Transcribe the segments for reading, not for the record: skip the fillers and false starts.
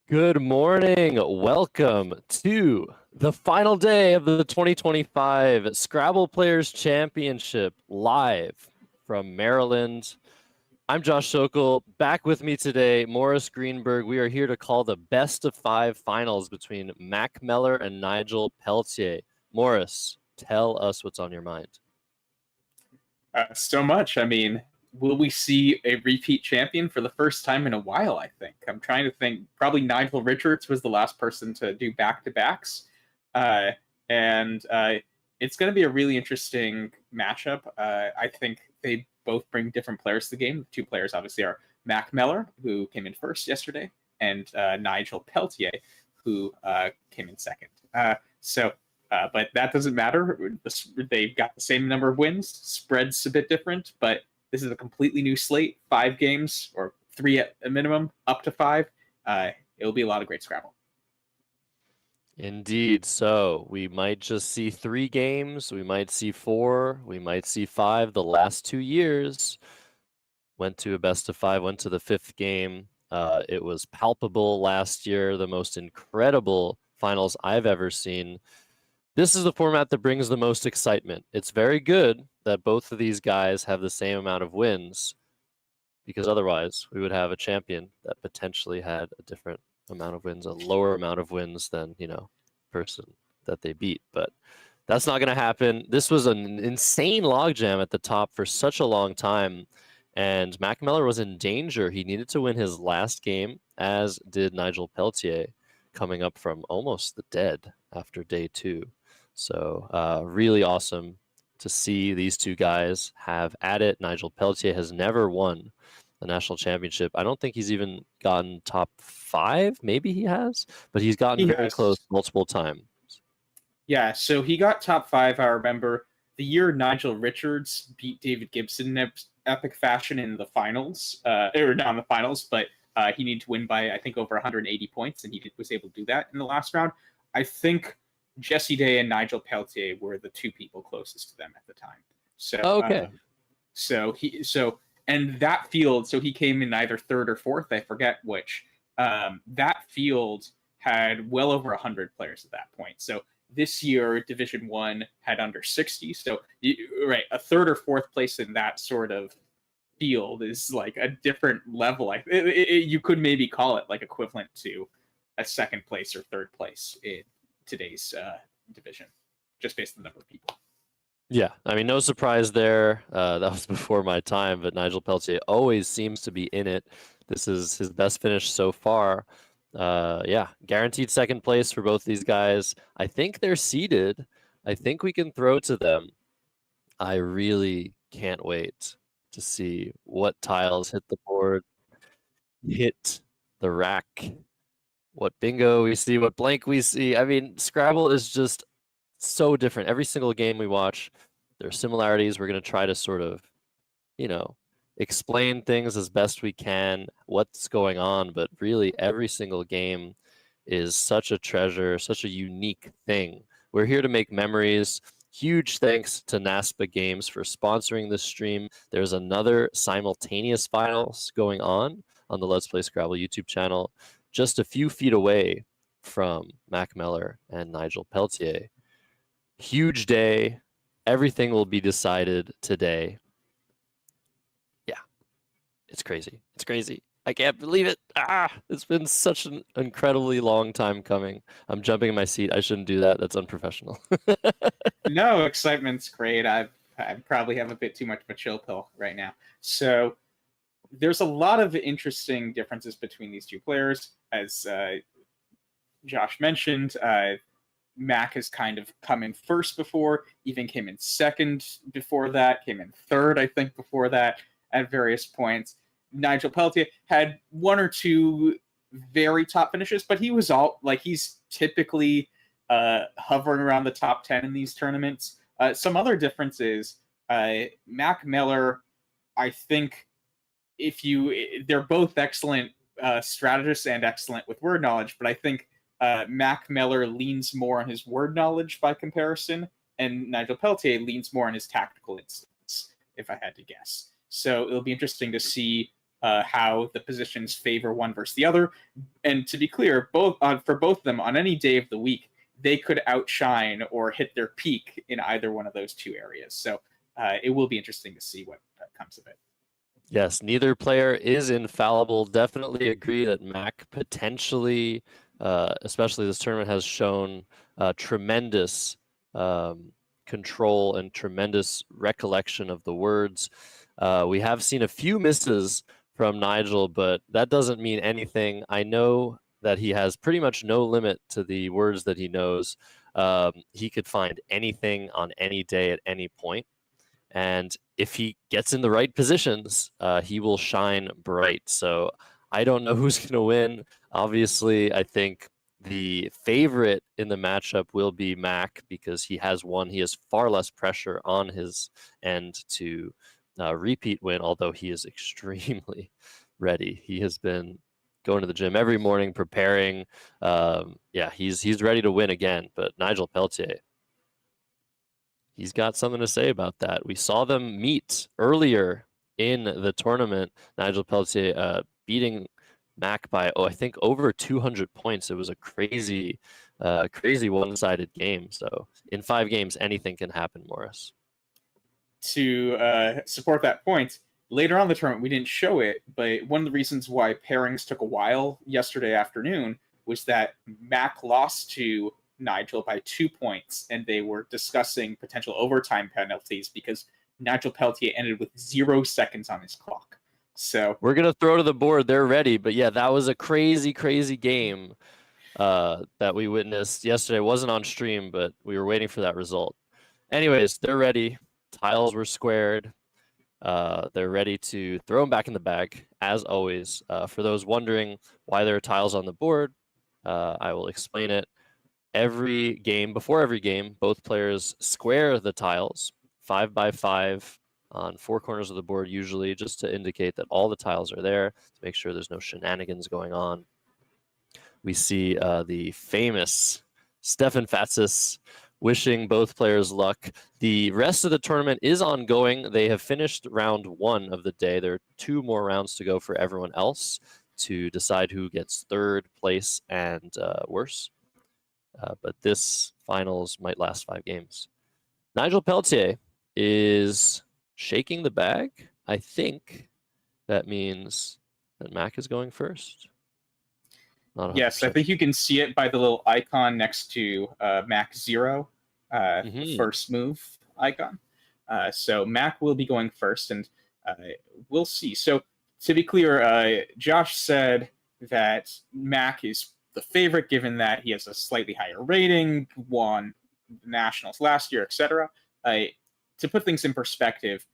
Good morning. Welcome to the final day of the 2025 Scrabble Players Championship live from Maryland. I'm Josh Sokol. Back with me today, Morris Greenberg. We are here to call the best of 5 finals between Mack Meller and Nigel Peltier. Morris, tell us what's on your mind. So much. I mean, will we see a repeat champion for the first time in a while? I think. I'm trying to think. Probably Nigel Richards was the last person to do back-to-backs. And it's going to be a really interesting matchup. I think they both bring different players to the game. The two players, obviously, are Mack Meller, who came in first yesterday, and Nigel Peltier, who came in second. But that doesn't matter. They've got the same number of wins. Spread's a bit different, but this is a completely new slate. 5 games, or 3 at a minimum, up to 5. It'll be a lot of great Scrabble. Indeed. So we might just see 3 games. We might see 4. We might see 5. The last 2 years went to a best of 5, went to the 5th game. It was palpable last year, the most incredible finals I've ever seen. This is the format that brings the most excitement. It's very good that both of these guys have the same amount of wins, because otherwise we would have a champion that potentially had a different amount of wins, a lower amount of wins than, person that they beat. But that's not going to happen. This was an insane logjam at the top for such a long time, and Mack Meller was in danger. He needed to win his last game, as did Nigel Peltier, coming up from almost the dead after day 2. So really awesome to see these two guys have at it. Nigel Peltier has never won the national championship. I don't think he's even gotten top 5. Maybe he has, but he's gotten very close multiple times. Yeah, so he got top 5. I remember the year Nigel Richards beat David Gibson in epic fashion in the finals, or not in the finals, but he needed to win by, I think, over 180 points, and he was able to do that in the last round. I think Jesse Day and Nigel Peltier were the 2 people closest to them at the time. So okay. And that field, so he came in either 3rd or 4th, I forget which. That field had well over 100 players at that point. So this year, Division 1 had under 60. So, right, a 3rd or 4th place in that sort of field is like a different level. You could maybe call it like equivalent to a 2nd place or 3rd place in today's division, just based on the number of people. Yeah, I mean, no surprise there. That was before my time, but Nigel Peltier always seems to be in it. This is his best finish so far. Yeah, guaranteed 2nd place for both these guys. I think they're seeded. I think we can throw to them. I really can't wait to see what tiles hit the board, hit the rack, what bingo we see, what blank we see. I mean, Scrabble is just so different. Every single game we watch, there are similarities. We're going to try to sort of, explain things as best we can, what's going on. But really, every single game is such a treasure, such a unique thing. We're here to make memories. Huge thanks to NASPA Games for sponsoring this stream. There's another simultaneous finals going on the Let's Play Scrabble YouTube channel, just a few feet away from Mack Meller and Nigel Peltier. Huge day. Everything will be decided today. Yeah, it's crazy. It's crazy. I can't believe it. It's been such an incredibly long time coming. I'm jumping in my seat. I shouldn't do that. That's unprofessional. No, excitement's great. I probably have a bit too much of a chill pill right now. So there's a lot of interesting differences between these 2 players. As Josh mentioned, Mack has kind of come in first before, even came in 2nd before that, came in 3rd, I think, before that at various points. Nigel Peltier had 1 or 2 very top finishes, but he was he's typically hovering around the top 10 in these tournaments. Some other differences, Mack Meller, I think they're both excellent strategists and excellent with word knowledge, but I think Mack Meller leans more on his word knowledge by comparison, and Nigel Peltier leans more on his tactical instincts, if I had to guess. So it'll be interesting to see how the positions favor one versus the other. And to be clear, for both of them, on any day of the week, they could outshine or hit their peak in either one of those two areas. So it will be interesting to see what comes of it. Yes, neither player is infallible. Definitely agree that Mack potentially, especially this tournament, has shown tremendous control and tremendous recollection of the words. We have seen a few misses from Nigel, but that doesn't mean anything. I know that he has pretty much no limit to the words that he knows. He could find anything on any day at any point. And if he gets in the right positions, he will shine bright. So I don't know who's going to win. Obviously, I think the favorite in the matchup will be Mack because he has won. He has far less pressure on his end to repeat win, although he is extremely ready. He has been going to the gym every morning, preparing. Yeah, he's ready to win again. But Nigel Peltier, he's got something to say about that. We saw them meet earlier in the tournament. Nigel Peltier beating Mack by, I think over 200 points. It was a crazy one-sided game. So in 5 games, anything can happen, Morris. To support that point, later on in the tournament, we didn't show it, but one of the reasons why pairings took a while yesterday afternoon was that Mack lost to Nigel by 2 points, and they were discussing potential overtime penalties because Nigel Peltier ended with 0 seconds on his clock. So we're gonna throw to the board. They're ready, but yeah, that was a crazy game that we witnessed yesterday. It wasn't on stream, but we were waiting for that result. Anyways, they're ready. Tiles were squared. They're ready to throw them back in the bag, as always. For those wondering why there are tiles on the board, I will explain it. Before every game, both players square the tiles 5 by 5 on 4 corners of the board, usually, just to indicate that all the tiles are there, to make sure there's no shenanigans going on. We see the famous Stefan Fatsis wishing both players luck. The rest of the tournament is ongoing. They have finished round 1 of the day. There are 2 more rounds to go for everyone else to decide who gets 3rd place and worse. But this finals might last 5 games. Nigel Peltier is shaking the bag. I think that means that Mack is going first. Yes, I think you can see it by the little icon next to Mack 0, first move icon. So Mack will be going first, and we'll see. So to be clear, Josh said that Mack is the favorite, given that he has a slightly higher rating, won nationals last year, etc. To put things in perspective,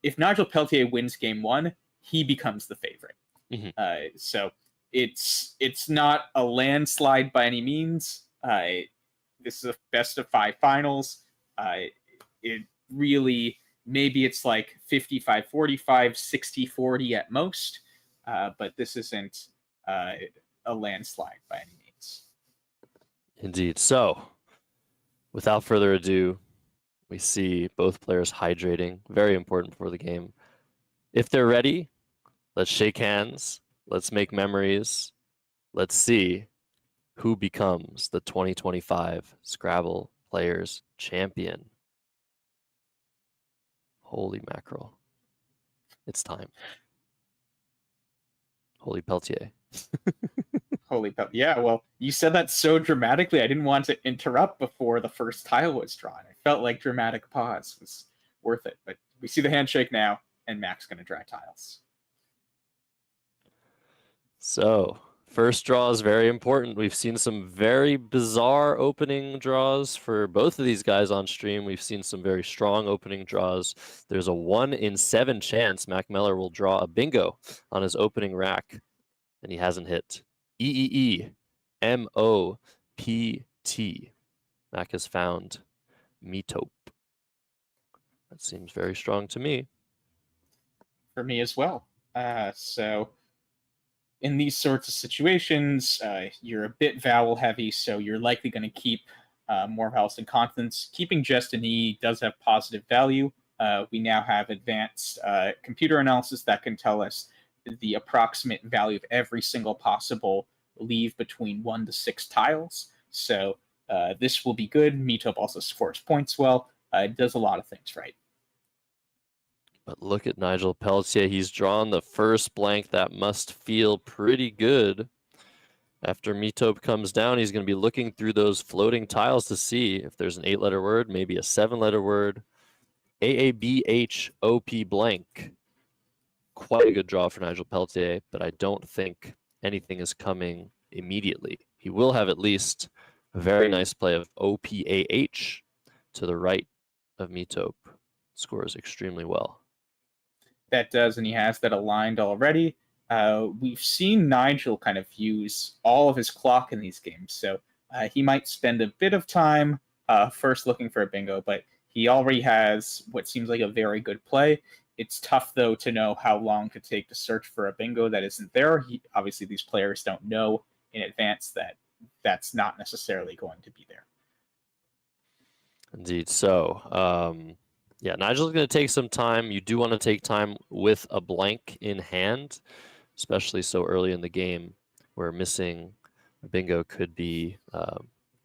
if Nigel Peltier wins game 1, he becomes the favorite. Mm-hmm. So it's not a landslide by any means. This is a best of 5 finals. It really, maybe it's like 55-45, 60-40 at most, but this isn't a landslide by any means. Indeed. So, without further ado, we see both players hydrating. Very important for the game. If they're ready, let's shake hands. Let's make memories. Let's see who becomes the 2025 Scrabble Players Champion. Holy mackerel. It's time. Holy Peltier. Holy Peltier. Yeah, well, you said that so dramatically, I didn't want to interrupt before the first tile was drawn. I felt like dramatic pause was worth it. But we see the handshake now, and Mack's going to draw tiles. So, first draw is very important. We've seen some very bizarre opening draws for both of these guys on stream. We've seen some very strong opening draws. There's a 1 in 7 chance Mack Meller will draw a bingo on his opening rack, and he hasn't hit. EEEMOPT. Mack has found Metope. That seems very strong to me. For me as well. So in these sorts of situations, you're a bit vowel heavy, so you're likely going to keep more vowels than consonants. Keeping just an E does have positive value. We now have advanced computer analysis that can tell us the approximate value of every single possible leave between 1 to 6 tiles. So this will be good. Meetup also scores points well. It does a lot of things right. But look at Nigel Peltier. He's drawn the first blank. That must feel pretty good. After Meetup comes down, he's going to be looking through those floating tiles to see if there's an 8-letter word, maybe a 7-letter word. AABHOP blank. Quite a good draw for Nigel Peltier, but I don't think anything is coming immediately. He will have at least a very nice play of OPAH to the right of Meetup. Scores extremely well. That does, and he has that aligned already. We've seen Nigel kind of use all of his clock in these games, so he might spend a bit of time first looking for a bingo, but he already has what seems like a very good play. It's tough, though, to know how long to take to search for a bingo that isn't there. Obviously, these players don't know in advance that that's not necessarily going to be there. Indeed. So, yeah, Nigel's going to take some time. You do want to take time with a blank in hand, especially so early in the game where missing a bingo could be a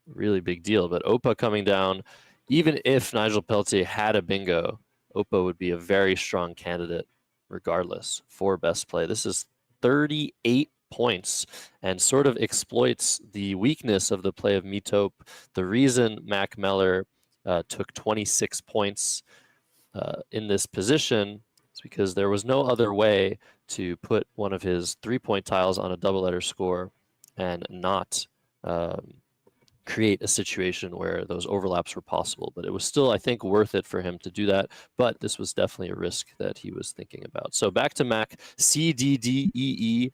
really big deal. But Opa coming down, even if Nigel Peltier had a bingo, Opa would be a very strong candidate regardless for best play. This is 38 points and sort of exploits the weakness of the play of Meetup. The reason Mack Meller took 26 points in this position is because there was no other way to put one of his 3-point tiles on a double letter score and not create a situation where those overlaps were possible. But it was still, I think, worth it for him to do that. But this was definitely a risk that he was thinking about. So back to Mack, CDDEELL.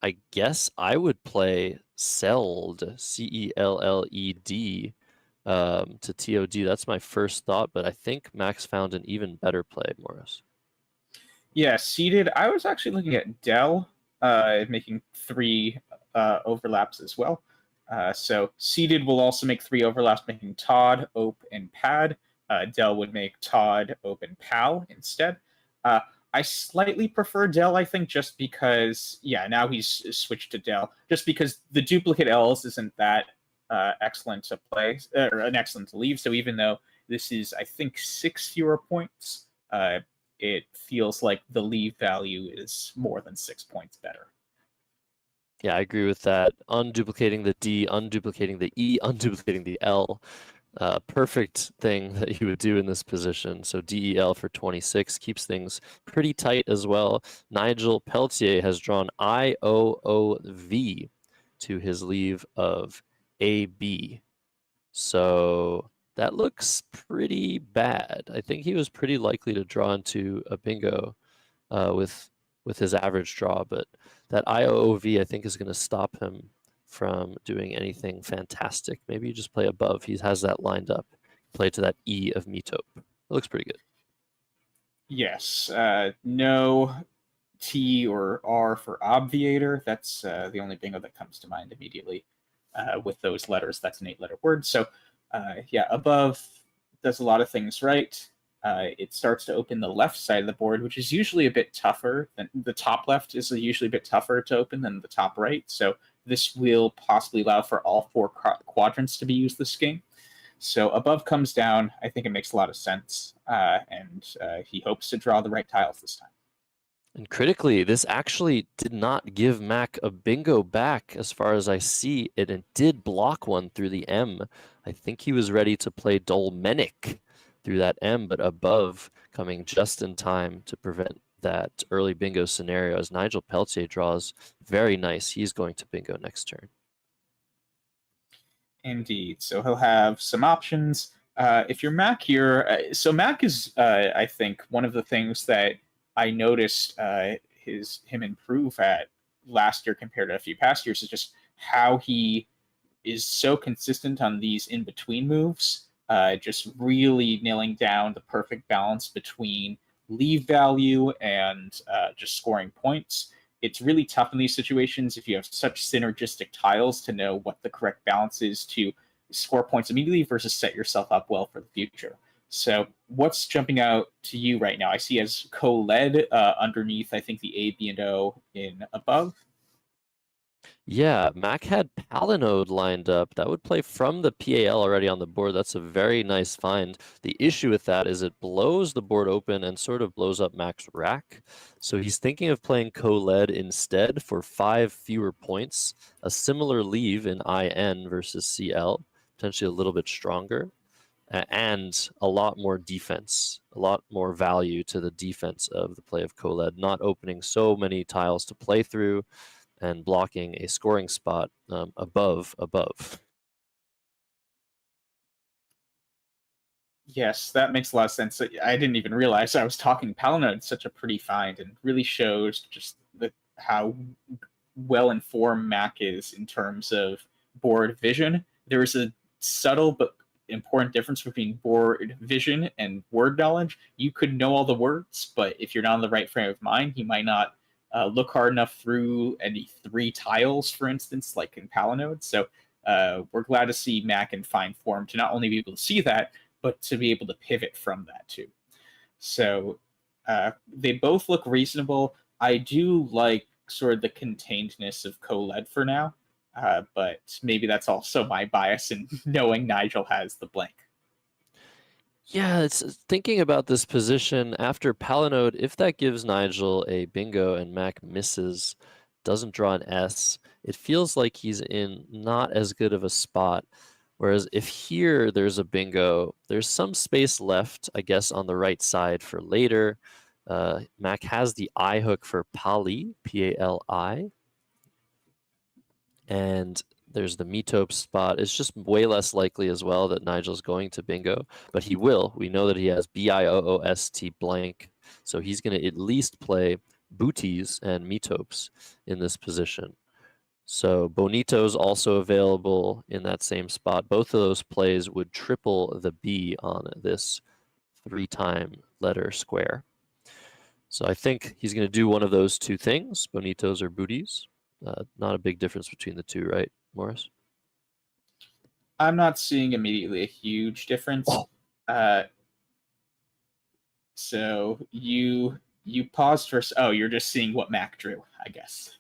I guess I would play Celled, CELLED, to TOD. That's my first thought, but I think Max found an even better play, Morris. Yeah, seeded. I was actually looking at Dell, making 3 overlaps as well. So seeded will also make 3 overlaps, making Todd, Ope, and Pad. Dell would make Todd, Ope, and Pal instead. I slightly prefer Dell, I think, just because, yeah, now he's switched to Dell, just because the duplicate L's isn't that excellent to play, or an excellent to leave. So even though this is, I think, 6 fewer points, it feels like the leave value is more than 6 points better. Yeah, I agree with that. Unduplicating the D, unduplicating the E, unduplicating the L. Perfect thing that you would do in this position. So DEL for 26 keeps things pretty tight as well. Nigel Peltier has drawn IOOV to his leave of AB. So that looks pretty bad. I think he was pretty likely to draw into a bingo with his average draw, but that IOOV I think is going to stop him from doing anything fantastic. Maybe you just play above. He has that lined up. Play to that E of Meetup. It looks pretty good. Yes. No T or R for obviator. That's the only bingo that comes to mind immediately with those letters. That's an 8-letter word. So yeah, above does a lot of things right. It starts to open the left side of the board, which is usually a bit tougher. Than the top left is usually a bit tougher to open than the top right. So this will possibly allow for all 4 quadrants to be used this game. So above comes down. I think it makes a lot of sense. And he hopes to draw the right tiles this time. And critically, this actually did not give Mack a bingo back as far as I see it, and did block one through the M. I think he was ready to play Dolmenic through that M, but above coming just in time to prevent that early bingo scenario as Nigel Peltier draws very nice. He's going to bingo next turn. Indeed. So he'll have some options. If you're Mack here, so Mack is, I think, one of the things that I noticed him improve at last year compared to a few past years is just how he is so consistent on these in-between moves, just really nailing down the perfect balance between leave value and just scoring points. It's really tough in these situations if you have such synergistic tiles to know what the correct balance is to score points immediately versus set yourself up well for the future. So what's jumping out to you right now? I see as co-led underneath, I think the A, B, and O in above. Yeah, Mack had Palinode lined up. That would play from the PAL already on the board. That's a very nice find. The issue with that is it blows the board open and sort of blows up Mack's rack. So he's thinking of playing co-led instead for 5 fewer points, a similar leave in IN versus CL, potentially a little bit stronger, and a lot more defense, a lot more value to the defense of the play of co-led, not opening so many tiles to play through and blocking a scoring spot above. Yes, that makes a lot of sense. I didn't even realize I was talking Palinode. Such a pretty find, and really shows just how well informed Mack is in terms of board vision. There is a subtle but important difference between board vision and word knowledge. You could know all the words, but if you're not in the right frame of mind, you might not look hard enough through any 3 tiles, for instance, like in Palinode. So we're glad to see Mack in fine form to not only be able to see that, but to be able to pivot from that too. So they both look reasonable. I do like sort of the containedness of co-led for now, but maybe that's also my bias in knowing Nigel has the blank. Yeah, it's thinking about this position after Palinode, if that gives Nigel a bingo and Mack misses, doesn't draw an S, it feels like he's in not as good of a spot. Whereas if here there's a bingo, there's some space left, I guess, on the right side for later. Mack has the I hook for Pali, P-A-L-I. And there's the Metope spot. It's just way less likely as well that Nigel's going to bingo, but he will. We know that he has B-I-O-O-S-T blank, so he's going to at least play booties and Metopes in this position. So Bonito's also available in that same spot. Both of those plays would triple the B on this 3-time letter square. So I think he's going to do one of those 2 things, Bonitos or booties. Not a big difference between the 2, right, Morris? I'm not seeing immediately a huge difference. So you paused for. Oh, you're just seeing what Mack drew, I guess.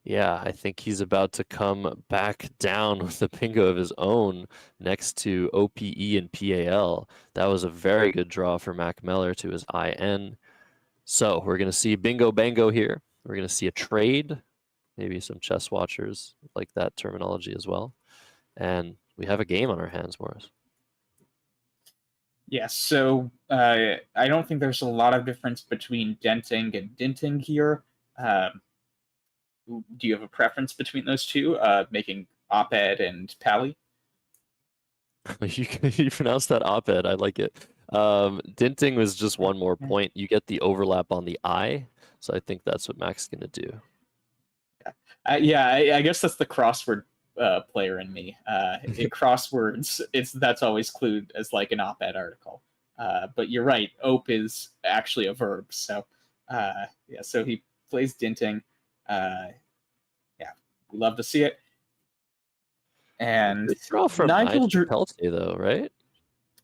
Yeah, I think he's about to come back down with a bingo of his own next to OPE and PAL. That was a very good draw for Mack Meller to his IN. So we're going to see bingo bango here. We're going to see a trade. Maybe some chess watchers like that terminology as well. And we have a game on our hands, Morris. Yes, so I don't think there's a lot of difference between denting and dinting here. Do you have a preference between those two, making op-ed and Pally? You pronounce that op-ed. I like it. Dinting was just one more point. You get the overlap on the I, so I think that's what Mack's going to do. Yeah, I guess that's the crossword player in me. In crosswords, that's always clued as like an op-ed article. But you're right, ope is actually a verb. So yeah, so he plays dinting. Yeah, we love to see it. And good draw from Nigel Peltier, though, right?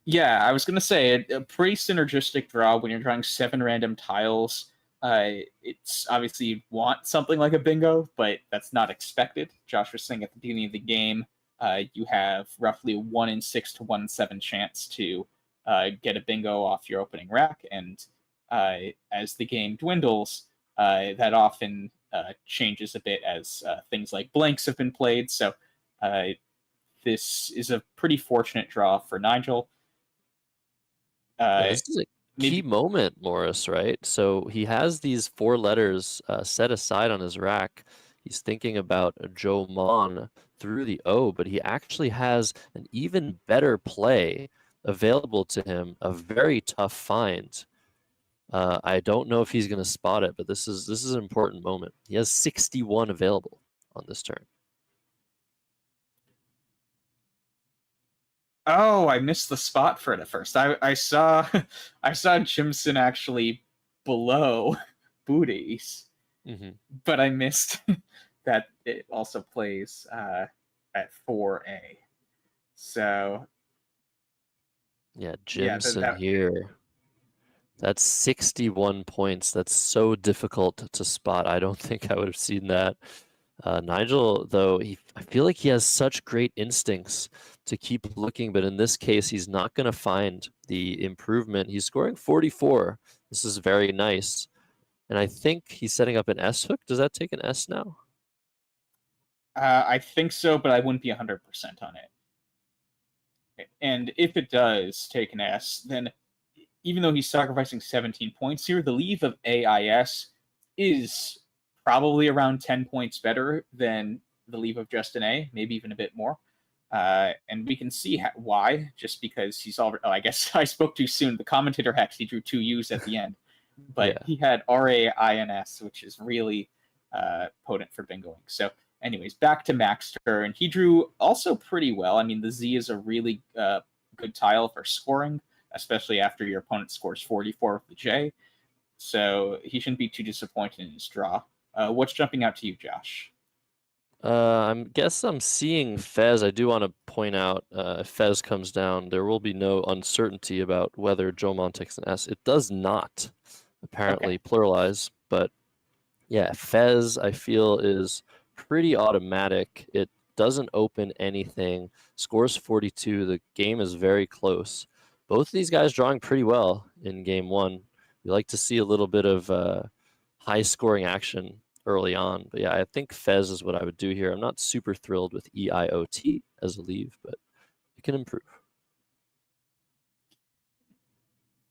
Yeah, I was gonna say a pretty synergistic draw when you're drawing 7 random tiles. It's obviously you want something like a bingo, but that's not expected. Josh was saying at the beginning of the game, you have roughly a 1 in 6 to 1 in 7 chance to get a bingo off your opening rack, and as the game dwindles, that often changes a bit as things like blanks have been played. So this is a pretty fortunate draw for Nigel. This is a key moment, Morris, right? So he has these 4 letters set aside on his rack. He's thinking about Joe Mon through the O, but he actually has an even better play available to him, a very tough find. I don't know if he's going to spot it, but this is an important moment. He has 61 available on this turn. Oh, I missed the spot for it at first. I saw I saw Jimson actually below booties, but I missed that it also plays at 4A. So Yeah, Yeah, Jimson here. That's 61 points. That's so difficult to spot. I don't think I would have seen that. Nigel, though, I feel like he has such great instincts to keep looking, but in this case, he's not going to find the improvement. He's scoring 44. This is very nice. And I think he's setting up an S hook. Does that take an S now? I think so, but I wouldn't be 100% on it. And if it does take an S, then even though he's sacrificing 17 points here, the leave of AIS is probably around 10 points better than the leave of just an A, maybe even a bit more. And we can see why, just because he's already. Oh, I guess I spoke too soon. The commentator actually drew 2 U's at the end, but Yeah. he had RAINS, which is really potent for bingoing. So, anyways, back to Mack's turn. He drew also pretty well. I mean, the Z is a really good tile for scoring, especially after your opponent scores 44 with the J. So he shouldn't be too disappointed in his draw. What's jumping out to you, Josh? I guess I'm seeing Fez. I do want to point out if Fez comes down, there will be no uncertainty about whether Jomon takes an S. It does not apparently pluralize, but yeah, Fez I feel is pretty automatic. It doesn't open anything. Scores 42. The game is very close. Both of these guys drawing pretty well in game one. We like to see a little bit of high scoring action early on. But yeah, I think Fez is what I would do here. I'm not super thrilled with EIOT as a leave, but it can improve.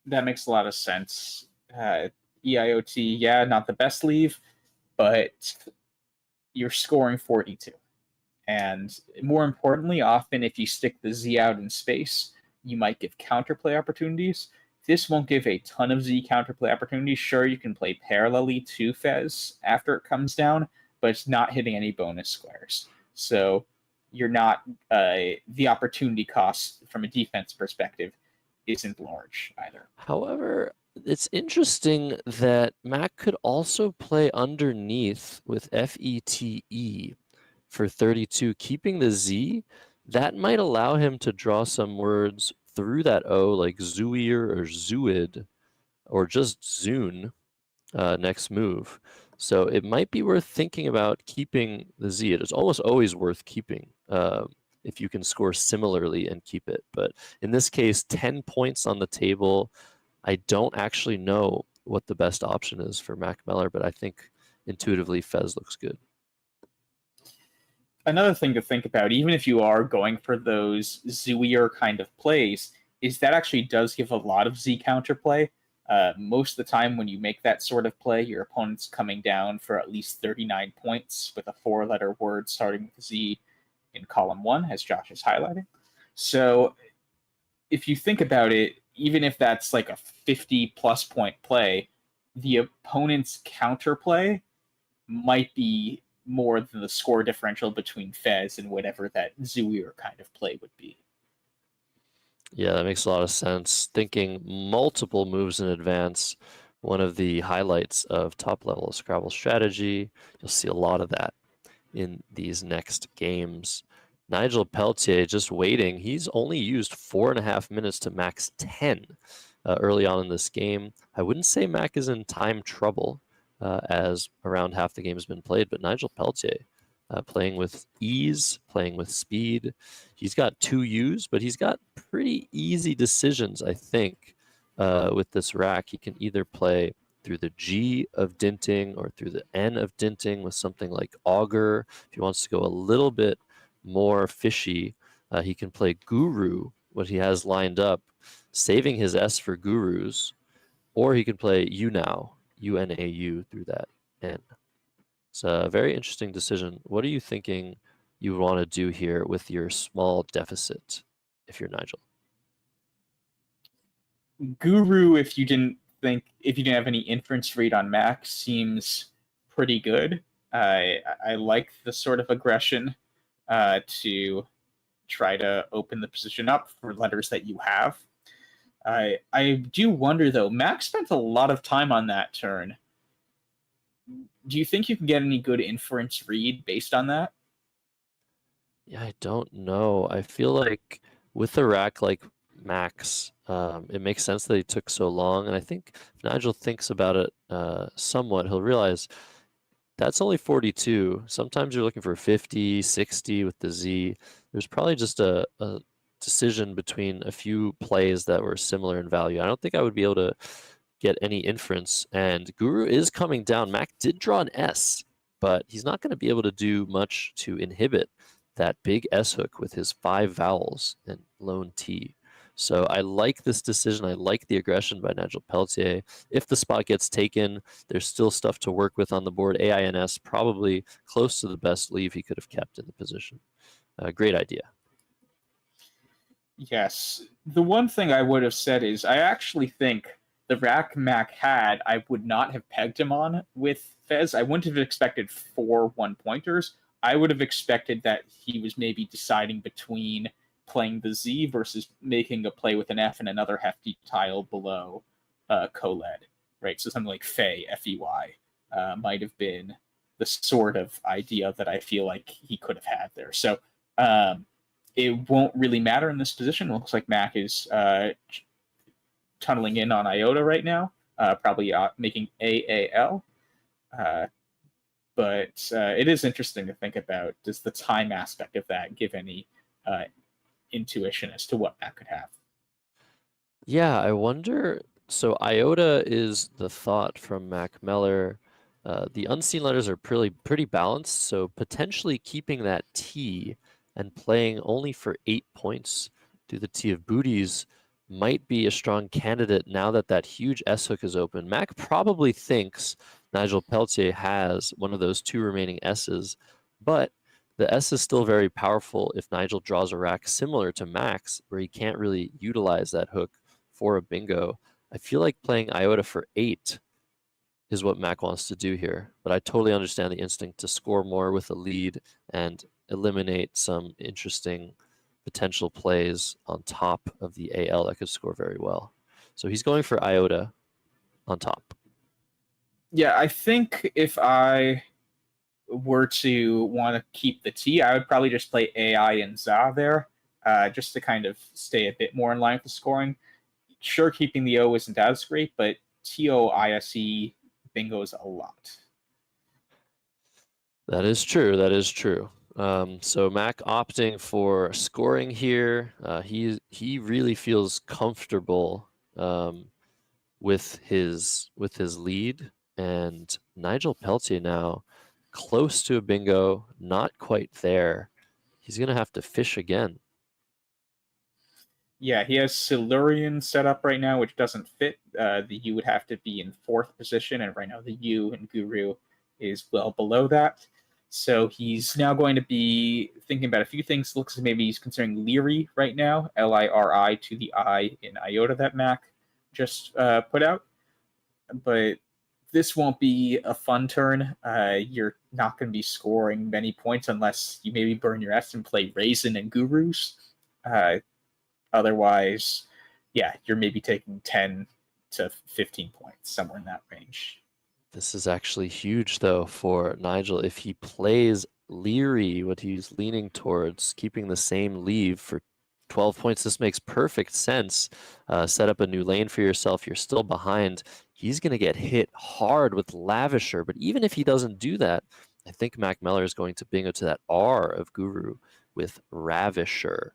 That makes a lot of sense. EIOT, yeah, not the best leave, but you're scoring 42. And more importantly, often if you stick the Z out in space, you might give counterplay opportunities. This won't give a ton of Z counterplay opportunities. Sure, you can play parallelly to Fez after it comes down, but it's not hitting any bonus squares. So you're not, the opportunity cost from a defense perspective isn't large either. However, it's interesting that Mack could also play underneath with FETE for 32, keeping the Z. That might allow him to draw some words through that O, like Zooir or Zooid, or just Zune next move. So it might be worth thinking about keeping the Z. It is almost always worth keeping if you can score similarly and keep it. But in this case, 10 points on the table. I don't actually know what the best option is for Mack Meller, but I think intuitively Fez looks good. Another thing to think about, even if you are going for those Zooier kind of plays, is that actually does give a lot of Z counterplay. Most of the time when you make that sort of play, your opponent's coming down for at least 39 points with a 4-letter word starting with Z in column 1, as Josh is highlighting. So if you think about it, even if that's like a 50-plus point play, the opponent's counterplay might be more than the score differential between Fez and whatever that Zooier kind of play would be. Yeah, that makes a lot of sense. Thinking multiple moves in advance, one of the highlights of top level Scrabble strategy. You'll see a lot of that in these next games. Nigel Peltier just waiting. He's only used 4.5 minutes to max 10 early on in this game. I wouldn't say Mack is in time trouble as around half the game has been played, but Nigel Peltier playing with ease, playing with speed. He's got 2 U's, but he's got pretty easy decisions, I think, with this rack. He can either play through the G of dinting or through the N of dinting with something like augur. If he wants to go a little bit more fishy, he can play guru, what he has lined up, saving his S for gurus, or he can play UNAU, UNAU through that N. It's a very interesting decision. What are you thinking you want to do here with your small deficit if you're Nigel? Guru, if you didn't have any inference read on Mack, seems pretty good. I like the sort of aggression to try to open the position up for letters that you have. I do wonder, though, Mack spent a lot of time on that turn. Do you think you can get any good inference read based on that? Yeah, I don't know. I feel like with a rack like Max. It makes sense that he took so long, and I think if Nigel thinks about it somewhat, he'll realize that's only 42. Sometimes you're looking for 50, 60 with the Z. There's probably just a decision between a few plays that were similar in value. I don't think I would be able to get any inference. And Guru is coming down. Mack did draw an S, but he's not going to be able to do much to inhibit that big S hook with his 5 vowels and lone T. So I like this decision. I like the aggression by Nigel Peltier. If the spot gets taken, there's still stuff to work with on the board. AINS probably close to the best leave he could have kept in the position. Great idea. Yes. The one thing I would have said is I actually think the rack Mack had, I would not have pegged him on with Fez. I wouldn't have expected 4 1-pointers. I would have expected that he was maybe deciding between playing the Z versus making a play with an F and another hefty tile below Coled, right? So something like Fey, F-E-Y, might have been the sort of idea that I feel like he could have had there. So it won't really matter in this position. It looks like Mack is tunneling in on Iota right now, probably making AAL. But it is interesting to think about, does the time aspect of that give any intuition as to what Mack could have? Yeah, I wonder. So Iota is the thought from Mack Meller. The unseen letters are pretty balanced, so potentially keeping that T and playing only for 8 points through the T of booties might be a strong candidate now that that huge S hook is open. Mack probably thinks Nigel Peltier has one of those 2 remaining S's, but the S is still very powerful if Nigel draws a rack similar to Mack's, where he can't really utilize that hook for a bingo. I feel like playing Iota for 8 is what Mack wants to do here, but I totally understand the instinct to score more with a lead and eliminate some interesting potential plays on top of the AL that could score very well. So he's going for Iota on top. Yeah, I think if I were to want to keep the T, I would probably just play AI and ZA there, just to kind of stay a bit more in line with the scoring. Sure, keeping the O isn't as great, but TOISE bingos a lot. That is true. That is true. So Mack opting for scoring here. He really feels comfortable with his lead, and Nigel Peltier now close to a bingo, not quite there. He's gonna have to fish again. Yeah, he has Silurian set up right now, which doesn't fit. The U would have to be in 4th position, and right now the U in Guru is well below that. So he's now going to be thinking about a few things. Looks like maybe he's considering Leary right now, Liri to the I in Iota that Mack just put out. But this won't be a fun turn. You're not going to be scoring many points unless you maybe burn your S and play Raisin and Gurus. Otherwise, yeah, you're maybe taking 10 to 15 points, somewhere in that range. This is actually huge, though, for Nigel. If he plays Leary, what he's leaning towards, keeping the same leave for 12 points, this makes perfect sense. Set up a new lane for yourself. You're still behind. He's going to get hit hard with Lavisher, but even if he doesn't do that, I think Mack Meller is going to bingo to that R of Guru with Ravisher,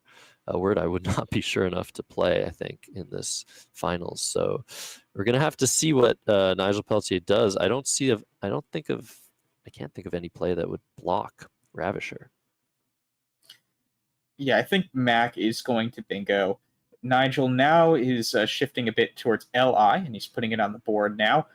a word I would not be sure enough to play, I think, in this finals. So we're going to have to see what Nigel Peltier does. I can't think of any play that would block Ravisher. Yeah, I think Mack is going to bingo. Nigel now is shifting a bit towards LI, and he's putting it on the board now.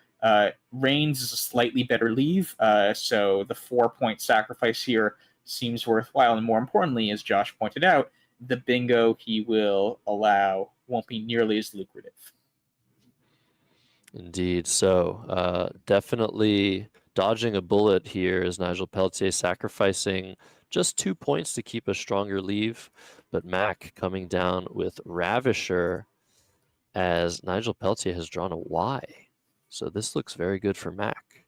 Reigns is a slightly better leave, so the 4-point sacrifice here seems worthwhile. And more importantly, as Josh pointed out, the bingo he will allow won't be nearly as lucrative. Indeed. So definitely dodging a bullet here is Nigel Peltier sacrificing just 2 points to keep a stronger leave, but Mack coming down with Ravisher as Nigel Peltier has drawn a Y. So this looks very good for Mack.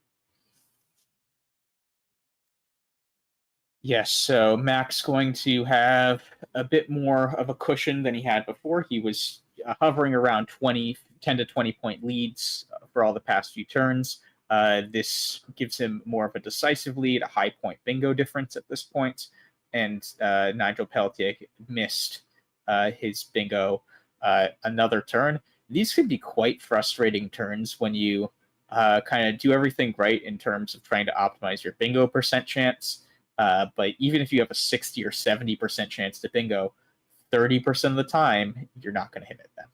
Yes, so Mack's going to have a bit more of a cushion than he had before. He was hovering around 10 to 20 point leads for all the past few turns. This gives him more of a decisive lead, a high point bingo difference at this point, and Nigel Peltier missed his bingo another turn. These could be quite frustrating turns when you kind of do everything right in terms of trying to optimize your bingo percent chance. But even if you have a 60 or 70% chance to bingo, 30% of the time, you're not going to hit it then.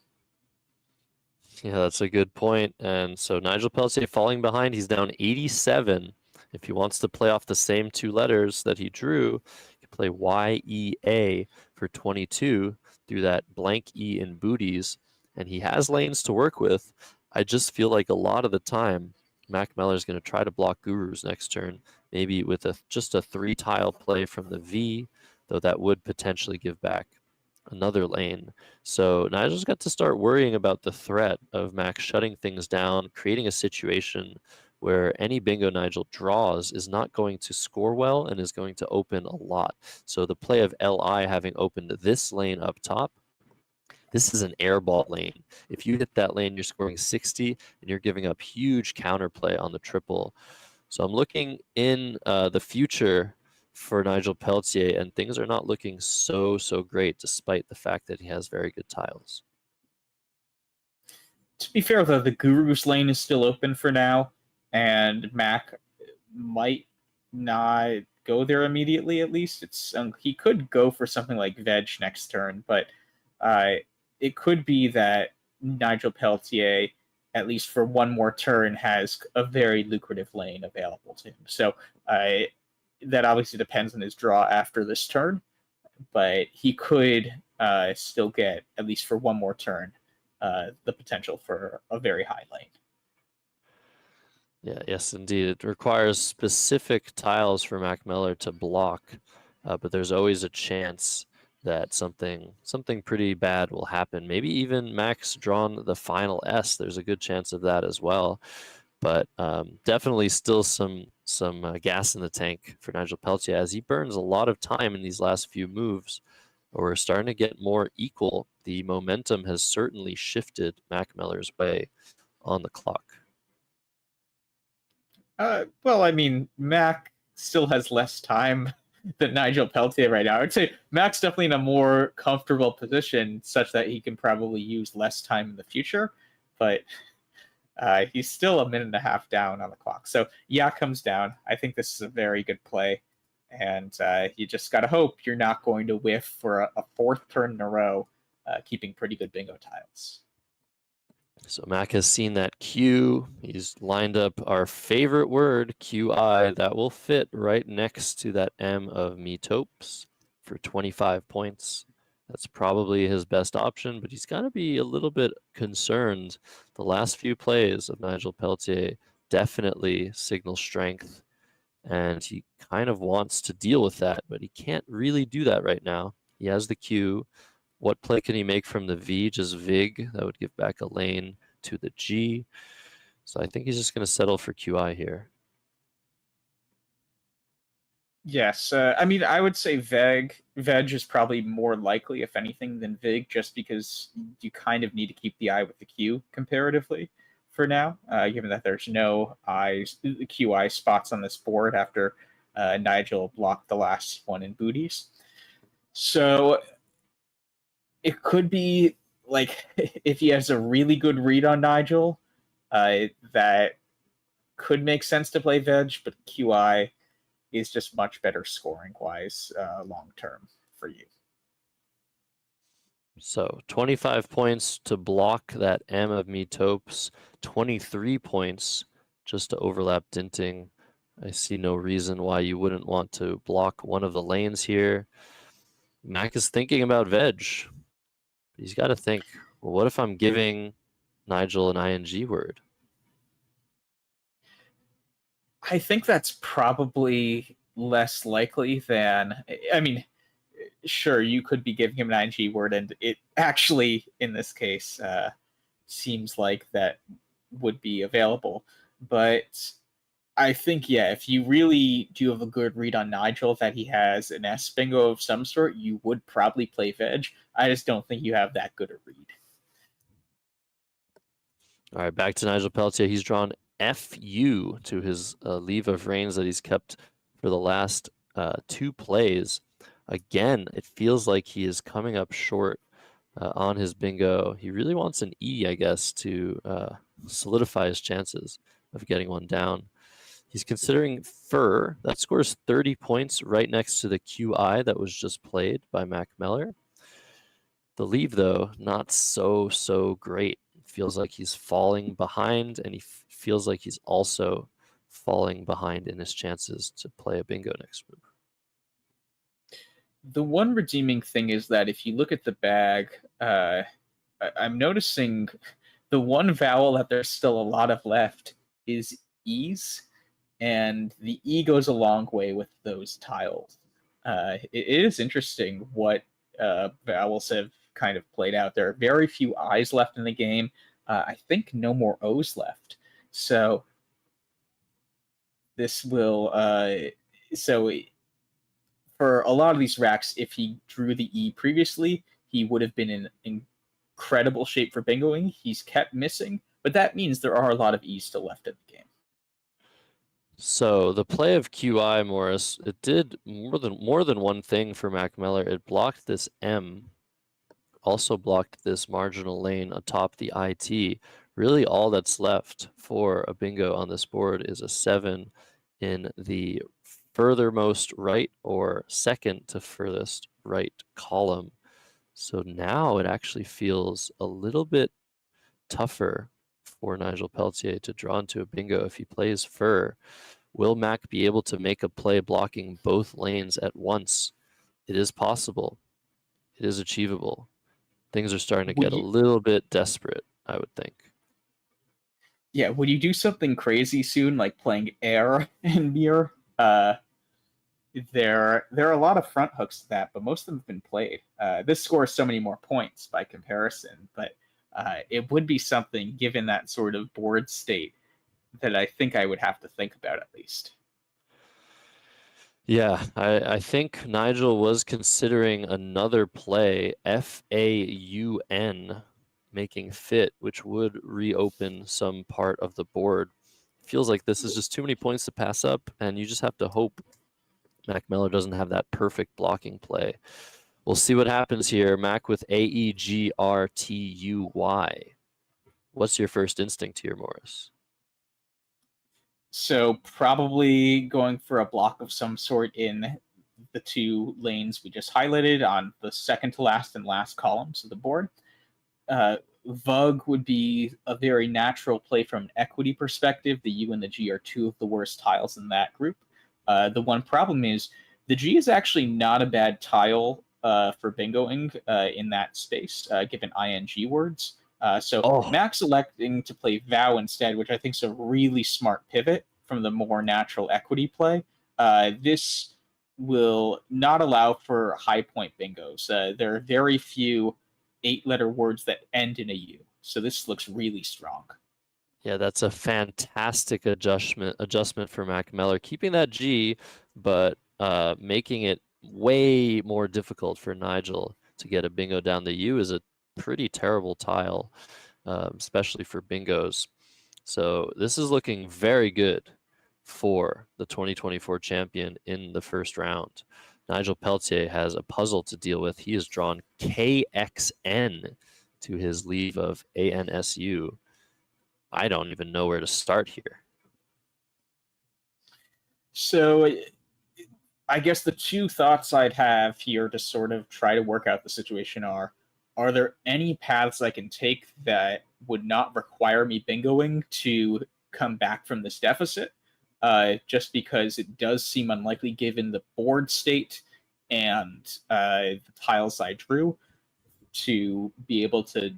Yeah, that's a good point. And so Nigel Peltier falling behind, he's down 87. If he wants to play off the same two letters that he drew, he can play YEA for 22 through that blank E in booties, and he has lanes to work with. I just feel like a lot of the time, Mack Meller is going to try to block Gurus next turn, maybe with just a 3-tile play from the V, though that would potentially give back another lane. So Nigel's got to start worrying about the threat of Max shutting things down, creating a situation where any bingo Nigel draws is not going to score well and is going to open a lot. So the play of LI having opened this lane up top, this is an airball lane. If you hit that lane, you're scoring 60 and you're giving up huge counterplay on the triple. So I'm looking in the future for Nigel Peltier, and things are not looking so great, despite the fact that he has very good tiles. To be fair, though, the Guru's lane is still open for now, and Mack might not go there immediately. At least he could go for something like Veg next turn, but it could be that Nigel Peltier, at least for one more turn, has a very lucrative lane available to him. So that obviously depends on his draw after this turn, but he could still get, at least for one more turn, the potential for a very high lane. Yeah, yes, indeed. It requires specific tiles for Mack Meller to block, but there's always a chance that something pretty bad will happen. Maybe even Mack's drawn the final S. There's a good chance of that as well. But definitely still some gas in the tank for Nigel Peltier as he burns a lot of time in these last few moves. We're starting to get more equal. The momentum has certainly shifted Mack Meller's way on the clock. Well, I mean, Mack still has less time than Nigel Peltier right now. I would say Mack's definitely in a more comfortable position such that he can probably use less time in the future, but he's still a minute and a half down on the clock. So yeah, comes down. I think this is a very good play, and you just got to hope you're not going to whiff for a fourth turn in a row, keeping pretty good bingo tiles. So Mack has seen that Q. He's lined up our favorite word, QI, that will fit right next to that M of metopes for 25 points. That's probably his best option, but he's got to be a little bit concerned. The last few plays of Nigel Peltier definitely signal strength, and he kind of wants to deal with that, but he can't really do that right now. He has the Q. What play can he make from the V? Just Vig. That would give back a lane to the G. So I think he's just going to settle for QI here. Yes. I mean, I would say Veg is probably more likely, if anything, than Vig, just because you kind of need to keep the eye with the Q comparatively for now, given that there's no QI spots on this board after Nigel blocked the last one in booties. So it could be like if he has a really good read on Nigel, that could make sense to play Veg, but QI is just much better scoring wise long term for you. So 25 points to block that M of metopes, 23 points just to overlap dinting. I see no reason why you wouldn't want to block one of the lanes here. Mack is thinking about Veg. He's got to think, well, what if I'm giving Nigel an ING word? I think that's probably less likely than, I mean, sure, you could be giving him an ING word, and it actually, in this case, seems like that would be available. But I think, yeah, if you really do have a good read on Nigel that he has an S bingo of some sort, you would probably play veg. I just don't think you have that good a read. All right, back to Nigel Peltier. He's drawn FU to his leave of reins that he's kept for the last 2 plays. Again, it feels like he is coming up short on his bingo. He really wants an E, I guess, to solidify his chances of getting one down. He's considering fur. That scores 30 points right next to the QI that was just played by Mack Meller. The leave, though, not so great. Feels like he's falling behind, and he feels like he's also falling behind in his chances to play a bingo next move. The one redeeming thing is that if you look at the bag, I'm noticing the one vowel that there's still a lot of left is E's, and the E goes a long way with those tiles. It is interesting what vowels have kind of played out. There are very few I's left in the game. I think no more O's left. So this will for a lot of these racks, if he drew the E previously, he would have been in incredible shape for bingoing. He's kept missing, but that means there are a lot of E's still left in the game. So the play of QI, Morris, it did more than one thing for Mack Meller. It blocked this M, also blocked this marginal lane atop the IT. Really all that's left for a bingo on this board is a 7 in the furthermost right or second to furthest right column. So now it actually feels a little bit tougher for Nigel Peltier to draw into a bingo if he plays fur. Will Mack be able to make a play blocking both lanes at once? It is possible. It is achievable. Things are starting to get a little bit desperate, I would think. Yeah, would you do something crazy soon, like playing air and mirror? There are a lot of front hooks to that, but most of them have been played. This scores so many more points by comparison, but it would be something, given that sort of board state, that I think I would have to think about at least. Yeah, I think Nigel was considering another play, FAUN, making fit, which would reopen some part of the board. Feels like this is just too many points to pass up, and you just have to hope Mack Meller doesn't have that perfect blocking play. We'll see what happens here. Mack with AEGRTUY. What's your first instinct here, Morris? So probably going for a block of some sort in the 2 lanes we just highlighted on the second to last and last columns of the board. Vug would be a very natural play from an equity perspective. The U and the G are 2 of the worst tiles in that group. The one problem is the G is actually not a bad tile for bingoing in that space, given ING words. Mack's electing to play Vow instead, which I think is a really smart pivot from the more natural equity play. This will not allow for high point bingos. There are very few 8-letter words that end in a U, so this looks really strong. Yeah, that's a fantastic adjustment for Mack Meller, keeping that G, but making it way more difficult for Nigel to get a bingo down. The U is a pretty terrible tile, especially for bingos. So this is looking very good for the 2024 champion in the first round. Nigel Peltier has a puzzle to deal with. He has drawn KXN to his leave of ANSU. I don't even know where to start here. So I guess the 2 thoughts I'd have here to sort of try to work out the situation are there any paths I can take that would not require me bingoing to come back from this deficit? Just because it does seem unlikely given the board state and the tiles I drew to be able to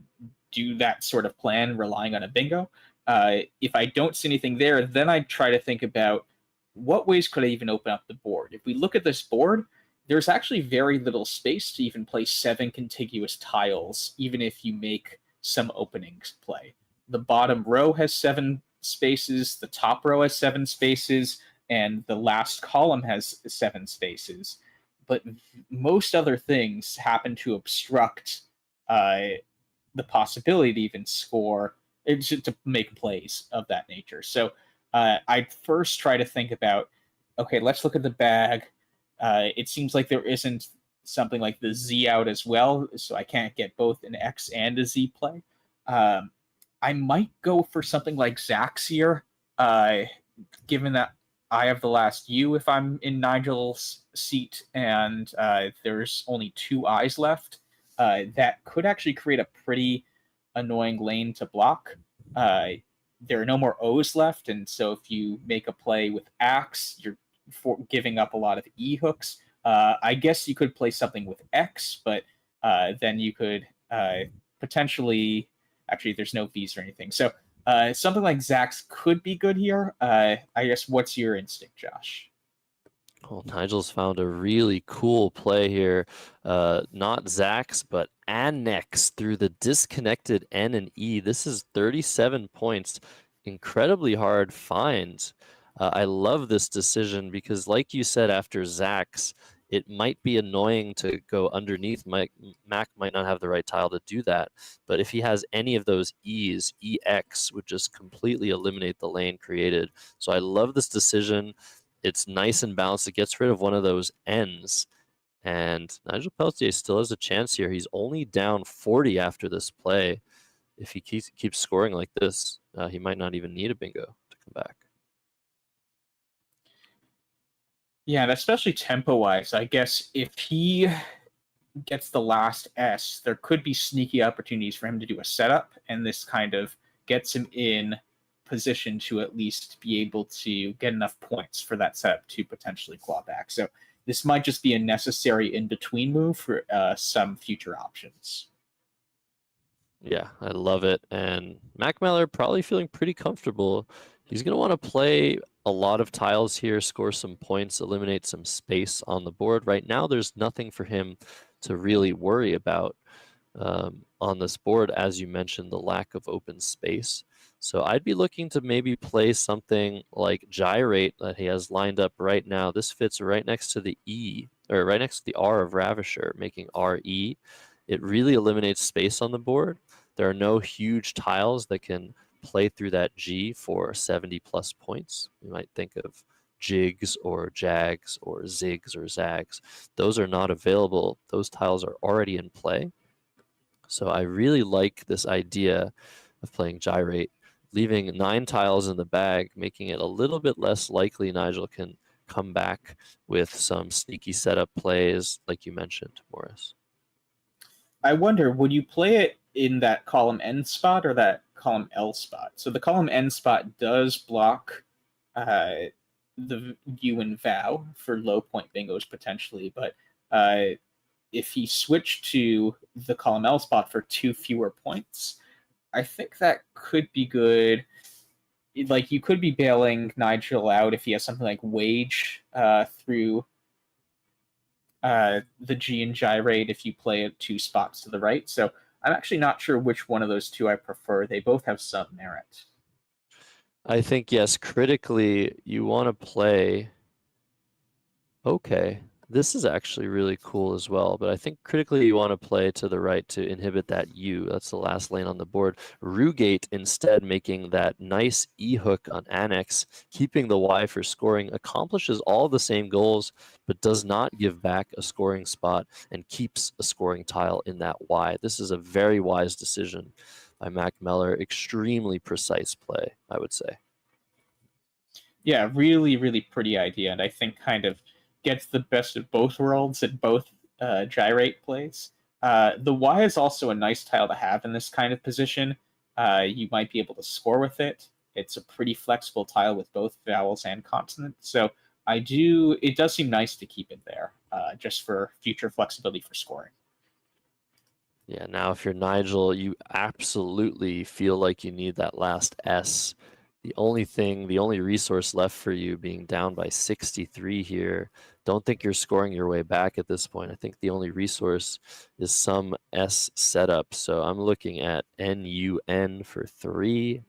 do that sort of plan relying on a bingo. If I don't see anything there, then I try to think about what ways could I even open up the board. If we look at this board, there's actually very little space to even play 7 contiguous tiles, even if you make some openings play. The bottom row has 7 spaces, the top row has 7 spaces, and the last column has 7 spaces. But most other things happen to obstruct the possibility to even score, to make plays of that nature. So I'd first try to think about, okay, let's look at the bag. It seems like there isn't something like the Z out as well, so I can't get both an X and a Z play. I might go for something like Zach's here, given that I have the last U if I'm in Nigel's seat, and there's only 2 I's left. That could actually create a pretty annoying lane to block. There are no more O's left, and so if you make a play with Axe, you're giving up a lot of E hooks. I guess you could play something with X, but then you could potentially... Actually, there's no V's or anything. So something like Zach's could be good here. I guess, what's your instinct, Josh? Well, Nigel's found a really cool play here. Not Zach's, but Annex through the disconnected N and E. This is 37 points. Incredibly hard find. I love this decision because, like you said, after Zach's, it might be annoying to go underneath. Mack might not have the right tile to do that. But if he has any of those E's, EX would just completely eliminate the lane created. So I love this decision. It's nice and balanced. It gets rid of one of those N's. And Nigel Peltier still has a chance here. He's only down 40 after this play. If he keeps scoring like this, he might not even need a bingo to come back. Yeah, and especially tempo-wise, I guess if he gets the last S, there could be sneaky opportunities for him to do a setup, and this kind of gets him in position to at least be able to get enough points for that setup to potentially claw back. So this might just be a necessary in-between move for some future options. Yeah, I love it. And Mack Meller probably feeling pretty comfortable. He's going to want to play a lot of tiles here, score some points, eliminate some space on the board. Right now, there's nothing for him to really worry about on this board, as you mentioned, the lack of open space. So I'd be looking to maybe play something like Gyrate that he has lined up right now. This fits right next to the E, or right next to the R of Ravisher, making RE. It really eliminates space on the board. There are no huge tiles that can play through that G for 70 plus points. You might think of jigs or jags or zigs or zags. Those are not available. Those tiles are already in play. So I really like this idea of playing Gyrate, leaving 9 tiles in the bag, making it a little bit less likely Nigel can come back with some sneaky setup plays like you mentioned, Morris. I wonder, would you play it in that column N spot or that column L spot? So the column N spot does block the U and Vow for low point bingos potentially, but if he switched to the column L spot for 2 fewer points, I think that could be good. Like, you could be bailing Nigel out if he has something like Wage through the G and Gyrate if you play it 2 spots to the right. So I'm actually not sure which one of those 2 I prefer. They both have some merit. I think, yes, critically, you want to play... Okay, this is actually really cool as well, but I think critically you want to play to the right to inhibit that U. That's the last lane on the board. Rugate instead making that nice E hook on Annex, keeping the Y for scoring, accomplishes all the same goals, but does not give back a scoring spot and keeps a scoring tile in that Y. This is a very wise decision by Mack Meller. Extremely precise play, I would say. Yeah, really, really pretty idea, and I think kind of gets the best of both worlds at both Gyrate plays. The Y is also a nice tile to have in this kind of position. You might be able to score with it. It's a pretty flexible tile with both vowels and consonants. So it does seem nice to keep it there, just for future flexibility for scoring. Yeah, now if you're Nigel, you absolutely feel like you need that last S. The only resource left for you being down by 63 here. Don't think you're scoring your way back at this point. I think the only resource is some S setup. So I'm looking at NUN for 3.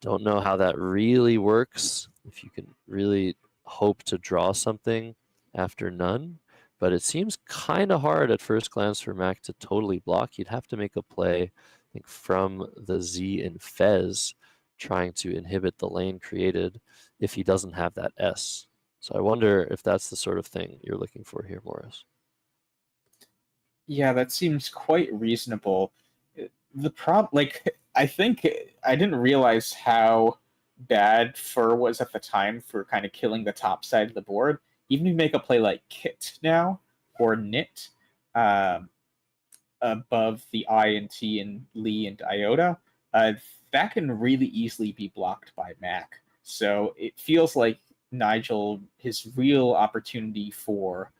Don't know how that really works, if you can really hope to draw something after none, but it seems kind of hard at first glance for Mack to totally block. You'd have to make a play, I think, from the Z and Fez, trying to inhibit the lane created if he doesn't have that S. So I wonder if that's the sort of thing you're looking for here, Morris. Yeah, that seems quite reasonable. The I think I didn't realize how bad Fur was at the time for kind of killing the top side of the board. Even if you make a play like Kit now or Knit above the I and T and Lee and Iota, that can really easily be blocked by Mack. So it feels like Nigel, his real opportunity for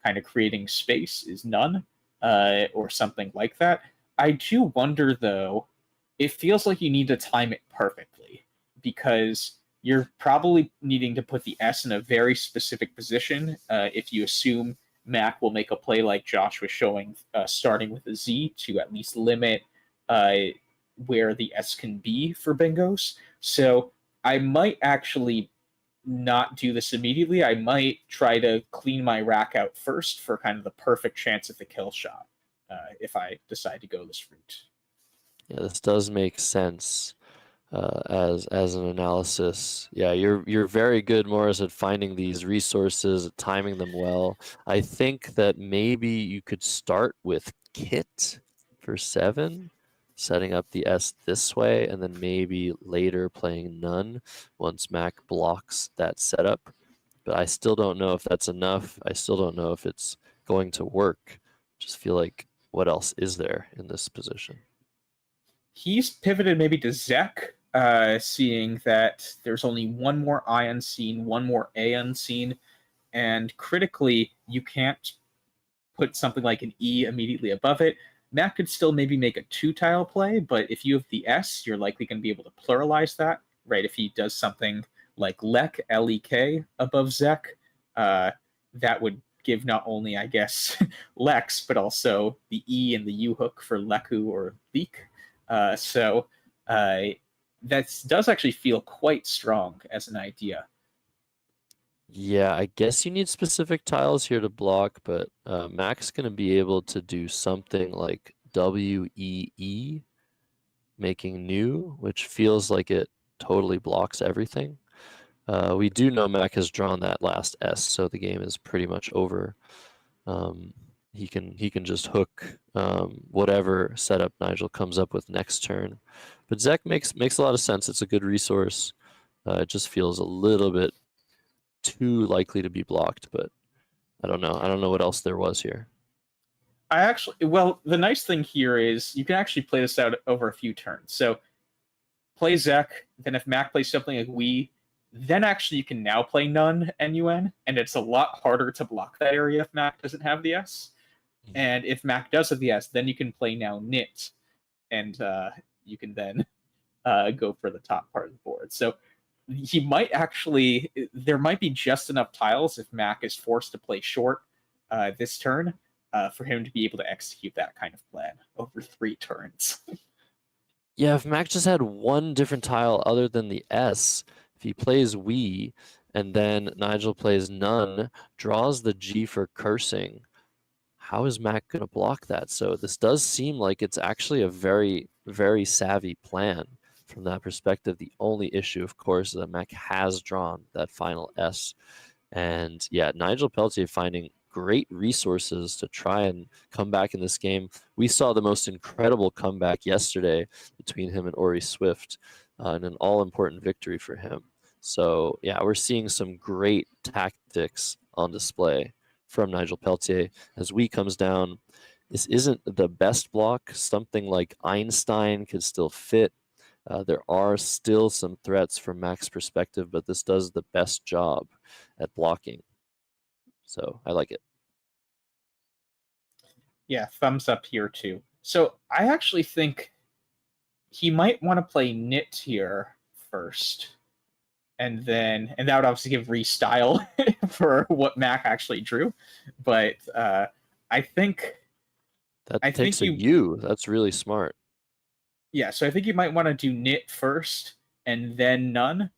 kind of creating space is none, or something like that. I do wonder, though, it feels like you need to time it perfectly because you're probably needing to put the S in a very specific position if you assume Mack will make a play like Josh was showing, starting with a Z to at least limit where the S can be for bingos. So I might actually not do this immediately. I might try to clean my rack out first for kind of the perfect chance at the kill shot if I decide to go this route. Yeah, this does make sense as an analysis. Yeah, you're very good, Morris, at finding these resources, at timing them well. I think that maybe you could start with Kit for 7, setting up the S this way, and then maybe later playing none once Mack blocks that setup. But I still don't know if that's enough. I still don't know if it's going to work. Just feel like, what else is there in this position? He's pivoted maybe to Zek, seeing that there's only one more I unseen, one more A unseen, and critically, you can't put something like an E immediately above it. Matt could still maybe make a 2-tile play, but if you have the S, you're likely going to be able to pluralize that, right? If he does something like Lek, L-E-K, above Zek, that would give not only, I guess, Lex, but also the E and the U hook for Leku or Leek. So that does actually feel quite strong as an idea. Yeah, I guess you need specific tiles here to block, but Mack's going to be able to do something like WEE, making new, which feels like it totally blocks everything. We do know Mack has drawn that last S, so the game is pretty much over. He can just hook whatever setup Nigel comes up with next turn. But Zek makes a lot of sense. It's a good resource. It just feels a little bit too likely to be blocked, but I don't know. I don't know what else there was here. Well, the nice thing here is you can actually play this out over a few turns. So play Zek, then if Mack plays something like we, then actually you can now play none NUN, and it's a lot harder to block that area if Mack doesn't have the S. And if Mack does have the S, then you can play now knit, and you can then go for the top part of the board. So he might actually, there might be just enough tiles if Mack is forced to play short this turn for him to be able to execute that kind of plan over 3 turns. Yeah, if Mack just had one different tile other than the S, if he plays we, and then Nigel plays none, draws the G for cursing, how is Mack going to block that? So this does seem like it's actually a very, very savvy plan from that perspective. The only issue, of course, is that Mack has drawn that final S. And yeah, Nigel Peltier finding great resources to try and come back in this game. We saw the most incredible comeback yesterday between him and Ori Swift, and an all-important victory for him. So yeah, we're seeing some great tactics on display from Nigel Peltier as we comes down. This isn't the best block. Something like Einstein could still fit. There are still some threats from Mack's perspective, but this does the best job at blocking. So I like it. Yeah, thumbs up here too. So I actually think he might want to play knit here first. And that would obviously give restyle for what Mack actually drew. But I think that takes a U. That's really smart. Yeah, so I think you might want to do knit first, and then none.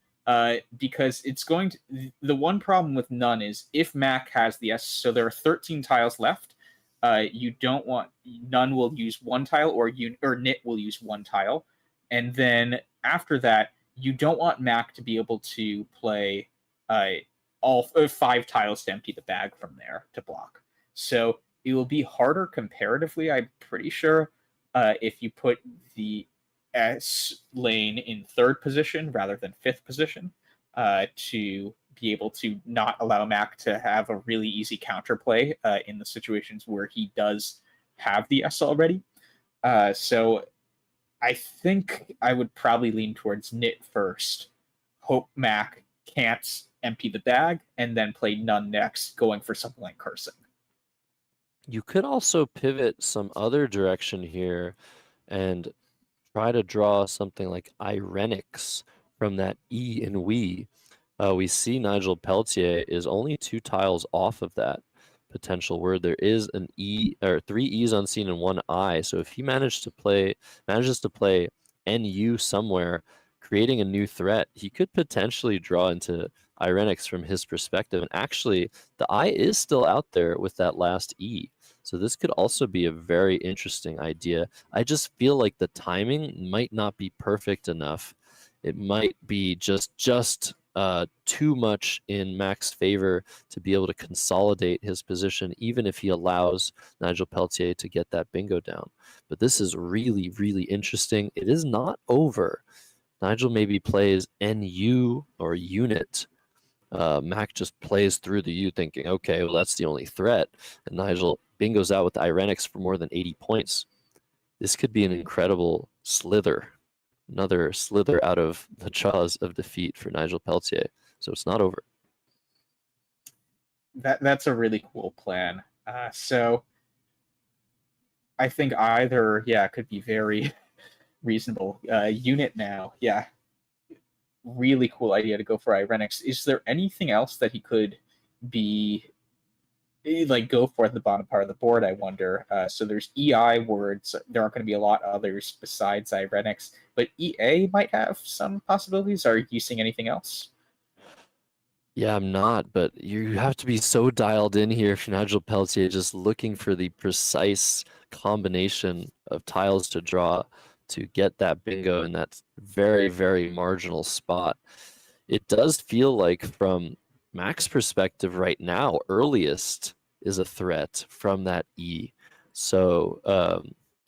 Because it's going to. The one problem with none is if Mack has the S, so there are 13 tiles left. You don't want none will use one tile, or Nit will use one tile, and then after that, you don't want Mack to be able to play all 5 tiles to empty the bag from there to block. So it will be harder comparatively, I'm pretty sure, if you put the S lane in 3rd position rather than 5th position, to be able to not allow Mack to have a really easy counterplay in the situations where he does have the S already. So I think I would probably lean towards Nit first, hope Mack can't empty the bag, and then play none next, going for something like cursing. You could also pivot some other direction here and try to draw something like Irenics from that E in we. We see Nigel Peltier is only 2 tiles off of that potential word. There is an E or 3 E's unseen and 1 I. So if he manages to play NU somewhere, creating a new threat, he could potentially draw into Irenics from his perspective. And actually, the I is still out there with that last E. So this could also be a very interesting idea. I just feel like the timing might not be perfect enough. It might be just too much in Mack's favor to be able to consolidate his position, even if he allows Nigel Peltier to get that bingo down. But this is really, really interesting. It is not over. Nigel maybe plays NU or unit. Mack just plays through the U thinking, okay, well, that's the only threat. And Nigel bingos out with the Irenics for more than 80 points. This could be an incredible slither. Another slither out of the jaws of defeat for Nigel Peltier. So it's not over. That's a really cool plan. So I think either, could be very reasonable. Unit now, really cool idea to go for Irenics. Is there anything else that he could be go for at the bottom part of the board, I wonder? So there's EI words. There aren't going to be a lot of others besides Irenics, but EA might have some possibilities. Are you seeing anything else? Yeah, I'm not, but you have to be so dialed in here if you're Nigel Peltier, just looking for the precise combination of tiles to draw to get that bingo in that very, very marginal spot. It does feel like from Mack's perspective right now, earliest is a threat from that E. So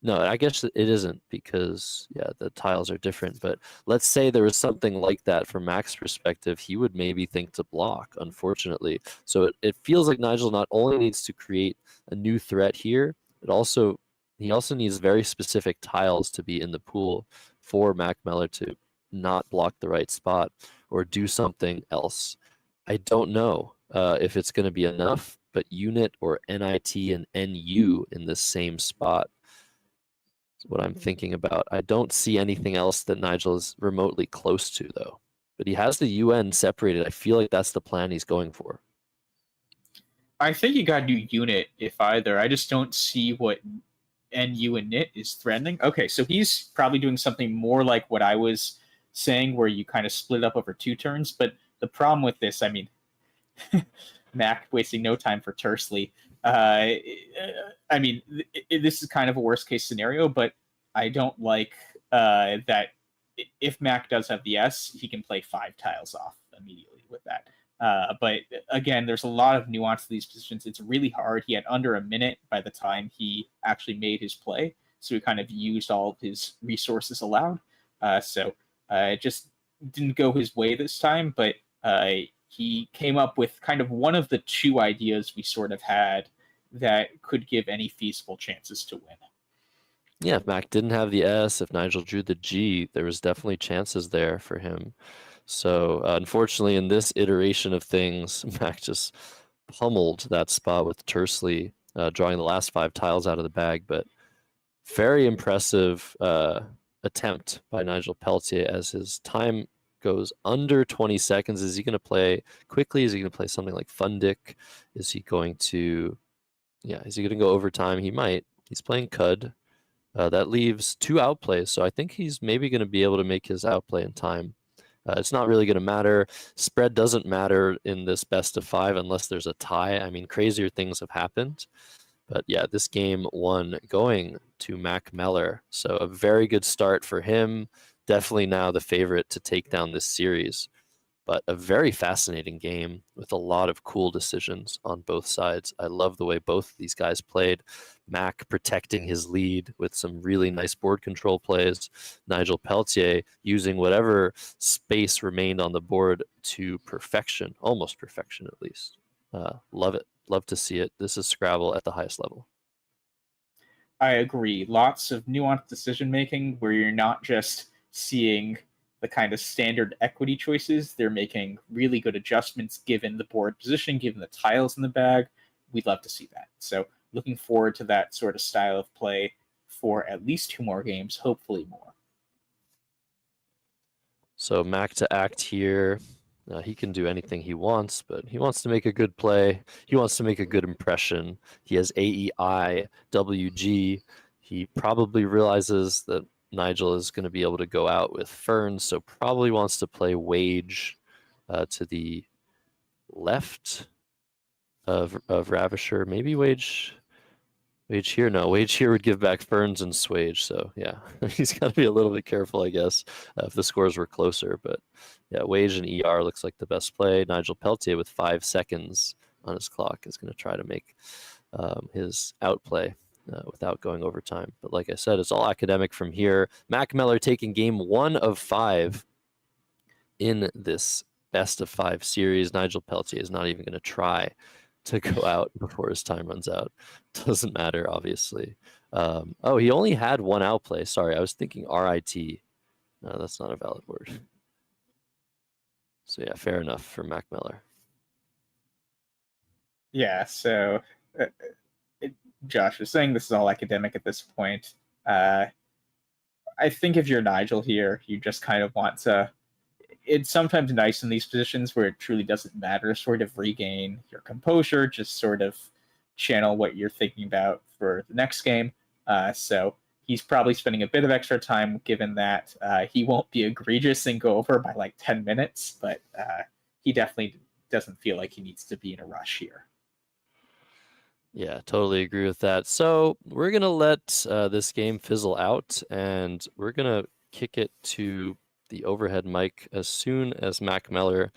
no, I guess it isn't because, the tiles are different. But let's say there was something like that from Mack's perspective, he would maybe think to block, unfortunately. So it feels like Nigel not only needs to create a new threat here, he also needs very specific tiles to be in the pool for Mack Meller to not block the right spot or do something else. I don't know if it's going to be enough, but unit or NIT and NU in the same spot is what I'm thinking about. I don't see anything else that Nigel is remotely close to, though. But he has the UN separated. I feel like that's the plan he's going for. I think you got to do unit if either. I just don't see what NU and NIT is threatening. Okay, so he's probably doing something more like what I was saying, where you kind of split up over 2 turns. But the problem with this, I mean, Mack wasting no time for Tersely. I mean, this is kind of a worst case scenario, but I don't like that if Mack does have the S, he can play 5 tiles off immediately with that. But again, there's a lot of nuance to these positions. It's really hard. He had under a minute by the time he actually made his play, so he kind of used all of his resources allowed. So it just didn't go his way this time, but he came up with kind of one of the 2 ideas we sort of had that could give any feasible chances to win. Yeah, if Mack didn't have the S, if Nigel drew the G, there was definitely chances there for him. So unfortunately, in this iteration of things, Mack just pummeled that spot with Tersely, drawing the last 5 tiles out of the bag. But very impressive attempt by Nigel Peltier as his time goes under 20 seconds. Is he going to play quickly? Is he going to play something like Fundick? Is he going to go overtime? He might. He's playing Cud. That leaves 2 outplays, so I think he's maybe going to be able to make his outplay in time. It's not really going to matter. Spread doesn't matter in this best of 5 unless there's a tie. I mean, crazier things have happened. But yeah, this game won going to Mack Meller. So a very good start for him. Definitely now the favorite to take down this series. But a very fascinating game with a lot of cool decisions on both sides. I love the way both of these guys played. Mack protecting his lead with some really nice board control plays. Nigel Peltier using whatever space remained on the board to perfection, almost perfection at least. Love it. Love to see it. This is Scrabble at the highest level. I agree. Lots of nuanced decision making where you're not just seeing the kind of standard equity choices. They're making really good adjustments given the board position, given the tiles in the bag. We'd love to see that. So looking forward to that sort of style of play for at least 2 more games, hopefully more. So Mack to act here. He can do anything he wants, but he wants to make a good play. He wants to make a good impression. He has AEI, WG. He probably realizes that Nigel is going to be able to go out with Ferns, so probably wants to play Wage to the left of Ravisher. Maybe Wage here. No, Wage here would give back Ferns and Swage. So yeah, he's got to be a little bit careful, I guess, if the scores were closer. But yeah, Wage and ER looks like the best play. Nigel Peltier with 5 seconds on his clock is going to try to make his outplay without going overtime. But like I said, it's all academic from here. Mack Meller taking game 1 of 5 in this best of 5 series. Nigel Peltier is not even going to try to go out before his time runs out. Doesn't matter, obviously. Oh, he only had 1 outplay. Sorry, I was thinking RIT. No, that's not a valid word. So yeah, fair enough for Mack Meller. Yeah, so Josh was saying this is all academic at this point. I think if you're Nigel here, you just kind of want to. It's sometimes nice in these positions where it truly doesn't matter, sort of regain your composure, just sort of channel what you're thinking about for the next game. So he's probably spending a bit of extra time, given that he won't be egregious and go over by like 10 minutes, but he definitely doesn't feel like he needs to be in a rush here. Yeah, totally agree with that. So we're going to let this game fizzle out, and we're going to kick it to the overhead mic as soon as Mack Meller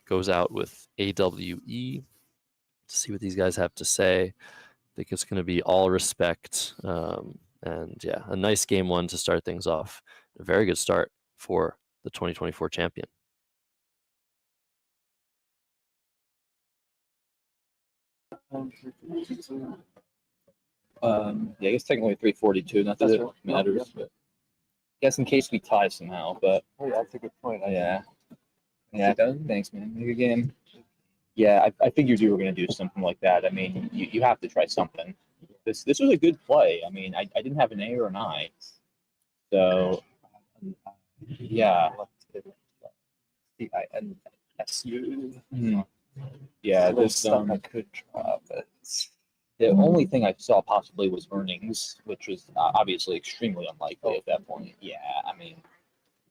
goes out with AWE to see what these guys have to say. I think it's going to be all respect. And yeah, a nice game 1 to start things off. A very good start for the 2024 champion. Yeah, I guess technically 342. Not that it matters, but I guess in case we tie somehow. But oh, yeah, that's a good point. Yeah, thanks, man. Make a game. Yeah, I figured you were going to do something like that. I mean, you have to try something. This was a good play. I mean, I didn't have an A or an I, so yeah. CINSU. Yeah, This this stuff I could try, but the only thing I saw possibly was earnings, which was obviously extremely unlikely at that point. Yeah, I mean,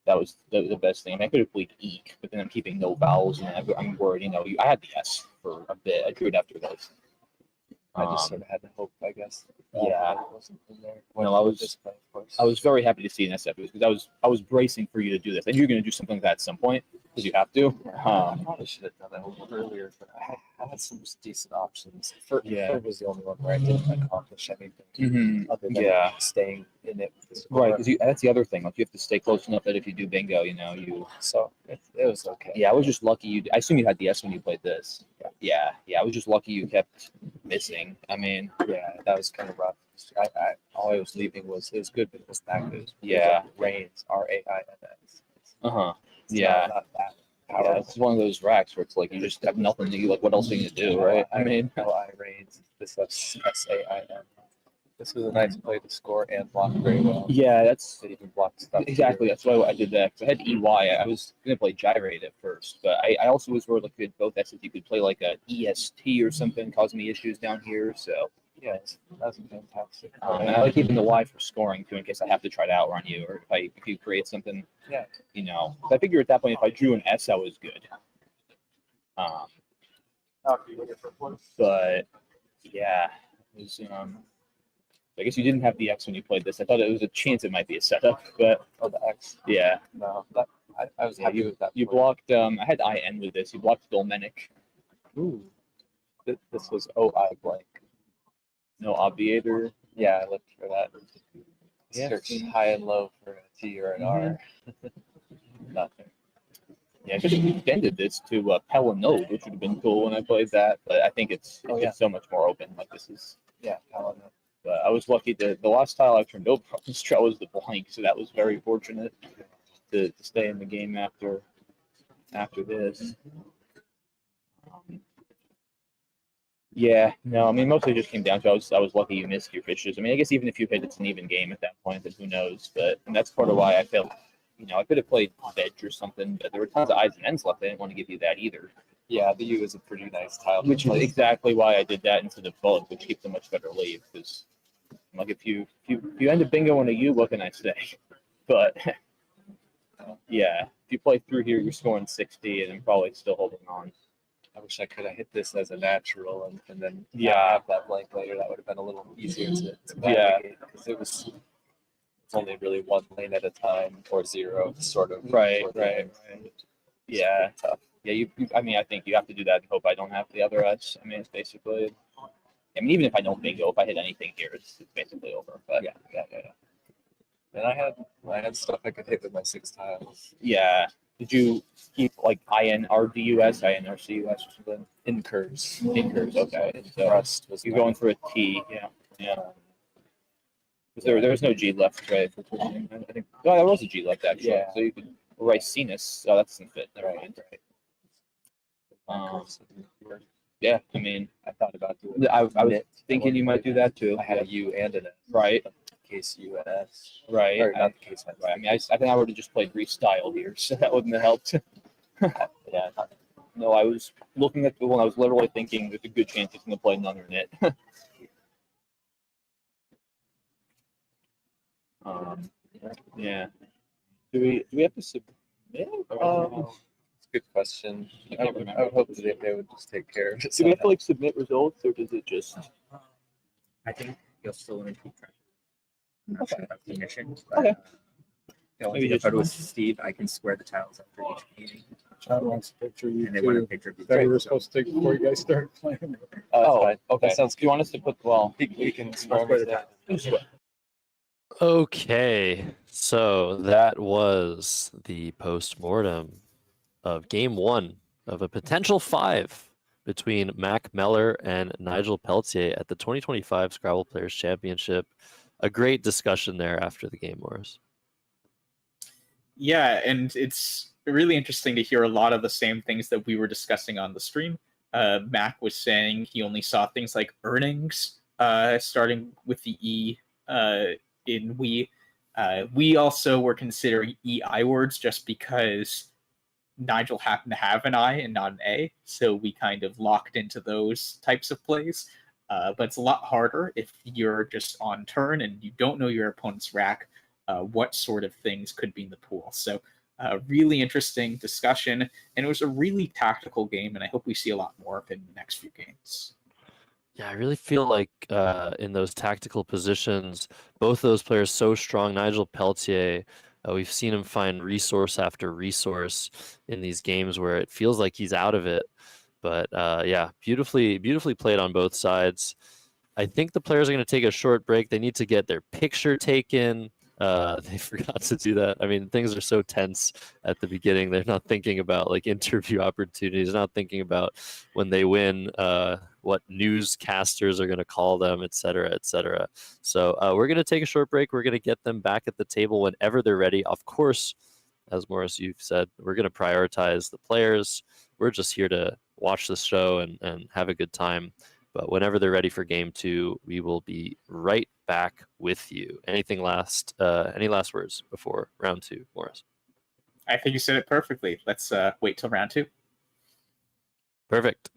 that was the best thing. I mean, I could have played Eek, but then I'm keeping no vowels, and I'm worried. I had the S for a bit. I drew it after this. I just sort of had to hope, I guess. Yeah. It wasn't in there. No, I was- This play, of course. I was very happy to see an SF because I was bracing for you to do this. I knew you were going to do something like that at some point because you have to. I probably should have done that a little earlier, but I had some decent options. Third was the only one where I didn't accomplish anything other than Yeah. staying in it. With the Right, score. because that's the other thing. Like you have to stay close enough that if you do bingo, you. So it was okay. Yeah, I was just lucky. I assume you had the S when you played this. Yeah. I was just lucky you kept missing. I mean, Yeah, that was kind of rough. All I was leaving was it was good, but it was that good. Yeah. Rains, RAINS. uh-huh. It's Yeah. not that Yeah, powerful. it's one of those racks where it's like you just have nothing to do. Like, what else are you gonna do, right? I mean, LI Rains. This is SAIN. This was a nice play to score and block very well. yeah, that's It even blocked stuff. exactly. That's why I did that. 'Cause I had EY. I was gonna play Gyrate at first, but I also was worried like with both S's you could play like a EST or something, causing me issues down here. So Yeah, that's fantastic. And I like keeping the Y for scoring too, in case I have to try to outrun you, or if you create something. Yeah. You know, I figure at that point, if I drew an S, I was good. But yeah, it was, I guess you didn't have the X when you played this. I thought it was a chance it might be a setup, but the X. yeah. No, I was happy with that. You blocked. I had IN with this. You blocked Dolmenic. Ooh. This was OI blank. No obviator. Yeah, I looked for that. Yeah. Search high and low for a T or an R. Nothing. Yeah, I should have extended this to Pell and Node, which would have been cool when I played that. But I think it's just so much more open. Like this is. Yeah, Pell and Node. But I was lucky that the last tile I turned over on this draw was the blank, so that was very fortunate to stay in the game after this. Yeah, no, I mean mostly just came down to I was lucky you missed your fishes. I mean, I guess even if you hit, it's an even game at that point, then who knows? But and that's part of why I felt, I could have played veg or something, but there were tons of I's and N's left. I didn't want to give you that either. Yeah, the U is a pretty nice tile. Which is exactly why I did that instead of bug, which keeps a much better lead. Because like if you end up bingo on a U, what can I say? But yeah, if you play through here, you're scoring 60 and I'm probably still holding on. I wish I could have hit this as a natural and then Yeah. have that blank later. That would have been a little easier to navigate because it's only really one lane at a time or zero, sort of. Right. Yeah, tough. Yeah, I mean, I think you have to do that and hope I don't have the other S. I mean, it's basically. I mean, even if I don't bingo, if I hit anything here, it's basically over. But Yeah. And I had stuff I could hit with my 6 tiles. yeah. Did you keep like INRDUS, INRCUS or something? Incurs. Incurs, okay. So Rust was you're going for a T, yeah. There was no G left, right? For I think there was a G left actually. Yeah. So you could Ricinus. Oh, that doesn't fit. Never mind. Yeah, I mean, I thought about doing I was thinking you might do that too. I had a U and an S. Right. Case U and S. Right. Or not the case. Right. I mean, I think I would have just played restyle here, so that wouldn't have helped. Yeah. No, I was looking at the one. I was literally thinking there's a good chance it's going to play another net. Yeah. Do we have to submit? It's a good question. I would hope that they would just take care of it. Do we have to like submit results, or does it just? I think you'll still want to keep track. I'm not Okay. sure about the mission. Okay. I'll Maybe take a just photo one. with Steve. I can square the tiles after each meeting. John wants a picture of you And they want a too. picture of you. That we were too, so- supposed to take before you guys started playing. Oh, fine. okay. That sounds Do you want us to put We can square that. Okay, so that was the post-mortem of game 1 of a potential 5 between Mack Meller and Nigel Peltier at the 2025 Scrabble Players Championship. A great discussion there after the game, Morris. Yeah, and it's really interesting to hear a lot of the same things that we were discussing on the stream. Mac was saying he only saw things like earnings, starting with the E in we. We also were considering EI words just because Nigel happened to have an I and not an A, so we kind of locked into those types of plays. But it's a lot harder if you're just on turn and you don't know your opponent's rack, what sort of things could be in the pool. So really interesting discussion, and it was a really tactical game, and I hope we see a lot more of it in the next few games. Yeah, I really feel like in those tactical positions, both those players so strong. Nigel Peltier, we've seen him find resource after resource in these games where it feels like he's out of it. But yeah, beautifully played on both sides. I think the players are going to take a short break. They need to get their picture taken. They forgot to do that. I mean, things are so tense at the beginning. They're not thinking about like interview opportunities, not thinking about when they win, what newscasters are going to call them, et cetera, et cetera. So we're going to take a short break. We're going to get them back at the table whenever they're ready. Of course, as Morris, you've said, we're going to prioritize the players. We're just here to watch the show and have a good time. But whenever they're ready for game 2, we will be right back with you. Any last words before round 2, Morris? I think you said it perfectly. Let's wait till round 2. Perfect.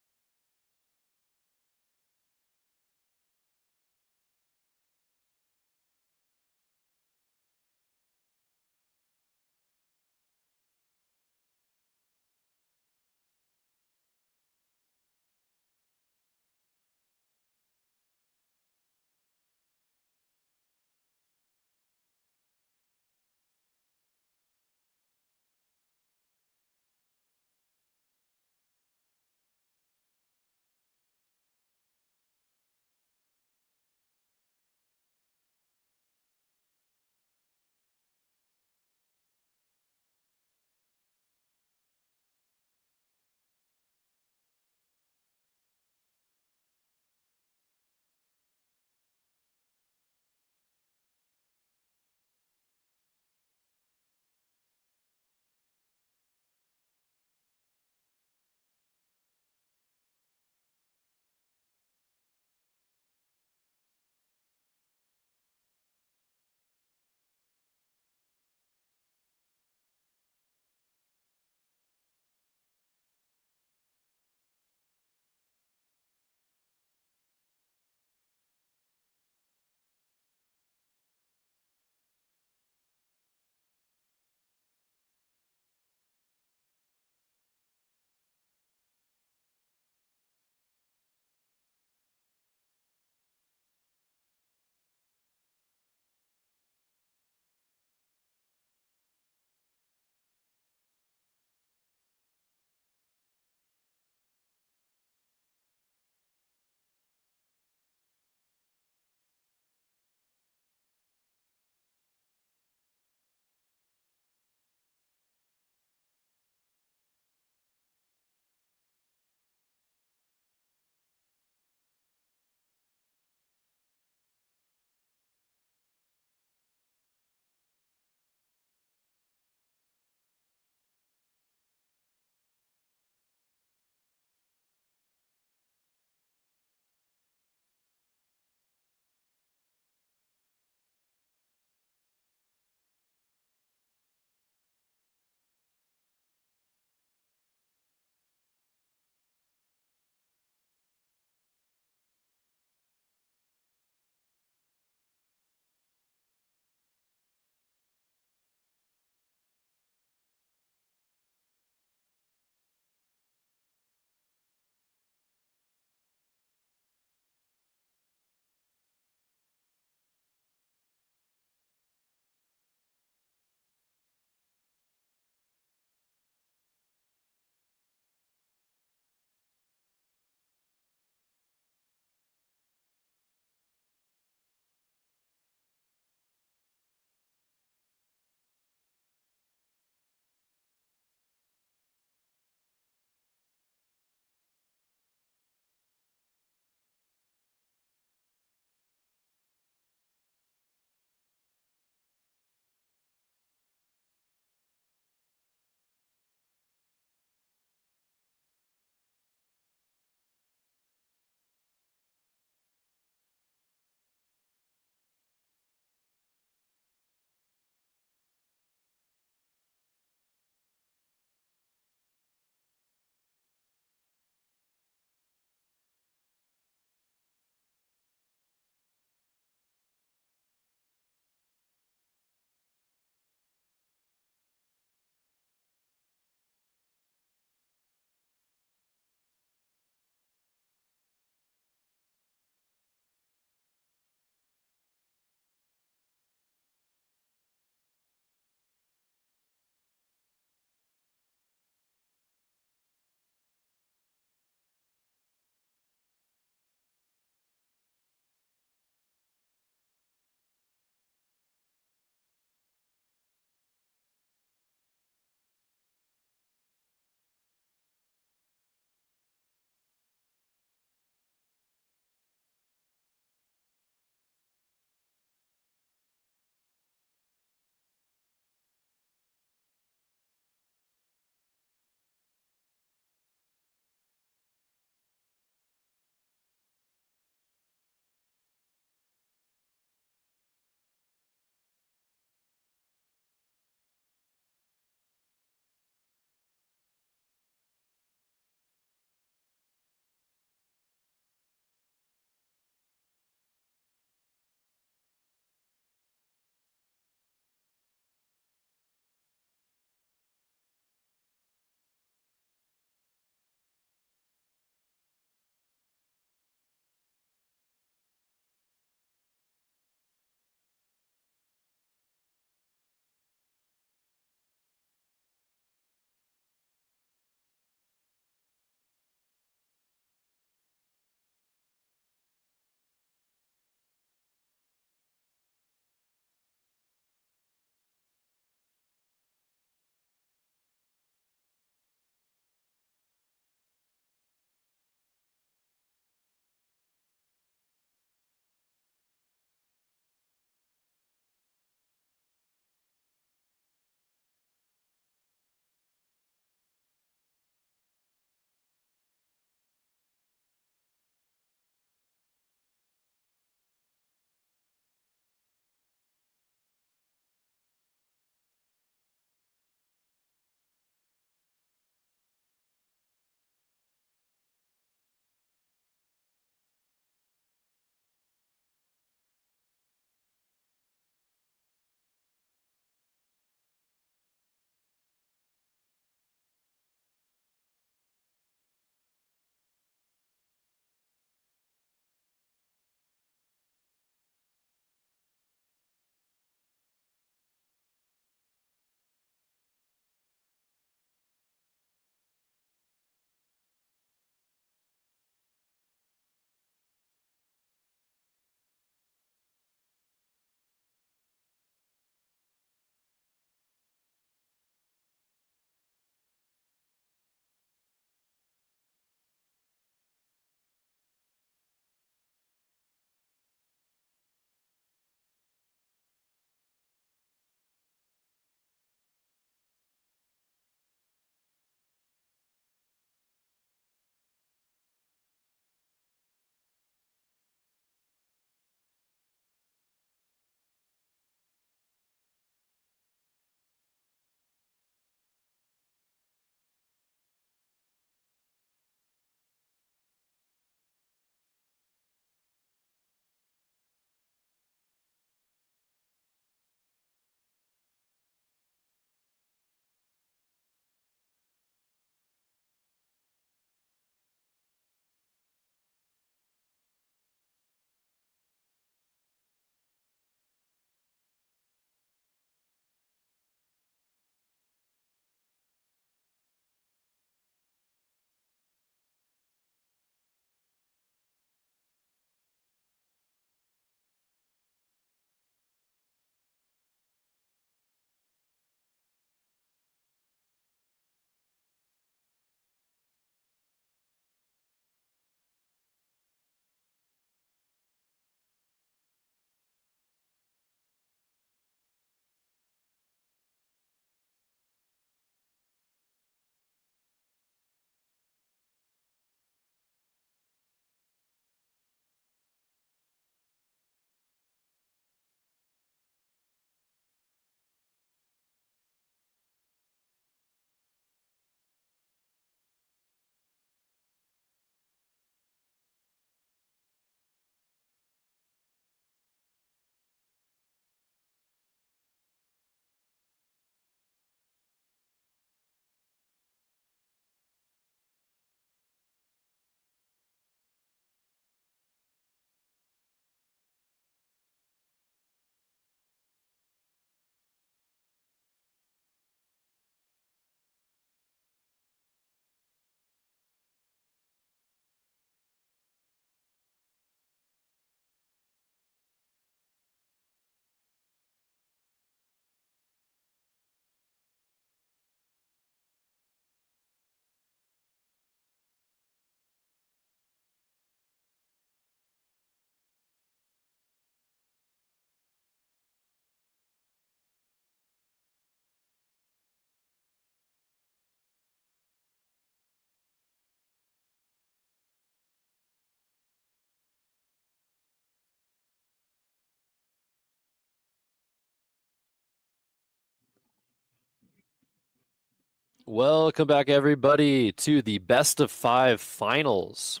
Welcome back, everybody, to the best of 5 finals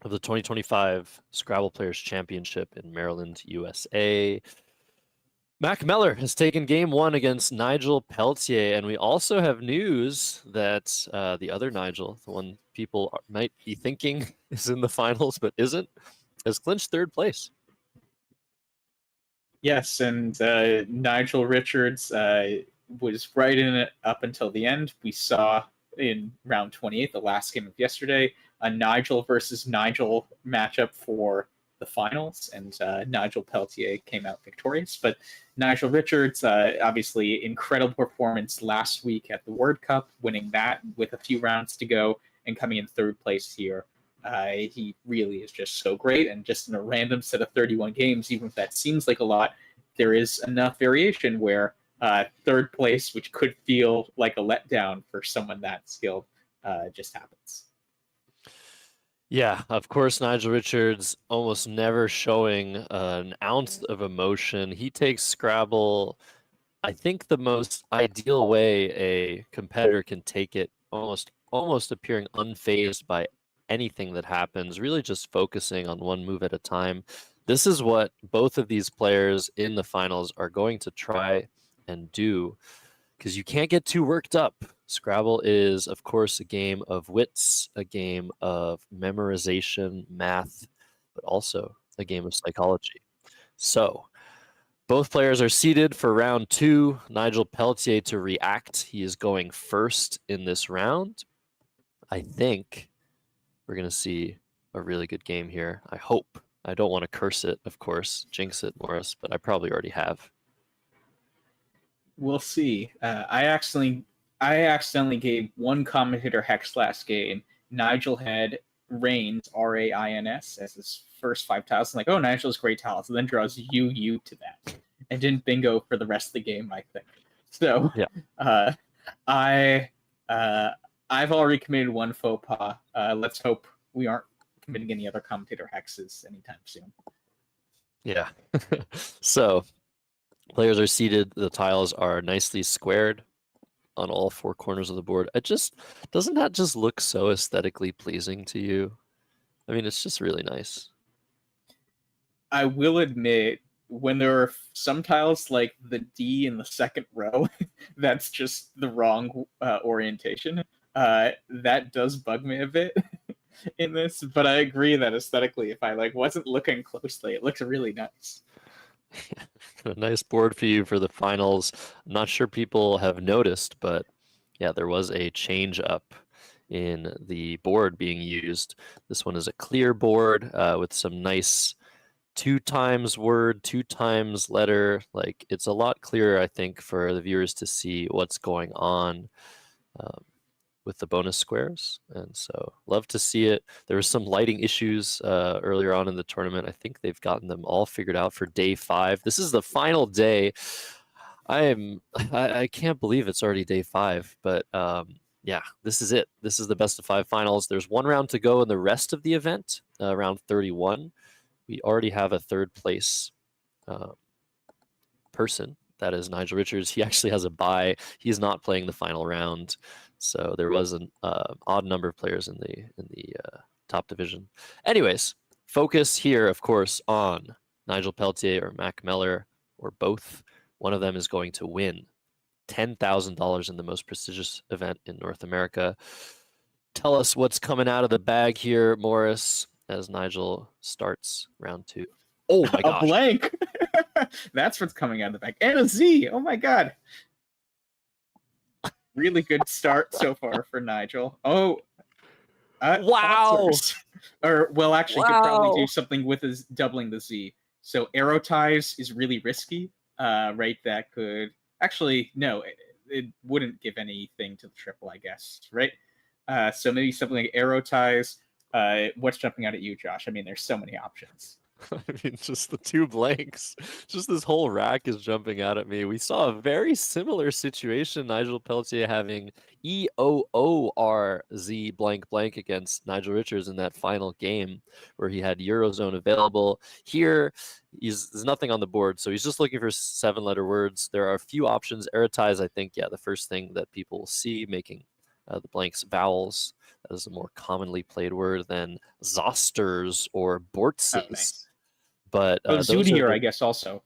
of the 2025 Scrabble Players Championship in Maryland, USA. Mack Meller has taken game 1 against Nigel Peltier, and we also have news that the other Nigel, the one people might be thinking is in the finals but isn't, has clinched 3rd place. Yes, and Nigel Richards was right in it up until the end. We saw in round 28, the last game of yesterday, a Nigel versus Nigel matchup for the finals, and Nigel Peltier came out victorious. But Nigel Richards, obviously incredible performance last week at the World Cup, winning that with a few rounds to go and coming in 3rd place here. He really is just so great, and just in a random set of 31 games, even if that seems like a lot, there is enough variation where 3rd place, which could feel like a letdown for someone that skilled, just happens. Yeah, of course, Nigel Richards almost never showing an ounce of emotion. He takes Scrabble, I think, the most ideal way a competitor can take it, almost appearing unfazed by anything that happens, really just focusing on one move at a time. This is what both of these players in the finals are going to try and do, because you can't get too worked up. Scrabble is, of course, a game of wits, a game of memorization, math, but also a game of psychology. So both players are seated for round 2. Nigel Peltier to react. He is going first in this round. I think we're going to see a really good game here. I hope. I don't want to curse it, of course, jinx it, Morris, but I probably already have. We'll see. I accidentally gave one commentator hex last game. Nigel had Rains, R-A-I-N-S, as his first 5 tiles. I'm like, oh, Nigel's great tiles, and then draws U to that, and didn't bingo for the rest of the game, I think. So, yeah. I've already committed one faux pas. Let's hope we aren't committing any other commentator hexes anytime soon. Yeah. So players are seated. The tiles are nicely squared on all 4 corners of the board. Doesn't that just look so aesthetically pleasing to you? I mean, it's just really nice. I will admit, when there are some tiles like the D in the 2nd row, that's just the wrong orientation. That does bug me a bit in this, but I agree that aesthetically, if I wasn't looking closely, it looks really nice. A nice board for you for the finals. I'm not sure people have noticed, but yeah, there was a change up in the board being used. This one is a clear board with some nice 2 times word, 2 times letter. It's a lot clearer, I think, for the viewers to see what's going on with the bonus squares, and so love to see it. There were some lighting issues earlier on in the tournament. I think they've gotten them all figured out for day 5. This is the final day. I can't believe it's already day 5, but yeah, this is it. This is the best of 5 finals. There's 1 round to go in the rest of the event, round 31. We already have a 3rd place person. That is Nigel Richards. He actually has a bye. He's not playing the final round. So there was an odd number of players in the top division. Anyways, focus here, of course, on Nigel Peltier or Mack Meller or both. One of them is going to win $10,000 in the most prestigious event in North America. Tell us what's coming out of the bag here, Morris, as Nigel starts round 2. Oh my gosh. A blank. That's what's coming out of the bag. And a Z. Oh my god. Really good start so far for Nigel. Oh, wow! Or well, actually, could probably do something with his doubling the Z. So arrow ties is really risky, right? That could actually no, it wouldn't give anything to the triple, I guess, right? So maybe something like arrow ties. What's jumping out at you, Josh? I mean, there's so many options. I mean, just the two blanks. Just this whole rack is jumping out at me. We saw a very similar situation. Nigel Peltier having EOORZ blank blank against Nigel Richards in that final game where he had Eurozone available. Here, there's nothing on the board, so he's just looking for 7-letter words. There are a few options. Eritize, I think, yeah, the first thing that people will see, making the blanks vowels. That is a more commonly played word than Zosters or Bortzes. Oh, nice. But Oh, those are Zootier, the- I guess, also.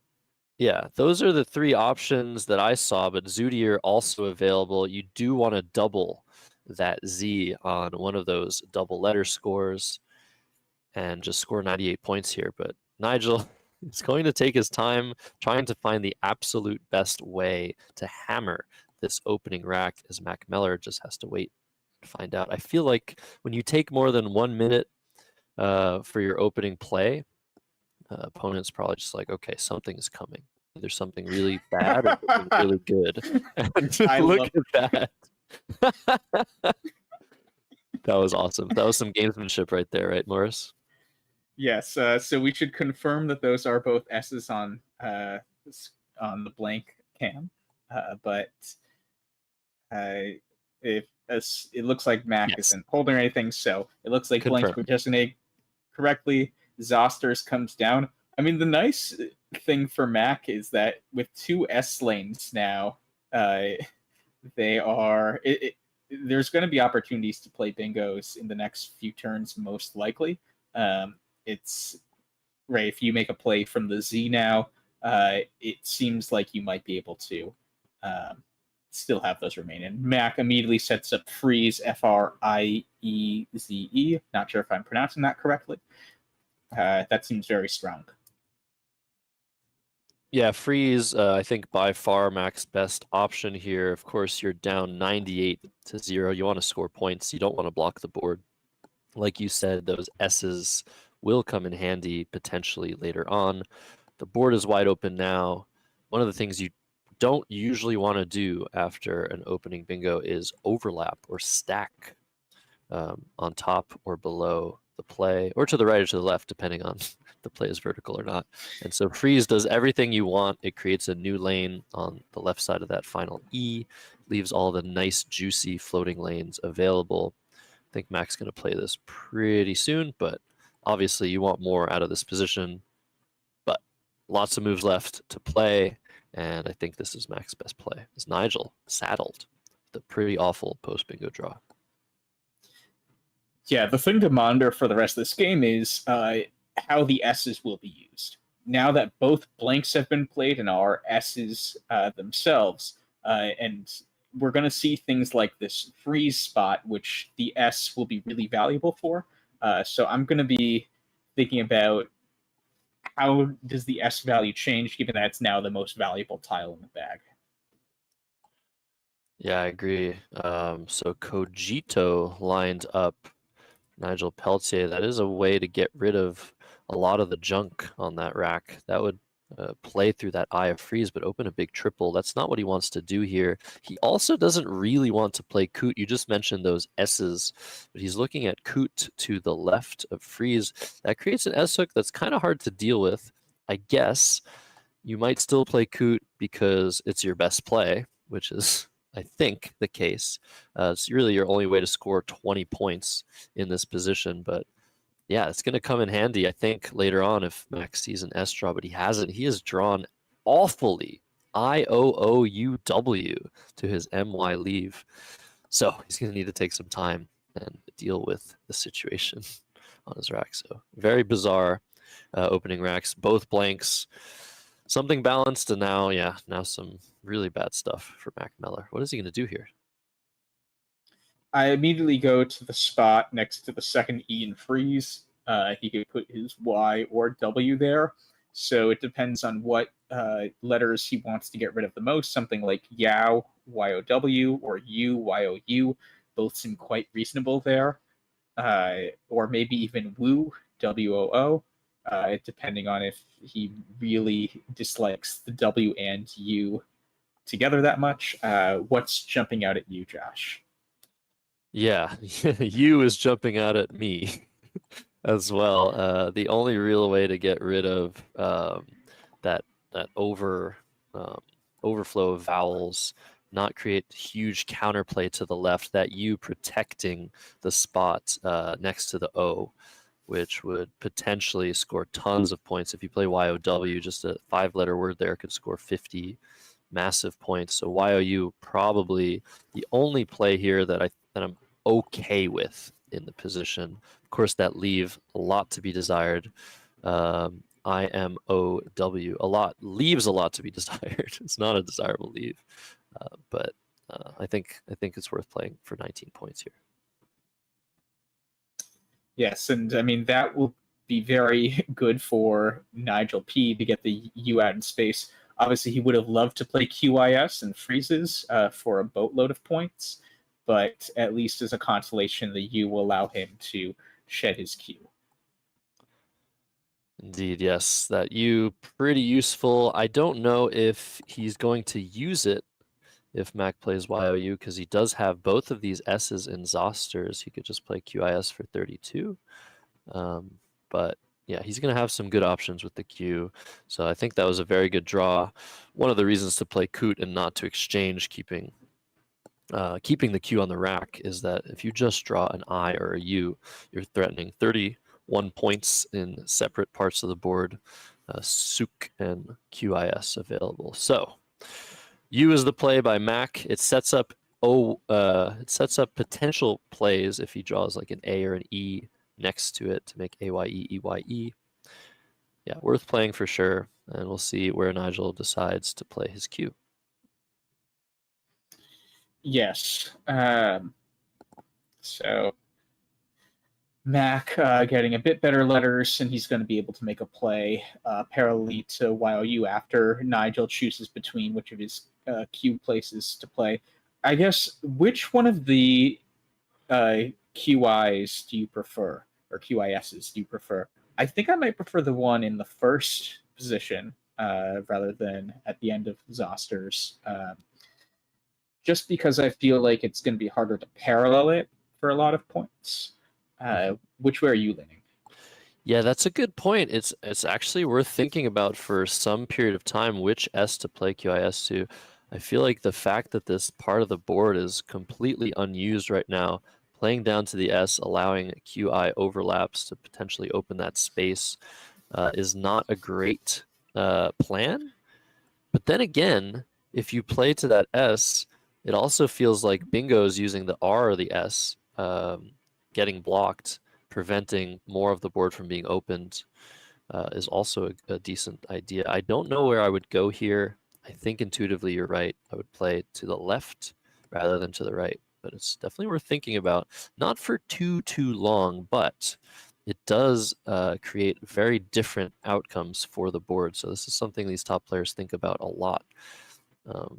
yeah, those are the 3 options that I saw, but Zootier also available. You do want to double that Z on one of those double letter scores and just score 98 points here. But Nigel is going to take his time trying to find the absolute best way to hammer this opening rack, as Mack Meller just has to wait to find out. I feel like when you take more than 1 minute for your opening play, opponent's probably just like, okay, something's coming. Either something really bad or something really good. And I look at that. That was awesome. That was some gamesmanship right there, right, Morris? Yes, so we should confirm that those are both S's on the blank cam, but if it looks like Mack Yes. isn't holding anything, so it looks like blanks Confirmed. were designated correctly. Zosters comes down. I mean, the nice thing for Mack is that with 2 S lanes now, they are. There's going to be opportunities to play bingos in the next few turns, most likely. It's right. If you make a play from the Z now, it seems like you might be able to still have those remain. And Mack immediately sets up freeze, Frieze. Not sure if I'm pronouncing that correctly. That seems very strong. Yeah, freeze, I think by far Mack's best option here. Of course, you're down 98-0. You want to score points. You don't want to block the board. Like you said, those S's will come in handy potentially later on. The board is wide open now. One of the things you don't usually want to do after an opening bingo is overlap or stack on top or below the play, or to the right or to the left, depending on the play is vertical or not. And so freeze does everything you want. It creates a new lane on the left side of that final E, leaves all the nice, juicy floating lanes available. I think Mack's going to play this pretty soon, but obviously you want more out of this position. But lots of moves left to play, and I think this is Mack's best play. Is Nigel saddled with a pretty awful post-bingo draw. Yeah, the thing to monitor for the rest of this game is how the S's will be used. Now that both blanks have been played and are S's themselves, and we're going to see things like this freeze spot, which the S will be really valuable for. So I'm going to be thinking about how does the S value change, given that it's now the most valuable tile in the bag. Yeah, I agree. So Cogito lined up Nigel Peltier. That is a way to get rid of a lot of the junk on that rack. That would play through that Eye of Freeze, but open a big triple. That's not what he wants to do here. He also doesn't really want to play Coot. You just mentioned those S's, but he's looking at Coot to the left of Freeze. That creates an S hook that's kind of hard to deal with. I guess you might still play Coot because it's your best play, which is, I think, the case. It's really your only way to score 20 points in this position, but yeah, it's going to come in handy, I think, later on if Max sees an S draw, but he hasn't. He has drawn awfully IOOUW to his MY leave. So he's going to need to take some time and deal with the situation on his rack. So very bizarre opening racks, both blanks. Something balanced, and now some really bad stuff for Mack Meller. What is he going to do here? I immediately go to the spot next to the second E in freeze. He could put his Y or W there. So it depends on what letters he wants to get rid of the most. Something like Yow, YOW, or U, YOU. Both seem quite reasonable there. Or maybe even Woo, WOO. Depending on if he really dislikes the W and U together that much. What's jumping out at you, Josh? Yeah, you is jumping out at me. as well. The only real way to get rid of that overflow of vowels, not create huge counterplay to the left, that U protecting the spot next to the O, which would potentially score tons of points. If you play YOW, just a 5-letter word there could score 50 massive points. So YOU probably the only play here that I'm okay with in the position. Of course, that leave a lot to be desired. IMOW leaves a lot to be desired. It's not a desirable leave, but I think it's worth playing for 19 points here. Yes, and I mean that will be very good for Nigel P to get the U out in space. Obviously, he would have loved to play QIS and freezes for a boatload of points, but at least as a consolation, the U will allow him to shed his Q. Indeed, yes. That U, pretty useful. I don't know if he's going to use it if Mack plays YOU, because he does have both of these S's in Zosters. He could just play QIS for 32. But yeah, he's going to have some good options with the Q. So I think that was a very good draw. One of the reasons to play Coot and not to exchange, keeping the Q on the rack, is that if you just draw an I or a U, you're threatening 31 points in separate parts of the board. Sook and QIS available. So U is the play by Mack. It sets up potential plays if he draws like an A or an E next to it to make AYE, EYE. Yeah, worth playing for sure. And we'll see where Nigel decides to play his Q. Yes. So Mack getting a bit better letters, and he's going to be able to make a play parallelly to YOU after Nigel chooses between which of his Q places to play. I guess, which one of the QIs do you prefer, or QISs do you prefer? I think I might prefer the one in the first position rather than at the end of Zosters, just because I feel like it's going to be harder to parallel it for a lot of points. Which way are you leaning? Yeah, that's a good point. It's actually worth thinking about for some period of time which S to play QIS to. I feel like the fact that this part of the board is completely unused right now, playing down to the S, allowing QI overlaps to potentially open that space, is not a great plan. But then again, if you play to that S, it also feels like Bingo is using the R or the S, getting blocked, preventing more of the board from being opened, is also a decent idea. I don't know where I would go here. I think intuitively you're right. I would play to the left rather than to the right, but it's definitely worth thinking about. Not for too long, but it does create very different outcomes for the board. So this is something these top players think about a lot.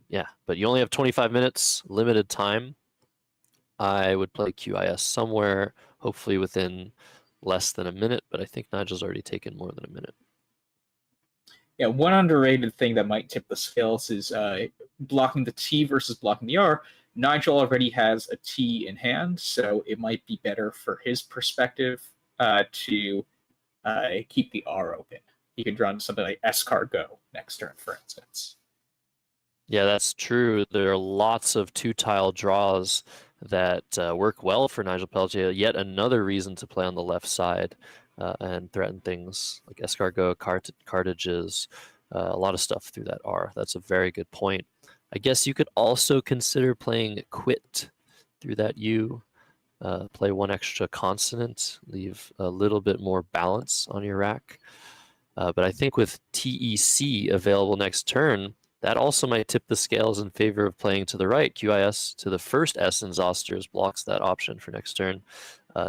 Yeah, but you only have 25 minutes, limited time. I would play QIS somewhere, hopefully within less than a minute, but I think Nigel's already taken more than a minute. Yeah, one underrated thing that might tip the scales is blocking the T versus blocking the R. Nigel already has a T in hand, so it might be better for his perspective to keep the R open. He could run something like escargot next turn, for instance. Yeah, that's true. There are lots of two-tile draws that work well for Nigel Peltier. Yet another reason to play on the left side and threaten things like escargot, cartages, a lot of stuff through that R. That's a very good point. I guess you could also consider playing quit through that U. Play one extra consonant, leave a little bit more balance on your rack. But I think with TEC available next turn, that also might tip the scales in favor of playing to the right. QIS to the first S in Zosters blocks that option for next turn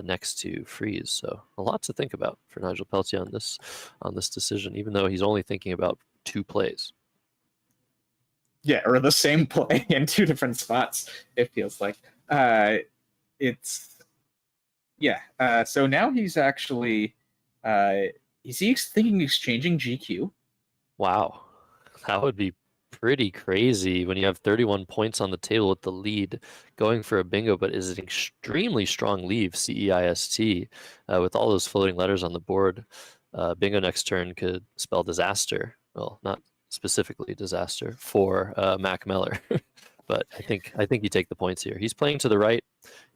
next to freeze. So a lot to think about for Nigel Peltier on this decision, even though he's only thinking about 2 plays. Yeah, or the same play in 2 different spots, it feels like. So now he's actually is he thinking exchanging GQ? Wow, that would be pretty crazy when you have 31 points on the table with the lead, going for a bingo, but is an extremely strong leave, CEIST, with all those floating letters on the board. Bingo next turn could spell disaster. Well, not specifically disaster for Mack Meller, but I think you take the points here. He's playing to the right.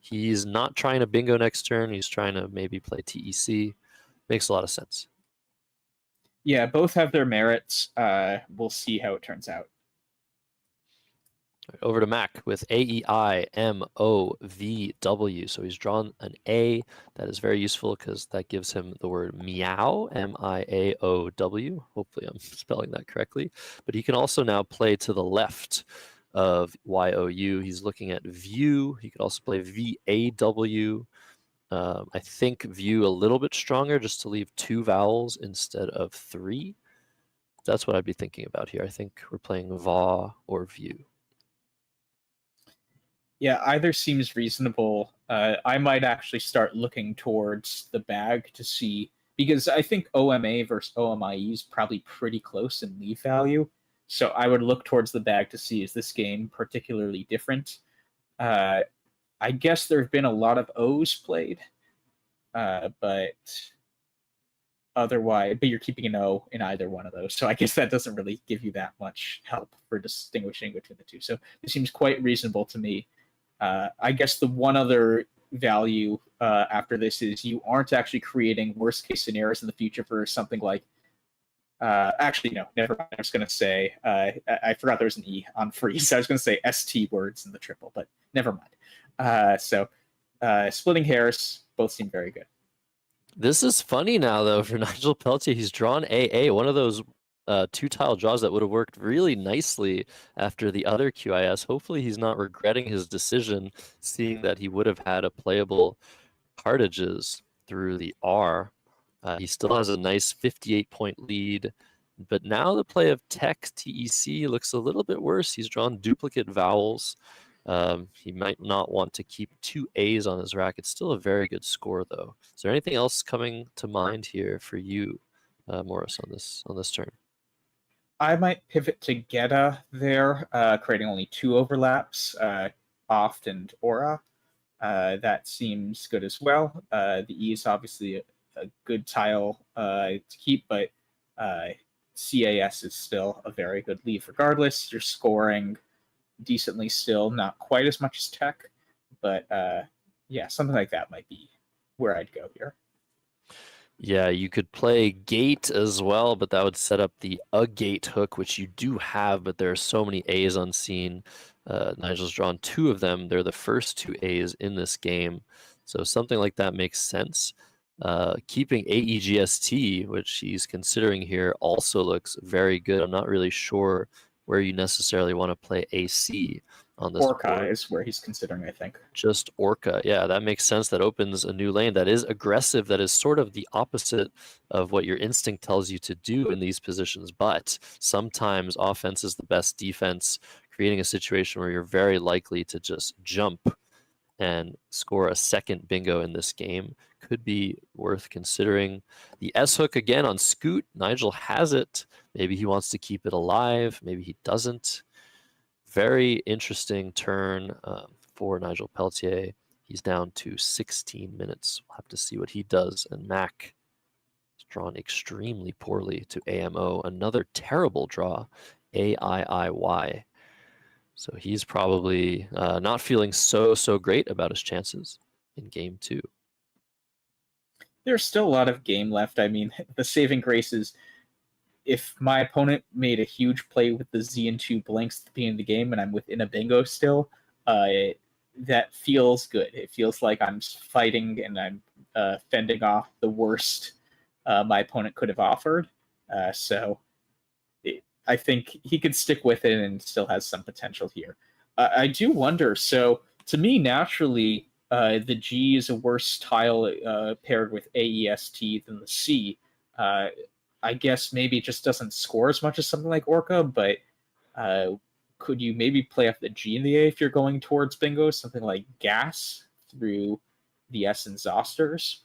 He's not trying to bingo next turn. He's trying to maybe play TEC. Makes a lot of sense. Yeah, both have their merits. We'll see how it turns out. Over to Mack with AEIMOVW. So he's drawn an A. That is very useful because that gives him the word meow, MIAOW. Hopefully I'm spelling that correctly. But he can also now play to the left of YOU. He's looking at view. He could also play VAW. I think view a little bit stronger just to leave 2 vowels instead of 3. That's what I'd be thinking about here. I think we're playing VA or view. Yeah, either seems reasonable. I might actually start looking towards the bag to see, because I think OMA versus OMIE is probably pretty close in leave value. So I would look towards the bag to see, is this game particularly different? I guess there have been a lot of O's played, but otherwise, but you're keeping an O in either one of those. So I guess that doesn't really give you that much help for distinguishing between the two. So it seems quite reasonable to me. I guess the one other value after this is you aren't actually creating worst case scenarios in the future for something like, actually, no, never mind. I was going to say, I forgot there was an E on freeze. I was going to say ST words in the triple, but never mind. So splitting hairs, both seem very good. This is funny now, though, for Nigel Peltier. He's drawn AA, one of those 2-tile draws that would have worked really nicely after the other QIS. Hopefully he's not regretting his decision, seeing that he would have had a playable cartages through the R. He still has a nice 58-point lead, but now the play of Tech TEC looks a little bit worse. He's drawn duplicate vowels. He might not want to keep 2 A's on his rack. It's still a very good score, though. Is there anything else coming to mind here for you, Morris, on this turn? I might pivot to Geta there, creating only 2 overlaps, Oft and Aura. That seems good as well. The E is obviously a good tile to keep, but CAS is still a very good leave regardless. You're scoring decently still, not quite as much as Tech, but yeah, something like that might be where I'd go here. Yeah, you could play gate as well, but that would set up the a gate hook, which you do have, but there are so many A's unseen. Nigel's drawn 2 of them. They're the first 2 A's in this game. So something like that makes sense. Keeping AEGST, which he's considering here, also looks very good. I'm not really sure where you necessarily want to play AC on this Orca board. is where he's considering, I think. Just Orca. Yeah, that makes sense. That opens a new lane that is aggressive, that is sort of the opposite of what your instinct tells you to do in these positions. But sometimes offense is the best defense, creating a situation where you're very likely to just jump and score a second bingo in this game could be worth considering. The S hook again on Scoot. Nigel has it. Maybe he wants to keep it alive. Maybe he doesn't. Very interesting turn for Nigel Peltier. He's down to 16 minutes. We'll have to see what he does. And Mack is drawn extremely poorly to AMO. Another terrible draw, AIIY. So he's probably not feeling so great about his chances in game 2. There's still a lot of game left. I mean, the saving grace is if my opponent made a huge play with the Z and 2 blanks at the beginning of the game and I'm within a bingo still, that feels good. It feels like I'm fighting and I'm fending off the worst my opponent could have offered. I think he could stick with it and still has some potential here. I do wonder, so to me, naturally, the G is a worse tile paired with AEST than the C. I guess maybe it just doesn't score as much as something like Orca, but could you maybe play off the G and the A if you're going towards bingo, something like Gas through the S and Zosters?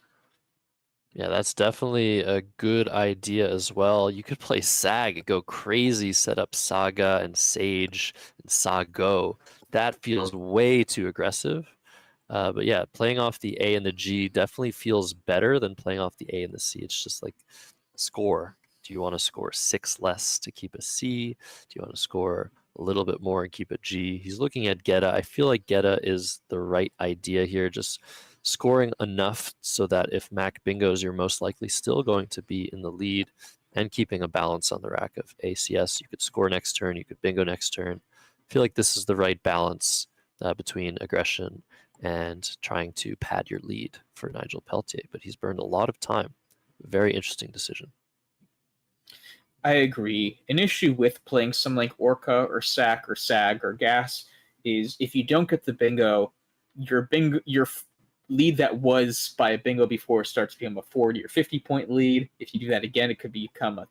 Yeah, that's definitely a good idea as well. You could play Sag and go crazy, set up Saga and Sage and Sago. That feels way too aggressive. But yeah, playing off the A and the G definitely feels better than playing off the A and the C. It's just like score. Do you want to score 6 less to keep a C? Do you want to score a little bit more and keep a G? He's looking at Geta. I feel like Geta is the right idea here. Just scoring enough so that if Mack bingos, you're most likely still going to be in the lead, and keeping a balance on the rack of ACS. You could score next turn, you could bingo next turn. I feel like this is the right balance between aggression and trying to pad your lead for Nigel Peltier, but he's burned a lot of time. Very interesting decision. I agree. An issue with playing some like Orca or Sac or Sag or Gas is if you don't get the bingo, your lead that was by a bingo before starts to become a 40 or 50 point lead. If you do that again, it could become a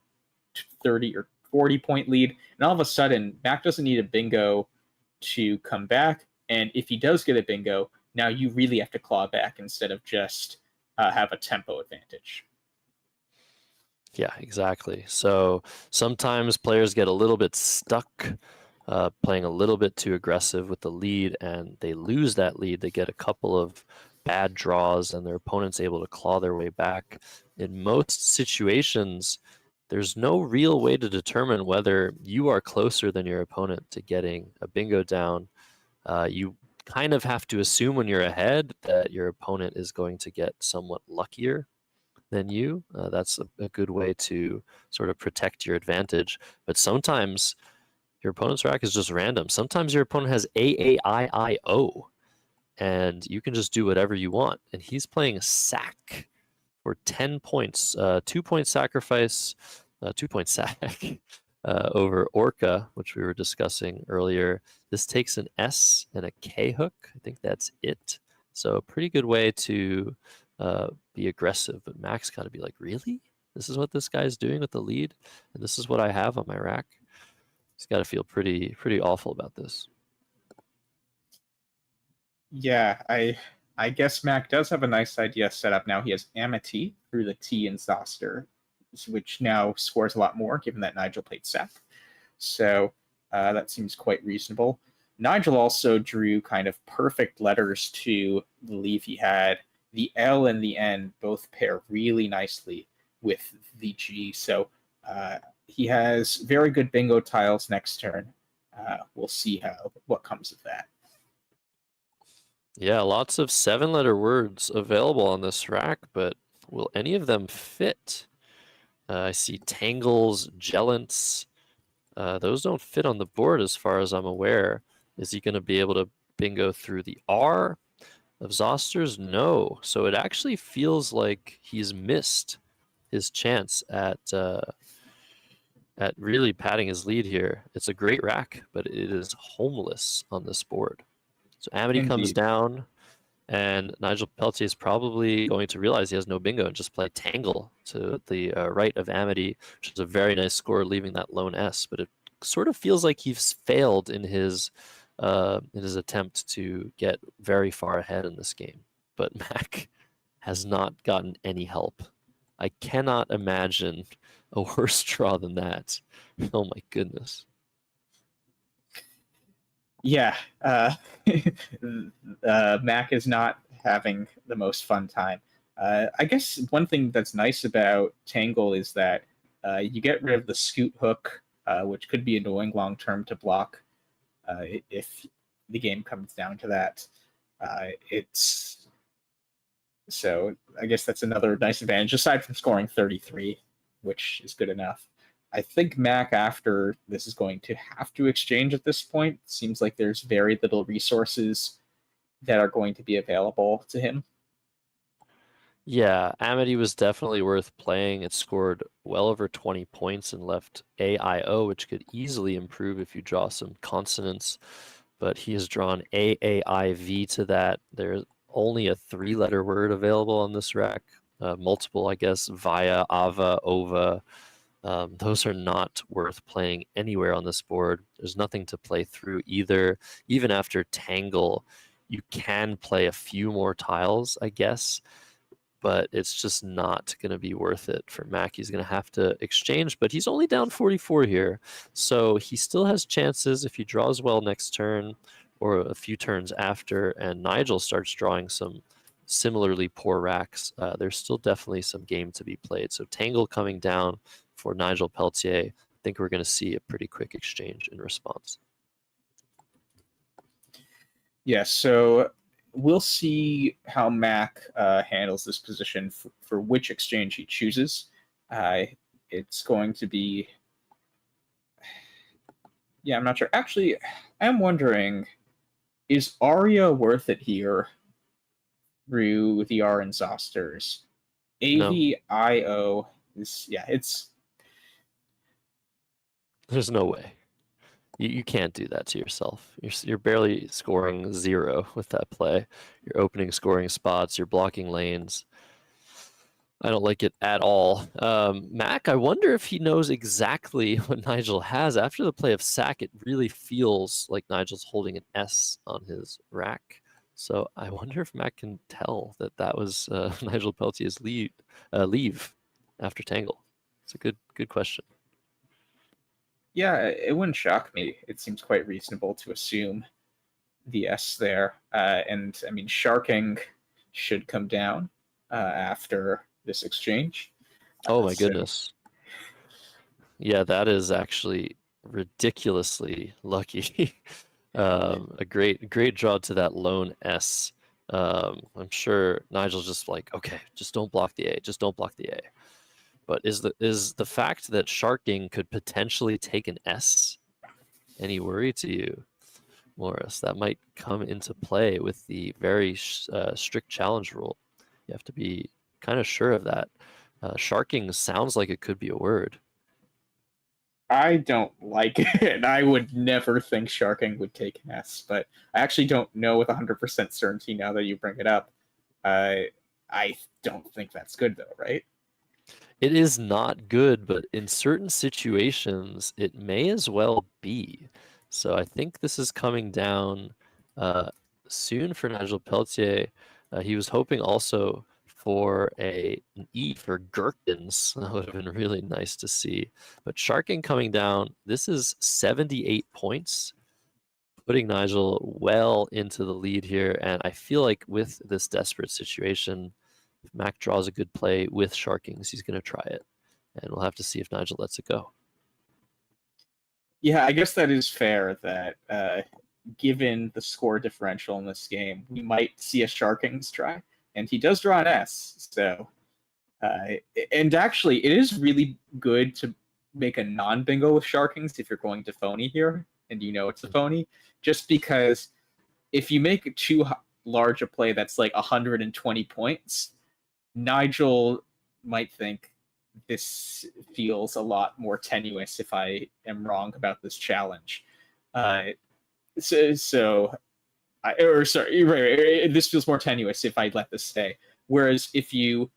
30 or 40 point lead. And all of a sudden, Mack doesn't need a bingo to come back. And if he does get a bingo, now you really have to claw back instead of just have a tempo advantage. Yeah, exactly. So sometimes players get a little bit stuck playing a little bit too aggressive with the lead, and they lose that lead. They get a couple of bad draws, and their opponent's able to claw their way back. In most situations, there's no real way to determine whether you are closer than your opponent to getting a bingo down. You kind of have to assume when you're ahead that your opponent is going to get somewhat luckier than you. That's a good way to sort of protect your advantage. But sometimes your opponent's rack is just random. Sometimes your opponent has AAIIO, and you can just do whatever you want. And he's playing Sack for 10 points, 2-point sacrifice, 2-point sack over Orca, which we were discussing earlier. This takes an S and a K hook. I think that's it. So a pretty good way to be aggressive. But Mack's got to be like, really? This is what this guy's doing with the lead? And this is what I have on my rack? He's got to feel pretty awful about this. Yeah, I guess Mack does have a nice idea set up now. He has Amity through the T in Zoster, which now scores a lot more, given that Nigel played Seth. So that seems quite reasonable. Nigel also drew kind of perfect letters to the leave he had. The L and the N both pair really nicely with the G. So he has very good bingo tiles next turn. We'll see what comes of that. Yeah, lots of 7-letter words available on this rack, but will any of them fit? I see tangles, gelants. Those don't fit on the board as far as I'm aware. Is he going to be able to bingo through the R of Zosters? No. So it actually feels like he's missed his chance at really padding his lead here. It's a great rack, but it is homeless on this board. So Amity comes down, and Nigel Peltier is probably going to realize he has no bingo and just play Tangle to the right of Amity, which is a very nice score, leaving that lone S. But it sort of feels like he's failed in his attempt to get very far ahead in this game. But Mack has not gotten any help. I cannot imagine a worse draw than that. Oh my goodness. Yeah, Mack is not having the most fun time. I guess one thing that's nice about Tangle is that you get rid of the scoot hook, which could be annoying long term to block if the game comes down to that. So I guess that's another nice advantage, aside from scoring 33, which is good enough. I think Mack, after this, is going to have to exchange at this point. It seems like there's very little resources that are going to be available to him. Yeah, Amity was definitely worth playing. It scored well over 20 points and left AIO, which could easily improve if you draw some consonants. But he has drawn AAIV to that. There's only a 3-letter word available on this rack. Multiple, I guess, via, ava, ova. Those are not worth playing anywhere on this board. There's nothing to play through either. Even after Tangle, you can play a few more tiles, I guess. but it's just not going to be worth it for Mack. He's going to have to exchange, but he's only down 44 here, so he still has chances if he draws well next turn or a few turns after, and Nigel starts drawing some similarly poor racks. There's still definitely some game to be played. So Tangle coming down for Nigel Peltier. I think we're going to see a pretty quick exchange in response. Yeah, so we'll see how Mack handles this position for which exchange he chooses. It's going to be... Yeah, I'm not sure. Actually, I'm wondering, is Aria worth it here through the R and Zosters? AVIO is... Yeah, it's... There's no way. You can't do that to yourself. You're barely scoring 0 with that play. You're opening scoring spots. You're blocking lanes. I don't like it at all. Mack, I wonder if he knows exactly what Nigel has. After the play of Sack, it really feels like Nigel's holding an S on his rack. So I wonder if Mack can tell that that was Nigel Peltier's leave after Tangle. It's a good question. Yeah, it wouldn't shock me. It seems quite reasonable to assume the S there. And I mean, Sharking should come down after this exchange. Oh my goodness. Yeah, that is actually ridiculously lucky. A great draw to that lone S. I'm sure Nigel's just like, okay, just don't block the A. Just don't block the A. But is the fact that Sharking could potentially take an S any worry to you, Morris? That might come into play with the very strict challenge rule. You have to be kind of sure of that. Sharking sounds like it could be a word. I don't like it, and I would never think Sharking would take an S, but I actually don't know with 100% certainty now that you bring it up. I don't think that's good, though, right? It is not good, but in certain situations, it may as well be. So I think this is coming down soon for Nigel Peltier. He was hoping also for an E for Gherkins. That would have been really nice to see. But Sharking coming down, this is 78 points, putting Nigel well into the lead here. And I feel like with this desperate situation, if Mack draws a good play with Sharkings, he's going to try it. And we'll have to see if Nigel lets it go. Yeah, I guess that is fair that given the score differential in this game, we might see a Sharkings try. And he does draw an S. So, and actually, it is really good to make a non-bingo with Sharkings if you're going to phony here, and you know it's a phony, just because if you make too large a play that's like 120 points, Nigel might think this feels a lot more tenuous if I am wrong about this challenge. This feels more tenuous if I let this stay. Whereas if you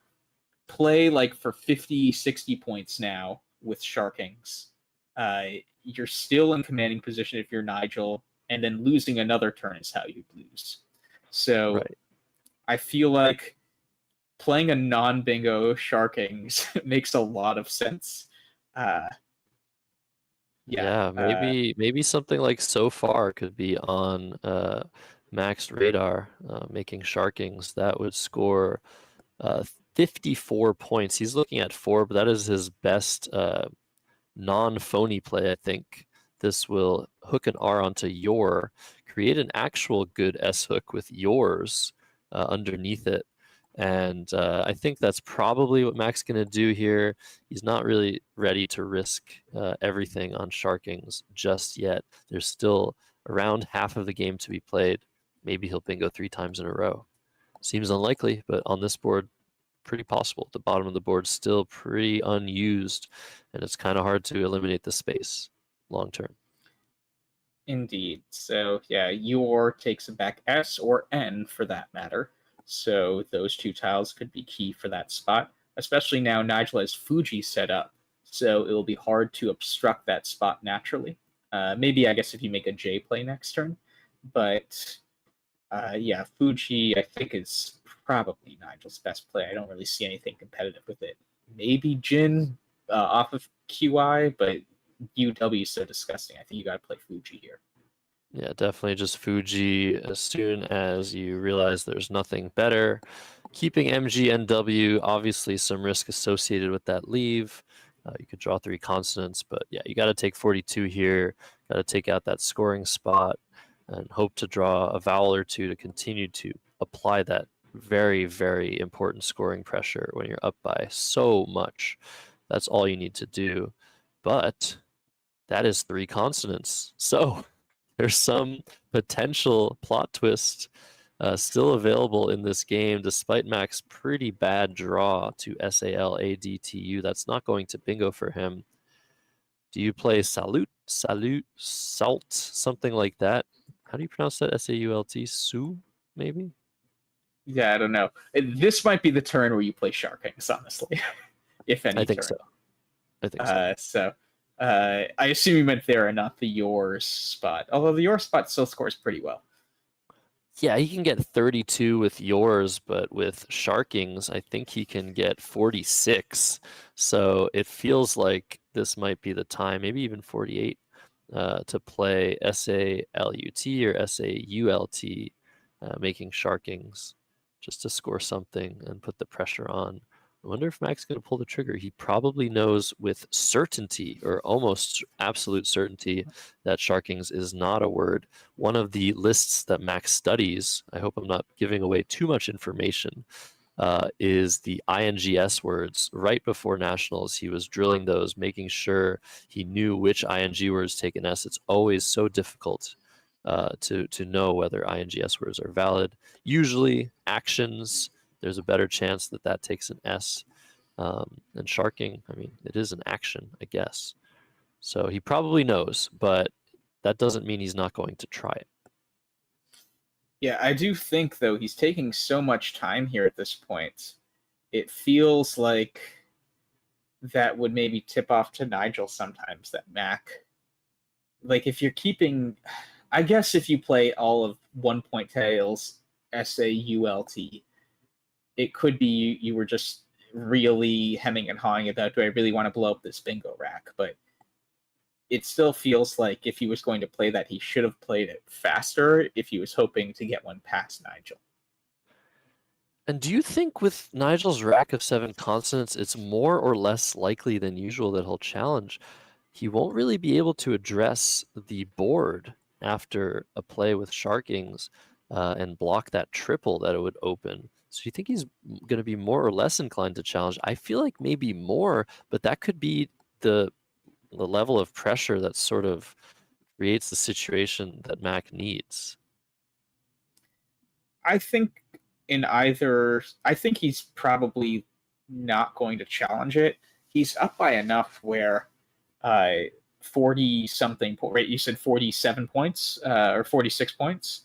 play like for 50, 60 points now with Sharkings, you're still in commanding position if you're Nigel, and then losing another turn is how you lose. So right. I feel like playing a non-bingo Sharkings makes a lot of sense. Maybe something like So Far could be on Mack's radar, making Sharkings. That would score 54 points. He's looking at 4, but that is his best non-phony play, I think. This will hook an R onto your, create an actual good S hook with yours underneath it. And I think that's probably what Mack's going to do here. He's not really ready to risk everything on Sharkings just yet. There's still around half of the game to be played. Maybe he'll bingo 3 times in a row. Seems unlikely, but on this board, pretty possible. The bottom of the board still pretty unused, and it's kind of hard to eliminate the space long term. Indeed. So yeah, your takes it back S or N for that matter. So those 2 tiles could be key for that spot, especially now Nigel has Fuji set up, so it will be hard to obstruct that spot naturally. Maybe, I guess, if you make a J play next turn, but Yeah, Fuji, I think, is probably Nigel's best play. I don't really see anything competitive with it. Maybe Jin off of QI, but UW is so disgusting. I think you got to play Fuji here. Yeah, definitely just Fuji as soon as you realize there's nothing better. Keeping MG and W, obviously some risk associated with that leave. You could draw 3 consonants, but yeah, you got to take 42 here. Got to take out that scoring spot and hope to draw a vowel or 2 to continue to apply that very, very important scoring pressure when you're up by so much. That's all you need to do. But that is 3 consonants. So there's some potential plot twist still available in this game, despite Mack's pretty bad draw to SALADTU. That's not going to bingo for him. Do you play Salute, Salt, something like that? How do you pronounce that? S-A-U-L-T? Su, maybe? Yeah, I don't know. This might be the turn where you play Sharkings, honestly, if any. I think turn. so. I think so. So I assume you meant there and not the yours spot. Although the yours spot still scores pretty well. Yeah, he can get 32 with yours, but with Sharkings, I think he can get 46. So it feels like this might be the time, maybe even 48, to play S-A-L-U-T or S-A-U-L-T, making Sharkings just to score something and put the pressure on. I wonder if Mack's going to pull the trigger. He probably knows with certainty, or almost absolute certainty, that Sharkings is not a word. One of the lists that Mack studies, I hope I'm not giving away too much information, is the INGS words. Right before Nationals, he was drilling those, making sure he knew which ING words take an S. It's always so difficult to know whether INGS words are valid. Usually, actions, there's a better chance that that takes an S. And sharking, I mean, it is an action, I guess. So he probably knows, but that doesn't mean he's not going to try it. Yeah, I do think, though, he's taking so much time here at this point. It feels like that would maybe tip off to Nigel sometimes, that Mack. Like, if you're keeping... I guess if you play all of 1 point tails, SAULT, it could be you were just really hemming and hawing about, do I really want to blow up this bingo rack? But it still feels like if he was going to play that, he should have played it faster if he was hoping to get one past Nigel. And do you think with Nigel's rack of 7 consonants, it's more or less likely than usual that he'll challenge? He won't really be able to address the board after a play with Sharkings and block that triple that it would open. So you think he's going to be more or less inclined to challenge? I feel like maybe more, but that could be the level of pressure that sort of creates the situation that Mack needs. I think I think he's probably not going to challenge it. He's up by enough where 40 something, right? You said 47 points or 46 points,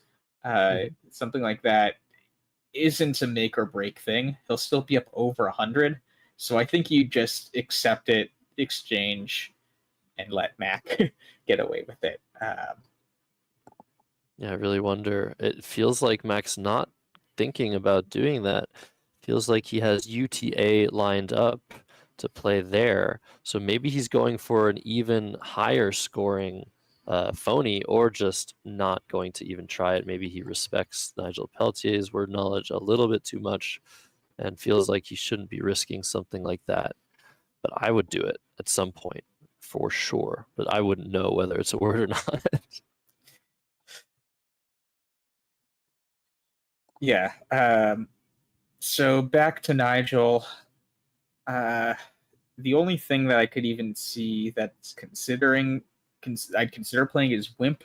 something like that. Isn't a make or break thing. He'll still be up over 100. So I think you just accept it, exchange, and let Mack get away with it. Yeah, I really wonder. It feels like Mack's not thinking about doing that. Feels like he has UTA lined up to play there. So maybe he's going for an even higher scoring phony, or just not going to even try it. Maybe he respects Nigel Peltier's word knowledge a little bit too much and feels like he shouldn't be risking something like that. But I would do it at some point for sure, but I wouldn't know whether it's a word or not. Yeah. So back to Nigel. The only thing that I could even see that's I'd consider playing is Wimp.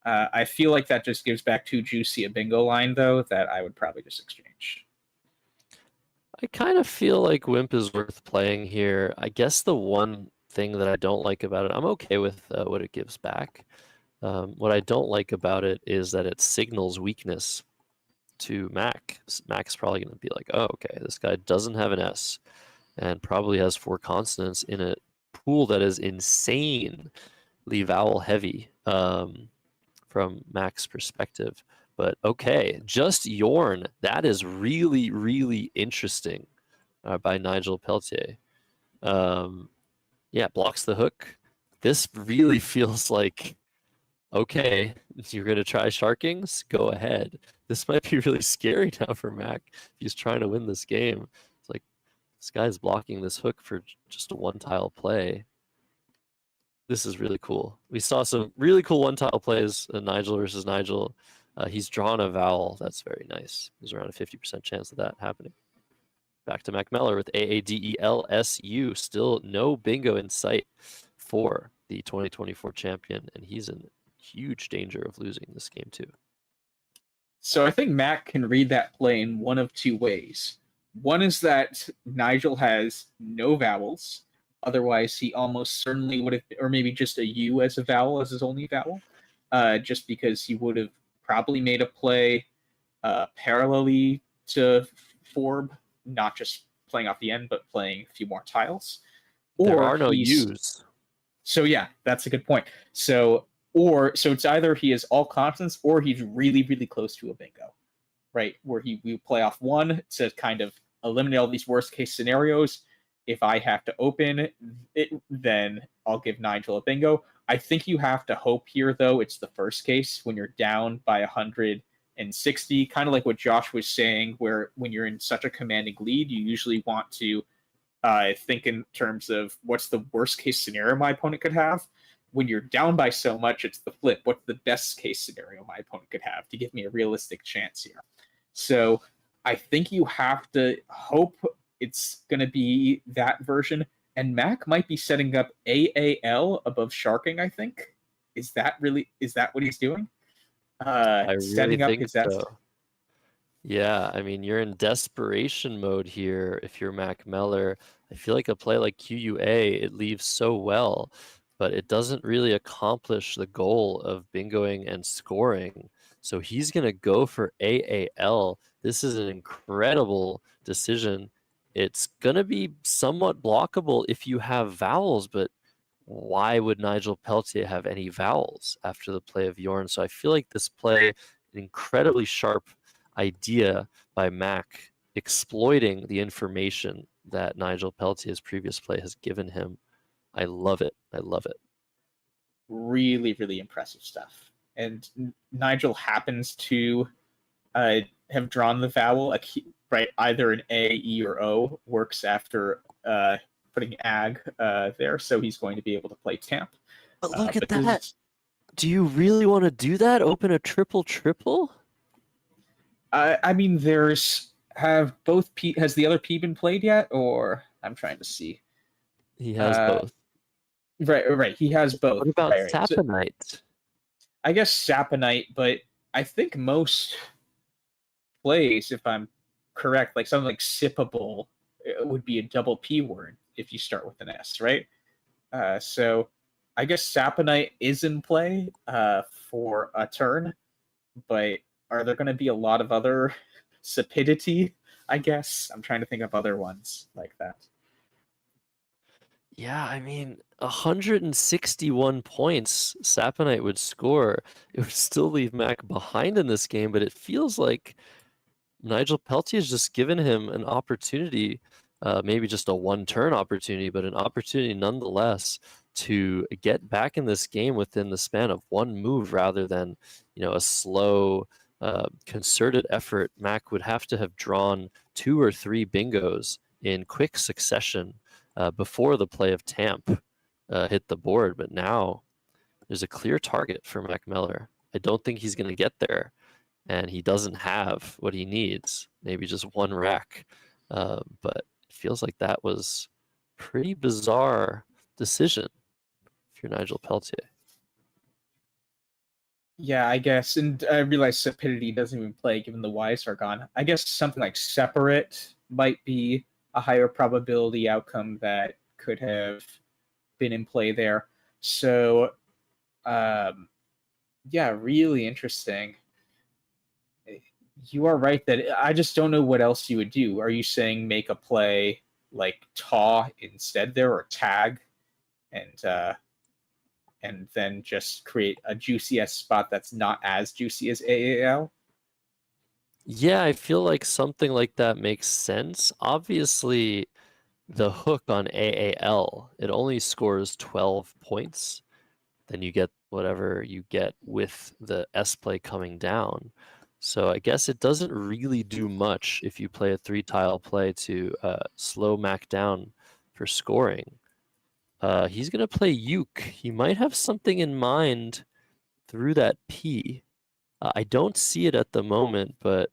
I feel like that just gives back too juicy a bingo line, though, that I would probably just exchange. I kind of feel like Wimp is worth playing here. I guess the one thing that I don't like about it, I'm okay with what it gives back. What I don't like about it is that it signals weakness to Mack. Mack's probably going to be like, oh, okay, this guy doesn't have an S and probably has 4 consonants in a pool that is insanely vowel heavy from Mack's perspective. But okay, just Yorn. That is really, really interesting by Nigel Peltier. Yeah, blocks the hook. This really feels like, okay, you're going to try Sharkings? Go ahead. This might be really scary now for Mack if he's trying to win this game. It's like, this guy's blocking this hook for just a one-tile play. This is really cool. We saw some really cool one-tile plays, Nigel versus Nigel. He's drawn a vowel. That's very nice. There's around a 50% chance of that happening. Back to Mack Meller with AADELSU. Still no bingo in sight for the 2024 champion, and he's in huge danger of losing this game too. So I think Mack can read that play in one of two ways. One is that Nigel has no vowels. Otherwise, he almost certainly would have, or maybe just a U as a vowel, as his only vowel, just because he would have probably made a play parallelly to Forb, not just playing off the end, but playing a few more tiles. There are no U's. So yeah, that's a good point. So it's either he is all consonants or he's really, really close to a bingo, right? Where we play off one to kind of eliminate all these worst case scenarios. If I have to open it, then I'll give Nigel a bingo. I think you have to hope here, though, it's the first case when you're down by 160, kind of like what Josh was saying, where when you're in such a commanding lead, you usually want to think in terms of what's the worst case scenario my opponent could have. When you're down by so much, it's the flip. What's the best case scenario my opponent could have to give me a realistic chance here? So I think you have to hope it's going to be that version. And Mack might be setting up AAL above Sharking, I think. Is that what he's doing? I really setting up think his so. Yeah, I mean, you're in desperation mode here if you're Mack Meller. I feel like a play like QUA, it leaves so well, but it doesn't really accomplish the goal of bingoing and scoring. So he's going to go for AAL. This is an incredible decision. It's going to be somewhat blockable if you have vowels, but why would Nigel Peltier have any vowels after the play of Yorn? So I feel like this play, an incredibly sharp idea by Mack, exploiting the information that Nigel Peltier's previous play has given him. I love it. I love it. Really, really impressive stuff. And Nigel happens to have drawn the vowel, right? Either an A, E, or O works after putting ag there, so he's going to be able to play Tamp. But look at that. Do you really want to do that? Open a triple? I mean, has the other P been played yet? Or I'm trying to see. He has both. Right. He has both. What about right. Saponite? So, I guess Saponite, but I think most plays, if I'm correct, like something like sippable would be a double P word if you start with an S, right? So I guess Saponite is in play for a turn, but are there going to be a lot of other sapidity? I guess I'm trying to think of other ones like that. Yeah, I mean, 161 points Saponite would score. It would still leave Mack behind in this game, but it feels like Nigel Peltier has just given him an opportunity, maybe just a one-turn opportunity, but an opportunity nonetheless to get back in this game within the span of one move rather than, a slow, concerted effort. Mack would have to have drawn 2 or 3 bingos in quick succession before the play of Tamp hit the board, but now there's a clear target for Mack Meller. I don't think he's going to get there, and he doesn't have what he needs, maybe just one rack, but it feels like that was pretty bizarre decision if you're Nigel Peltier. Yeah, I guess, and I realize Sapidity doesn't even play given the Ys are gone. I guess something like Separate might be a higher probability outcome that could have been in play there. So, yeah, really interesting. You are right that I just don't know what else you would do. Are you saying make a play like Taw instead there, or Tag, and then just create a juicy spot that's not as juicy as AAL? Yeah, I feel like something like that makes sense. Obviously, the hook on AAL, it only scores 12 points. Then you get whatever you get with the S play coming down. So I guess it doesn't really do much if you play a 3-tile play to slow Mack down for scoring. He's going to play Uke. He might have something in mind through that P. I don't see it at the moment, but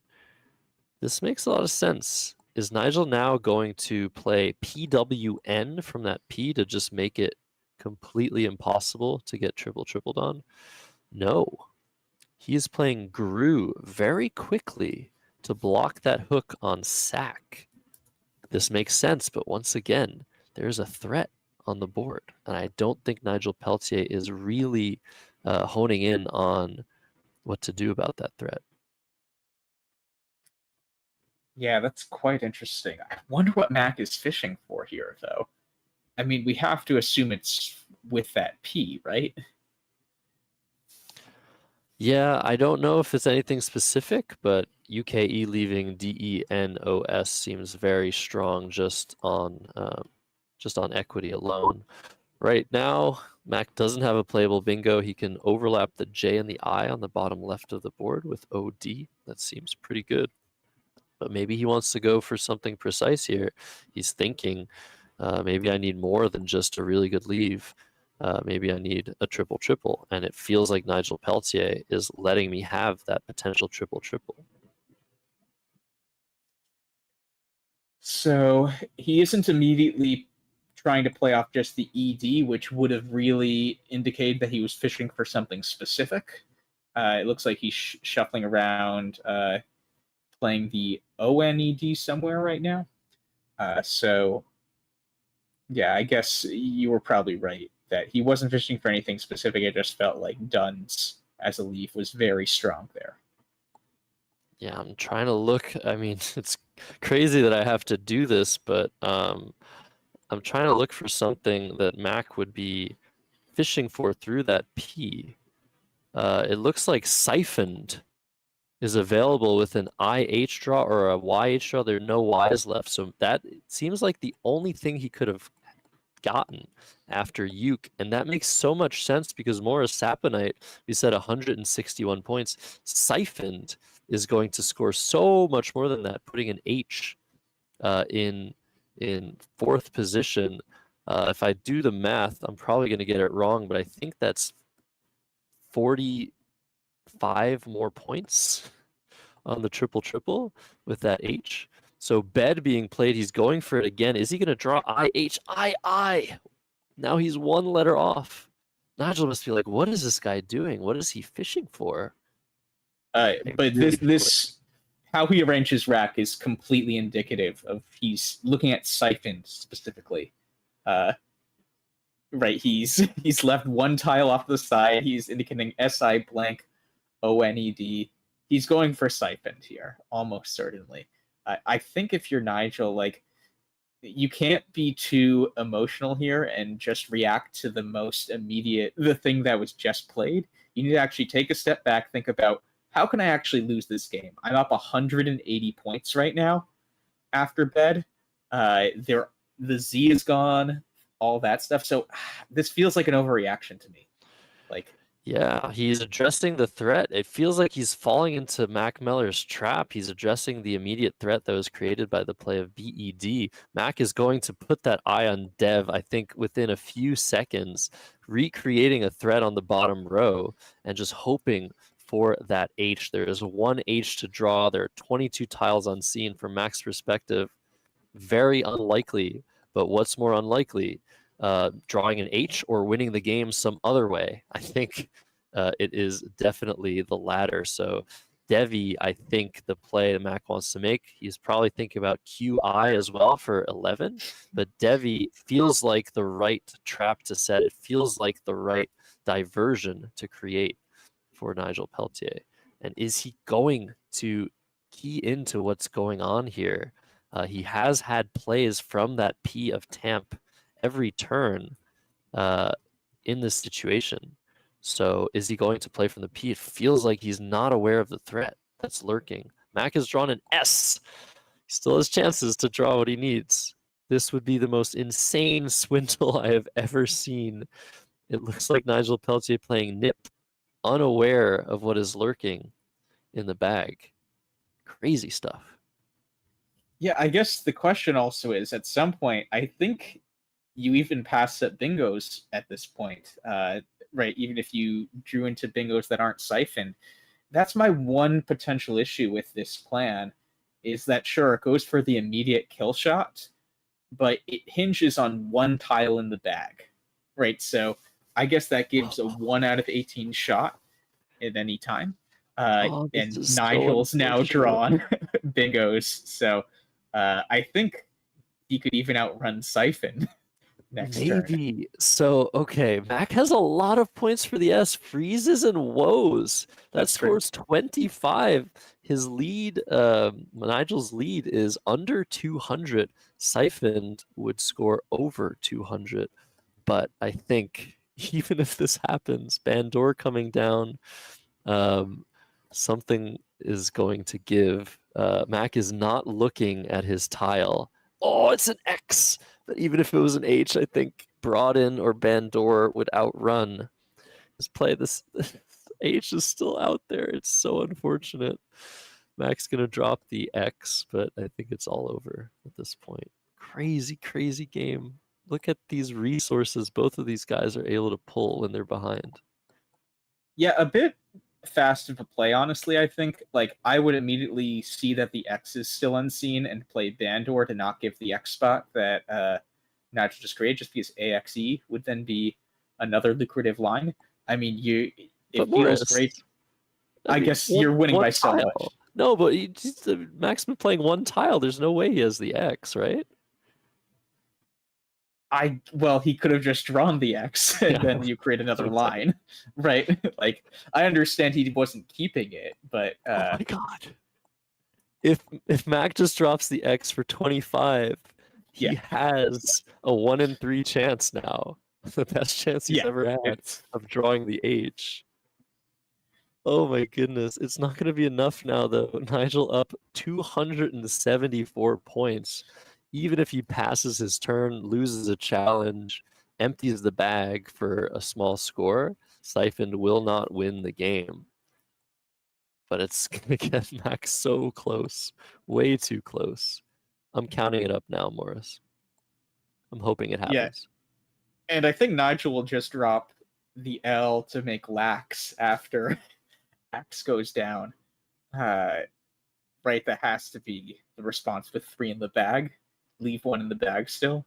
this makes a lot of sense. Is Nigel now going to play PWN from that P to just make it completely impossible to get tripled on? No. He is playing Gru very quickly to block that hook on sack. This makes sense, but once again, there's a threat on the board, and I don't think Nigel Peltier is really honing in on what to do about that threat. Yeah, that's quite interesting. I wonder what Mack is fishing for here, though. I mean, we have to assume it's with that P, right? Yeah, I don't know if it's anything specific, but UKE leaving DENOS seems very strong just on equity alone. Right now, Mack doesn't have a playable bingo. He can overlap the J and the I on the bottom left of the board with OD. That seems pretty good. But maybe he wants to go for something precise here. He's thinking, maybe I need more than just a really good leave. Maybe I need a triple, and it feels like Nigel Peltier is letting me have that potential triple. So he isn't immediately trying to play off just the ED, which would have really indicated that he was fishing for something specific. It looks like he's shuffling around, playing the ONED somewhere right now. So, yeah, I guess you were probably right that he wasn't fishing for anything specific. It just felt like Duns as a leaf was very strong there. Yeah, I'm trying to look. I mean, it's crazy that I have to do this, but I'm trying to look for something that Mack would be fishing for through that P. It looks like Siphoned is available with an IH draw or a YH draw. There are no Ys left, so that seems like the only thing he could have gotten after Uke, and that makes so much sense because Morris Saponite, we said 161 points. Siphoned is going to score so much more than that, putting an H in fourth position. If I do the math, I'm probably going to get it wrong, but I think that's 45 more points on the triple with that H. So bed being played, he's going for it again. Is he going to draw IH? I. Now he's one letter off. Nigel must be like, what is this guy doing? What is he fishing for? But this how he arranged his rack is completely indicative of he's looking at Siphon specifically. Right, he's left one tile off the side. He's indicating SI blank ONED. He's going for Siphon here, almost certainly. I think if you're Nigel, like, you can't be too emotional here and just react to the most immediate, the thing that was just played. You need to actually take a step back, think about, how can I actually lose this game? I'm up 180 points right now after bed. The Z is gone, all that stuff. So this feels like an overreaction to me. Like, yeah, he's addressing the threat. It feels like he's falling into Mack Meller's trap. He's addressing the immediate threat that was created by the play of BED. Mack is going to put that eye on Dev, I think, within a few seconds, recreating a threat on the bottom row and just hoping for that H. There is one H to draw. There are 22 tiles unseen from Mack's perspective. Very unlikely, but what's more unlikely? Drawing an H or winning the game some other way. I think it is definitely the latter. So Devi, I think the play that Mack wants to make, he's probably thinking about QI as well for 11, but Devi feels like the right trap to set. It feels like the right diversion to create for Nigel Peltier. And is he going to key into what's going on here? He has had plays from that P of Tamp every turn in this situation. So is he going to play from the P? It feels like he's not aware of the threat that's lurking. Mack has drawn an S. He still has chances to draw what he needs. This would be the most insane swindle I have ever seen. It looks like Nigel Peltier playing nip, unaware of what is lurking in the bag. Crazy stuff. Yeah, I guess the question also is, at some point, I think you even pass up bingos at this point, right? Even if you drew into bingos that aren't siphoned. That's my one potential issue with this plan, is that sure, it goes for the immediate kill shot, but it hinges on one tile in the bag, right? So I guess that gives a 1 out of 18 shot at any time. And Nigel's now drawn bingos, so I think he could even outrun Siphon next turn. Maybe. So, okay, Mack has a lot of points for the S. Freezes and woes. That That's true. scores 25. His lead, Nigel's lead is under 200. Siphon would score over 200. But I think even if this happens, Bandor coming down, something is going to give. Mack is not looking at his tile. Oh, it's an X. But even if it was an H, I think Broaden or Bandor would outrun his play. This H is still out there. It's so unfortunate. Mack's going to drop the X, but I think it's all over at this point. Crazy, crazy game. Look at these resources both of these guys are able to pull when they're behind. Yeah, a bit fast of a play, honestly, I think. Like, I would immediately see that the X is still unseen and play Bandor to not give the X spot that Nigel just created, just because AXE would then be another lucrative line. I mean, it feels great. I guess you're winning by so much. No, but Mack's been playing one tile. There's no way he has the X, right? Well, he could have just drawn the X and then you create another line, right? Like, I understand he wasn't keeping it, but oh my god! If Mack just drops the X for 25, he has a 1 in 3 chance now, the best chance he's ever had of drawing the H. Oh my goodness, it's not going to be enough now though. Nigel up 274 points. Even if he passes his turn, loses a challenge, empties the bag for a small score, Siphon will not win the game. But it's going to get Mack so close, way too close. I'm counting it up now, Morris. I'm hoping it happens. Yeah. And I think Nigel will just drop the L to make lax after Axe goes down. Right, that has to be the response with 3 in the bag. Leave 1 in the bag still.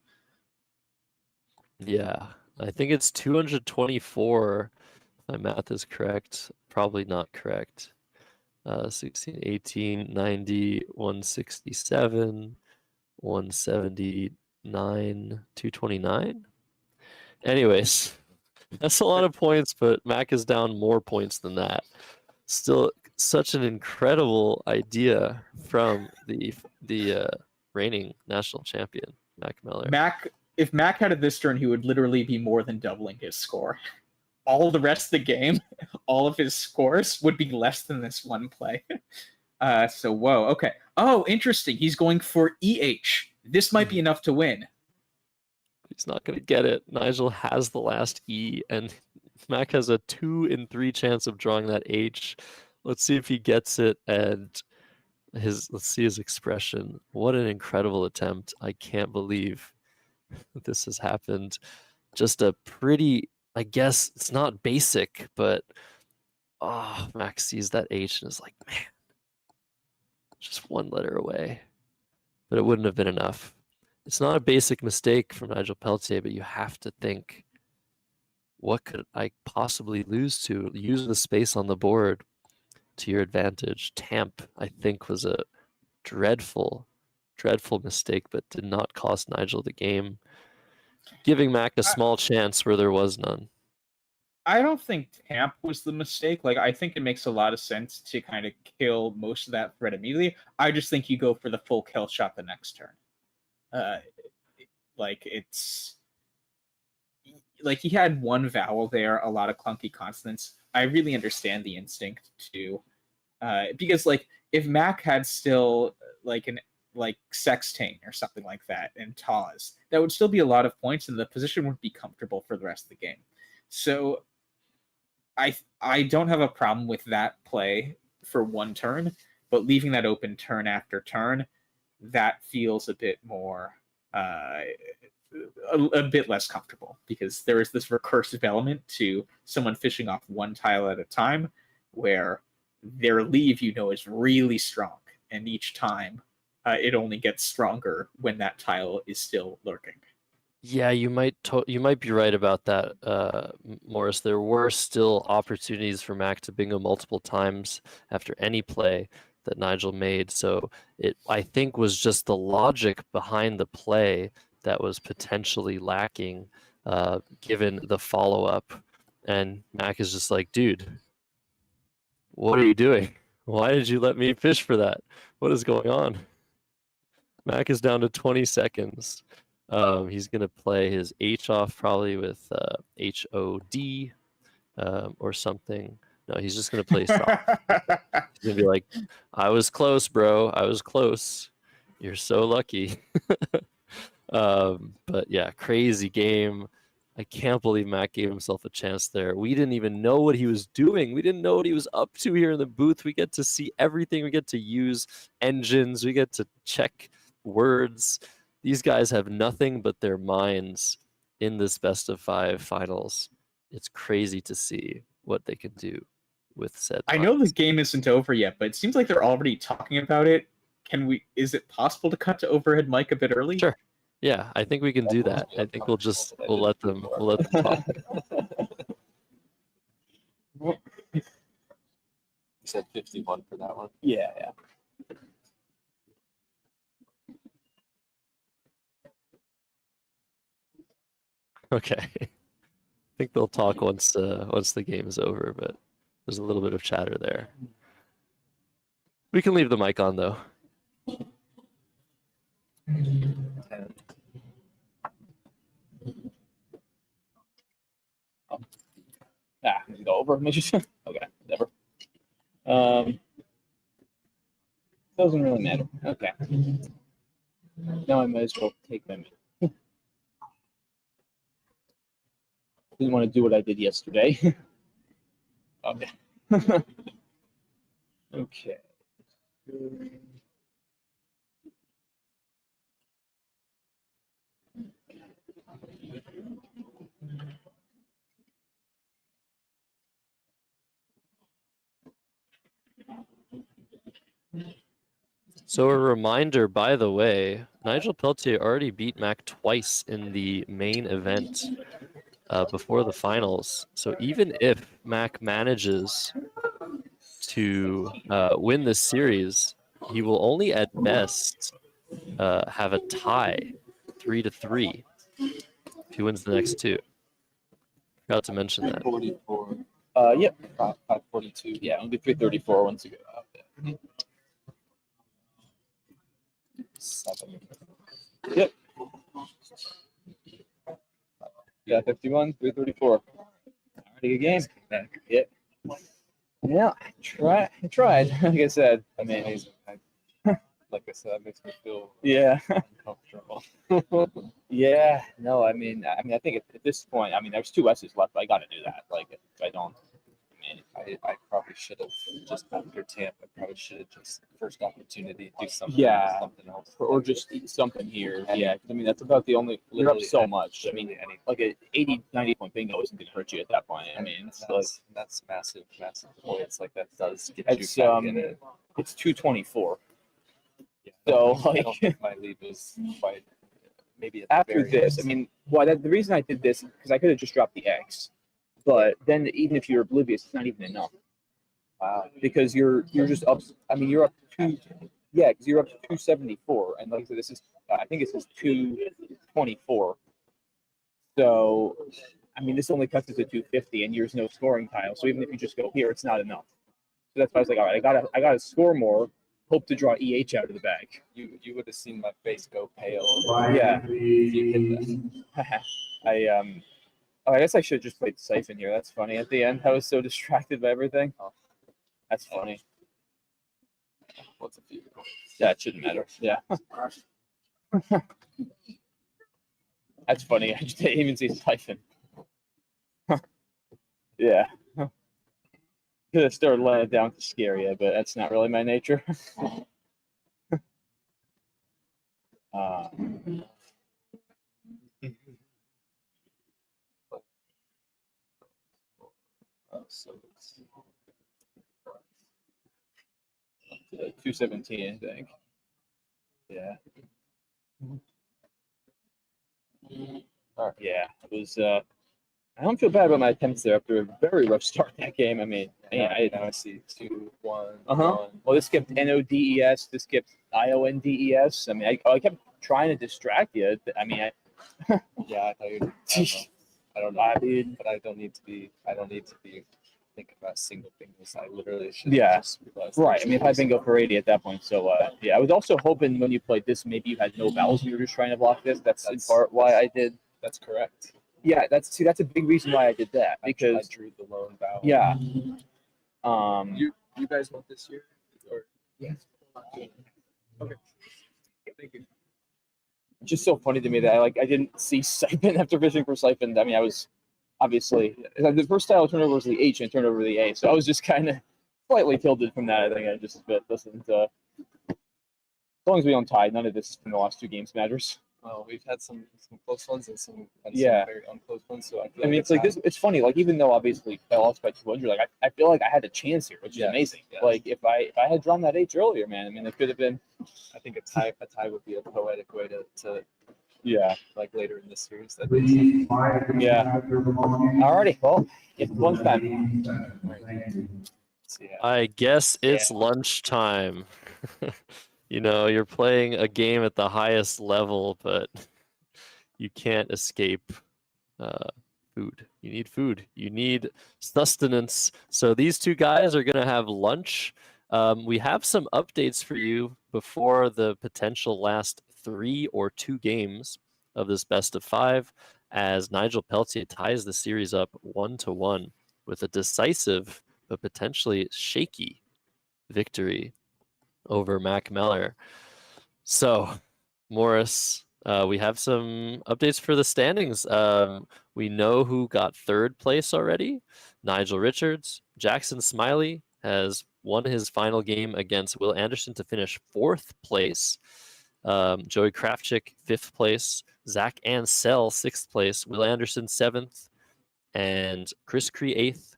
Yeah, I think it's 224. If my math is correct. Probably not correct. 16, 18, 90, 167, 179, 229. Anyways, that's a lot of points, but Mack is down more points than that. Still, such an incredible idea from the reigning national champion, Mack Meller. If Mack had it this turn, he would literally be more than doubling his score. All the rest of the game, all of his scores would be less than this one play. So, whoa, okay. Oh, interesting. He's going for EH. This might be enough to win. He's not going to get it. Nigel has the last E, and Mack has a 2 in 3 chance of drawing that H. Let's see if he gets it, and let's see his expression. What an incredible attempt. I can't believe that this has happened. Just a pretty, I guess it's not basic, but Mack sees that H and is like, man, just 1 letter away. But it wouldn't have been enough. It's not a basic mistake from Nigel Peltier, but you have to think, what could I possibly lose to? Use the space on the board to your advantage. Tamp, I think, was a dreadful, dreadful mistake, but did not cost Nigel the game, giving Mack a small chance where there was none. I don't think Tamp was the mistake. Like, I think it makes a lot of sense to kind of kill most of that threat immediately. I just think you go for the full kill shot the next turn. It's like he had 1 vowel there, a lot of clunky consonants. I really understand the instinct to Because like if Mack had still like Sextain or something like that and Taz, that would still be a lot of points, and the position wouldn't be comfortable for the rest of the game. So I don't have a problem with that play for one turn, but leaving that open turn after turn, that feels a bit more a bit less comfortable, because there is this recursive element to someone fishing off one tile at a time, where their leave is really strong, and each time it only gets stronger when that tile is still lurking. Yeah, you might be right about that, Morris. There were still opportunities for Mack to bingo multiple times after any play that Nigel made. So it, I think, was just the logic behind the play that was potentially lacking, given the follow-up. And Mack is just like, dude, what are you doing? Why did you let me fish for that? What is going on? Mack is down to 20 seconds. He's going to play his H off probably with HOD or something. No, he's just going to play soft. He's going to be like, I was close, bro. I was close. You're so lucky. But yeah, crazy game. I can't believe Mack gave himself a chance there. We didn't even know what he was doing. We didn't know what he was up to here in the booth. We get to see everything. We get to use engines. We get to check words. These guys have nothing but their minds in this best of 5 finals. It's crazy to see what they can do with said. I know this game isn't over yet, but it seems like they're already talking about it. Is it possible to cut to overhead mic a bit early? Sure. Yeah, I think we can do that. I think we'll let them talk. You said 51 for that one. Yeah. Okay. I think they'll talk once the game is over, but there's a little bit of chatter there. We can leave the mic on though. Is it over? Okay, whatever. Doesn't really matter. Okay. Now I might as well take them in. Didn't want to do what I did yesterday. Okay. Okay. So a reminder, by the way, Nigel Peltier already beat Mack twice in the main event before the finals. So even if Mack manages to win this series, he will only at best have a tie, 3-3, if he wins the next 2. Forgot to mention that. 44. Yep. 542. Yeah, it'll be 334 once you go out there. 7. Yep. Yeah, 51, 334. Already good game. Yep. Yeah, I tried. Like I said, I mean, Like I said, that makes me feel yeah. uncomfortable. Yeah, no, I mean, I think at this point, I mean, there's 2 S's left. But I got to do that. Like, if I don't, I probably should have just after Tampa. I probably should have just first opportunity do something. Yeah. Something else. or just eat something here. Yeah, 'cause I mean, that's about the only. You're up so much. I mean, Literally like a 80, 90 point bingo isn't going to hurt you at that point. I mean, it's like that's massive points. Like that does get it's you back in it. it's 224. Yeah, So, I don't like- think my lead was quite. Maybe at the After very this, end. I mean, the reason I did this because I could have just dropped the X, but then even if you're oblivious, it's not even enough. Wow. Because you're just up. I mean, you're up to because you're up to 274, and like I said, this is I think this is 224. So, I mean, this only cuts it to 250, and there's no scoring tile. So even if you just go here, it's not enough. So that's why I was like, all right, I gotta score more. Hope to draw EH out of the bag. You would have seen my face go pale. Yeah. If you hit that. I guess I should have just played Siphon here. That's funny. At the end, I was so distracted by everything. Oh. That's funny. What's a few? Yeah, it shouldn't matter. Yeah. That's funny. I didn't even see siphon. Yeah. Could have started letting it down to scare you, but that's not really my nature. So it's 217, I think. Yeah. Yeah, it was. I don't feel bad about my attempts there after a very rough start that game. I mean, now, man, now I see 2, 1, Uh-huh. 1. well, this skipped NODES, this skipped IONDES. I mean, I kept trying to distract you. I mean, Yeah, I thought you. I don't know. I mean, But I don't need to be thinking about single fingers. I literally should. Yeah. Just realize right. I mean, if I bingo for 80 at that point, so yeah, I was also hoping when you played this, maybe you had no vowels. You were just trying to block this. That's in part why I did. That's correct. Yeah, that's a big reason why I did that I because drew the lone vowel. yeah. You guys want this year? Or Yes. okay. Thank you. Just so funny to me that I didn't see siphon after fishing for siphon. I mean, I was obviously the first style turnover was the H and turnover the A, so I was just kind of slightly tilted from that. I think I just listened to. As long as we don't tie, none of this from the last 2 games matters. Well, we've had some close ones and some Yeah. very unclose ones. So I mean, it's like this. It's funny. Like even though obviously I lost by 200, like I feel like I had a chance here, which is Yes, amazing. yes. Like if I had drawn that H earlier, man, I mean, it could have been. I think a tie would be a poetic way to Yeah. like later in this series. That Yeah. Alrighty. Well, it's lunchtime. so, yeah. I guess it's lunchtime. You know, you're playing a game at the highest level, but you can't escape food. You need food. You need sustenance. So these 2 guys are going to have lunch. We have some updates for you before the potential last 3 or 2 games of this best of 5, as Nigel Peltier ties the series up 1-1 with a decisive but potentially shaky victory over Mack Meller. So, Morris, we have some updates for the standings. We know who got 3rd place already. Nigel Richards. Jackson Smiley has won his final game against Will Anderson to finish 4th place. Joey Krafchick, 5th place. Zach Ansell, 6th place. Will Anderson, 7th. And Chris Cree, 8th.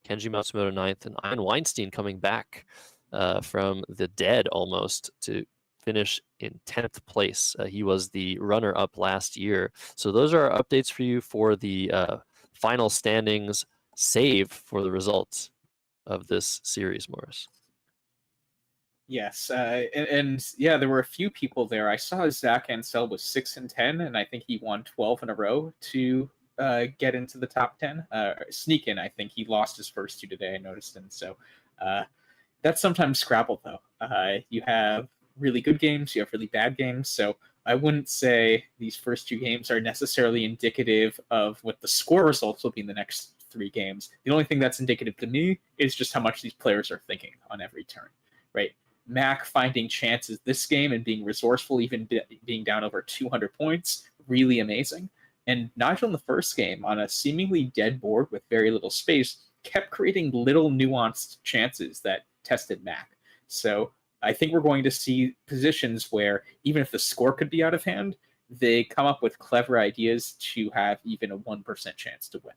Kenji Matsumoto, 9th. And Ian Weinstein coming back from the dead almost to finish in 10th place. He was the runner-up last year. So those are our updates for you for the final standings save for the results of this series, Morris. Yes, and yeah, there were a few people there. I saw Zach Ansell was 6-10, and I think he won 12 in a row to get into the top 10. Sneak in, I think he lost his first 2 today. I noticed, and so that's sometimes Scrabble though. You have really good games, you have really bad games. So I wouldn't say these first 2 games are necessarily indicative of what the score results will be in the next 3 games. The only thing that's indicative to me is just how much these players are thinking on every turn, right? Mack finding chances this game and being resourceful, even being down over 200 points, really amazing. And Nigel in the first game, on a seemingly dead board with very little space, kept creating little nuanced chances that tested Mack. So I think we're going to see positions where even if the score could be out of hand, they come up with clever ideas to have even a 1% chance to win.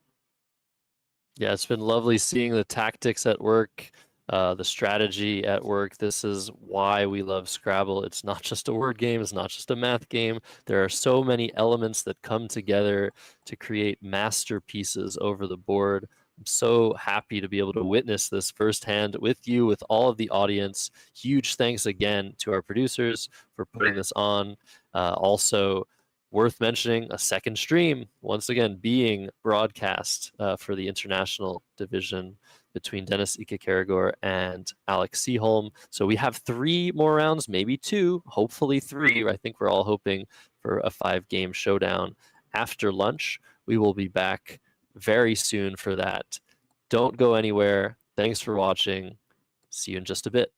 Yeah, it's been lovely seeing the tactics at work, the strategy at work. This is why we love Scrabble. It's not just a word game. It's not just a math game. There are so many elements that come together to create masterpieces over the board. I'm so happy to be able to witness this firsthand with you, with all of the audience. Huge thanks again to our producers for putting this on. Also, worth mentioning, a second stream, once again, being broadcast for the international division between Dennis Ikekarigor and Alex Seaholm. So we have 3 more rounds, maybe 2, hopefully 3. I think we're all hoping for a 5-game showdown after lunch. We will be back very soon for that. Don't go anywhere. Thanks for watching. See you in just a bit.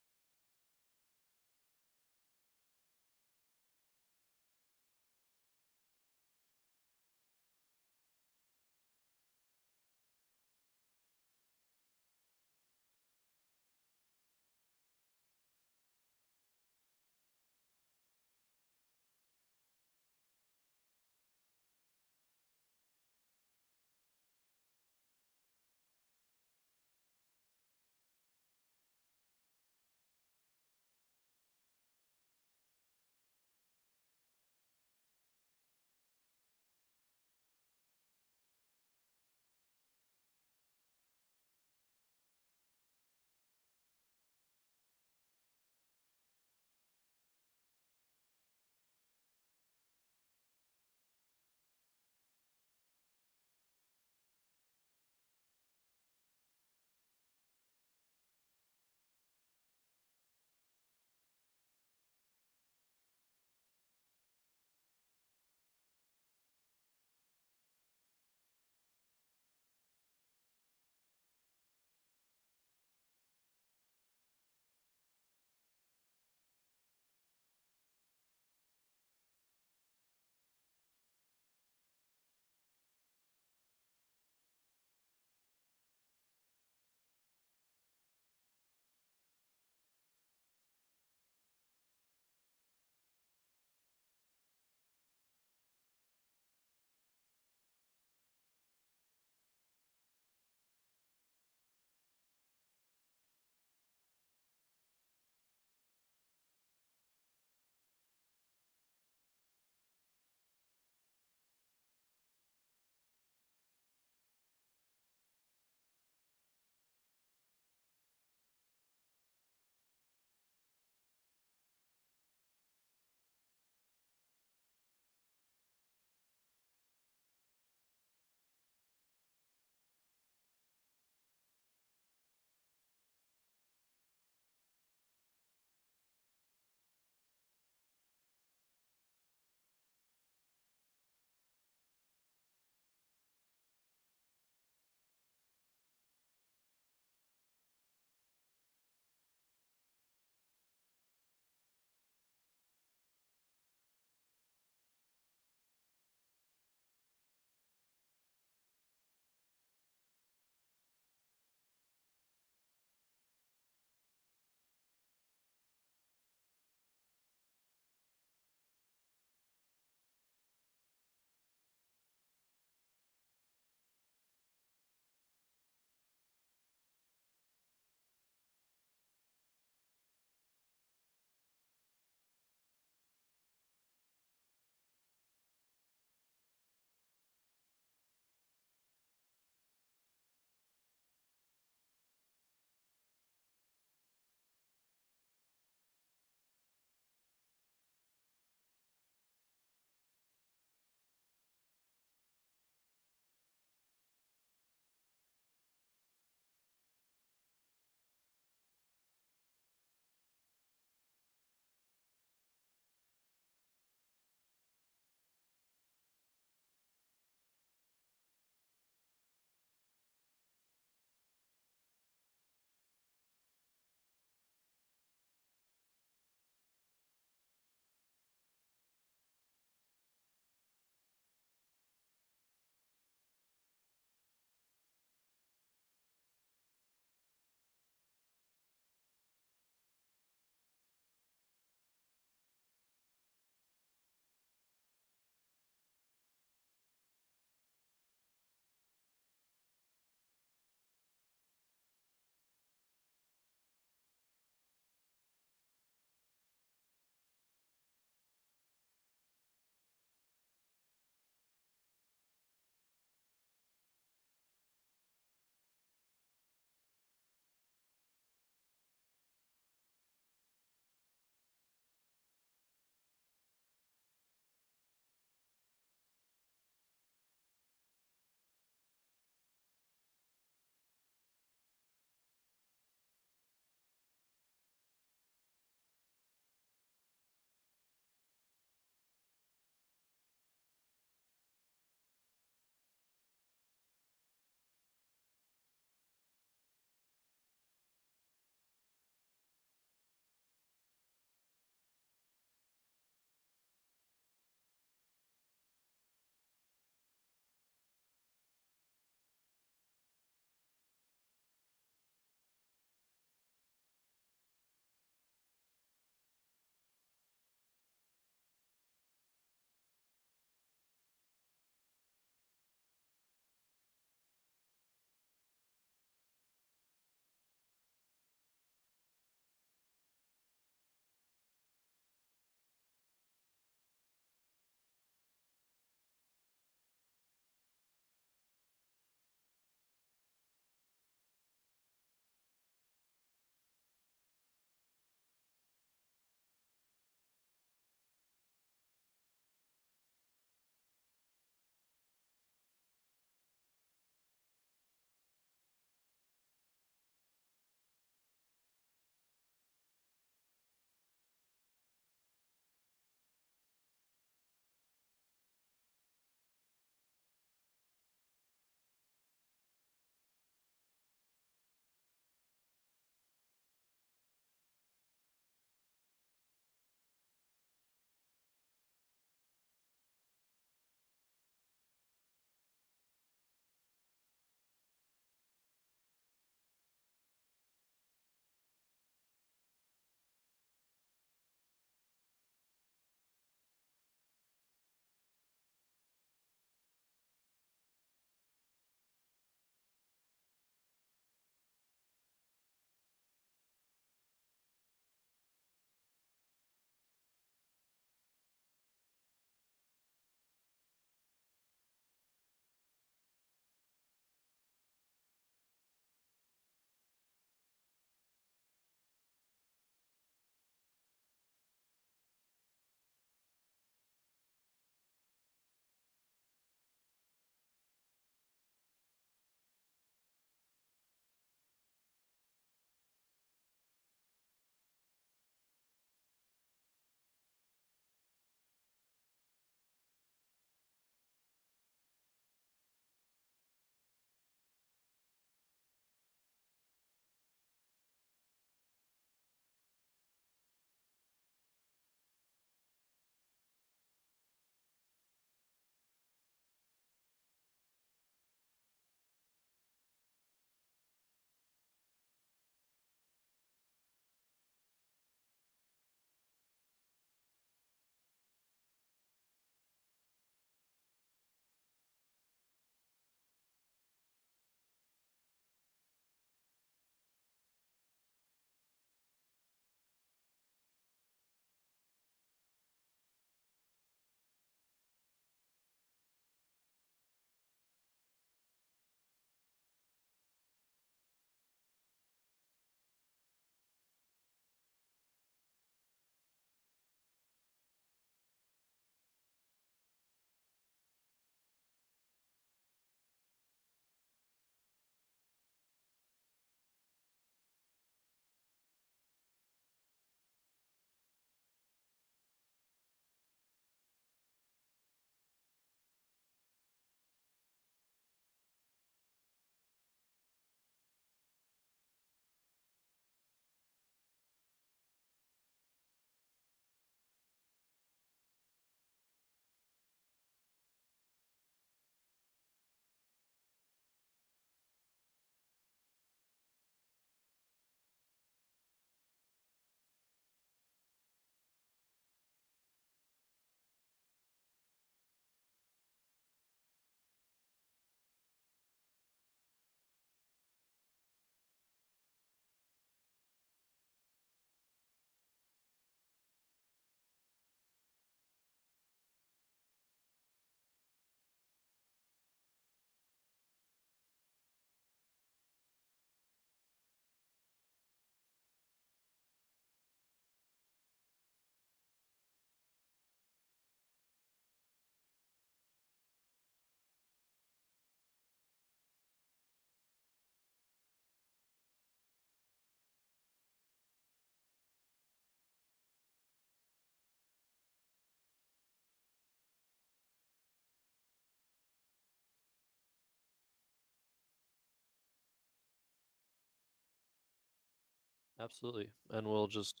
Absolutely. And we'll just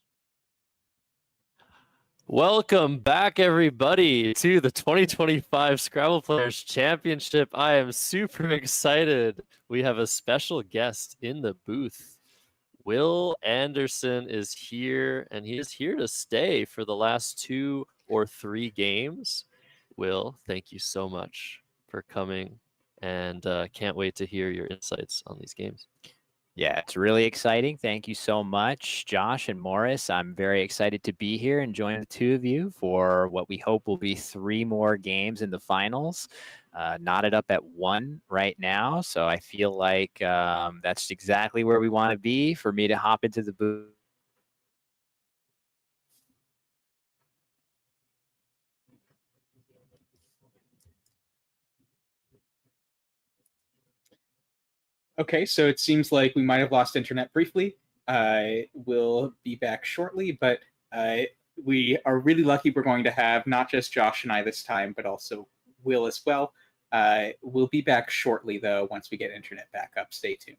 welcome back, everybody, to the 2025 Scrabble Players Championship. I am super excited. We have a special guest in the booth. Will Anderson is here, and he is here to stay for the last 2 or 3 games. Will, thank you so much for coming, and can't wait to hear your insights on these games. Yeah, it's really exciting. Thank you so much, Josh and Morris. I'm very excited to be here and join the two of you for what we hope will be 3 more games in the finals. Knotted up at 1 right now, so I feel like that's exactly where we want to be for me to hop into the booth. Okay, so it seems like we might have lost internet briefly. We'll be back shortly, but we are really lucky we're going to have not just Josh and I this time, but also Will as well. We'll be back shortly, though, once we get internet back up. Stay tuned.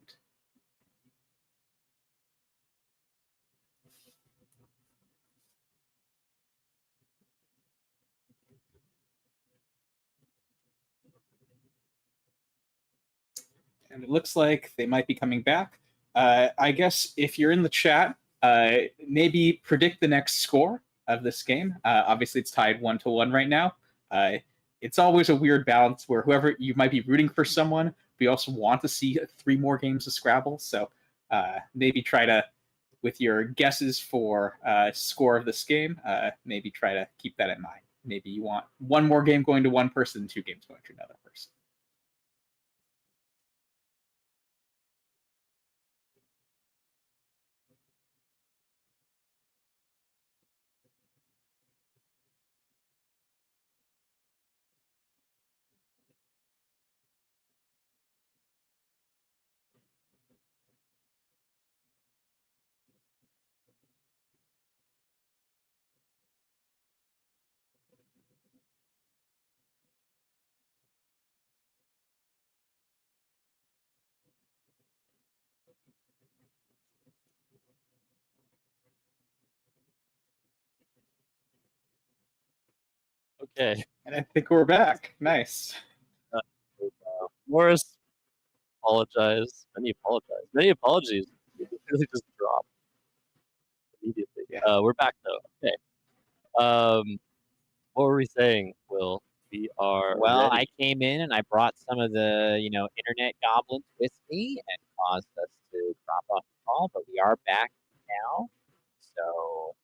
And it looks like they might be coming back. I guess if you're in the chat, maybe predict the next score of this game. Obviously, it's tied 1-1 right now. It's always a weird balance where whoever you might be rooting for someone, we also want to see 3 more games of Scrabble. So maybe try to, with your guesses for score of this game, maybe try to keep that in mind. Maybe you want 1 more game going to one person, 2 games going to another person. Okay. And I think we're back. Nice. Morris, apologize. Many apologies. It really just dropped immediately. Yeah. We're back though. Okay. What were we saying, Will? We are Well, ready. I came in and I brought some of the, internet goblins with me and caused us to drop off the call, but we are back now. So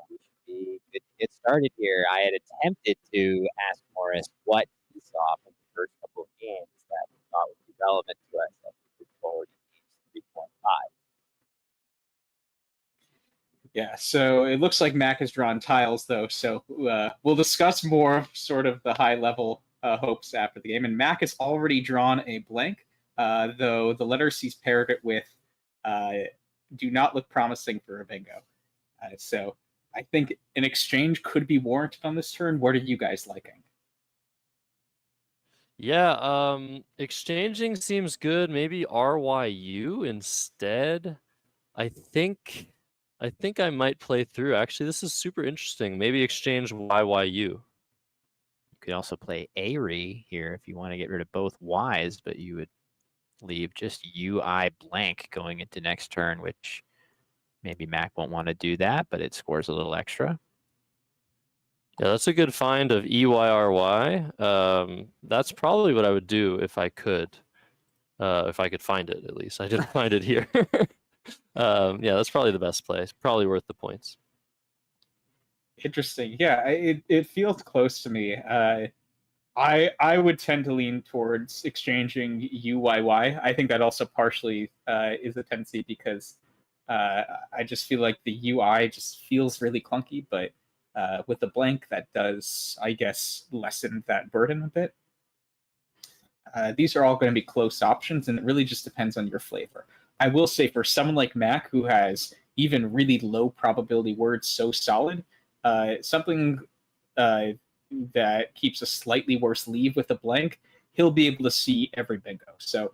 we should be good to get started here. I had attempted to ask Morris what he saw from the first couple of games that he thought would be relevant to us as we move forward in games 3.5. Yeah, so it looks like Mack has drawn tiles, though, so we'll discuss more sort of the high-level hopes after the game. And Mack has already drawn a blank, though the letters he's paired it with do not look promising for a bingo. So I think an exchange could be warranted on this turn. What are you guys liking? Yeah, exchanging seems good. Maybe RYU instead. I think I might play through. Actually, this is super interesting. Maybe exchange YYU. You could also play ARI here if you want to get rid of both Ys, but you would leave just UI blank going into next turn, which maybe Mac won't want to do that, but it scores a little extra. Yeah, that's a good find of EYRY. That's probably what I would do if I could find it at least. I didn't find it here. Yeah, that's probably the best play. It's probably worth the points. Interesting. Yeah, it feels close to me. I would tend to lean towards exchanging UYY. I think that also partially is a tendency because I just feel like the UI just feels really clunky, but with the blank, that does, I guess, lessen that burden a bit. These are all going to be close options, and it really just depends on your flavor. I will say for someone like Mac, who has even really low probability words so solid, something that keeps a slightly worse leave with a blank, he'll be able to see every bingo. So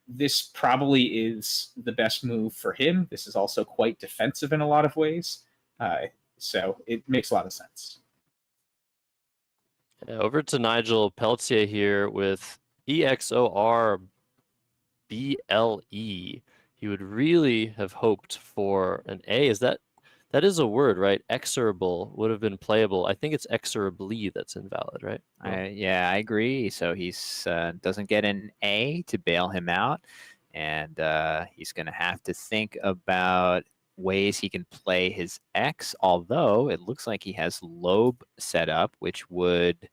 this probably is the best move for him. This is also quite defensive in a lot of ways. So it makes a lot of sense. Over to Nigel Peltier here with EXORBLE. He would really have hoped for an A. That is a word, right? Exorable would have been playable. I think it's exorably that's invalid, right? Yeah, I agree. So he's doesn't get an A to bail him out, and he's going to have to think about ways he can play his X, although it looks like he has Loeb set up, which would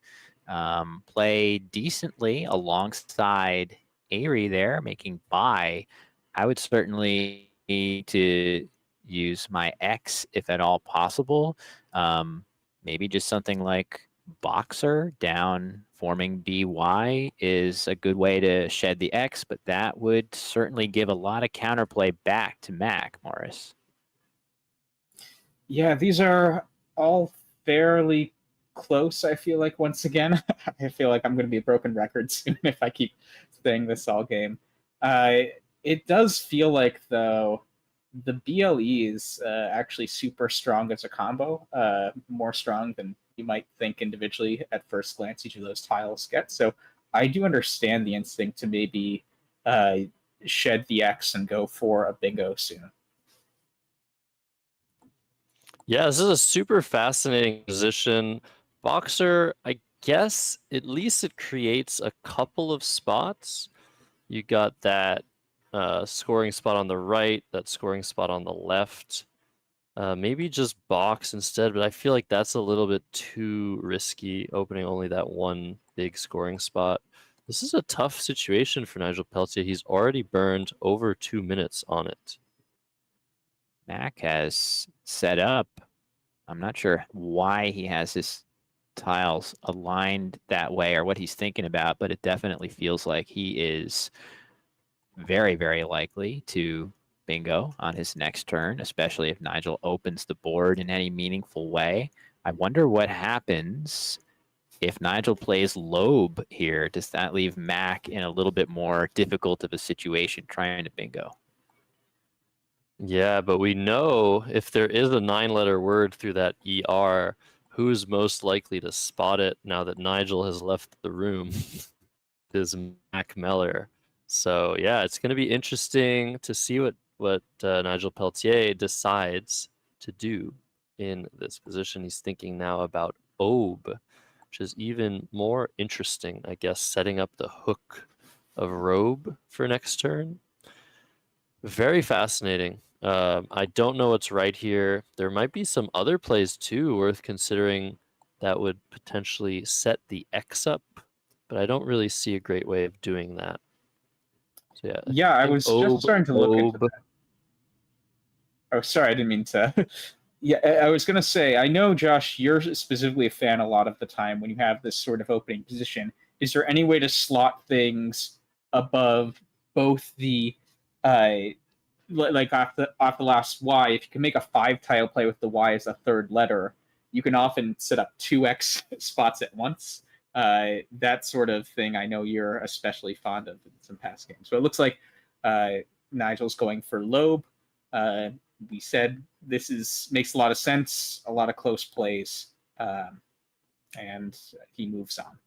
play decently alongside Airy there, making buy. I would certainly need to use my X if at all possible. Maybe just something like Boxer down forming BY is a good way to shed the X, but that would certainly give a lot of counterplay back to Mack, Morris. Yeah, these are all fairly close, I feel like, once again. I feel like I'm going to be a broken record soon if I keep saying this all game. It does feel like, though, the BLE is actually super strong as a combo, more strong than you might think individually at first glance each of those tiles get. So I do understand the instinct to maybe shed the X and go for a bingo soon. Yeah, this is a super fascinating position. Boxer, I guess at least it creates a couple of spots. You got that scoring spot on the right, that scoring spot on the left. Maybe just box instead, but I feel like that's a little bit too risky, opening only that one big scoring spot. This is a tough situation for Nigel Peltier. He's already burned over 2 minutes on it. Mack has set up. I'm not sure why he has his tiles aligned that way or what he's thinking about, but it definitely feels like he is very, very likely to bingo on his next turn, especially if Nigel opens the board in any meaningful way. I wonder what happens if Nigel plays Loeb here. Does that leave Mack in a little bit more difficult of a situation trying to bingo? Yeah, but we know if there is a 9-letter word through that ER, who's most likely to spot it now that Nigel has left the room is Mack Meller. So yeah, it's going to be interesting to see what Nigel Peltier decides to do in this position. He's thinking now about Obe, which is even more interesting, I guess, setting up the hook of Robe for next turn. Very fascinating. I don't know what's right here. There might be some other plays too worth considering that would potentially set the X up, but I don't really see a great way of doing that. So yeah, I was just starting to look into that. Oh, sorry, I didn't mean to. Yeah, I was going to say, I know, Josh, you're specifically a fan a lot of the time when you have this sort of opening position. Is there any way to slot things above both the, like off the last Y? If you can make a 5-tile play with the Y as a third letter, you can often set up 2X spots at once. That sort of thing I know you're especially fond of in some past games. So it looks like Nigel's going for Loeb. We said this makes a lot of sense, a lot of close plays, and he moves on.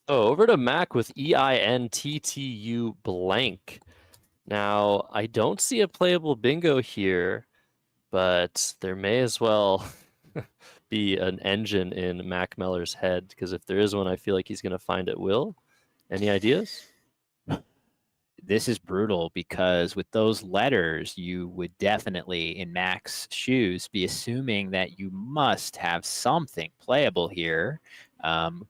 Oh, over to Mack with EINTTU blank. Now, I don't see a playable bingo here, but there may as well be an engine in Mack Meller's head, because if there is one, I feel like he's going to find it will. Any ideas? This is brutal because with those letters, you would definitely, in Mack's shoes, be assuming that you must have something playable here.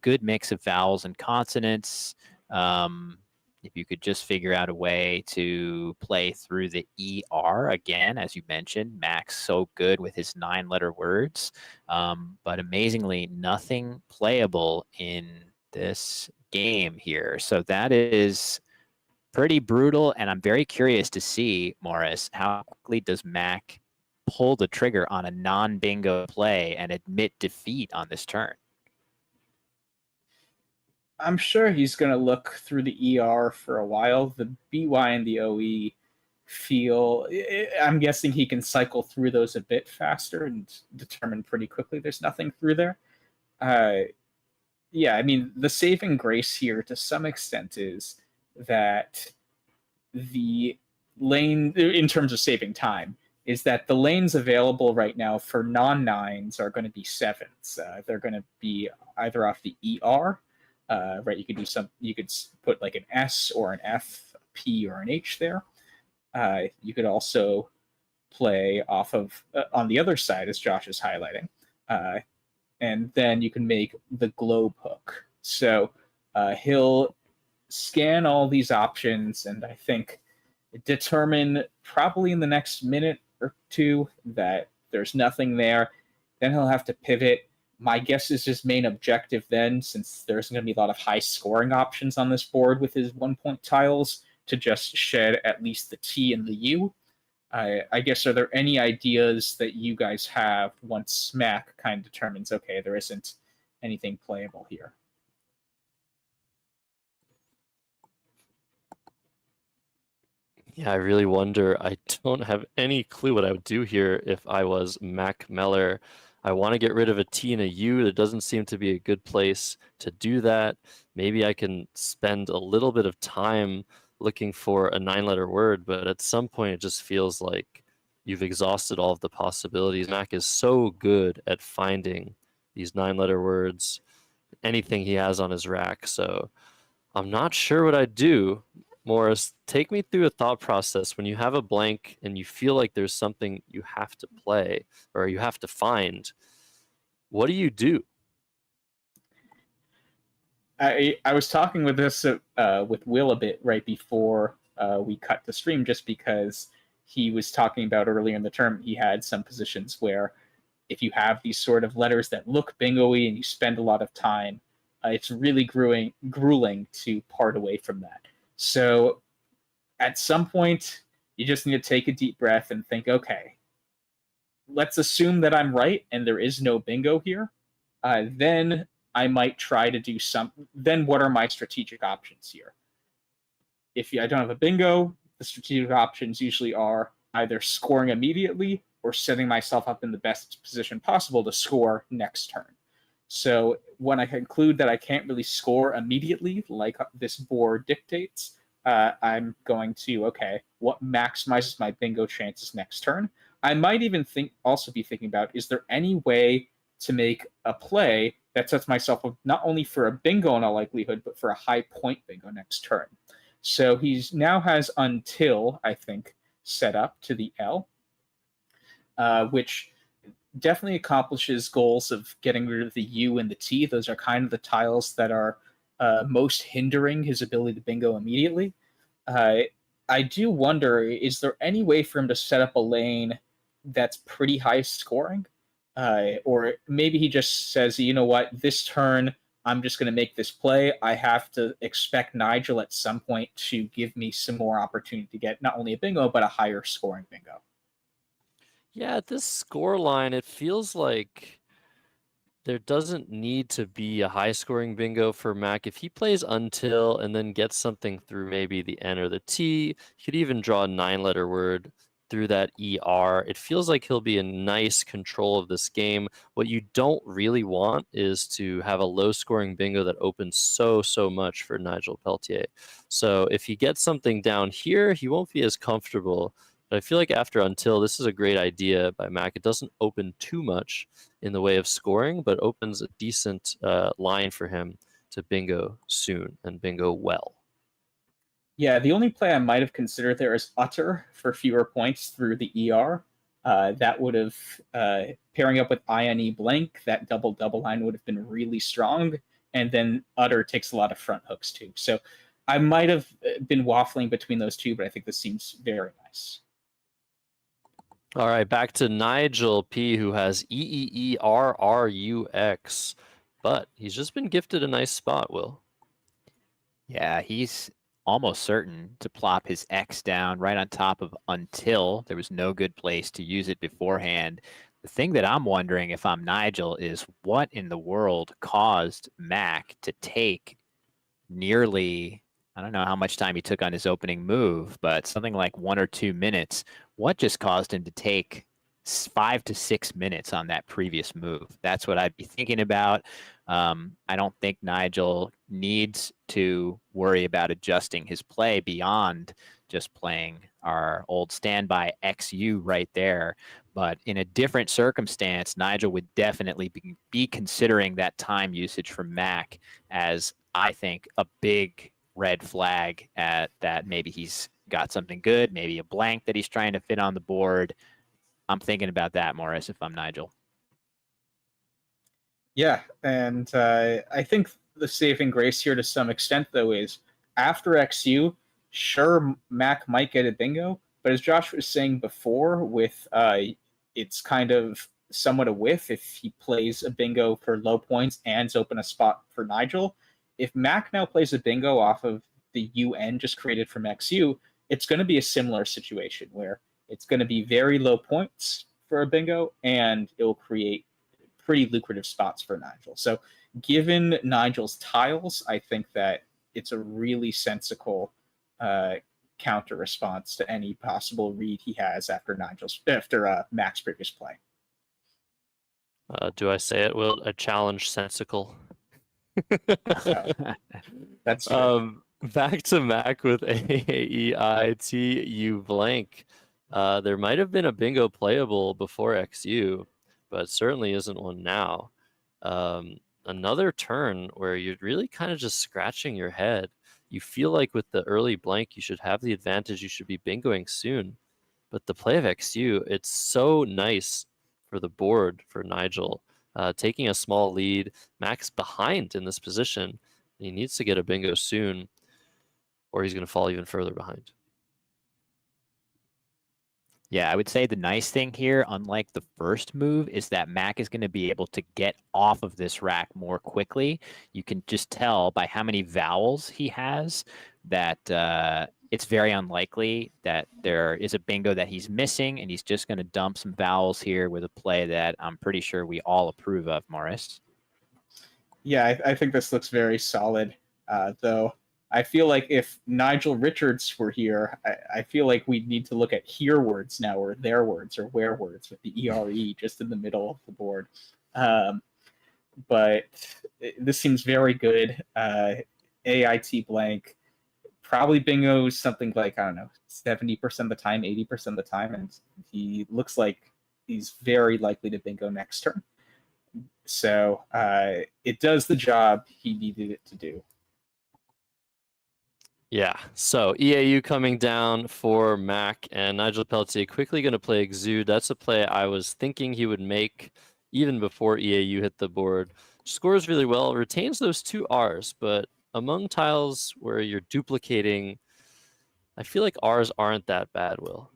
Good mix of vowels and consonants. If you could just figure out a way to play through the ER again, as you mentioned, Mack's so good with his 9-letter words, but amazingly nothing playable in this game here. So that is pretty brutal, and I'm very curious to see, Morris, how quickly does Mack pull the trigger on a non-bingo play and admit defeat on this turn? I'm sure he's going to look through the ER for a while. The BY and the OE feel, I'm guessing he can cycle through those a bit faster and determine pretty quickly there's nothing through there. Yeah, I mean, the saving grace here to some extent is that the lane, in terms of saving time, is that the lanes available right now for non-nines are going to be sevens. They're going to be either off the ER, right? You could do some. You could put like an S or an F, a P or an H there. You could also play off of on the other side, as Josh is highlighting, and then you can make the globe hook. So he'll scan all these options, and I think determine probably in the next minute or two that there's nothing there. Then he'll have to pivot. My guess is his main objective then, since there's going to be a lot of high scoring options on this board with his 1-point tiles, to just shed at least the T and the U. I guess, are there any ideas that you guys have once Mack kind of determines, okay, there isn't anything playable here? Yeah, I really wonder. I don't have any clue what I would do here if I was Mack Meller. I want to get rid of a T and a U. There doesn't seem to be a good place to do that. Maybe I can spend a little bit of time looking for a 9-letter word, but at some point it just feels like you've exhausted all of the possibilities. Mack is so good at finding these 9-letter words, anything he has on his rack. So I'm not sure what I'd do. Morris, take me through a thought process when you have a blank and you feel like there's something you have to play or you have to find. What do you do? I was talking with this with Will a bit right before we cut the stream, just because he was talking about earlier in the term he had some positions where if you have these sort of letters that look bingo-y and you spend a lot of time, it's really grueling to part away from that. So at some point, you just need to take a deep breath and think, okay, let's assume that I'm right and there is no bingo here. Then I might try to do something. Then what are my strategic options here? If I don't have a bingo, the strategic options usually are either scoring immediately or setting myself up in the best position possible to score next turn. So when I conclude that I can't really score immediately, like this board dictates, I'm going to, okay, what maximizes my bingo chances next turn? I might even also be thinking about, is there any way to make a play that sets myself up not only for a bingo in all likelihood, but for a high point bingo next turn? So he's now has until, I think, set up to the L, which definitely accomplishes goals of getting rid of the U and the T. Those are kind of the tiles that are most hindering his ability to bingo immediately. I do wonder, is there any way for him to set up a lane that's pretty high scoring? Or maybe he just says, you know what, this turn, I'm just going to make this play. I have to expect Nigel at some point to give me some more opportunity to get not only a bingo, but a higher scoring bingo. Yeah, at this score line, it feels like there doesn't need to be a high-scoring bingo for Mack. If he plays until and then gets something through maybe the N or the T, he could even draw a 9-letter word through that ER. It feels like he'll be in nice control of this game. What you don't really want is to have a low-scoring bingo that opens so much for Nigel Peltier. So if he gets something down here, he won't be as comfortable. But I feel like after until, this is a great idea by Mack. It doesn't open too much in the way of scoring, but opens a decent line for him to bingo soon and bingo well. Yeah, the only play I might have considered there is utter for fewer points through the ER. That would have, pairing up with INE blank, that double line would have been really strong. And then utter takes a lot of front hooks too. So I might have been waffling between those two, but I think this seems very nice. All right, back to Nigel P, who has EEERRUX, but he's just been gifted a nice spot, Will. Yeah, he's almost certain to plop his X down right on top of until. There was no good place to use it beforehand. The thing that I'm wondering if I'm Nigel is what in the world caused Mack to take nearly, I don't know how much time he took on his opening move, but something like 1 or 2 minutes. What just caused him to take 5 to 6 minutes on that previous move? That's what I'd be thinking about. I don't think Nigel needs to worry about adjusting his play beyond just playing our old standby XU right there. But in a different circumstance, Nigel would definitely be considering that time usage from Mack as, I think, a big red flag at that maybe he's got something good, maybe a blank that he's trying to fit on the board. I'm thinking about that, Morris, if I'm Nigel. Yeah, and I think the saving grace here to some extent, though, is after XU, sure, Mack might get a bingo, but as Josh was saying before, with it's kind of somewhat a whiff if he plays a bingo for low points and open a spot for Nigel. If Mack now plays a bingo off of the UN just created from XU, it's going to be a similar situation where it's going to be very low points for a bingo, and it'll create pretty lucrative spots for Nigel. So given Nigel's tiles, I think that it's a really sensible counter response to any possible read he has after Mack's previous play. Do I say it? Will a challenge sensical? That's true. Back to Mack with AEITU blank. There might have been a bingo playable before XU, but certainly isn't one now. Another turn where you're really kind of just scratching your head. You feel like with the early blank, you should have the advantage. You should be bingoing soon. But the play of XU, it's so nice for the board for Nigel. Taking a small lead, Mack's behind in this position. He needs to get a bingo soon, or he's going to fall even further behind. Yeah, I would say the nice thing here, unlike the first move, is that Mack is going to be able to get off of this rack more quickly. You can just tell by how many vowels he has that it's very unlikely that there is a bingo that he's missing, and he's just going to dump some vowels here with a play that I'm pretty sure we all approve of, Morris. Yeah, I think this looks very solid, though. I feel like if Nigel Richards were here, I feel like we'd need to look at here words now, or their words, or where words with the ERE just in the middle of the board. But this seems very good. AIT blank, probably bingos something like, I don't know, 70% of the time, 80% of the time, and he looks like he's very likely to bingo next turn. So it does the job he needed it to do. Yeah, so EAU coming down for Mack, and Nigel Peltier quickly going to play Exude. That's a play I was thinking he would make even before EAU hit the board. Scores really well, retains those 2 R's, but among tiles where you're duplicating, I feel like R's aren't that bad, Will.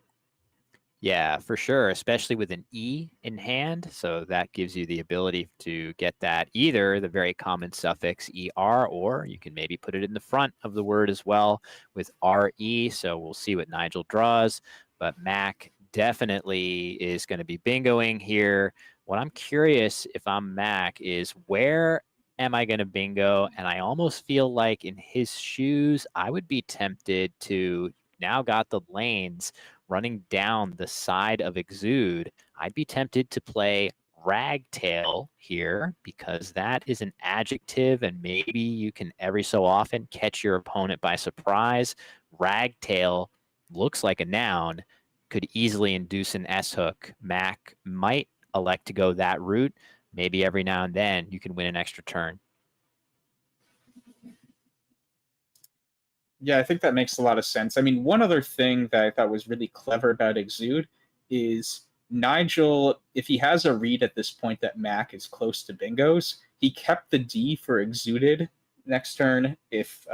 Yeah, for sure, especially with an E in hand. So that gives you the ability to get that either the very common suffix ER, or you can maybe put it in the front of the word as well with RE. So we'll see what Nigel draws. But Mack definitely is going to be bingoing here. What I'm curious if I'm Mack is where am I going to bingo? And I almost feel like in his shoes, I would be tempted to now got the lanes running down the side of Exude. I'd be tempted to play Ragtail here because that is an adjective, and maybe you can every so often catch your opponent by surprise. Ragtail looks like a noun, could easily induce an S-hook. Mack might elect to go that route. Maybe every now and then you can win an extra turn. Yeah, I think that makes a lot of sense. I mean, one other thing that I thought was really clever about Exude is Nigel, if he has a read at this point that Mack is close to bingos, he kept the D for Exuded next turn if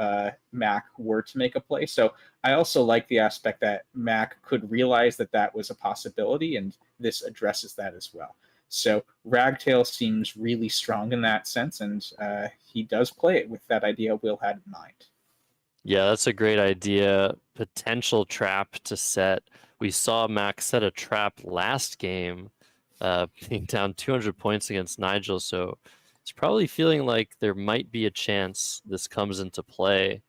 Mack were to make a play. So I also like the aspect that Mack could realize that that was a possibility, and this addresses that as well. So Ragtail seems really strong in that sense, and he does play it with that idea Will had in mind. Yeah, that's a great idea. Potential trap to set. We saw Mack set a trap last game, being down 200 points against Nigel. So He's probably feeling like there might be a chance this comes into play.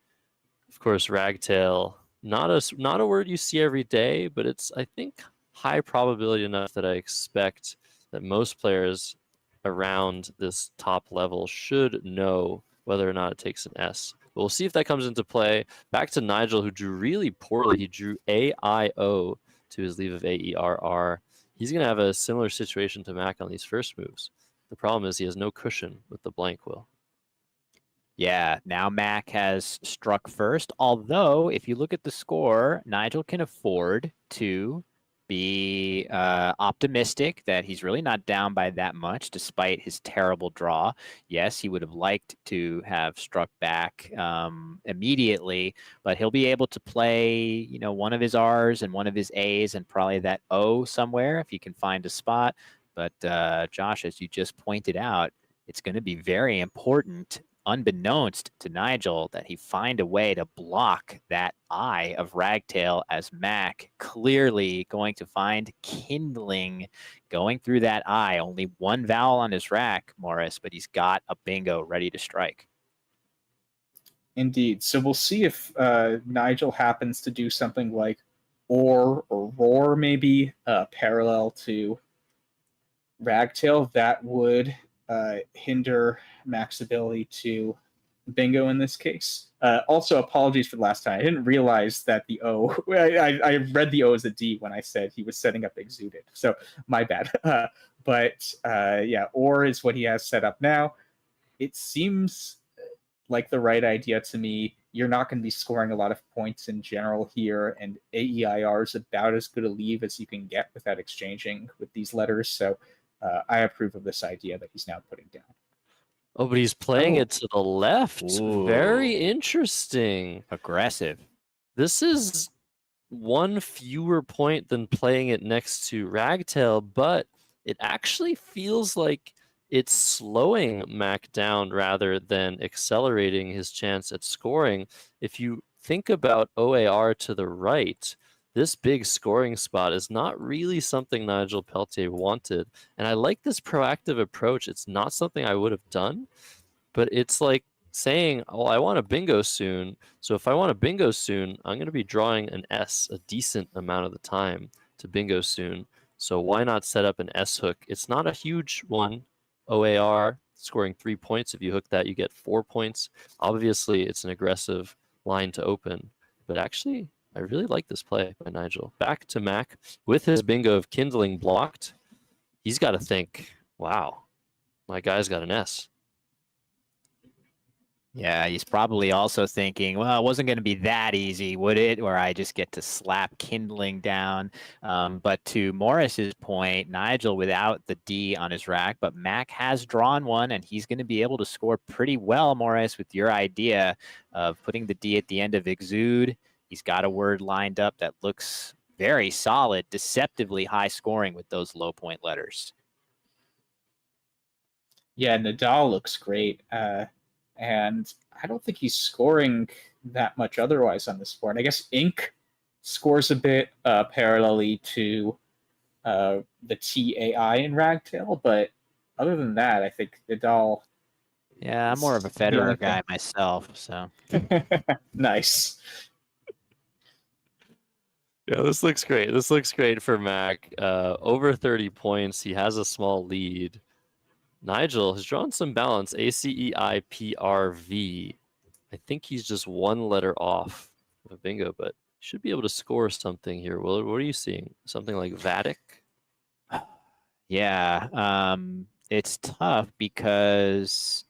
Of course, ragtail, not a word you see every day, but it's, I think, high probability enough that I expect that most players around this top level should know whether or not it takes an S. But we'll see if that comes into play. Back to Nigel, who drew really poorly. He drew AIO to his leave of AERR. He's going to have a similar situation to Mack on these first moves. The problem is he has no cushion with the blank will. Yeah, now Mack has struck first. Although, if you look at the score, Nigel can afford to be optimistic that he's really not down by that much, despite his terrible draw. Yes, he would have liked to have struck back immediately, but he'll be able to play, one of his R's and one of his A's and probably that O somewhere if he can find a spot. But Josh, as you just pointed out, it's going to be very important, unbeknownst to Nigel, that he find a way to block that eye of ragtail, as Mack clearly going to find kindling going through that eye. Only one vowel on his rack, Morris, but he's got a bingo ready to strike. Indeed. So we'll see if Nigel happens to do something like or roar, maybe parallel to ragtail. That would hinder Mack's ability to bingo in this case. Also, apologies for the last time. I didn't realize that the O, I read the O as a D when I said he was setting up exuded. So my bad. But or is what he has set up now. It seems like the right idea to me. You're not going to be scoring a lot of points in general here, and AEIR is about as good a leave as you can get without exchanging with these letters. So I approve of this idea that he's now putting down. Oh, but he's playing it to the left. Ooh. Very interesting. Aggressive. This is one fewer point than playing it next to ragtail, but it actually feels like it's slowing Mack down rather than accelerating his chance at scoring. If you think about OAR to the right, this big scoring spot is not really something Nigel Peltier wanted. And I like this proactive approach. It's not something I would have done, but it's like saying, oh, I want a bingo soon. So if I want a bingo soon, I'm going to be drawing an S a decent amount of the time to bingo soon. So why not set up an S hook? It's not a huge one. OAR, scoring 3 points. If you hook that, you get 4 points. Obviously, it's an aggressive line to open, but actually, I really like this play by Nigel. Back to Mack with his bingo of kindling blocked. He's got to think, wow, my guy's got an S. Yeah, he's probably also thinking, well, it wasn't going to be that easy, would it? Where I just get to slap kindling down. But to Morris's point, Nigel without the D on his rack, but Mack has drawn one, and he's going to be able to score pretty well, Morris, with your idea of putting the D at the end of exude. He's got a word lined up that looks very solid, deceptively high scoring with those low point letters. Yeah, Nadal looks great. And I don't think he's scoring that much otherwise on this board. I guess Ink scores a bit parallelly to the TAI in Ragtail, but other than that, I think Nadal... Yeah, I'm more of a Federer guy myself, so... Nice. Yeah, this looks great. This looks great for Mack. Over 30 points. He has a small lead. Nigel has drawn some balance. ACEIPRV. I think he's just one letter off of a bingo, but should be able to score something here. Willard, what are you seeing? Something like Vatic? Yeah, it's tough because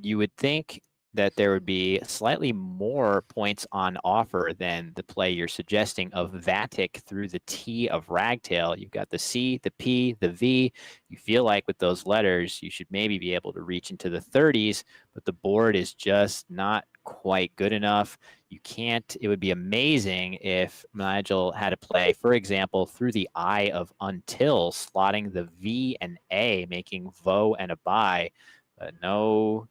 you would think that there would be slightly more points on offer than the play you're suggesting of Vatic through the T of Ragtail. You've got the C, the P, the V. You feel like with those letters, you should maybe be able to reach into the 30s, but the board is just not quite good enough. You can't, it would be amazing if Nigel had to play, for example, through the I of until, slotting the V and A, making vo and a buy, but no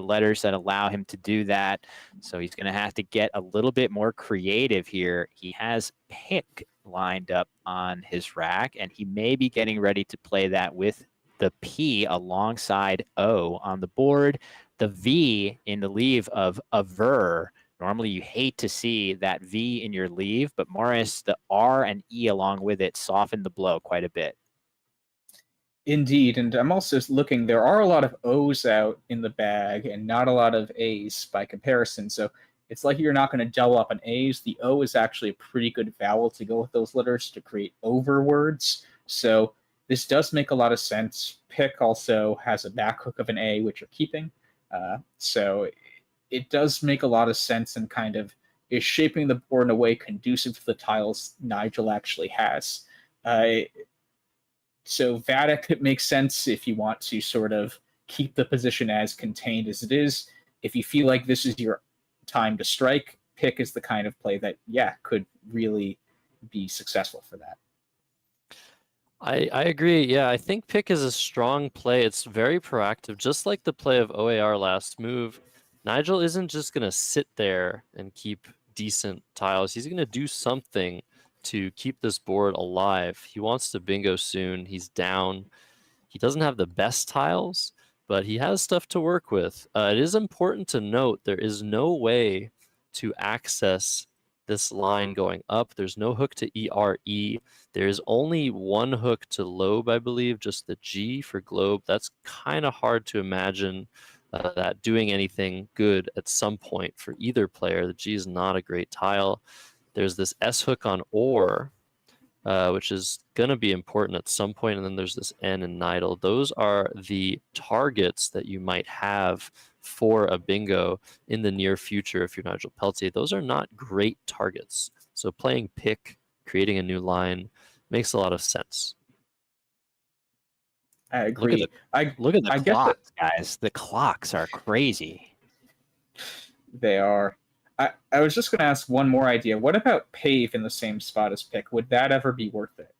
letters that allow him to do that. So he's going to have to get a little bit more creative here. He has pick lined up on his rack, and he may be getting ready to play that with the P alongside O on the board, the V in the leave of aver. Normally, you hate to see that V in your leave, but Morris, the R and E along with it soften the blow quite a bit. Indeed, and I'm also looking, there are a lot of O's out in the bag and not a lot of A's by comparison, so it's like you're not going to double up on A's. The O is actually a pretty good vowel to go with those letters to create over words, so this does make a lot of sense. Pick also has a back hook of an A, which you're keeping, so it does make a lot of sense and kind of is shaping the board in a way conducive to the tiles Nigel actually has. So Vatic makes sense if you want to sort of keep the position as contained as it is. If you feel like this is your time to strike, Pick is the kind of play that, yeah, could really be successful for that. I agree. Yeah, I think Pick is a strong play. It's very proactive, just like the play of OAR last move. Nigel isn't just going to sit there and keep decent tiles. He's going to do something to keep this board alive. He wants to bingo soon. He's down. He doesn't have the best tiles, but he has stuff to work with. It is important to note there is no way to access this line going up. There's no hook to ERE. There's only one hook to lobe, I believe, just the G for globe. That's kind of hard to imagine that doing anything good at some point for either player. The G is not a great tile. There's this S hook on OR, which is going to be important at some point, and then there's this N and Nidal. Those are the targets that you might have for a bingo in the near future if you're Nigel Peltier. Those are not great targets. So playing Pick, creating a new line, makes a lot of sense. I agree. Look at the clocks, guys. The clocks are crazy. They are. I was just going to ask one more idea. What about Pave in the same spot as Pick? Would that ever be worth it?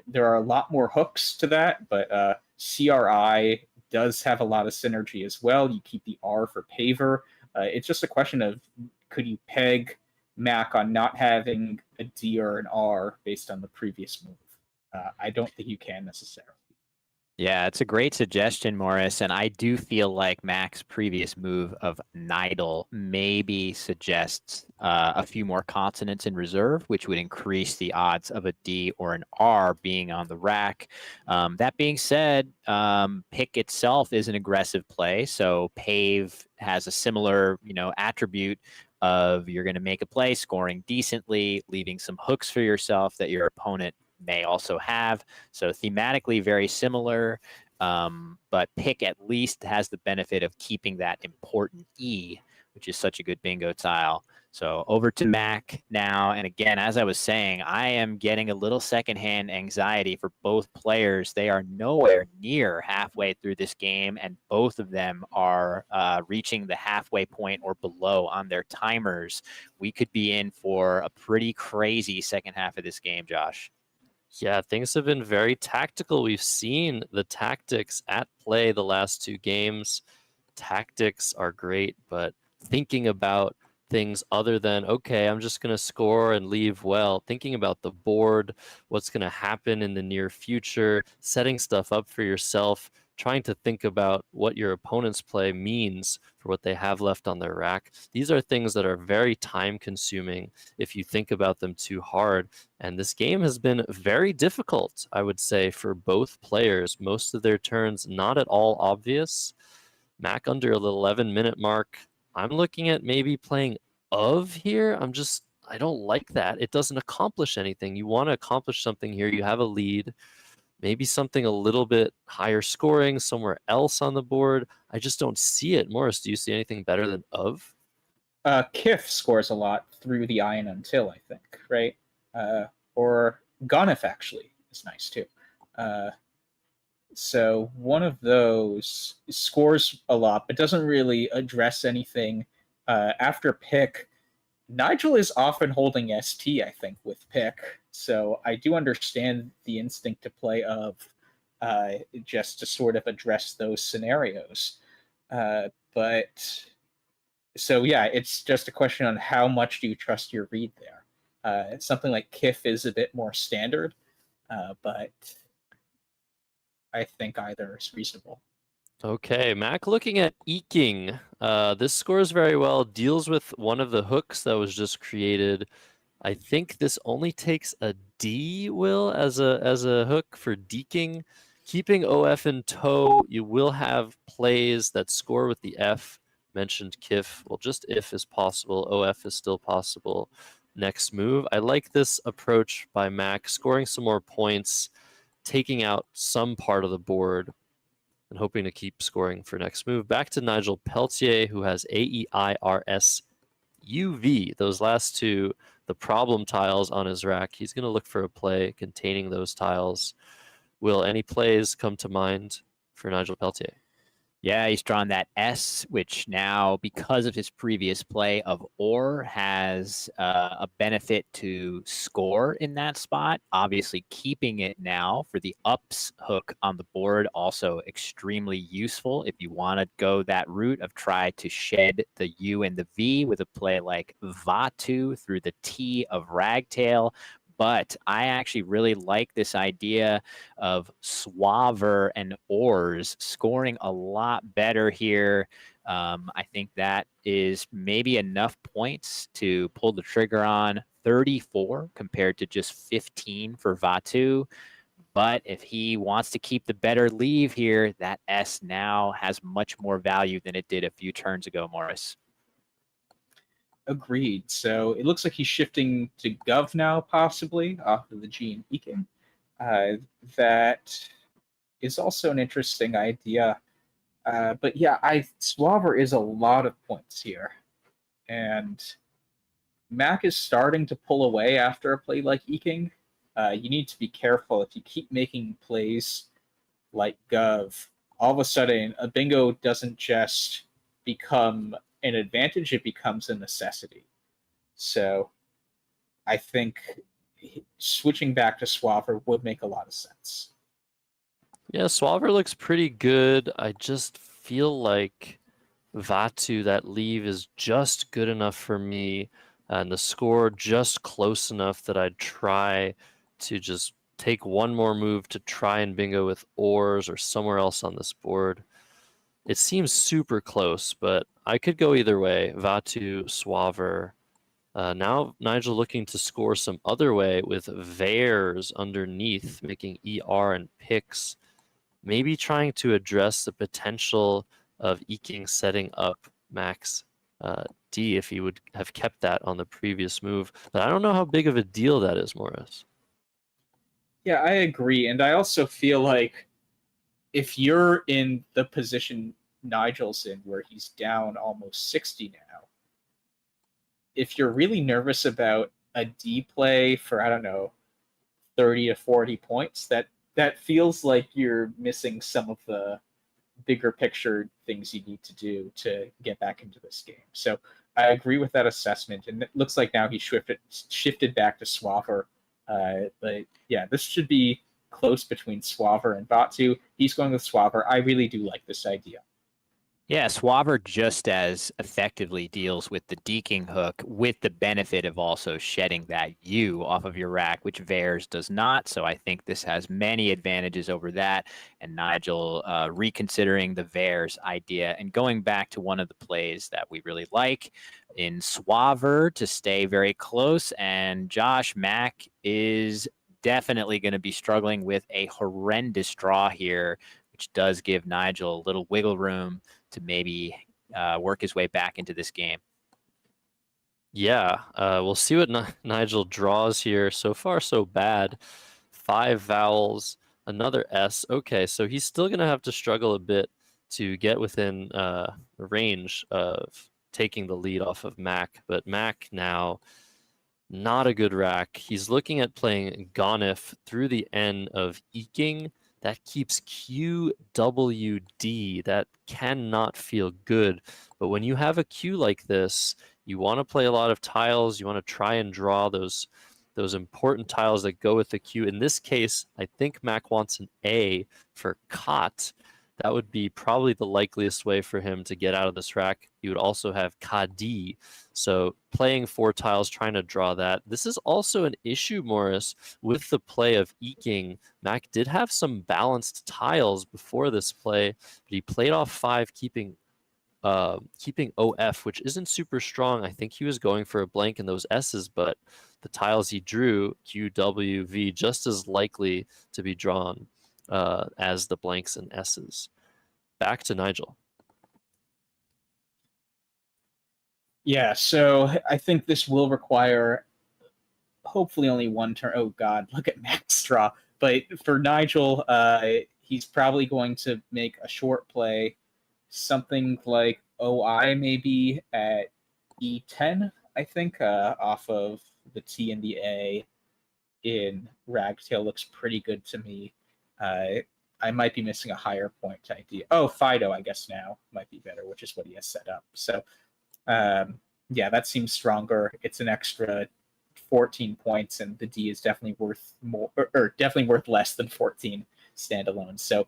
There are a lot more hooks to that, but CRI does have a lot of synergy as well. You keep the R for Paver. It's just a question of, could you peg Mack on not having a D or an R based on the previous move? I don't think you can necessarily. Yeah, it's a great suggestion, Morris, and I do feel like Mack's previous move of Nidal maybe suggests a few more consonants in reserve, which would increase the odds of a D or an R being on the rack. That being said, Pick itself is an aggressive play, so Pave has a similar, attribute of you're going to make a play, scoring decently, leaving some hooks for yourself that your opponent may also have. So thematically very similar, but Pick at least has the benefit of keeping that important E, which is such a good bingo tile. So over to Mack now. And again, as I was saying, I am getting a little secondhand anxiety for both players. They are nowhere near halfway through this game, and both of them are reaching the halfway point or below on their timers. We could be in for a pretty crazy second half of this game, Josh. Yeah, things have been very tactical. We've seen the tactics at play the last two games. Tactics are great, but thinking about things other than, okay, I'm just going to score and leave well, thinking about the board, what's going to happen in the near future, setting stuff up for yourself, trying to think about what your opponent's play means for what they have left on their rack. These are things that are very time consuming if you think about them too hard. And this game has been very difficult, I would say, for both players. Most of their turns not at all obvious. Mack under the 11-minute mark. I'm looking at maybe playing of here. I don't like that. It doesn't accomplish anything. You want to accomplish something here. You have a lead. Maybe something a little bit higher scoring somewhere else on the board. I just don't see it. Morris, do you see anything better than of? Kif scores a lot through the I and until, I think, right? Or Gonif actually is nice too. So one of those scores a lot, but doesn't really address anything. After Pick, Nigel is often holding ST, I think, with Pick. So I do understand the instinct to play of just to sort of address those scenarios. But so, yeah, it's just a question on how much do you trust your read there. Something like Kif is a bit more standard, but I think either is reasonable. Okay, Mac looking at eking. This scores very well, deals with one of the hooks that was just created. I think this only takes a D, Will, as a hook for deking. Keeping OF in tow, you will have plays that score with the F. Mentioned KIF. Well, just if is possible. OF is still possible. Next move. I like this approach by Mac, scoring some more points, taking out some part of the board, and hoping to keep scoring for next move. Back to Nigel Peltier, who has AEIRS UV. Those last two, the problem tiles on his rack. He's going to look for a play containing those tiles. Will any plays come to mind for Nigel Peltier? Yeah, he's drawn that S, which now, because of his previous play of Or, has a benefit to score in that spot. Obviously, keeping it now for the ups hook on the board, also extremely useful if you want to go that route of try to shed the U and the V with a play like Vatu through the T of Ragtail. But I actually really like this idea of Suaver and Oars scoring a lot better here. I think that is maybe enough points to pull the trigger on 34 compared to just 15 for Vatu. But if he wants to keep the better leave here, that S now has much more value than it did a few turns ago, Morris. Agreed. So it looks like he's shifting to Gov now, possibly, off of the G and Eking. That is also an interesting idea. But yeah, Suaver is a lot of points here. And Mac is starting to pull away after a play like Eking. You need to be careful. If you keep making plays like Gov, all of a sudden a bingo doesn't just become an advantage, it becomes a necessity. So I think switching back to Suaver would make a lot of sense. Yeah, Suaver looks pretty good. I just feel like Vatu, that leave is just good enough for me, and the score just close enough that I'd try to just take one more move to try and bingo with Oars or somewhere else on this board. It seems super close, but I could go either way. Vatu, Suaver. Now Nigel looking to score some other way with Vares underneath, making ER and picks. Maybe trying to address the potential of Eking setting up Max D if he would have kept that on the previous move. But I don't know how big of a deal that is, Morris. Yeah, I agree. And I also feel like if you're in the position Nigel's in, where he's down almost 60 now, if you're really nervous about a D play for, I don't know, 30 to 40 points, that feels like you're missing some of the bigger picture things you need to do to get back into this game. So I agree with that assessment, and it looks like now he shifted back to Suaver. But yeah, this should be close between Suaver and Vatu. He's going with Suaver. I really do like this idea. Yeah, Suaver just as effectively deals with the deking hook with the benefit of also shedding that U off of your rack, which Vares does not. So I think this has many advantages over that. And Nigel reconsidering the Vares idea and going back to one of the plays that we really like in Suaver to stay very close. And Josh, Mack is definitely going to be struggling with a horrendous draw here, which does give Nigel a little wiggle room to maybe work his way back into this game. Yeah, we'll see what Nigel draws here. So far, so bad. 5 vowels, another S. Okay, so he's still going to have to struggle a bit to get within range of taking the lead off of Mack. But Mack now, not a good rack. He's looking at playing Gonif through the N of Eking. That keeps QWD. That cannot feel good. But when you have a Q like this, you want to play a lot of tiles. You want to try and draw those important tiles that go with the Q. In this case, I think Mac wants an A for cot. That would be probably the likeliest way for him to get out of this rack. You would also have Kadi. So playing 4 tiles, trying to draw that. This is also an issue, Morris, with the play of eking. Mack did have some balanced tiles before this play, but he played off 5, keeping OF, which isn't super strong. I think he was going for a blank in those S's, but the tiles he drew, Q, W, V, just as likely to be drawn as the blanks and S's. Back to Nigel. Yeah, so I think this will require hopefully only one turn. Oh God, look at Mack's draw. But for Nigel, he's probably going to make a short play, something like OI maybe at E10, I think, off of the T and the A in Ragtail looks pretty good to me. I might be missing a higher point idea. Oh, Fido, I guess now might be better, which is what he has set up. So, yeah, that seems stronger. It's an extra 14 points, and the D is definitely worth more, or definitely worth less than 14 standalone. So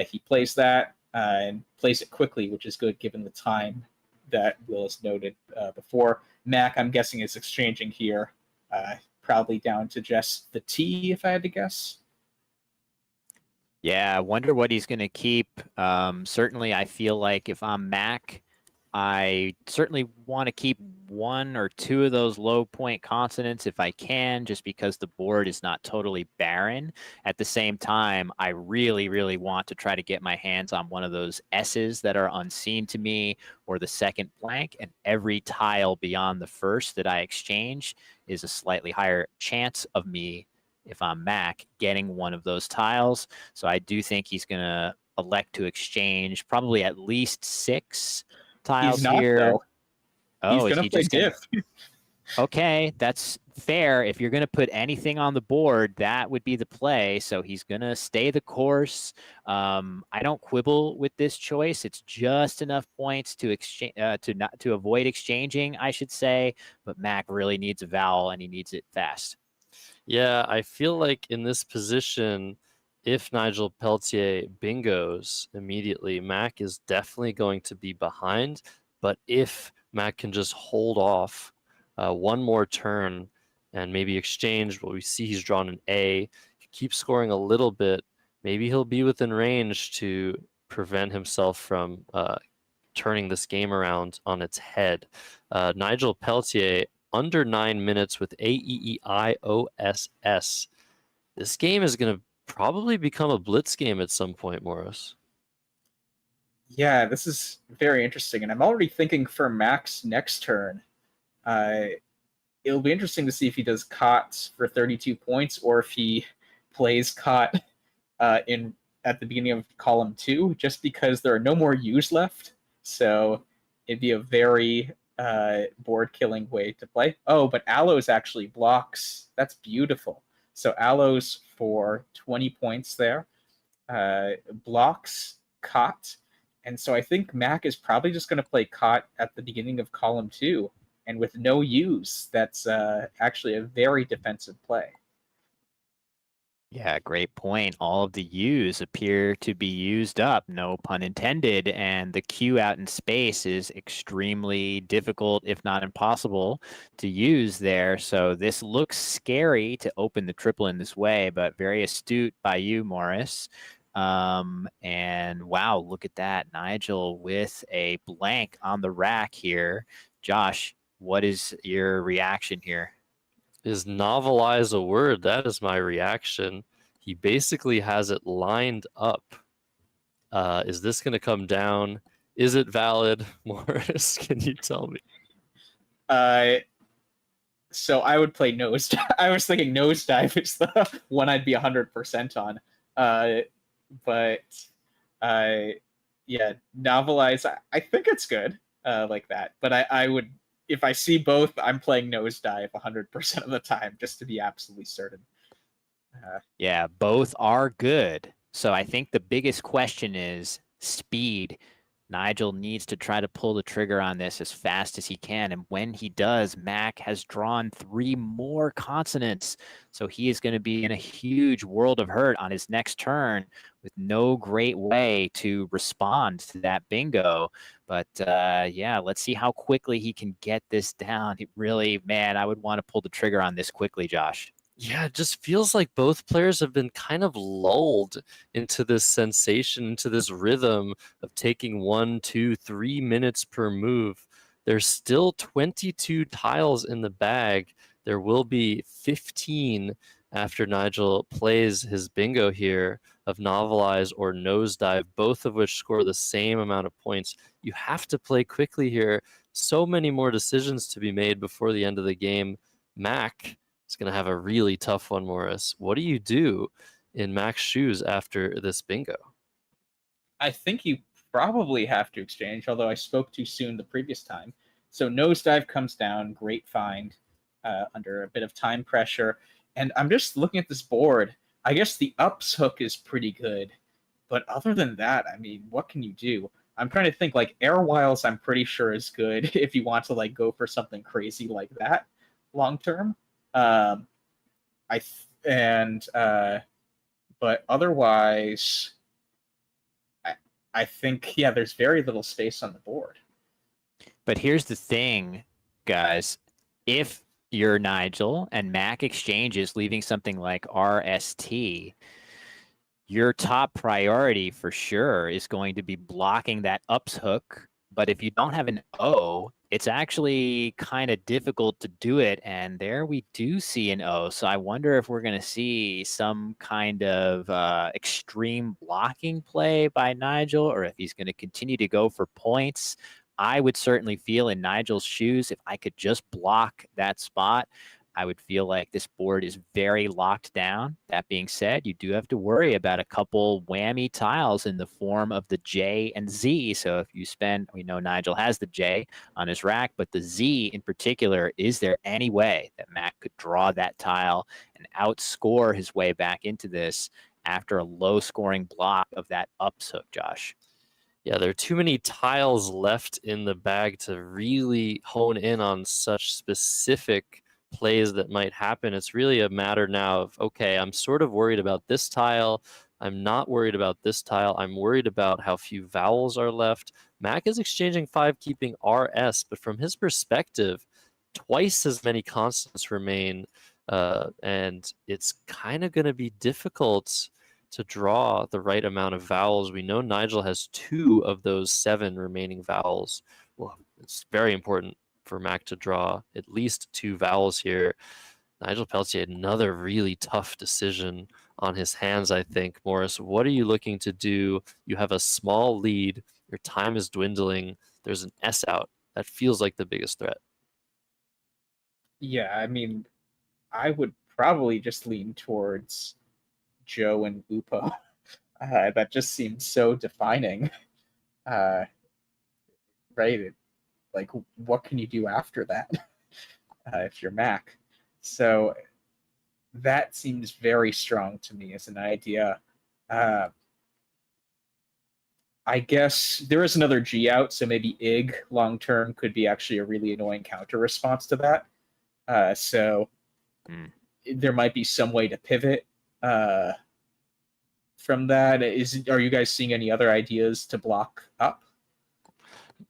he plays that and plays it quickly, which is good given the time that Will has noted before. Mack, I'm guessing, is exchanging here, probably down to just the T, if I had to guess. Yeah, I wonder what he's going to keep. Certainly, I feel like if I'm Mack, I certainly want to keep 1 or 2 of those low point consonants if I can, just because the board is not totally barren. At the same time, I really, really want to try to get my hands on one of those S's that are unseen to me, or the second blank, and every tile beyond the first that I exchange is a slightly higher chance of me, if I'm Mack, getting one of those tiles. So I do think he's going to elect to exchange probably at least 6 tiles He's not, here. though. Oh, he's going to play diff. Okay, that's fair. If you're going to put anything on the board, that would be the play. So he's going to stay the course. I don't quibble with this choice. It's just enough points to exchange to avoid exchanging, I should say. But Mack really needs a vowel, and he needs it fast. Yeah, I feel like in this position, if Nigel Peltier bingos immediately, Mack is definitely going to be behind. But if Mack can just hold off one more turn and maybe exchange, well, we see he's drawn an A, keep scoring a little bit, maybe he'll be within range to prevent himself from turning this game around on its head. Nigel Peltier, under 9 minutes with AEEIOSS. This game is going to probably become a blitz game at some point, Morris. Yeah, this is very interesting, and I'm already thinking for Mack's next turn. It'll be interesting to see if he does Cots for 32 points, or if he plays Cot at the beginning of column 2, just because there are no more U's left. So it'd be a very board-killing way to play. Oh, but Aloes actually blocks. That's beautiful. So Aloes for 20 points there. Blocks Cot. And so I think Mack is probably just going to play Cot at the beginning of column 2. And with no use, that's actually a very defensive play. Yeah, great point. All of the U's appear to be used up, no pun intended, and the Q out in space is extremely difficult, if not impossible, to use there. So this looks scary to open the triple in this way, but very astute by you, Morris. And wow, look at that. Nigel with a blank on the rack here. Josh, what is your reaction here? Is novelize a word? That is my reaction. He basically has it lined up. Is this going to come down? Is it valid? Morris, can you tell me? So I would play nosedive. I was thinking nosedive is the one I'd be 100% on. But yeah, novelize. I think it's good like that. But I would, if I see both, I'm playing nosedive 100% of the time, just to be absolutely certain. Yeah, both are good. So I think the biggest question is speed. Nigel needs to try to pull the trigger on this as fast as he can. And when he does, Mack has drawn 3 more consonants. So he is going to be in a huge world of hurt on his next turn with no great way to respond to that bingo. But yeah, let's see how quickly he can get this down. It really, man, I would want to pull the trigger on this quickly, Josh. Yeah, it just feels like both players have been kind of lulled into this sensation, into this rhythm of taking 1, 2, 3 minutes per move. There's still 22 tiles in the bag. There will be 15 after Nigel plays his bingo here of Novelize or Nosedive, both of which score the same amount of points. You have to play quickly here. So many more decisions to be made before the end of the game. Mack is going to have a really tough one, Morris. What do you do in Mack's shoes after this bingo? I think you probably have to exchange, although I spoke too soon the previous time. So Nosedive comes down, great find under a bit of time pressure. And I'm just looking at this board. I guess the ups hook is pretty good. But other than that, I mean, what can you do? I'm trying to think, like, Airwiles I'm pretty sure is good if you want to, like, go for something crazy like that long term. But otherwise, I think, yeah, there's very little space on the board. But here's the thing, guys. If you're Nigel and Mack exchanges, leaving something like RST, your top priority for sure is going to be blocking that ups hook. But if you don't have an O, it's actually kind of difficult to do it. And there we do see an O. So I wonder if we're going to see some kind of extreme blocking play by Nigel, or if he's going to continue to go for points. I would certainly feel in Nigel's shoes, if I could just block that spot, I would feel like this board is very locked down. That being said, you do have to worry about a couple whammy tiles in the form of the J and Z. So if you spend, we know Nigel has the J on his rack, but the Z in particular, is there any way that Mack could draw that tile and outscore his way back into this after a low scoring block of that ups hook, Josh? Yeah, there are too many tiles left in the bag to really hone in on such specific plays that might happen. It's really a matter now of, okay, I'm sort of worried about this tile. I'm not worried about this tile. I'm worried about how few vowels are left. Mack is exchanging 5, keeping RS, but from his perspective, twice as many constants remain, and it's kind of going to be difficult to draw the right amount of vowels. We know Nigel has 2 of those 7 remaining vowels. Well, it's very important for Mack to draw at least 2 vowels here. Nigel Peltier had another really tough decision on his hands, I think. Morris, what are you looking to do? You have a small lead. Your time is dwindling. There's an S out. That feels like the biggest threat. Yeah, I mean, I would probably just lean towards Joe and Upo. That just seems so defining. Right? Like, what can you do after that if you're Mack? So that seems very strong to me as an idea. I guess there is another G out, so maybe IG long term could be actually a really annoying counter response to that. There might be some way to pivot from that. Are you guys seeing any other ideas to block up?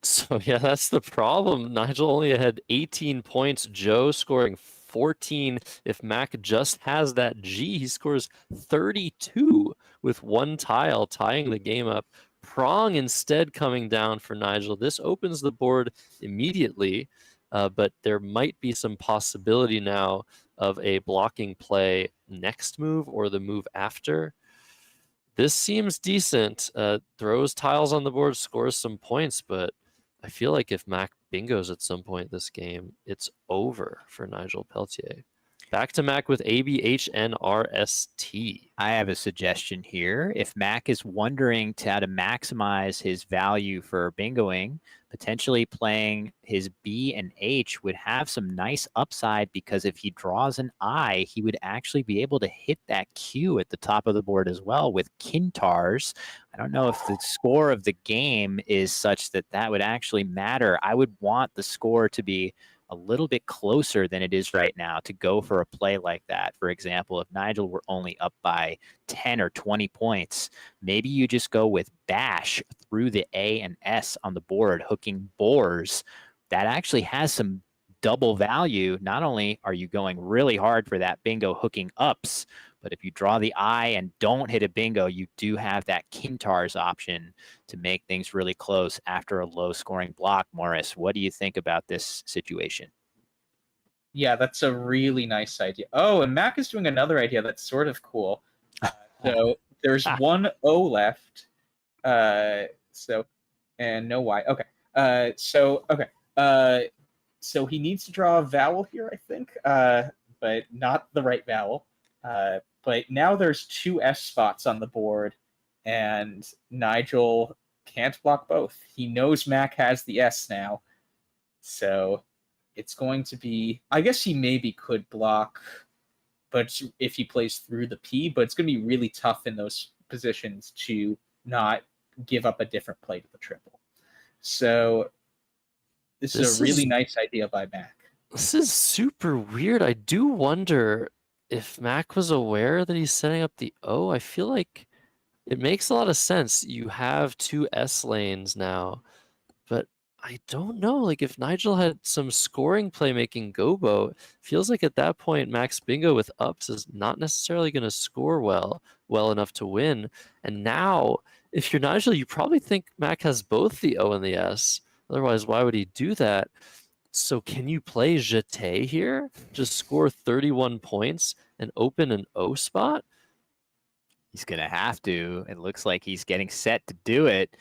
So yeah, that's the problem. Nigel only had 18 points. Joe scoring 14. If Mack just has that G, he scores 32 with 1 tile, tying the game up. Prong instead coming down for Nigel. This opens the board immediately, but there might be some possibility now of a blocking play next move or the move after. This seems decent. Throws tiles on the board, scores some points, but I feel like if Mack bingos at some point this game, it's over for Nigel Peltier. Back to Mack with ABHNRST. I have a suggestion here. If Mack is wondering how to maximize his value for bingoing, potentially playing his B and H would have some nice upside, because if he draws an I, he would actually be able to hit that Q at the top of the board as well with Kintars. I don't know if the score of the game is such that that would actually matter. I would want the score to be a little bit closer than it is right now to go for a play like that. For example, if Nigel were only up by 10 or 20 points, maybe you just go with bash through the A and S on the board, hooking boars. That actually has some double value. Not only are you going really hard for that bingo hooking ups, but if you draw the I and don't hit a bingo, you do have that Kintars option to make things really close after a low scoring block. Morris, what do you think about this situation? Yeah, that's a really nice idea. Oh, and Mac is doing another idea that's sort of cool. So there's one O left. And no Y. Okay. So he needs to draw a vowel here, I think, but not the right vowel. But now there's 2 S spots on the board, and Nigel can't block both. He knows Mac has the S now, so it's going to be... I guess he maybe could block, but if he plays through the P, but it's going to be really tough in those positions to not give up a different play to the triple. So this is a really nice idea by Mac. This is super weird. I do wonder if Mac was aware that he's setting up the O. I feel like it makes a lot of sense. You have 2 S lanes now, but I don't know. Like, if Nigel had some scoring playmaking gobo, feels like at that point Mac's bingo with ups is not necessarily going to score well enough to win. And now, if you're Nigel, you probably think Mac has both the O and the S. Otherwise, why would he do that? So can you play Jeté here? Just score 31 points and open an O spot? He's going to have to. It looks like he's getting set to do it.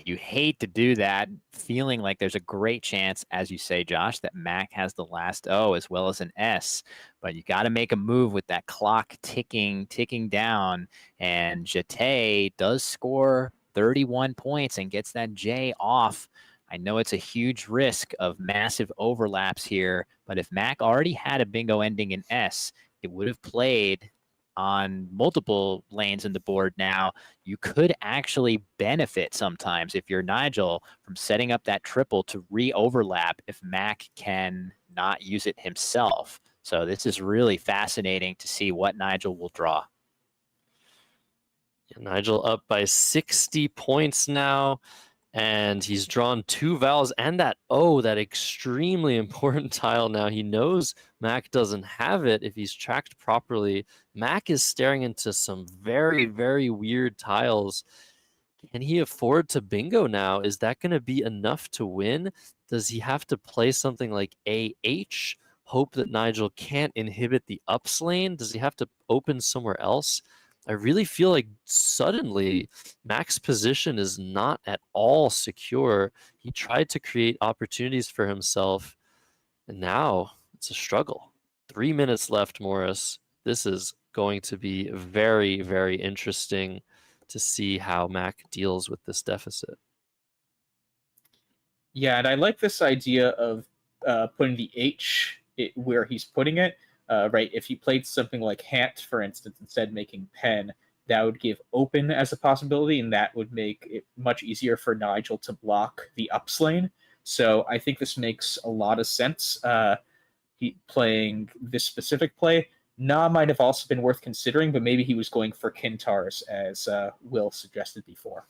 You hate to do that, feeling like there's a great chance, as you say, Josh, that Mac has the last O as well as an S. But you got to make a move with that clock ticking down. And Jeté does score 31 points and gets that J off. I know it's a huge risk of massive overlaps here, but if Mac already had a bingo ending in S, it would have played on multiple lanes in the board now. You could actually benefit sometimes, if you're Nigel, from setting up that triple to re-overlap if Mac can not use it himself. So this is really fascinating to see what Nigel will draw. Yeah, Nigel up by 60 points now. And he's drawn 2 vowels and that O, that extremely important tile now. He knows Mac doesn't have it if he's tracked properly. Mac is staring into some very, very weird tiles. Can he afford to bingo now? Is that going to be enough to win? Does he have to play something like AH? Hope that Nigel can't inhibit the ups lane? Does he have to open somewhere else? I really feel like suddenly Mac's position is not at all secure. He tried to create opportunities for himself, and now it's a struggle. 3 minutes left, Morris. This is going to be very, very interesting to see how Mac deals with this deficit. Yeah, and I like this idea of putting the H where he's putting it. Right, if he played something like Hant, for instance, instead making Pen, that would give open as a possibility, and that would make it much easier for Nigel to block the ups lane. So I think this makes a lot of sense. He playing this specific play. Na might have also been worth considering, but maybe he was going for Kintars, as Will suggested before.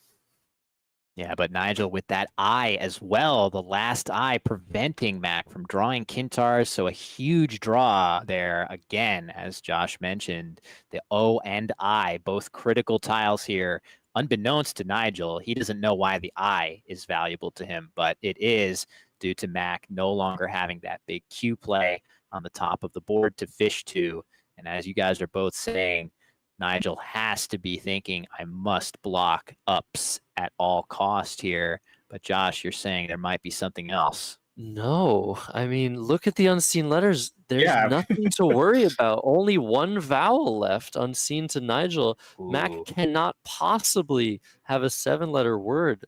Yeah, but Nigel with that I as well, the last I preventing Mac from drawing Kintars. So a huge draw there again, as Josh mentioned, the O and I, both critical tiles here. Unbeknownst to Nigel, he doesn't know why the I is valuable to him, but it is due to Mac no longer having that big Q play on the top of the board to fish to. And as you guys are both saying, Nigel has to be thinking, I must block ups at all cost here. But Josh, you're saying there might be something else. No, I mean, look at the unseen letters. There's Yeah. nothing to worry about. Only one vowel left, unseen to Nigel. Mack Ooh. cannot possibly have a 7-letter word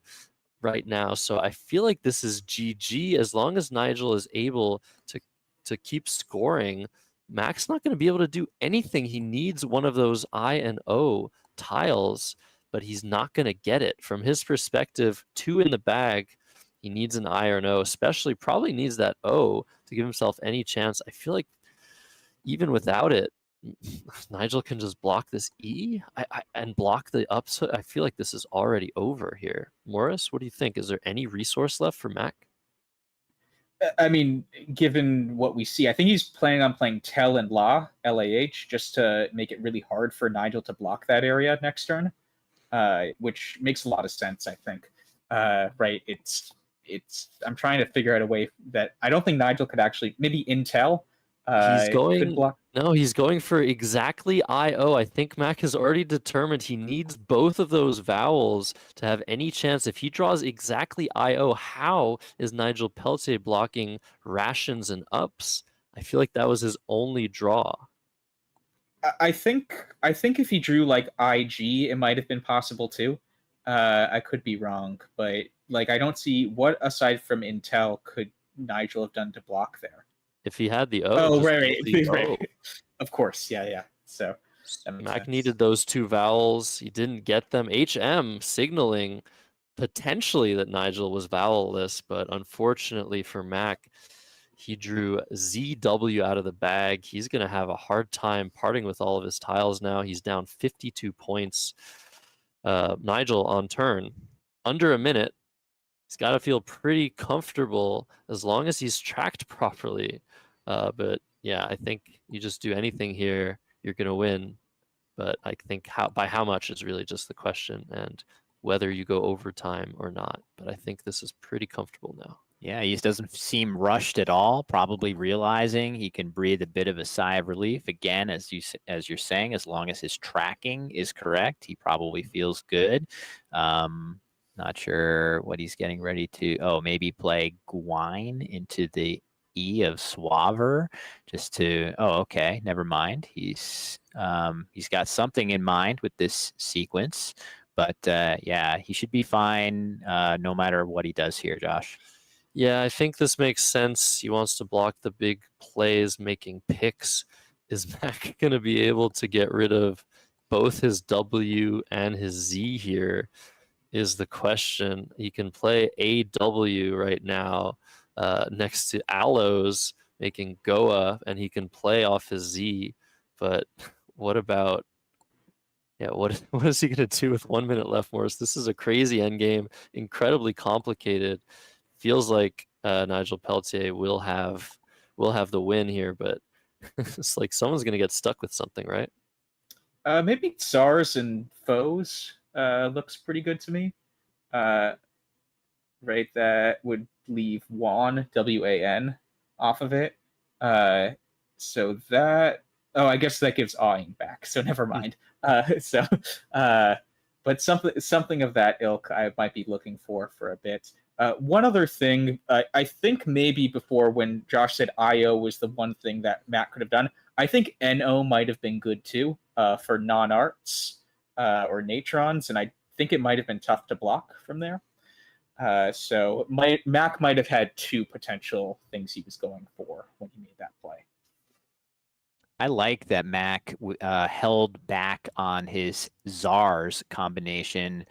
right now. So I feel like this is GG. As long as Nigel is able to keep scoring, Mack's not going to be able to do anything. He needs one of those I and O tiles, but he's not going to get it. From his perspective, 2 in the bag. He needs an I or an O, especially probably needs that O to give himself any chance. I feel like even without it, Nigel can just block this E and block the ups. I feel like this is already over here. Morris, what do you think? Is there any resource left for Mack? I mean, given what we see, I think he's planning on playing Tel and La, LAH, just to make it really hard for Nigel to block that area next turn, which makes a lot of sense, I think. Right? I'm trying to figure out a way that I don't think Nigel could actually, maybe Intel He's could going. block. No, he's going for exactly IO. I think Mack has already determined he needs both of those vowels to have any chance. If he draws exactly IO, how is Nigel Peltier blocking rations and ups? I feel like that was his only draw. I think if he drew like IG, it might have been possible too. I could be wrong, but like I don't see what aside from Intel could Nigel have done to block there. If he had the O, Oh, just right, roll right, the right. O. Of course, yeah. So that makes Mack sense. needed those 2 vowels. He didn't get them. HM signaling potentially that Nigel was vowelless, but unfortunately for Mack, he drew ZW out of the bag. He's going to have a hard time parting with all of his tiles now. He's down 52 points. Nigel on turn, under a minute. He's got to feel pretty comfortable as long as he's tracked properly. But yeah, I think you just do anything here, you're going to win. But I think by how much is really just the question, and whether you go overtime or not. But I think this is pretty comfortable now. Yeah, he just doesn't seem rushed at all, probably realizing he can breathe a bit of a sigh of relief. Again, as you're saying, as long as his tracking is correct, he probably feels good. Not sure what he's getting ready to. Oh, maybe play Gwine into the E of Suaver just to. Oh, okay, never mind. He's got something in mind with this sequence, but yeah, he should be fine no matter what he does here, Josh. Yeah, I think this makes sense. He wants to block the big plays, making picks. Is Mack going to be able to get rid of both his W and his Z here? Is the question. He can play AW right now next to Aloes, making Goa, and he can play off his Z. But what about, yeah, what is he going to do with 1 minute left, Morris? This is a crazy endgame, incredibly complicated. Feels like Nigel Peltier will have the win here, but it's like someone's going to get stuck with something, right? Maybe Tsars and Foes looks pretty good to me. Right, that would leave Wan, WAN, off of it. So that, oh, I guess that gives awing back. So never mind. But something of that ilk I might be looking for a bit. One other thing, I think maybe before when Josh said IO was the one thing that Matt could have done, I think NO might have been good too for non-arts or natrons, and I think it might have been tough to block from there. So Mack might have had 2 potential things he was going for when he made that play. I like that Mack held back on his Czars combination.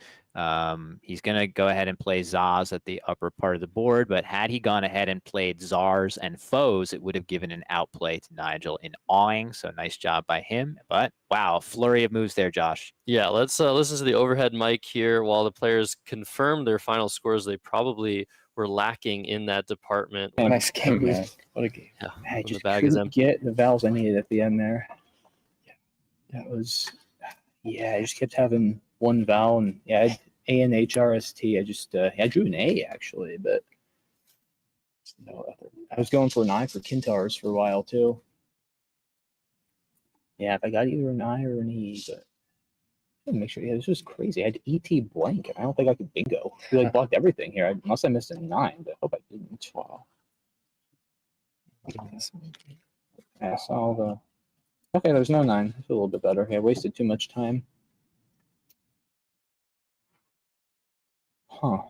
He's going to go ahead and play Zaz at the upper part of the board, but had he gone ahead and played Czars and Foes, it would have given an outplay to Nigel in awing, so nice job by him. But wow, flurry of moves there, Josh. Yeah, let's listen to the overhead mic here while the players confirm their final scores. They probably were lacking in that department. Nice game, man. What a game. Yeah, I when just the bag is couldn't empty. get the vowels I needed at the end there. That was, yeah, I just kept having one vowel, and yeah, I had ANHRST. I just, I drew an A actually, but no other. I was going for an I for Kintars for a while too. Yeah, if I got either an I or an E, but make sure. Yeah, this was crazy. I had ET blank. I don't think I could bingo. I like blocked everything here, unless I missed a 9. But I hope I didn't. Wow. Yeah, so all the. Okay, there's no 9. It's a little bit better. Yeah, wasted too much time. Huh.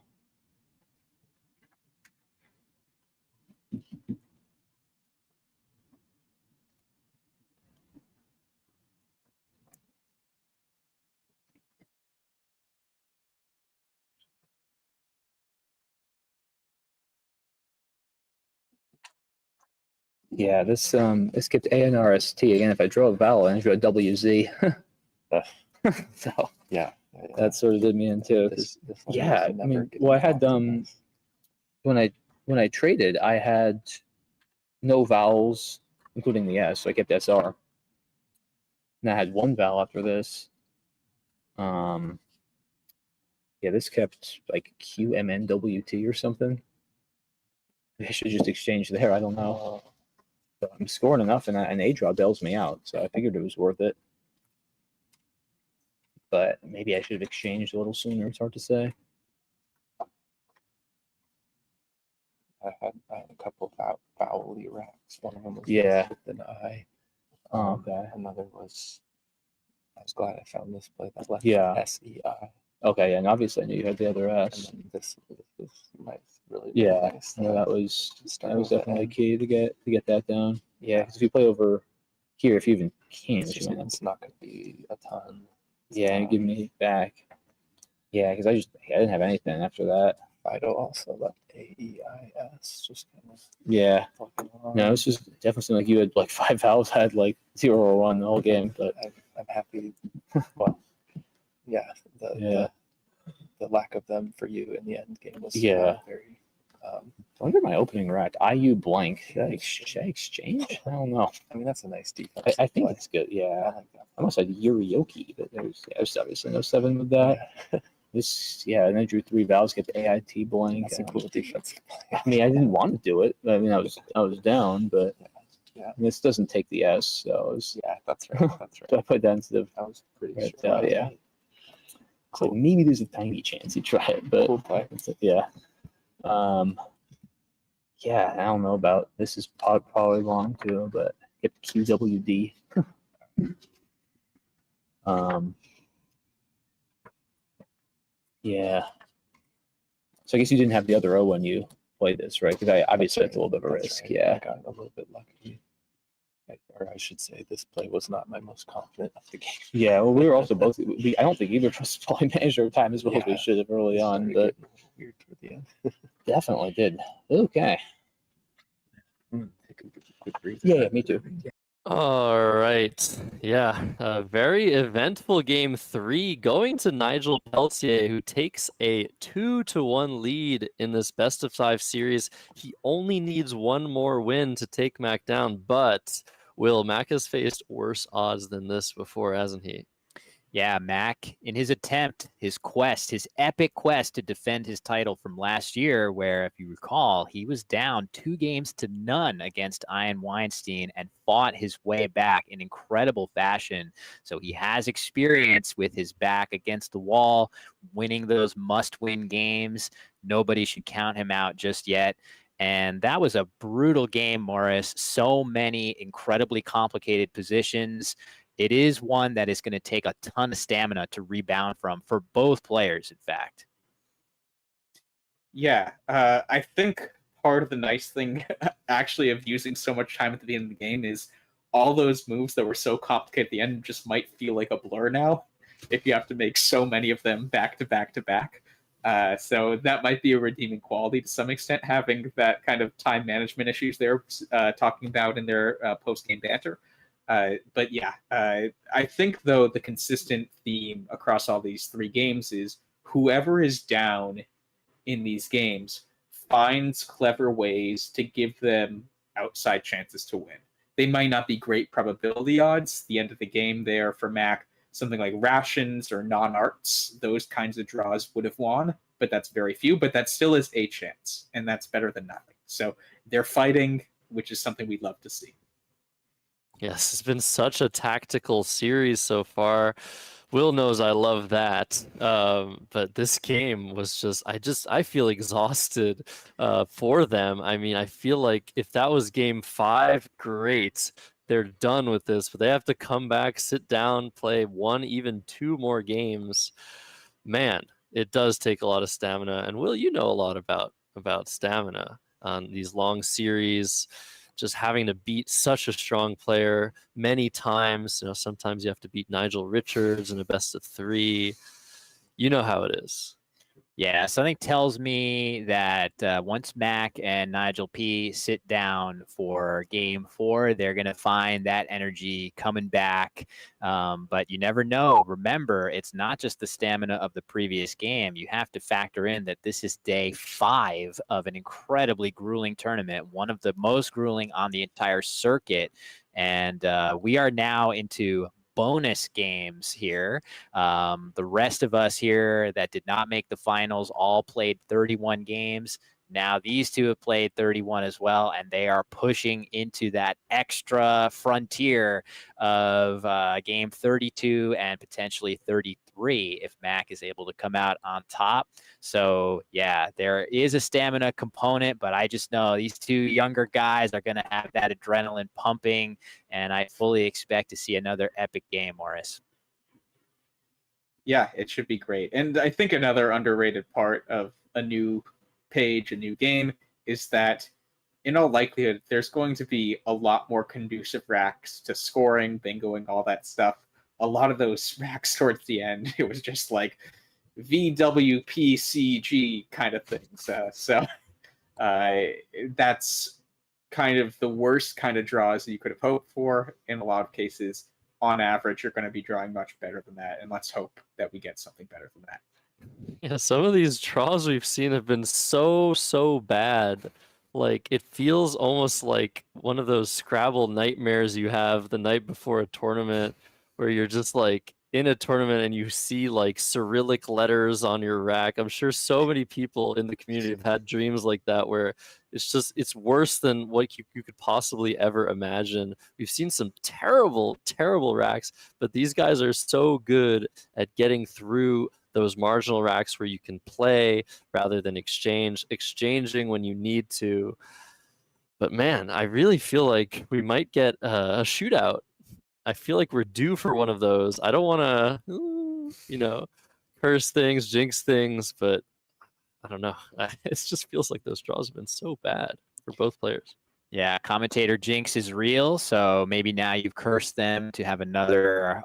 Yeah, this skipped ANRST again. If I draw a vowel, I drew a WZ. So Yeah. that sort of did me in too. This Yeah, I mean, well, I had when I traded, I had no vowels, including the S, so I kept SR. And I had one vowel after this. Yeah, this kept like QMNWT or something. I should just exchange there. I don't know. But I'm scoring enough, and an A draw bails me out, so I figured it was worth it. But maybe I should have exchanged a little sooner. It's hard to say. I had a couple of vowel racks. One of them was with an I. Okay. Another was. I was glad I found this play that left SEI. Okay, yeah, and obviously I knew you had the other And S. then this might really Nice. Yeah, that was definitely key to get that down. Yeah, because if you play over here, if you even can, it's not going to be a ton. Yeah, and give me back. Yeah, because I didn't have anything after that. Fido also left AEIS, just kind of. Yeah. No, it's just definitely seemed like you had like 5 vowels, had like 0 or 1 the whole game. But I'm happy. Well, yeah, the lack of them for you in the end game was very. I wonder my opening rack. IU blank. Should I exchange? I don't know. I mean, that's a nice defense. I think it's good. Yeah. I like that. I almost had Yurioki, but there's obviously no 7 with that. And I drew 3 vowels, get the AIT blank. That's a cool defense. I mean, I didn't want to do it. I mean, I was down, but this doesn't take the S, so that's right. So I put that instead of. I was pretty sure. Yeah. So maybe there's a tiny chance you try it, but yeah. Yeah, I don't know about this. Is probably long too, but get QWD. Yeah. So I guess you didn't have the other O when you played this, right? Because obviously that's a little bit of a risk. Right. Yeah. I got a little bit lucky. Or I should say, this play was not my most confident of the game. Yeah, well, we were also both. I don't think either of us probably managed our time as well as we should have early on, but weird toward the end. Definitely did. Okay. Take a quick breather. Yeah, me too. All right. Yeah. A very eventful game 3 going to Nigel Peltier, who takes a 2-1 lead in this best of 5 series. He only needs one more win to take Mack down, but Mack has faced worse odds than this before, hasn't he? Yeah, Mack, in his attempt, his epic quest to defend his title from last year, where, if you recall, he was down 2-0 against Ian Weinstein and fought his way back in incredible fashion. So he has experience with his back against the wall, winning those must-win games. Nobody should count him out just yet. And that was a brutal game, Morris. So many incredibly complicated positions. It is one that is going to take a ton of stamina to rebound from for both players, in fact. Yeah, I think part of the nice thing actually of using so much time at the end of the game is all those moves that were so complicated at the end just might feel like a blur now if you have to make so many of them back to back to back. So that might be a redeeming quality to some extent, having that kind of time management issues they're talking about in their post-game banter. But yeah, I think, though, the consistent theme across all these 3 games is whoever is down in these games finds clever ways to give them outside chances to win. They might not be great probability odds. The end of the game there for Mack, something like rations or non-arts, those kinds of draws would have won, but that's very few. But that still is a chance, and that's better than nothing. So they're fighting, which is something we'd love to see. Yes, it's been such a tactical series so far. Will knows I love that. But this game was I feel exhausted for them. I mean, I feel like if that was game 5, great. They're done with this, but they have to come back, sit down, play 1, even 2 more games. Man, it does take a lot of stamina. And Will, you know a lot about stamina on these long series. Just having to beat such a strong player many times. You know, sometimes you have to beat Nigel Richards in a best of 3. You know how it is. Yeah, something tells me that once Mack and Nigel P sit down for game 4, they're going to find that energy coming back. But you never know. Remember, it's not just the stamina of the previous game. You have to factor in that this is day 5 of an incredibly grueling tournament, one of the most grueling on the entire circuit. And we are now into bonus games here. The rest of us here that did not make the finals all played 31 games. Now these two have played 31 as well, and they are pushing into that extra frontier of game 32 and potentially 33 if Mack is able to come out on top. So yeah, there is a stamina component, but I just know these 2 younger guys are going to have that adrenaline pumping, and I fully expect to see another epic game, Morris. Yeah, it should be great. And I think another underrated part of a new page, a new game, is that in all likelihood, there's going to be a lot more conducive racks to scoring, bingoing, all that stuff. A lot of those racks towards the end, it was just like VWPCG kind of things. That's kind of the worst kind of draws that you could have hoped for in a lot of cases. On average, you're going to be drawing much better than that, and let's hope that we get something better than that. Yeah, some of these draws we've seen have been so bad. Like, it feels almost like one of those Scrabble nightmares you have the night before a tournament, where you're just like in a tournament and you see like Cyrillic letters on your rack. I'm sure so many people in the community have had dreams like that, where it's worse than what you could possibly ever imagine. We've seen some terrible racks, but these guys are so good at getting through those marginal racks where you can play rather than exchanging when you need to. But man, I really feel like we might get a shootout. I feel like we're due for one of those. I don't want to, curse things, jinx things, but I don't know. It just feels like those draws have been so bad for both players. Yeah, commentator jinx is real, so maybe now you've cursed them to have another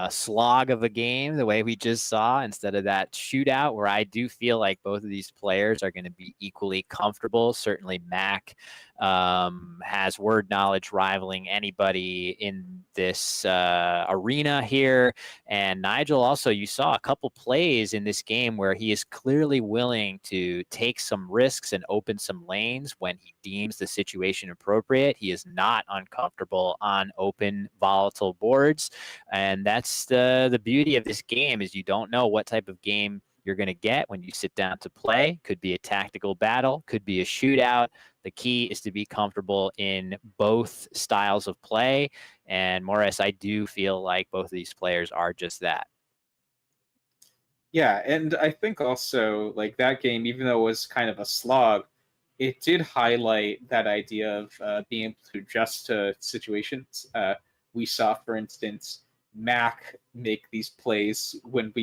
slog of a game the way we just saw instead of that shootout, where I do feel like both of these players are going to be equally comfortable. Certainly Mack has word knowledge rivaling anybody in this arena here. And Nigel also, you saw a couple plays in this game where he is clearly willing to take some risks and open some lanes when he deems the situation appropriate. He is not uncomfortable on open, volatile boards. And that's the beauty of this game, is you don't know what type of game you're going to get when you sit down to play. Could be a tactical battle, could be a shootout. The key is to be comfortable in both styles of play. And Morris, I do feel like both of these players are just that. Yeah, and I think also, like, that game, even though it was kind of a slog, it did highlight that idea of being able to adjust to situations. We saw, for instance, Mack make these plays when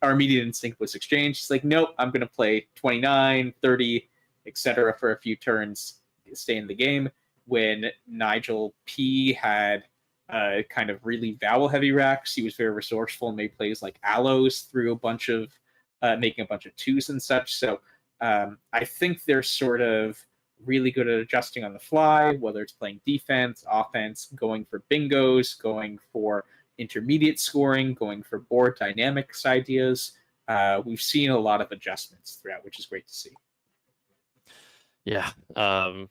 our immediate instinct was exchange. It's like, nope, I'm going to play 29, 30, etc. for a few turns, stay in the game. When Nigel P had kind of really vowel-heavy racks, he was very resourceful and made plays like aloes through a bunch of making a bunch of 2s and such. So I think they're sort of really good at adjusting on the fly, whether it's playing defense, offense, going for bingos, going for intermediate scoring, going for board dynamics ideas. We've seen a lot of adjustments throughout, which is great to see. Yeah,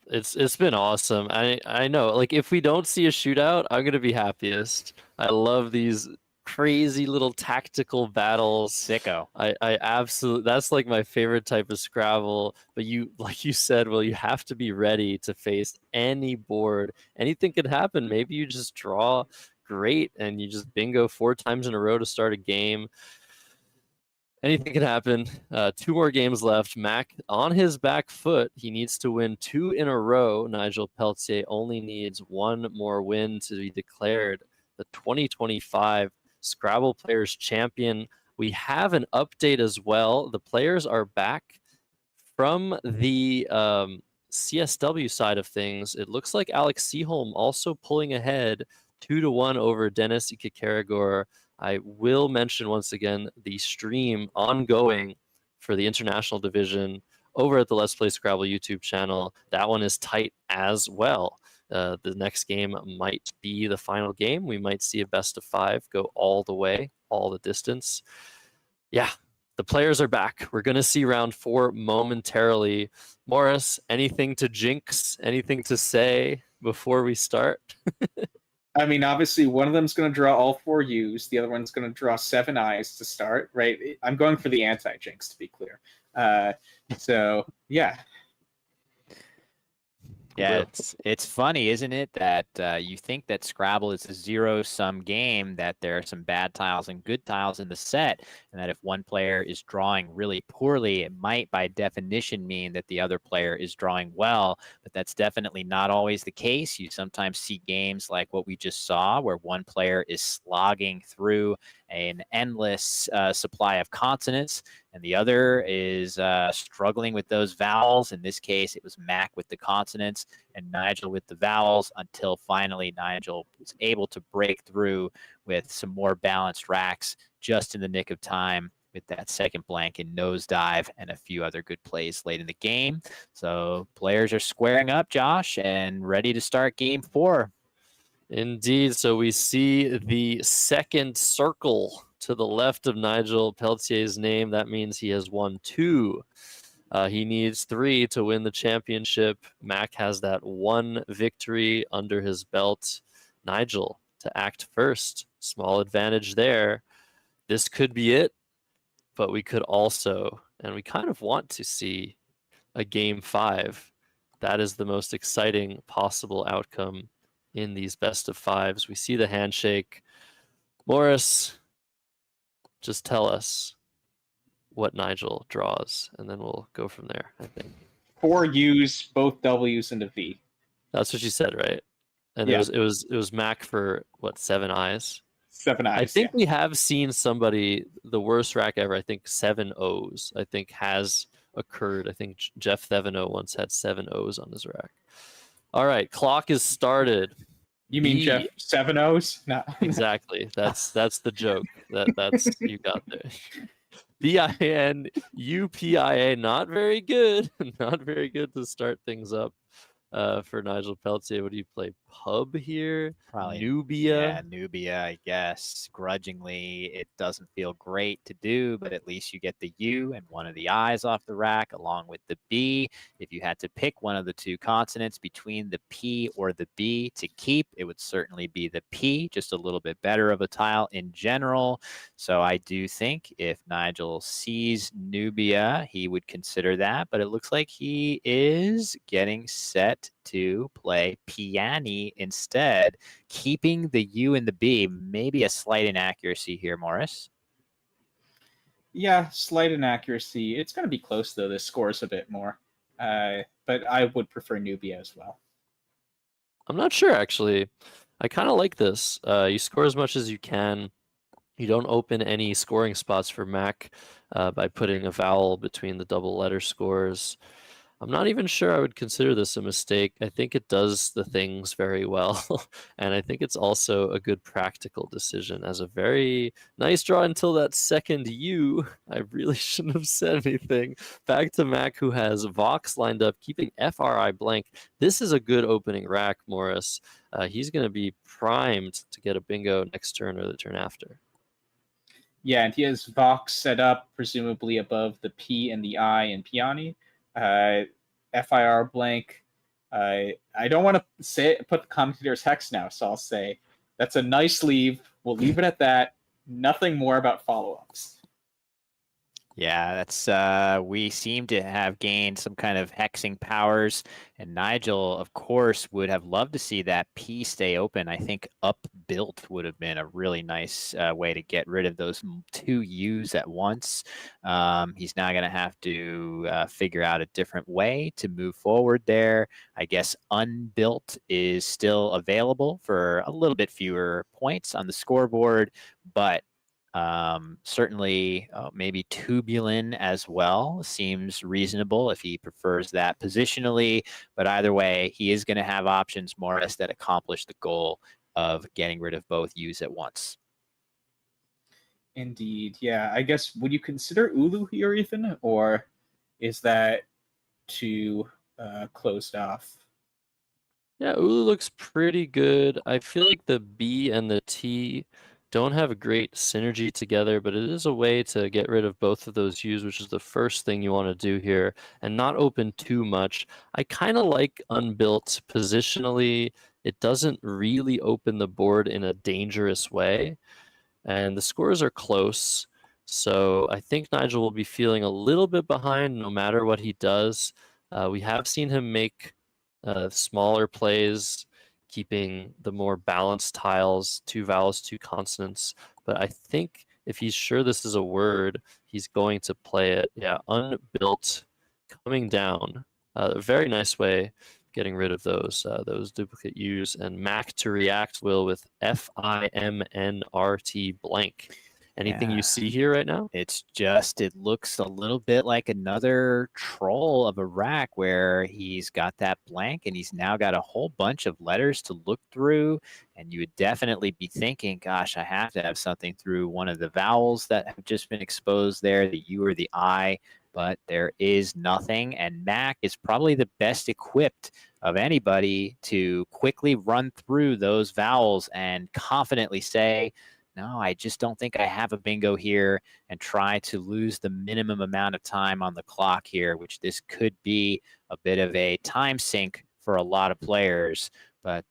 it's been awesome. I know, like, if we don't see a shootout, I'm gonna be happiest. I love these crazy little tactical battles. Sicko. I absolutely, that's like my favorite type of Scrabble. But like you said, well, you have to be ready to face any board. Anything could happen. Maybe you just draw great, and you just bingo 4 times in a row to start a game. Anything can happen. 2 more games left. Mack on his back foot. He needs to win 2 in a row. Nigel Peltier only needs 1 more win to be declared the 2025 Scrabble Players Champion. We have an update as well. The players are back from the CSW side of things. It looks like Alex Seaholm also pulling ahead 2-1 over Dennis Ikakaragor. I will mention once again the stream ongoing for the international division over at the Let's Play Scrabble YouTube channel. That one is tight as well. The next game might be the final game. We might see a best of 5 go all the way, all the distance. Yeah, the players are back. We're going to see round 4 momentarily. Morris, anything to jinx? Anything to say before we start? I mean, obviously, one of them's going to draw all 4 U's. The other one's going to draw 7 I's to start, right? I'm going for the anti-jinx, to be clear. So, yeah. Yeah, it's funny, isn't it, that you think that Scrabble is a zero-sum game, that there are some bad tiles and good tiles in the set, and that if one player is drawing really poorly, it might by definition mean that the other player is drawing well, but that's definitely not always the case. You sometimes see games like what we just saw, where one player is slogging through an endless supply of consonants, and the other is struggling with those vowels. In this case, it was Mack with the consonants and Nigel with the vowels, until finally Nigel was able to break through with some more balanced racks just in the nick of time with that second blank and nosedive and a few other good plays late in the game. So players are squaring up, Josh, and ready to start game 4. Indeed. So we see the second circle to the left of Nigel Peltier's name. That means he has won 2. He needs 3 to win the championship. Mack has that 1 victory under his belt. Nigel to act first. Small advantage there. This could be it, but we could also, and we kind of want to see a game 5. That is the most exciting possible outcome in these best of 5s. We see the handshake. Morris, just tell us what Nigel draws, and then we'll go from there, I think. 4 U's, both W's, and a V. That's what you said, right? And Yeah. it was Mack for what, 7 I's? 7 I's. I think we have seen somebody, the worst rack ever, I think 7 O's, I think has occurred. I think Jeff Theveno once had 7 O's on his rack. All right, clock is started. You mean Jeff 7 O's? No. Exactly. That's the joke. That's you got there. BINUPIA, not very good. Not very good to start things up for Nigel Peltier. What do you play? Pub here? Probably Nubia? Yeah, Nubia, I guess. Grudgingly, it doesn't feel great to do, but at least you get the U and one of the I's off the rack along with the B. If you had to pick one of the 2 consonants between the P or the B to keep, it would certainly be the P, just a little bit better of a tile in general. So I do think if Nigel sees Nubia, he would consider that, but it looks like he is getting set to play Piani instead, keeping the U and the B. Maybe a slight inaccuracy here, Morris. Yeah, slight inaccuracy. It's going to be close, though. This scores a bit more. But I would prefer Nubia as well. I'm not sure, actually. I kind of like this. You score as much as you can. You don't open any scoring spots for Mack by putting a vowel between the double letter scores. I'm not even sure I would consider this a mistake. I think it does the things very well. And I think it's also a good practical decision. As a very nice draw until that second U. I really shouldn't have said anything. Back to Mack, who has Vox lined up, keeping FRI blank. This is a good opening rack, Morris. He's going to be primed to get a bingo next turn or the turn after. Yeah, and he has Vox set up, presumably above the P and the I in Piani. FIR blank. I don't want to put the commentator's hex now, so I'll say that's a nice leave. We'll leave it at that. Nothing more about follow-ups. Yeah, that's we seem to have gained some kind of hexing powers, and Nigel, of course, would have loved to see that P stay open. I think up built would have been a really nice way to get rid of those two U's at once. He's now going to have to figure out a different way to move forward there. I guess unbuilt is still available for a little bit fewer points on the scoreboard, but certainly maybe Tubulin as well seems reasonable if he prefers that positionally, but either way, he is going to have options more or less that accomplish the goal of getting rid of both U's at once. Indeed, yeah. I guess, would you consider Ulu here, Ethan, or is that too closed off? Yeah, Ulu looks pretty good. I feel like the B and the T don't have a great synergy together, but it is a way to get rid of both of those U's, which is the first thing you want to do here, and not open too much. I kind of like unbuilt positionally. It doesn't really open the board in a dangerous way, and the scores are close. So I think Nigel will be feeling a little bit behind no matter what he does. We have seen him make smaller plays, keeping the more balanced tiles, 2 vowels, 2 consonants. But I think if he's sure this is a word, he's going to play it. Yeah, unbuilt, coming down. A very nice way getting rid of those duplicate U's. And Mack to react will with FIMNRT blank. Anything you see here right now? It's just, it looks a little bit like another troll of a rack where he's got that blank and he's now got a whole bunch of letters to look through. And you would definitely be thinking, gosh, I have to have something through one of the vowels that have just been exposed there, the U or the I, but there is nothing. And Mack is probably the best equipped of anybody to quickly run through those vowels and confidently say, no, I just don't think I have a bingo here, and try to lose the minimum amount of time on the clock here, which this could be a bit of a time sink for a lot of players. But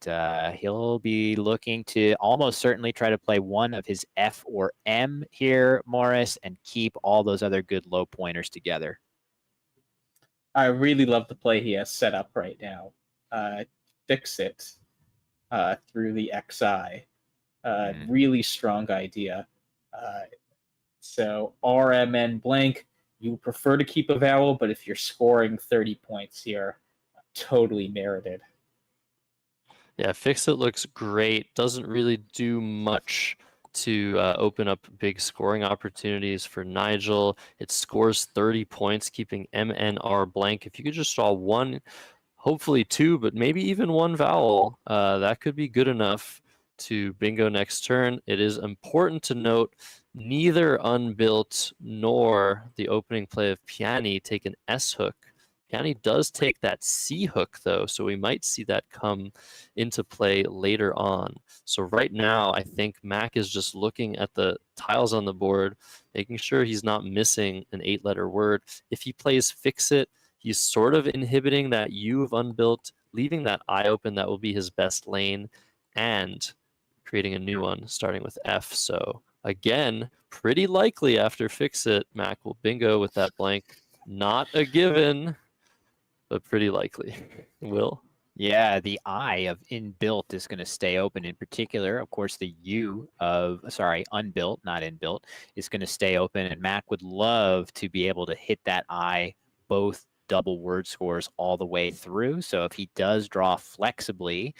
he'll be looking to almost certainly try to play one of his F or M here, Morris, and keep all those other good low pointers together. I really love the play he has set up right now. Fix it through the XI. Really strong idea. So RMN blank, you prefer to keep a vowel, but if you're scoring 30 points here, totally merited. Yeah, Fix It looks great. Doesn't really do much to open up big scoring opportunities for Nigel. It scores 30 points, keeping MNR blank. If you could just draw one, hopefully 2, but maybe even 1 vowel, that could be good enough to bingo next turn. It is important to note neither unbuilt nor the opening play of Piani take an S hook. Piani does take that C hook though, so we might see that come into play later on. So right now, I think Mack is just looking at the tiles on the board, making sure he's not missing an 8-letter word. If he plays Fix It, he's sort of inhibiting that U of unbuilt, leaving that I open. That will be his best lane, and creating a new one starting with F. So again, pretty likely after Fix It, Mack will bingo with that blank. Not a given, but pretty likely. Will? Yeah, the I of inbuilt is going to stay open. In particular, of course, the U of, unbuilt, not inbuilt, is going to stay open. And Mack would love to be able to hit that I both double word scores all the way through. So if he does draw flexibly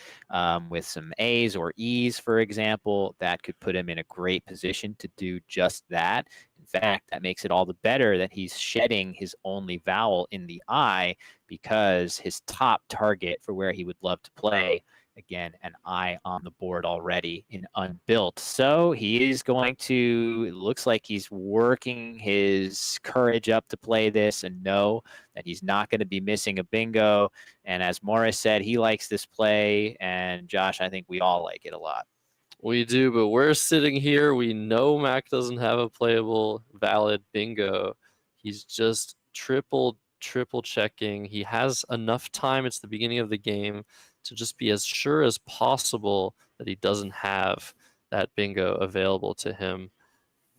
with some A's or E's, for example, that could put him in a great position to do just that. In fact, that makes it all the better that he's shedding his only vowel in the I, because his top target for where he would love to play, again, an I on the board already in unbuilt. So he is going to, it looks like he's working his courage up to play this and know that he's not going to be missing a bingo. And as Morris said, he likes this play. And Josh, I think we all like it a lot. We do, but we're sitting here. We know Mack doesn't have a playable, valid bingo. He's just triple checking. He has enough time. It's the beginning of the game to just be as sure as possible that he doesn't have that bingo available to him.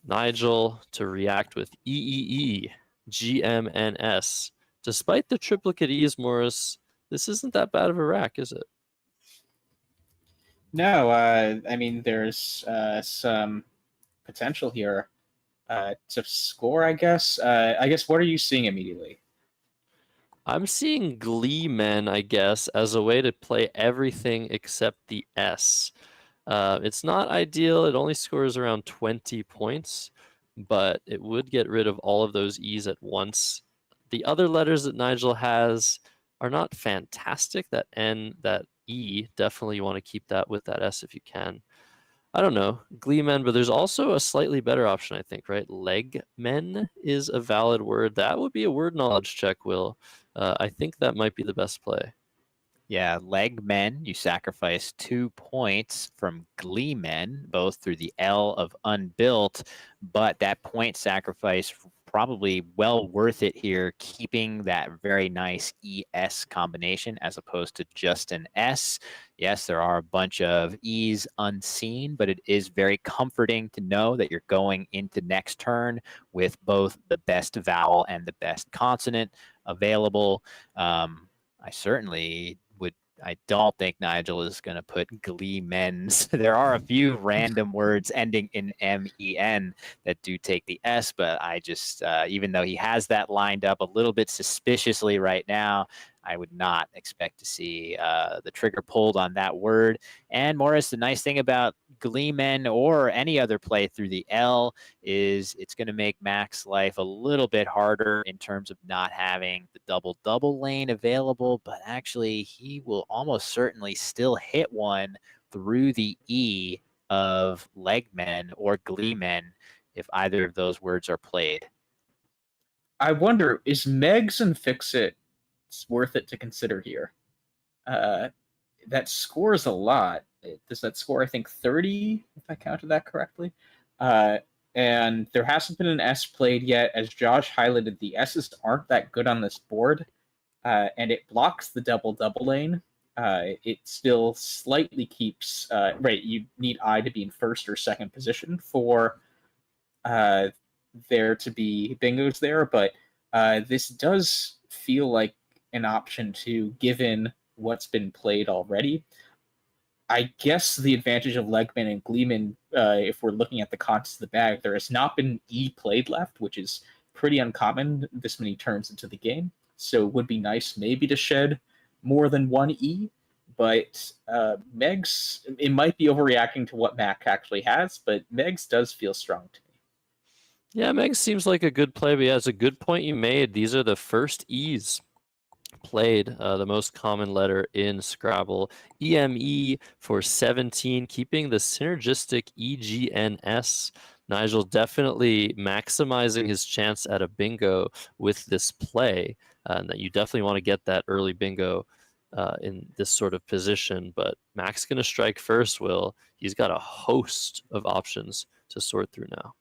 Nigel to react with EEE, GMNS. Despite the triplicate E's, Morris, this isn't that bad of a rack, is it? No, I mean, there's some potential here to score, I guess. What are you seeing immediately? I'm seeing Glee Men, I guess, as a way to play everything except the S. It's not ideal. It only scores around 20 points, but it would get rid of all of those E's at once. The other letters that Nigel has are not fantastic. That N, that E, definitely you want to keep that with that S if you can. I don't know, Glee Men, but there's also a slightly better option, I think, right? Leg Men is a valid word. That would be a word knowledge check, Will. I think that might be the best play. Yeah, leg men, you sacrifice 2 points from glee men, both through the L of unbuilt, but that point sacrifice probably well worth it here, keeping that very nice ES combination as opposed to just an S. Yes, there are a bunch of E's unseen, but it is very comforting to know that you're going into next turn with both the best vowel and the best consonant available. I don't think Nigel is going to put glee men's. There are a few random words ending in MEN that do take the S, but I just, even though he has that lined up a little bit suspiciously right now, I would not expect to see the trigger pulled on that word. And Morris, the nice thing about glee men or any other play through the L is it's going to make Mack's life a little bit harder in terms of not having the double lane available, but actually he will almost certainly still hit one through the E of leg men or glee men if either of those words are played. I wonder, is Megs and Fix-It worth it to consider here? That scores a lot. Does that score, I think, 30, if I counted that correctly? And there hasn't been an S played yet. As Josh highlighted, the S's aren't that good on this board, and it blocks the double lane. It still slightly keeps, right, you need I to be in first or second position for there to be bingos there, but this does feel like an option to, given what's been played already. I guess the advantage of Legman and Gleeman, if we're looking at the contents of the bag, there has not been E played left, which is pretty uncommon this many turns into the game. So it would be nice maybe to shed more than one E, but Megs, it might be overreacting to what Mack actually has, but Megs does feel strong to me. Yeah, Meg seems like a good play, but yeah, it's a good point you made. These are the first E's played, the most common letter in Scrabble. EME for 17, keeping the synergistic EGNS. Nigel definitely maximizing his chance at a bingo with this play, and that you definitely want to get that early bingo in this sort of position. But Mack's going to strike first, Will. He's got a host of options to sort through now.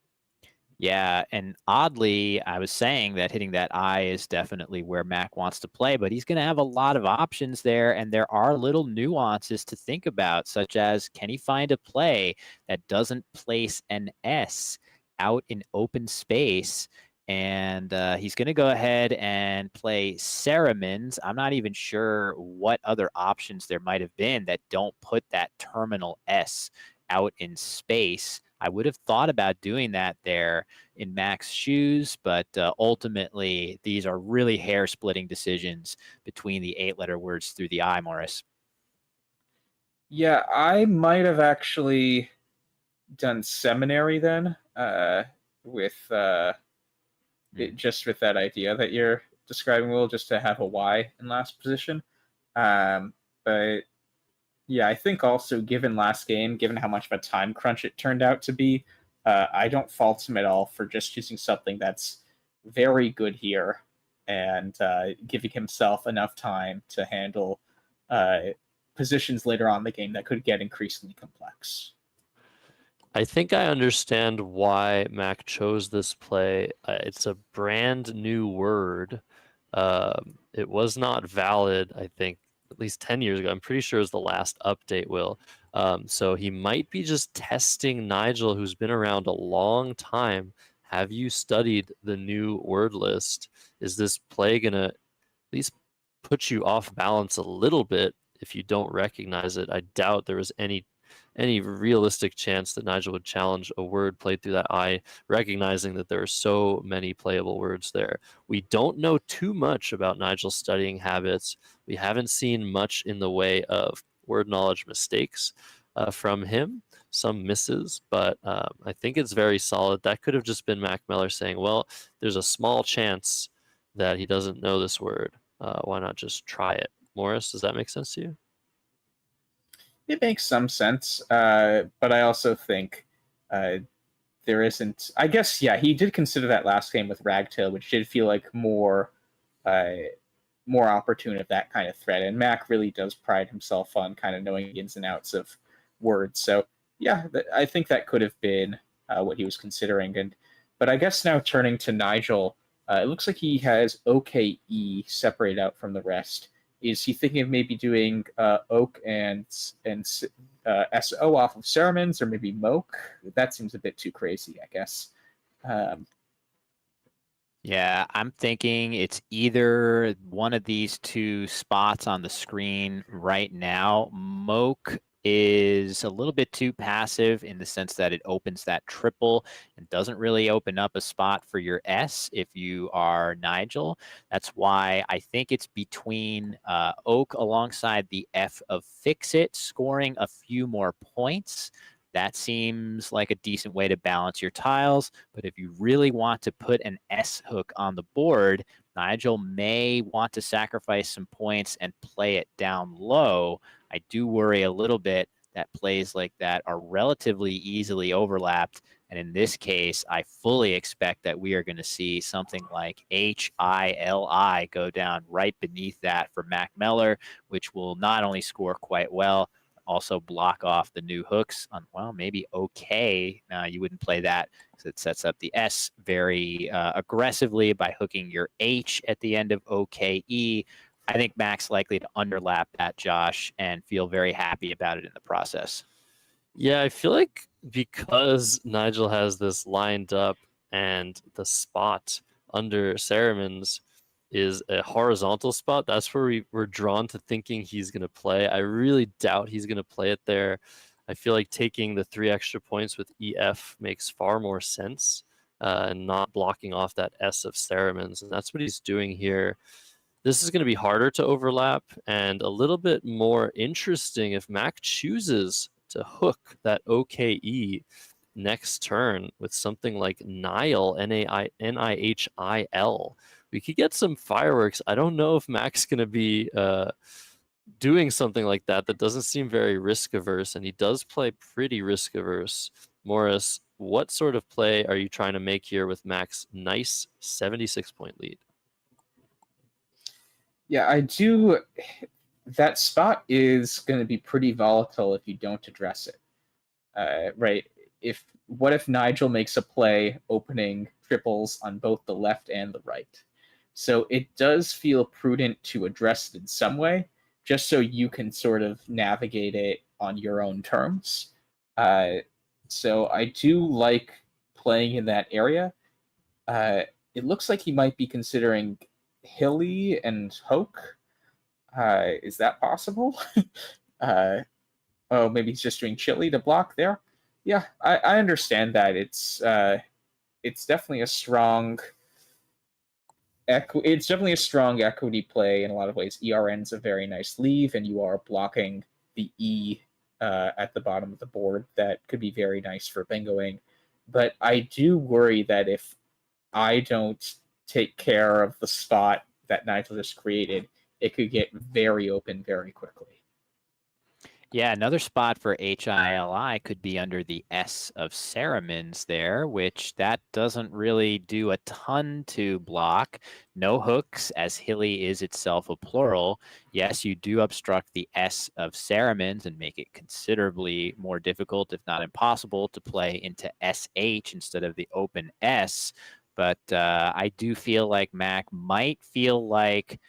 Yeah, and oddly, I was saying that hitting that I is definitely where Mack wants to play, but he's going to have a lot of options there, and there are little nuances to think about, such as can he find a play that doesn't place an S out in open space? And he's going to go ahead and play Ceramins. I'm not even sure what other options there might have been that don't put that terminal S out in space. I would have thought about doing that there in Mack's shoes, but ultimately these are really hair-splitting decisions between the 8-letter words through the I, Morris. Yeah, I might have actually done seminary then, with just with that idea that you're describing, Will, just to have a Y in last position. But yeah, I think also given last game, given how much of a time crunch it turned out to be, I don't fault him at all for just choosing something that's very good here and giving himself enough time to handle positions later on in the game that could get increasingly complex. I think I understand why Mack chose this play. It's a brand new word. It was not valid, I think, at least 10 years ago. I'm pretty sure is the last update, Will. So he might be just testing Nigel, who's been around a long time. Have you studied the new word list? Is this play going to at least put you off balance a little bit if you don't recognize it? I doubt there was any realistic chance that Nigel would challenge a word played through that eye, recognizing that there are so many playable words there. We don't know too much about Nigel's studying habits. We haven't seen much in the way of word knowledge mistakes from him, some misses, but I think it's very solid. That could have just been Mack Meller saying, well, there's a small chance that he doesn't know this word. Why not just try it? Morris, does that make sense to you? It makes some sense, but I also think there isn't. I guess, yeah, he did consider that last game with Ragtail, which did feel like more opportune of that kind of threat. And Mack really does pride himself on kind of knowing the ins and outs of words. So yeah, I think that could have been what he was considering. But I guess now turning to Nigel, it looks like he has OKE separated out from the rest. Is he thinking of maybe doing Oak and SO off of Ceramons, or maybe Moke? That seems a bit too crazy, I guess. Yeah, I'm thinking it's either one of these two spots on the screen right now. Moke is a little bit too passive in the sense that it opens that triple and doesn't really open up a spot for your S if you are Nigel. That's why I think it's between Oak alongside the F of Fix It, scoring a few more points. That seems like a decent way to balance your tiles. But if you really want to put an S hook on the board, Nigel may want to sacrifice some points and play it down low. I do worry a little bit that plays like that are relatively easily overlapped. And in this case, I fully expect that we are going to see something like HILI go down right beneath that for Mack Meller, which will not only score quite well, also block off the new hooks on, well, maybe okay. You wouldn't play that because it sets up the S very aggressively by hooking your H at the end of OKE. I think Mack's likely to underlap that, Josh, and feel very happy about it in the process. Yeah, I feel like because Nigel has this lined up and the spot under Ceramons is a horizontal spot, that's where we're drawn to thinking he's going to play. I really doubt he's going to play it there. I feel like taking the 3 extra points with EF makes far more sense and not blocking off that S of Ceramons, and that's what he's doing here. This is going to be harder to overlap and a little bit more interesting if Mack chooses to hook that OKE next turn with something like Nihil, Nihil. We could get some fireworks. I don't know if Mack's going to be doing something like that. That doesn't seem very risk averse, and he does play pretty risk averse. Morris, what sort of play are you trying to make here with Mack's nice 76-point lead? Yeah, I do. That spot is going to be pretty volatile if you don't address it. Right? What if Nigel makes a play opening triples on both the left and the right? So it does feel prudent to address it in some way, just so you can sort of navigate it on your own terms. So I do like playing in that area. It looks like he might be considering Hilly and Hoke. Is that possible? Oh, maybe he's just doing Chili to block there. Yeah, I understand that. It's definitely a strong. It's definitely a strong equity play in a lot of ways. ERN's a very nice leave, and you are blocking the E at the bottom of the board. That could be very nice for bingoing. But I do worry that if I don't take care of the spot that Nigel just created, it could get very open very quickly. Yeah, another spot for HILI could be under the S of Ceramons there, which that doesn't really do a ton to block. No hooks, as Hilly is itself a plural. Yes, you do obstruct the S of Ceramons and make it considerably more difficult, if not impossible, to play into SH instead of the open S. But I do feel like Mack might feel like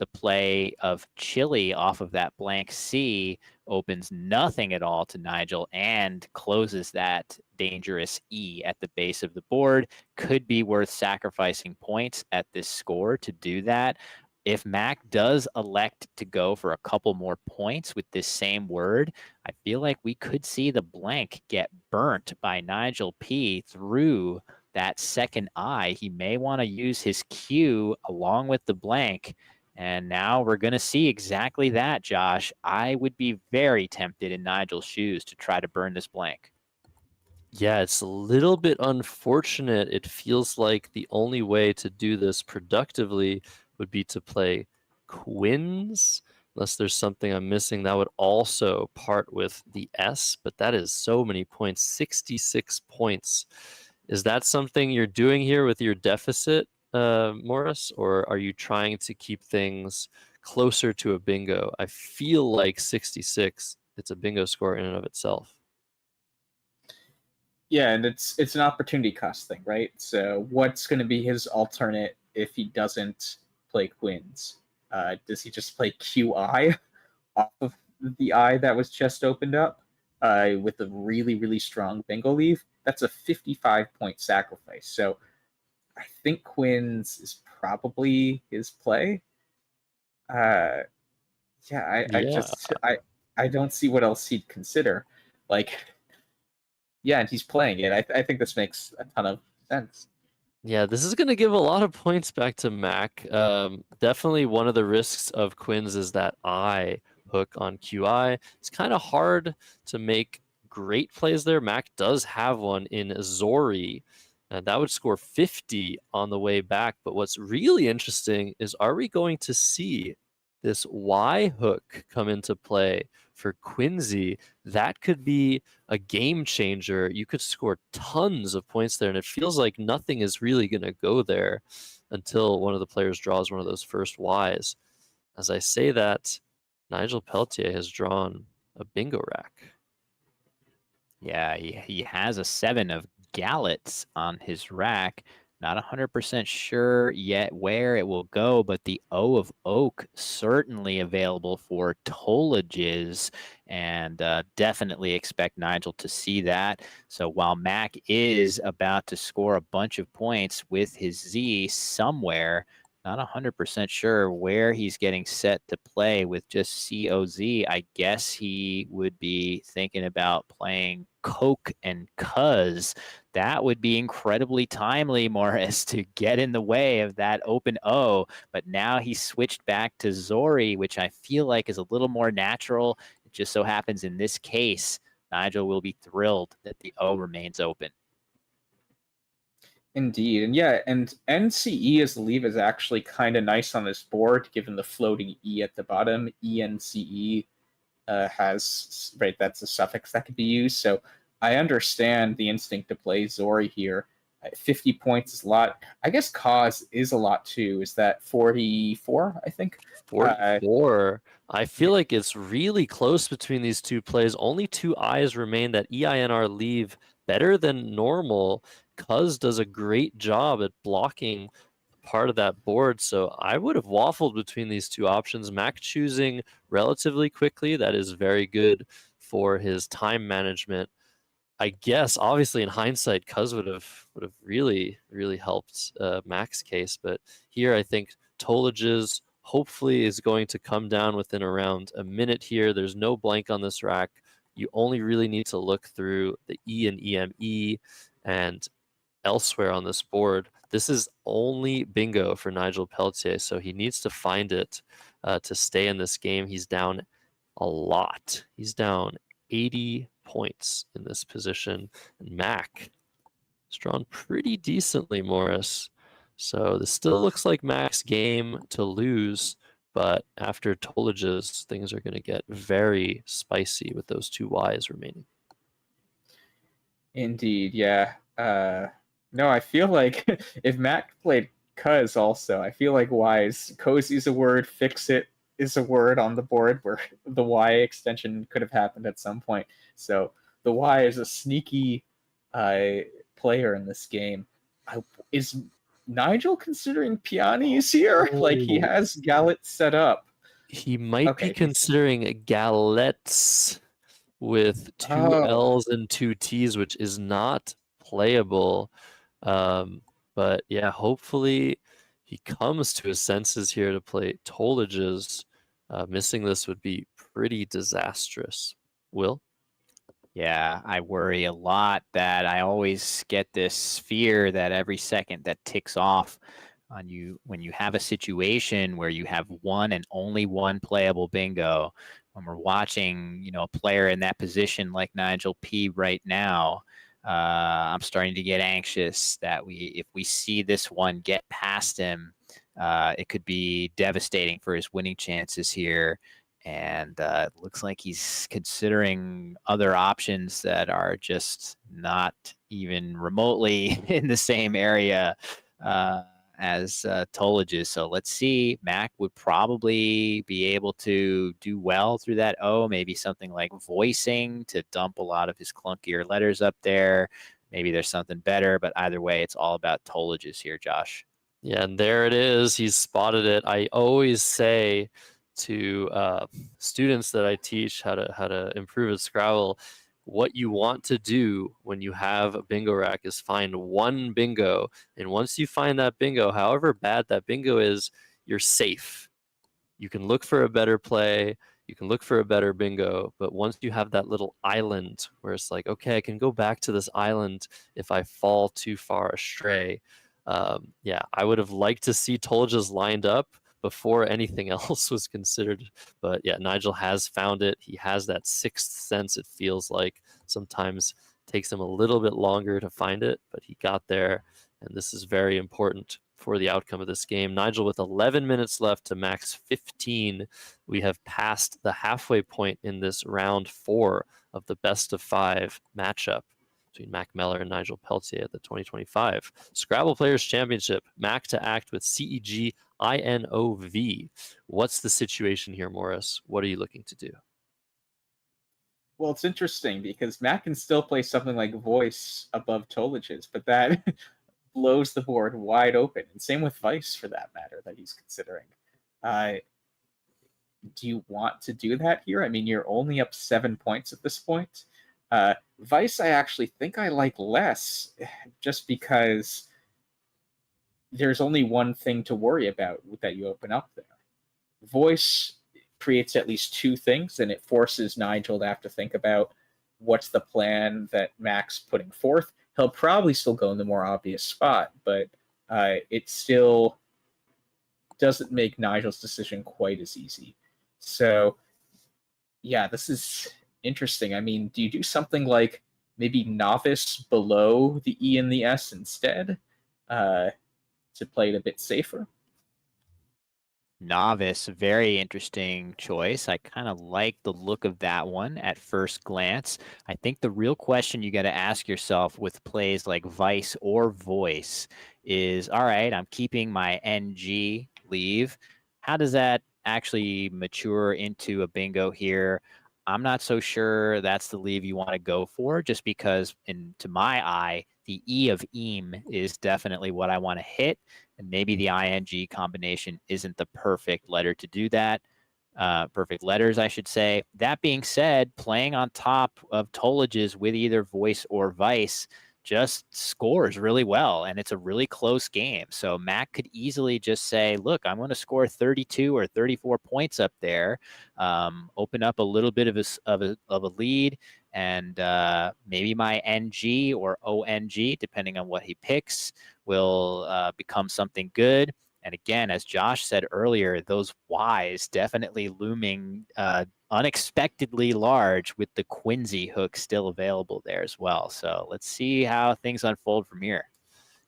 the play of Chili off of that blank C opens nothing at all to Nigel and closes that dangerous E at the base of the board. Could be worth sacrificing points at this score to do that. If Mack does elect to go for a couple more points with this same word, I feel like we could see the blank get burnt by Nigel P through that second I. He may want to use his Q along with the blank. And now we're going to see exactly that, Josh. I would be very tempted in Nigel's shoes to try to burn this blank. Yeah, it's a little bit unfortunate. It feels like the only way to do this productively would be to play quins, unless there's something I'm missing. That would also part with the S, but that is so many points, 66 points. Is that something you're doing here with your deficit, Morris, or are you trying to keep things closer to a bingo? I feel like 66, it's a bingo score in and of itself. Yeah, and it's an opportunity cost thing, right? So what's going to be his alternate if he doesn't play quins? Does he just play QI off of the I that was just opened up with a really, really strong bingo leave? That's a 55-point sacrifice. So I think quins is probably his play. I don't see what else he'd consider. Yeah, and he's playing it. I think this makes a ton of sense. Yeah, this is going to give a lot of points back to Mack. Definitely one of the risks of quins is that I hook on QI. It's kind of hard to make great plays there. Mack does have one in Zori, and that would score 50 on the way back. But what's really interesting is, are we going to see this Y hook come into play for Quincy? That could be a game changer. You could score tons of points there, and it feels like nothing is really going to go there until one of the players draws one of those first Ys. As I say that, Nigel Peltier has drawn a bingo rack. Yeah, he has a 7 of Gallets on his rack. Not 100% sure yet where it will go, but the O of Oak certainly available for Tollages, and definitely expect Nigel to see that. So while Mack is about to score a bunch of points with his Z somewhere, not 100% sure where he's getting set to play with just COZ. I guess he would be thinking about playing Coke and Cuz. That would be incredibly timely, Morris, to get in the way of that open O. But now he's switched back to Zori, which I feel like is a little more natural. It just so happens in this case, Nigel will be thrilled that the O remains open. Indeed. And yeah, and NCE as the leave is actually kind of nice on this board, given the floating E at the bottom. ENCE has, right, that's a suffix that could be used. So I understand the instinct to play Zori here. 50 points is a lot. I guess Cause is a lot too. Is that 44, I think? 44. I feel like it's really close between these two plays. Only two I's remain. That EINR leave better than normal. Cuz does a great job at blocking part of that board. So I would have waffled between these two options. Mack choosing relatively quickly. That is very good for his time management. I guess obviously in hindsight, Cuz would have really helped Mack's case. But here I think Tollages hopefully is going to come down within around a minute here. There's no blank on this rack. You only really need to look through the E and EME and elsewhere on this board. This is only bingo for Nigel Peltier, so he needs to find it to stay in this game. He's down a lot. He's down 80 points in this position. And Mack is drawn pretty decently, Morris. So this still looks like Mack's game to lose, but after Tollages, things are going to get very spicy with those two Ys remaining. Indeed, yeah. No, I feel like if Mack played Cuz also, I feel like Y is cozy's a word, fix it is a word on the board where the Y extension could have happened at some point. So the Y is a sneaky player in this game. Is Nigel considering peonies here? Like he Oh. has Gallet set up. He might Okay, be considering galettes with two Oh. L's and two T's, which is not playable. But yeah, hopefully he comes to his senses here to play Tolages. Missing this would be pretty disastrous. Will? Yeah, I worry a lot that I always get this fear that every second that ticks off on you when you have a situation where you have one and only one playable bingo. When we're watching, a player in that position like Nigel P right now, I'm starting to get anxious that if we see this one get past him, it could be devastating for his winning chances here. And it looks like he's considering other options that are just not even remotely in the same area as Tolages. So let's see. Mack would probably be able to do well through that O, maybe something like voicing to dump a lot of his clunkier letters up there. Maybe there's something better, but either way, it's all about Tolages here, Josh. Yeah, and there it is. He's spotted it. I always say to students that I teach how to improve at Scrabble, what you want to do when you have a bingo rack is find one bingo, and once you find that bingo, however bad that bingo is, you're safe. You can look for a better play, you can look for a better bingo, but once you have that little island where it's like, okay, I can go back to this island if I fall too far astray. Yeah, I would have liked to see Tolages lined up before anything else was considered. But yeah, Nigel has found it. He has that sixth sense, it feels like. Sometimes takes him a little bit longer to find it, but he got there. And this is very important for the outcome of this game. Nigel with 11 minutes left to Mack's 15. We have passed the halfway point in this round 4 of the best of 5 matchup between Mack Meller and Nigel Peltier at the 2025 Scrabble Players Championship. Mack to act with CEG INOV. What's the situation here, Morris? What are you looking to do? Well, it's interesting because Mack can still play something like voice above Tolages, but that blows the board wide open. And same with Vice, for that matter, that he's considering. Do you want to do that here? I mean, you're only up 7 points at this point. Vice, I actually think I like less, just because there's only one thing to worry about that you open up there. Voice creates at least 2 things, and it forces Nigel to have to think about what's the plan that Mack's putting forth. He'll probably still go in the more obvious spot, but it still doesn't make Nigel's decision quite as easy. So, yeah, this is interesting. I mean, do you do something like maybe novice below the E and the S instead to play it a bit safer? Novice, very interesting choice. I kind of like the look of that one at first glance. I think the real question you got to ask yourself with plays like Vice or Voice is, all right, I'm keeping my NG leave. How does that actually mature into a bingo here? I'm not so sure that's the leave you want to go for, just because to my eye, the E of eam is definitely what I want to hit. And maybe the ing combination isn't the perfect letter to do that. Perfect letters, I should say. That being said, playing on top of Tolages with either Voice or Vice just scores really well, and it's a really close game. So Mack could easily just say, look, I'm going to score 32 or 34 points up there, open up a little bit of a lead, and maybe my NG or ONG, depending on what he picks, will become something good. And again, as Josh said earlier, those Ys definitely looming unexpectedly large with the Quincy hook still available there as well. So let's see how things unfold from here.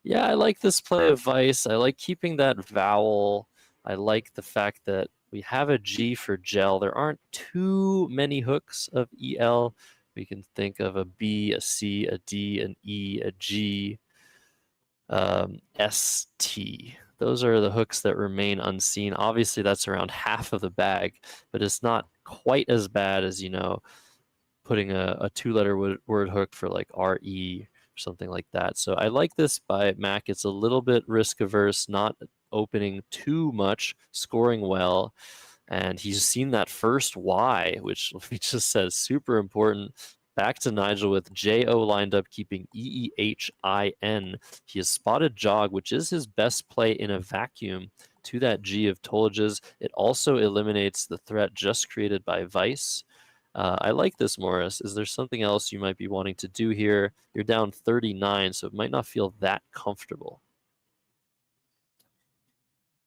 Yeah, I like this play of Vice. I like keeping that vowel. I like the fact that we have a G for gel. There aren't too many hooks of EL. We can think of a B, a C, a D, an E, a G, ST. Those are the hooks that remain unseen. Obviously, that's around half of the bag, but it's not quite as bad as, putting a 2-letter word hook for like RE something like that. So I like this by Mack. It's a little bit risk averse, not opening too much, scoring well. And he's seen that first Y, which we just said super important. Back to Nigel with J-O lined up, keeping E-E-H-I-N. He has spotted Jog, which is his best play in a vacuum, to that G of Tolges. It also eliminates the threat just created by Vice. I like this, Morris. Is there something else you might be wanting to do here? You're down 39, so it might not feel that comfortable.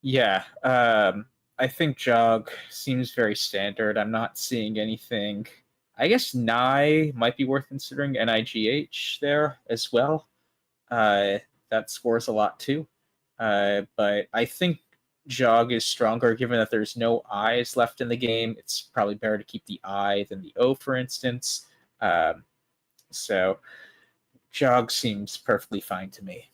Yeah, I think Jog seems very standard. I'm not seeing anything. I guess Nye might be worth considering, NIGH there as well. That scores a lot too. But I think Jog is stronger given that there's no I's left in the game. It's probably better to keep the I than the O, for instance. So Jog seems perfectly fine to me.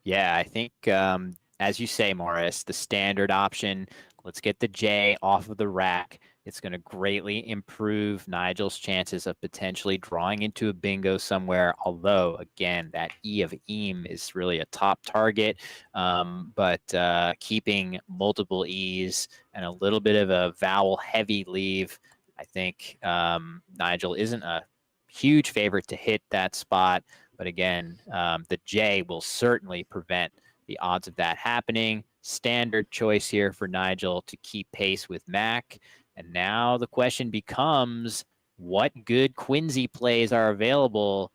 Yeah, I think, as you say, Morris, the standard option, let's get the J off of the rack. It's going to greatly improve Nigel's chances of potentially drawing into a bingo somewhere. Although, again, that E of Eam is really a top target. But keeping multiple E's and a little bit of a vowel-heavy leave, I think Nigel isn't a huge favorite to hit that spot. But again, the J will certainly prevent the odds of that happening. Standard choice here for Nigel to keep pace with Mack. And now the question becomes, what good Quincy plays are available?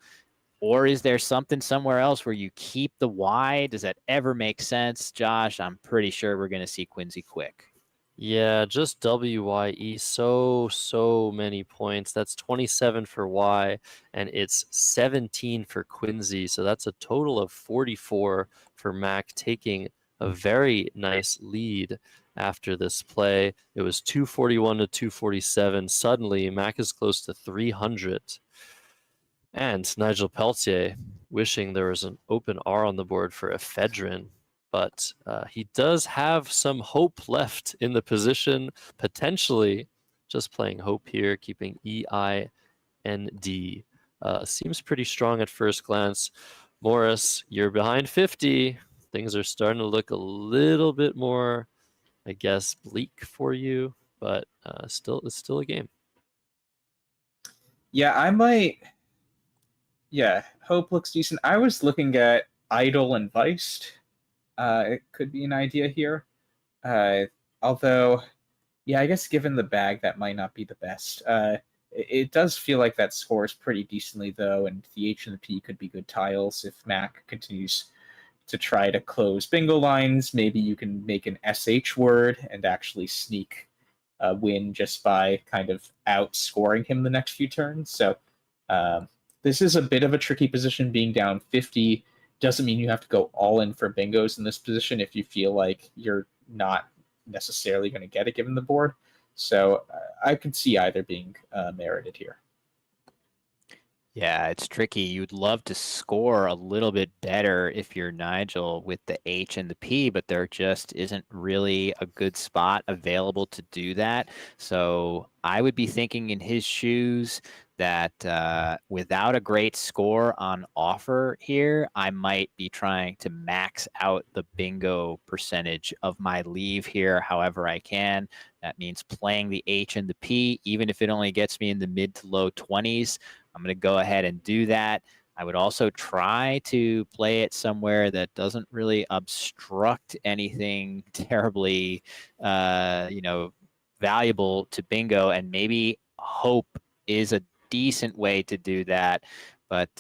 Or is there something somewhere else where you keep the Y? Does that ever make sense, Josh? I'm pretty sure we're going to see Quincy quick. Yeah, just WYE, so many points. That's 27 for Y, and it's 17 for Quincy. So that's a total of 44 for Mack, taking a very nice lead after this play. It was 241 to 247. Suddenly, Mack is close to 300. And Nigel Peltier wishing there was an open R on the board for ephedrine. But he does have some hope left in the position, potentially just playing hope here, keeping E-I-N-D. Seems pretty strong at first glance. Morris, you're behind 50. Things are starting to look a little bit more, I guess, bleak for you, but it's still a game. Yeah, I might. Yeah, hope looks decent. I was looking at Idle and Viced. It could be an idea here. Although, yeah, I guess given the bag, that might not be the best. It does feel like that scores pretty decently, though, and the H and the P could be good tiles if Mack continues to try to close bingo lines. Maybe you can make an SH word and actually sneak a win just by kind of outscoring him the next few turns. So this is a bit of a tricky position. Being down 50 doesn't mean you have to go all in for bingos in this position if you feel like you're not necessarily going to get it given the board. So I could see either being merited here. Yeah, it's tricky. You'd love to score a little bit better if you're Nigel with the H and the P, but there just isn't really a good spot available to do that. So I would be thinking in his shoes that without a great score on offer here, I might be trying to max out the bingo percentage of my leave here however I can. That means playing the H and the P, even if it only gets me in the mid to low 20s. I'm going to go ahead and do that. I would also try to play it somewhere that doesn't really obstruct anything terribly, valuable to bingo, and maybe hope is a decent way to do that. But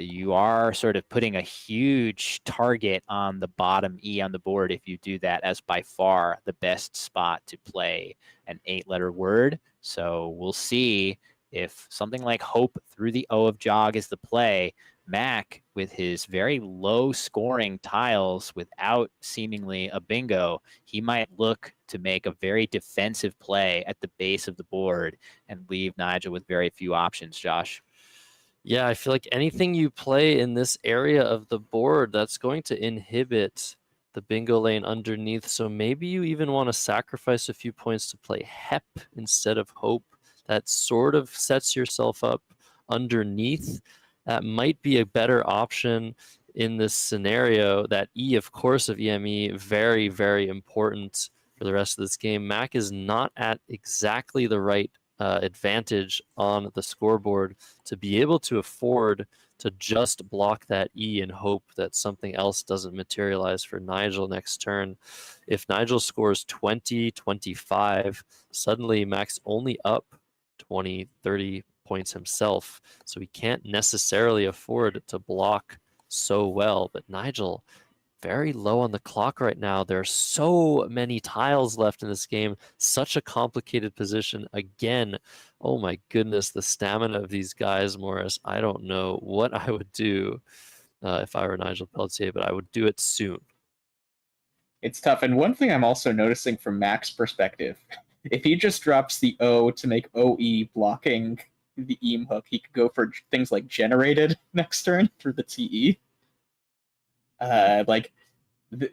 you are sort of putting a huge target on the bottom E on the board if you do that, as by far the best spot to play an 8-letter word. So we'll see if something like hope through the O of jog is the play. Mack, with his very low scoring tiles without seemingly a bingo, he might look to make a very defensive play at the base of the board and leave Nigel with very few options. Josh? Yeah, I feel like anything you play in this area of the board, that's going to inhibit the bingo lane underneath. So maybe you even want to sacrifice a few points to play HEP instead of hope. That sort of sets yourself up underneath. that might be a better option in this scenario. That E, of course, of EME, very, very important for the rest of this game. Mack is not at exactly the right advantage on the scoreboard to be able to afford to just block that E and hope that something else doesn't materialize for Nigel next turn. If Nigel scores 20, 25, suddenly Mack's only up 20, 30 points himself. So he can't necessarily afford to block so well. But Nigel, very low on the clock right now. There are so many tiles left in this game. Such a complicated position. Again, oh my goodness, the stamina of these guys, Morris. I don't know what I would do if I were Nigel Peltier, but I would do it soon. It's tough. And one thing I'm also noticing from Mack's perspective, if he just drops the O to make OE blocking the EAM hook, he could go for things like generated next turn for the TE.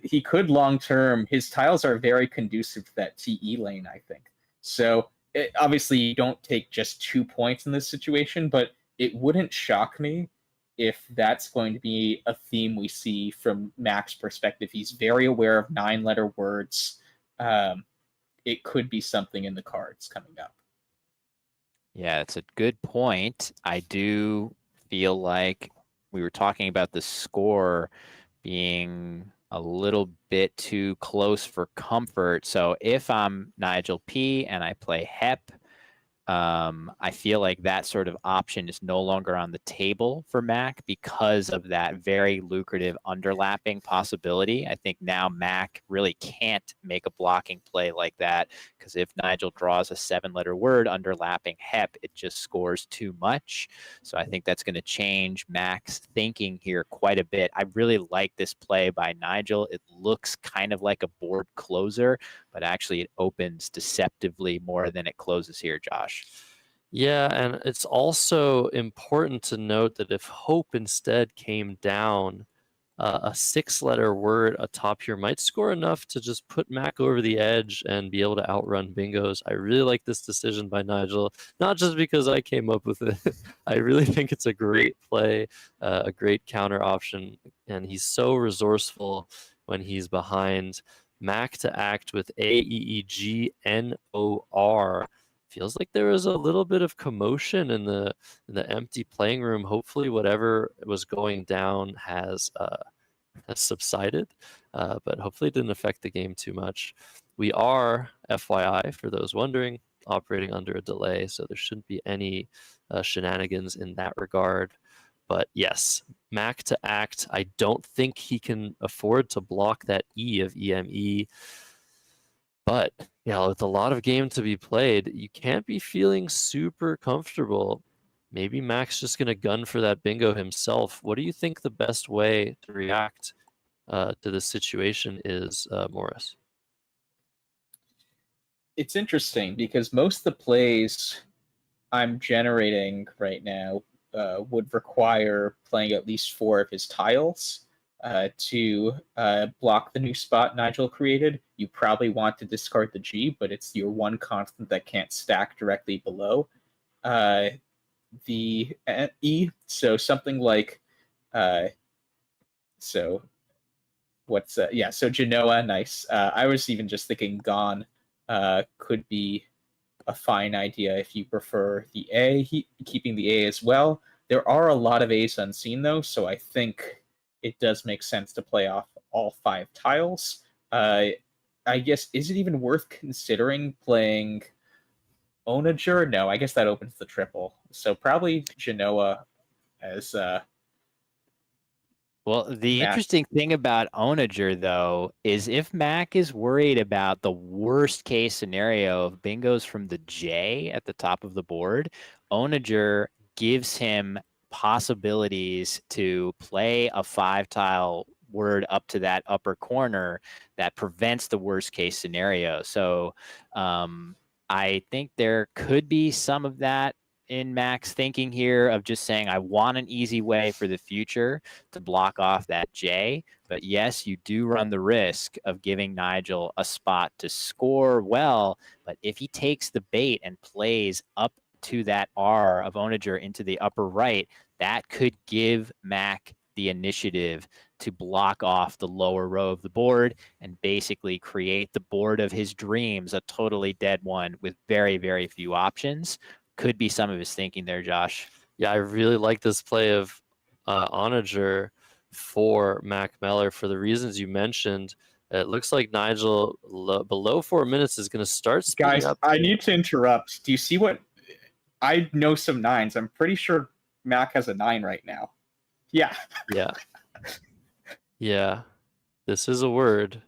He could long term. His tiles are very conducive to that TE lane, I think. So obviously, you don't take just 2 points in this situation, but it wouldn't shock me if that's going to be a theme we see from Mack's perspective. He's very aware of 9-letter words. It could be something in the cards coming up. Yeah, it's a good point. I do feel like we were talking about the score being a little bit too close for comfort. So if I'm Nigel P and I play HEP, I feel like that sort of option is no longer on the table for Mack because of that very lucrative underlapping possibility. I think now Mack really can't make a blocking play like that because if Nigel draws a 7-letter word underlapping HEP, it just scores too much. So I think that's going to change Mack's thinking here quite a bit. I really like this play by Nigel. It looks kind of like a board closer, but actually it opens deceptively more than it closes here, Josh. Yeah, and it's also important to note that if Hope instead came down, a 6-letter word atop here might score enough to just put Mack over the edge and be able to outrun bingos. I really like this decision by Nigel, not just because I came up with it. I really think it's a great play, a great counter option, and he's so resourceful when he's behind. Mack to act with AEEGNOR. Feels like there was a little bit of commotion in the empty playing room. Hopefully, whatever was going down has subsided, but hopefully it didn't affect the game too much. We are, FYI, for those wondering, operating under a delay, so there shouldn't be any shenanigans in that regard. But yes, Mack to act. I don't think he can afford to block that E of EME. But yeah, with a lot of game to be played, you can't be feeling super comfortable. Maybe Mack's just going to gun for that bingo himself. What do you think the best way to react to this situation is, Morris? It's interesting because most of the plays I'm generating right now would require playing at least 4 of his tiles. To block the new spot Nigel created. You probably want to discard the G, but it's your one constant that can't stack directly below the E. So something like, so Genoa, nice. I was even just thinking Gone could be a fine idea if you prefer the A, keeping the A as well. There are a lot of A's unseen though, so I think it does make sense to play off all 5 tiles. I guess, is it even worth considering playing Onager? No, I guess that opens the triple. So probably Genoa as Well, the Mack. interesting thing about Onager, though, is if Mack is worried about the worst case scenario of bingos from the J at the top of the board, Onager gives him possibilities to play a 5-tile word up to that upper corner that prevents the worst case scenario. So I think there could be some of that in Mack's thinking here of just saying, I want an easy way for the future to block off that J. But yes, you do run the risk of giving Nigel a spot to score well. But if he takes the bait and plays up to that R of Onager into the upper right, that could give Mack the initiative to block off the lower row of the board and basically create the board of his dreams, a totally dead one with very, very few options. Could be some of his thinking there, Josh. Yeah, I really like this play of Onager for Mack Meller for the reasons you mentioned. It looks like Nigel below 4 minutes is going to start speeding Guys, up. I need to interrupt. Do you see what? I know some 9s. I'm pretty sure Mack has a 9 right now. Yeah. Yeah. Yeah. This is a word.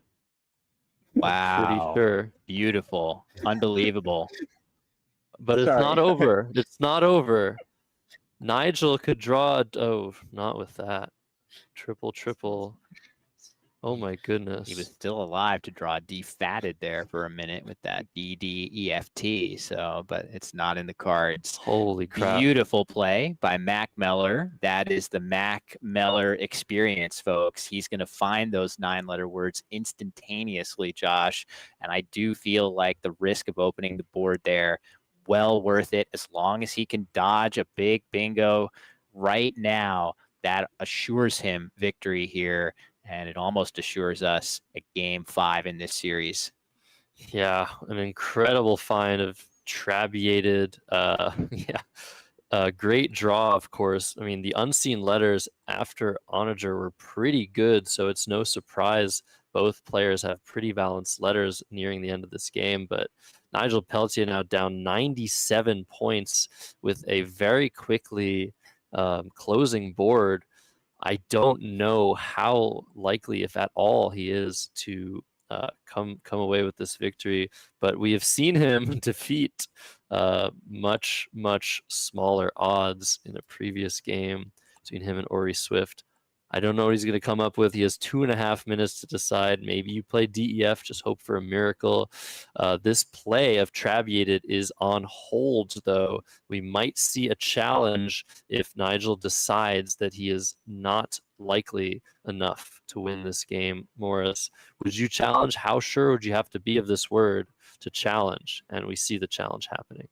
Wow. Pretty sure. Beautiful. Unbelievable. But it's not over. It's not over. Nigel could draw. Oh, not with that. Triple. Oh my goodness. He was still alive to draw defatted there for a minute with that DDEFT. So, but it's not in the cards. Holy crap. Beautiful play by Mack Meller. That is the Mack Meller experience, folks. He's going to find those 9-letter words instantaneously, Josh. And I do feel like the risk of opening the board there, well worth it, as long as he can dodge a big bingo right now. That assures him victory here. And it almost assures us a game 5 in this series. Yeah, an incredible find of trabeated. Great draw, of course. I mean, the unseen letters after Onager were pretty good, so it's no surprise both players have pretty balanced letters nearing the end of this game. But Nigel Peltier now down 97 points with a very quickly closing board. I don't know how likely, if at all, he is to come away with this victory, but we have seen him defeat much smaller odds in a previous game between him and Ori Swift. I don't know what he's going to come up with. He has 2.5 minutes to decide. Maybe you play DEF, just hope for a miracle. This play of Trabeated is on hold, though. We might see a challenge if Nigel decides that he is not likely enough to win this game. Morris, would you challenge? How sure would you have to be of this word to challenge? And we see the challenge happening.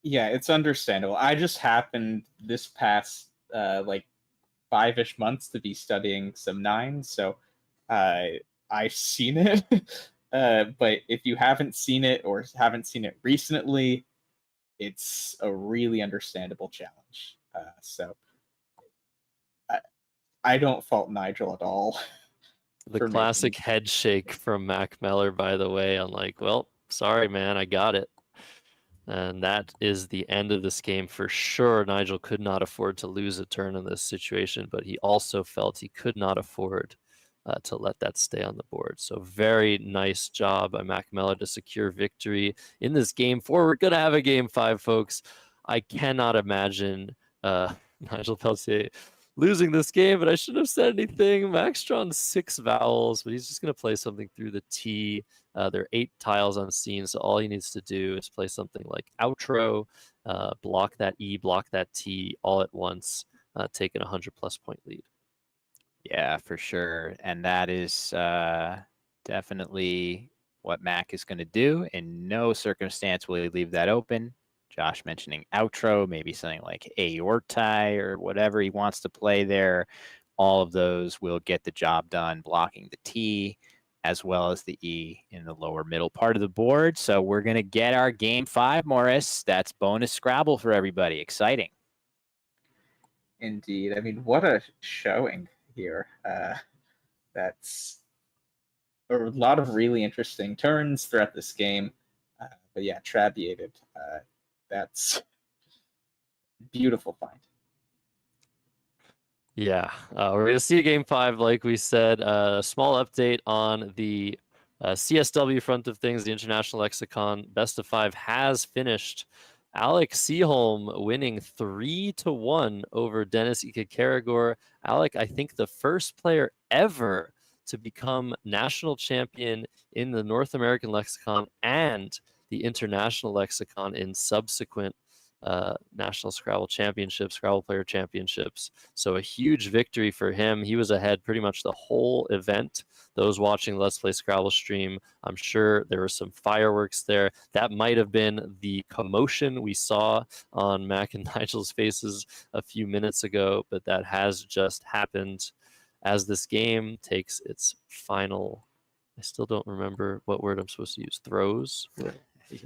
Yeah, it's understandable. I just happened this past 5-ish months to be studying some 9s, so I've seen it. But if you haven't seen it or haven't seen it recently, it's a really understandable challenge. So I don't fault Nigel at all. The classic head shake from Mack Meller, by the way. I'm like, well, sorry, man, I got it. And that is the end of this game for sure. Nigel could not afford to lose a turn in this situation, but he also felt he could not afford to let that stay on the board. So very nice job by Mack Meller to secure victory in this game 4. We're going to have a game 5, folks. I cannot imagine Nigel Peltier losing this game, but I shouldn't have said anything. Mack's drawn 6 vowels, but he's just going to play something through the T. There are 8 tiles on scene, so all he needs to do is play something like outro, block that E, block that T all at once, taking a 100+ point lead. Yeah, for sure. And that is definitely what Mack is going to do. In no circumstance will he leave that open. Josh mentioning outro, maybe something like aortai or whatever he wants to play there. All of those will get the job done, blocking the T as well as the E in the lower middle part of the board. So we're going to get our game 5, Morris. That's bonus Scrabble for everybody. Exciting. Indeed. I mean, what a showing here. That's a lot of really interesting turns throughout this game. But yeah, Trabeated. That's beautiful find. Yeah, we're going to see a game 5, like we said. A small update on the CSW front of things. The International Lexicon Best of 5 has finished. Alex Seaholm winning 3-1 over Dennis Ikakarigor. Alec, I think the first player ever to become national champion in the North American Lexicon and the International Lexicon in subsequent National Scrabble Championship, Scrabble Player Championships. So a huge victory for him. He was ahead pretty much the whole event. Those watching Let's Play Scrabble stream, I'm sure there were some fireworks there. That might have been the commotion we saw on Mack and Nigel's faces a few minutes ago, but that has just happened as this game takes its final, I still don't remember what word I'm supposed to use, throws?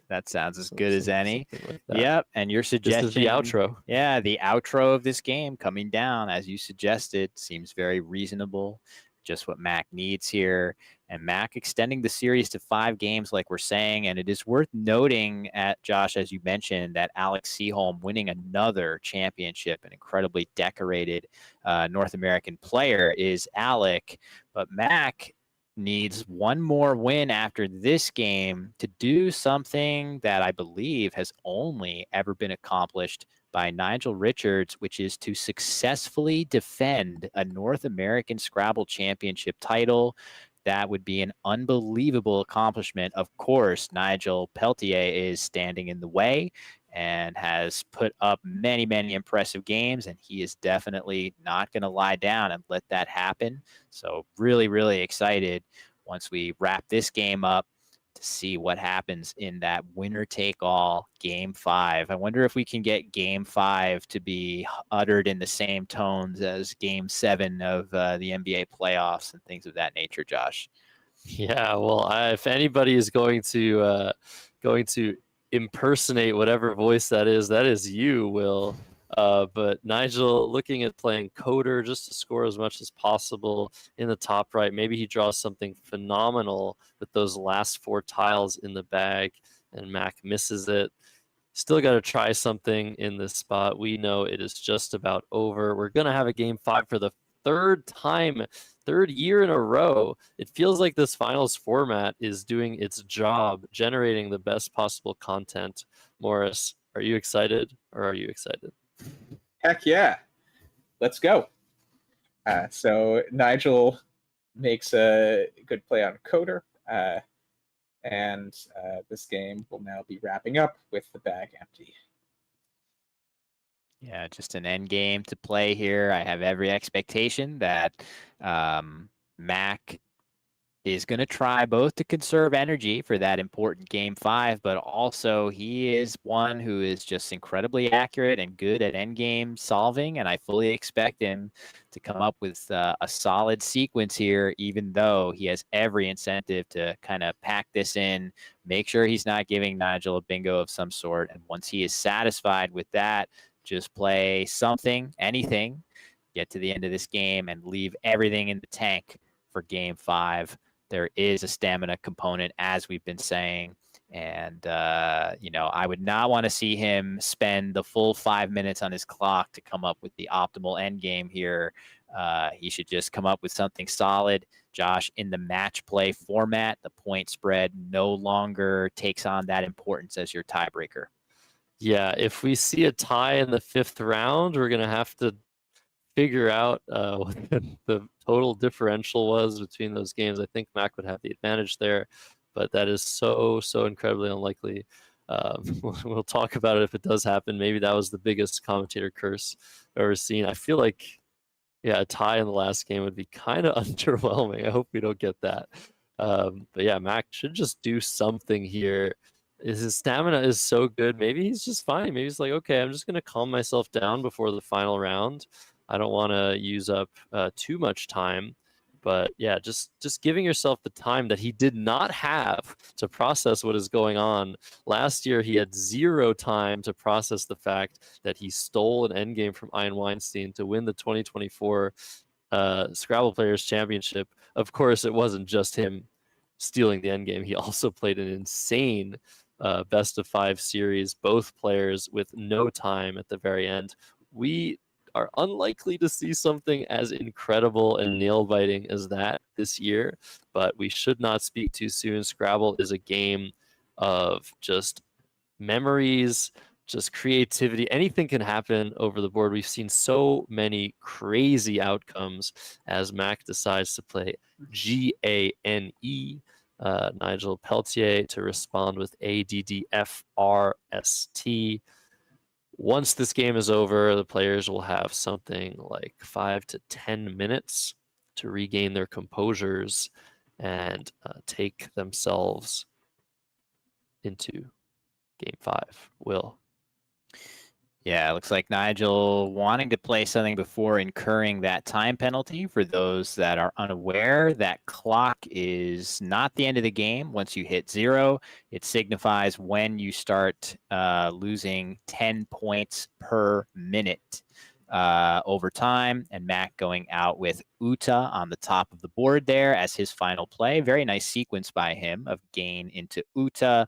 That sounds as good as any. Like that. Yep, and your suggestion. This is the outro. Yeah, the outro of this game coming down, as you suggested, seems very reasonable. Just what Mack needs here. And Mack extending the series to 5 games, like we're saying. And it is worth noting, Josh, as you mentioned, that Alex Seaholm winning another championship, an incredibly decorated North American player, is Alec. But Mack needs one more win after this game to do something that I believe has only ever been accomplished by Nigel Richards, which is to successfully defend a North American Scrabble Championship title. That would be an unbelievable accomplishment. Of course, Nigel Peltier is standing in the way and has put up many, many impressive games, and he is definitely not going to lie down and let that happen. So really, really excited once we wrap this game up to see what happens in that winner-take-all Game 5. I wonder if we can get Game 5 to be uttered in the same tones as Game 7 of the NBA playoffs and things of that nature, Josh. Yeah, well, if anybody is going to impersonate whatever voice that is you, Will. But Nigel looking at playing Coder just to score as much as possible in the top right. Maybe he draws something phenomenal with those last 4 tiles in the bag, and Mack misses it. Still got to try something in this spot. We know it is just about over. We're going to have a Game 5 for the third year in a row. It feels like this finals format is doing its job, generating the best possible content. Morris, are you excited, or are you excited? Heck yeah. Let's go. So Nigel makes a good play on Coder. And this game will now be wrapping up with the bag empty. Yeah, just an end game to play here. I have every expectation that Mack is going to try both to conserve energy for that important Game 5, but also he is one who is just incredibly accurate and good at endgame solving, and I fully expect him to come up with a solid sequence here, even though he has every incentive to kind of pack this in, make sure he's not giving Nigel a bingo of some sort, and once he is satisfied with that, just play something, anything, get to the end of this game, and leave everything in the tank for Game 5. There is a stamina component, as we've been saying. And, I would not want to see him spend the full 5 minutes on his clock to come up with the optimal end game here. He should just come up with something solid. Josh, in the match play format, the point spread no longer takes on that importance as your tiebreaker. Yeah, if we see a tie in the 5th round, we're going to have to figure out what the total differential was between those games. I think Mack would have the advantage there, but that is so incredibly unlikely. We'll talk about it if it does happen. Maybe that was the biggest commentator curse I've ever seen. I feel like, a tie in the last game would be kind of underwhelming. I hope we don't get that. But yeah, Mack should just do something here. His stamina is so good. Maybe he's just fine. Maybe he's like, okay, I'm just going to calm myself down before the final round. I don't want to use up too much time. But yeah, just giving yourself the time that he did not have to process what is going on. Last year, he had 0 time to process the fact that he stole an endgame from Ian Weinstein to win the 2024 Scrabble Players Championship. Of course, it wasn't just him stealing the endgame. He also played an insane best of 5 series, both players with no time at the very end. We are unlikely to see something as incredible and nail-biting as that this year, but we should not speak too soon. Scrabble is a game of just memories, just creativity. Anything can happen over the board. We've seen so many crazy outcomes as Mack decides to play GANE. Nigel Peltier to respond with ADDFRST. Once this game is over, the players will have something like 5 to 10 minutes to regain their composures and take themselves into game 5. Will. Yeah, it looks like Nigel wanting to play something before incurring that time penalty. For those that are unaware, that clock is not the end of the game. Once you hit 0, it signifies when you start losing 10 points per minute over time. And Mack going out with Uta on the top of the board there as his final play. Very nice sequence by him of gain into Uta.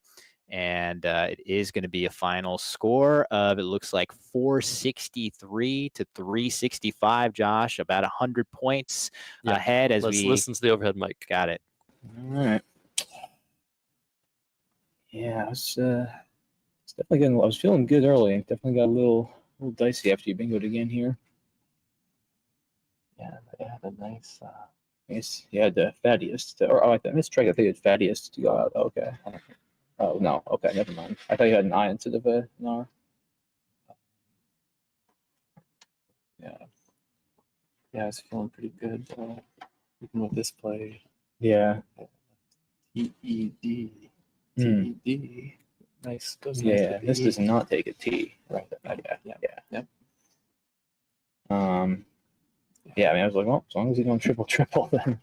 And it is going to be a final score of, it looks like 463 to 365, Josh, about 100 points ahead as Let's we listen to the overhead mic. got it. All right. Yeah, it's definitely getting. I was feeling good early. Definitely got a little dicey after you bingoed again here. Yeah, they had a nice. I guess you had the fattiest, I missed track. I think it's fattiest to go out. Okay. Oh no. Okay, never mind. I thought you had an I instead of an R. Yeah, I was feeling pretty good even with this play. Yeah. TED. Hmm. TED. Nice. Goes Yeah, nice to this the does not take a T. Right. Yeah. Yep. Yeah, I mean, I was like, well, as long as you don't triple, then you're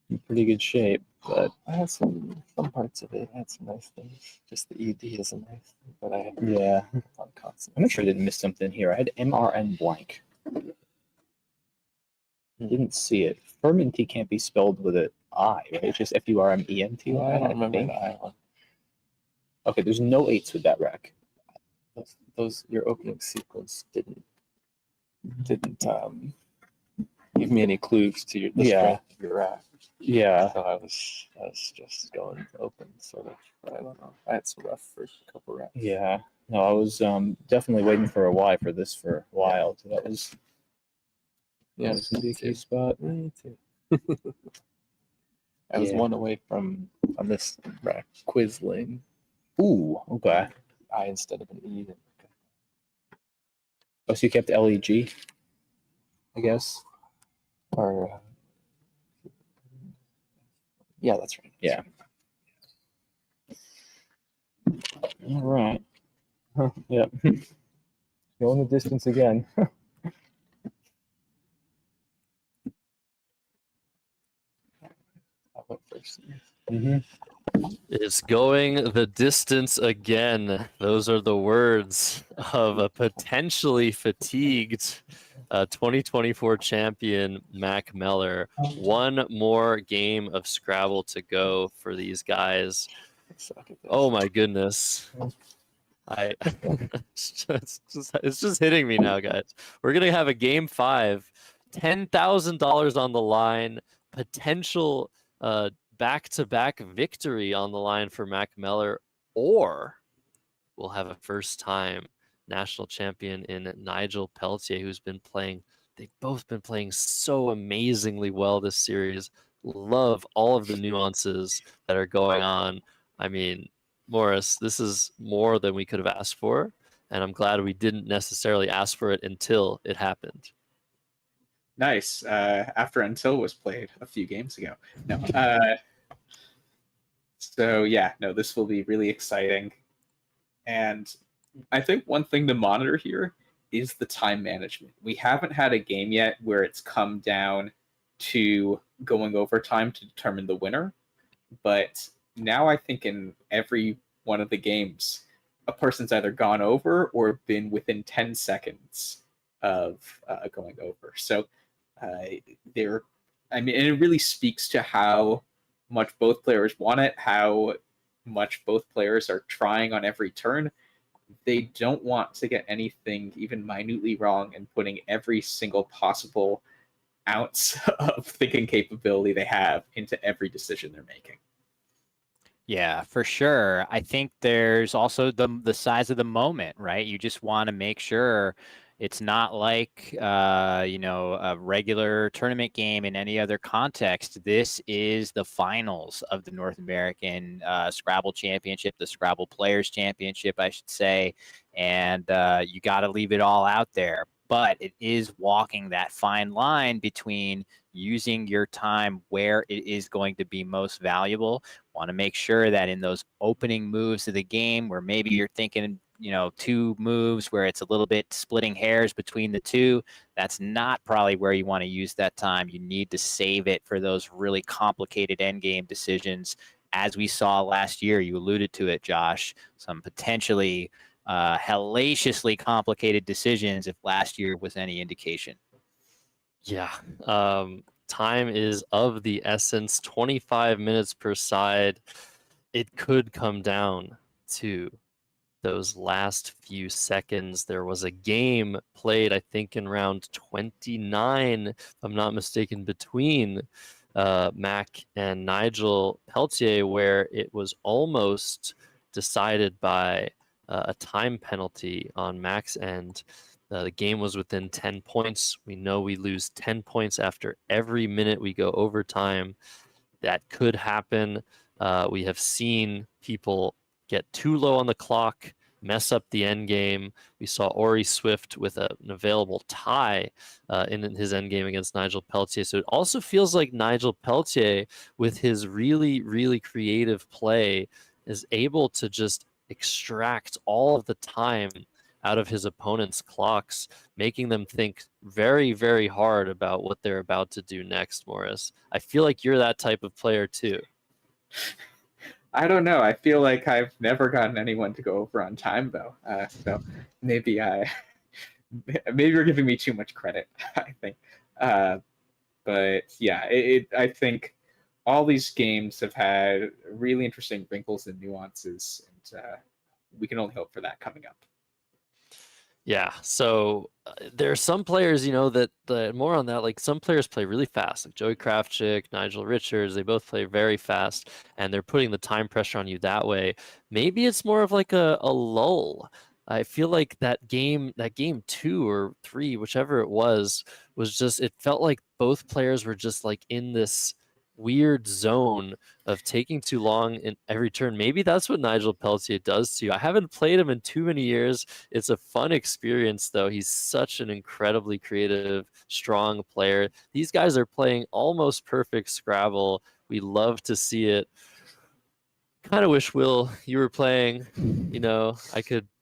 in pretty good shape. But I had some parts of it. I had some nice things. Just the ED isn't nice, but I had yeah, on constant. I'm not sure I didn't miss something here. I had MRN blank. Didn't see it. Fermenty can't be spelled with an I, right? It's just FURMENTY. I don't remember think. the I one. Okay, there's no 8s with that rack. Those your opening sequence didn't give me any clues to the strength of your rack. Yeah. So I was just going open, sort of. But I don't know. I had some rough first couple racks. Yeah. No, I was definitely waiting for a Y for this for a while. So that was Yeah, a DK spot. me too. I was Yeah. one away from on this rack Quisling Ooh, okay. I instead of an E. Oh, so you kept LEG, I guess. Or yeah, that's right. Yeah. All right. Yep. Going the distance again. I went first. It's going the distance again. Those are the words of a potentially fatigued 2024 champion, Mack Meller. One more game of Scrabble to go for these guys. Oh my goodness. It's just hitting me now, guys. We're going to have a game 5, $10,000 on the line, potential back-to-back victory on the line for Mack Meller, or we'll have a first-time national champion in Nigel Peltier, who's been playing. They've both been playing so amazingly well this series. Love all of the nuances that are going on. I mean, Morris, this is more than we could have asked for, and I'm glad we didn't necessarily ask for it until it happened. Nice. After Until was played a few games ago. No. So yeah, no, this will be really exciting. And I think one thing to monitor here is the time management. We haven't had a game yet where it's come down to going overtime to determine the winner. But now I think in every one of the games, a person's either gone over or been within 10 seconds of going over. So and it really speaks to how much both players want it, how much both players are trying on every turn. They don't want to get anything even minutely wrong and putting every single possible ounce of thinking capability they have into every decision they're making. Yeah, for sure. I think there's also the size of the moment, right? You just want to make sure It's not like, a regular tournament game in any other context. This is the finals of the North American Scrabble Championship, the Scrabble Players Championship, I should say. And you got to leave it all out there. But it is walking that fine line between using your time where it is going to be most valuable. Want to make sure that in those opening moves of the game where maybe you're thinking, 2 moves where it's a little bit splitting hairs between the two, that's not probably where you want to use that time. You need to save it for those really complicated endgame decisions. As we saw last year, you alluded to it, Josh, some potentially hellaciously complicated decisions if last year was any indication. Yeah. Time is of the essence, 25 minutes per side. It could come down to those last few seconds. There was a game played, I think, in round 29, if I'm not mistaken, between Mack and Nigel Peltier, where it was almost decided by a time penalty on Mack's end. The game was within 10 points. We know we lose 10 points after every minute we go overtime. That could happen. We have seen people get too low on the clock, mess up the end game. We saw Ori Swift with an available tie in his end game against Nigel Peltier. So it also feels like Nigel Peltier, with his really, really creative play, is able to just extract all of the time out of his opponent's clocks, making them think very, very hard about what they're about to do next, Morris. I feel like you're that type of player too. I don't know. I feel like I've never gotten anyone to go over on time, though. So maybe maybe you're giving me too much credit, I think. But yeah, I think all these games have had really interesting wrinkles and nuances, and we can only hope for that coming up. Yeah, so there are some players, that more on that, like some players play really fast, like Joey Kravchik, Nigel Richards, they both play very fast, and they're putting the time pressure on you that way. Maybe it's more of like a lull. I feel like that game 2 or 3, whichever it was just, it felt like both players were just like in this weird zone of taking too long in every turn. Maybe that's what Nigel Peltier does to you. I haven't played him in too many years. It's a fun experience, though. He's such an incredibly creative, strong player. These guys are playing almost perfect Scrabble. We love to see it. Kind of wish, Will, you were playing.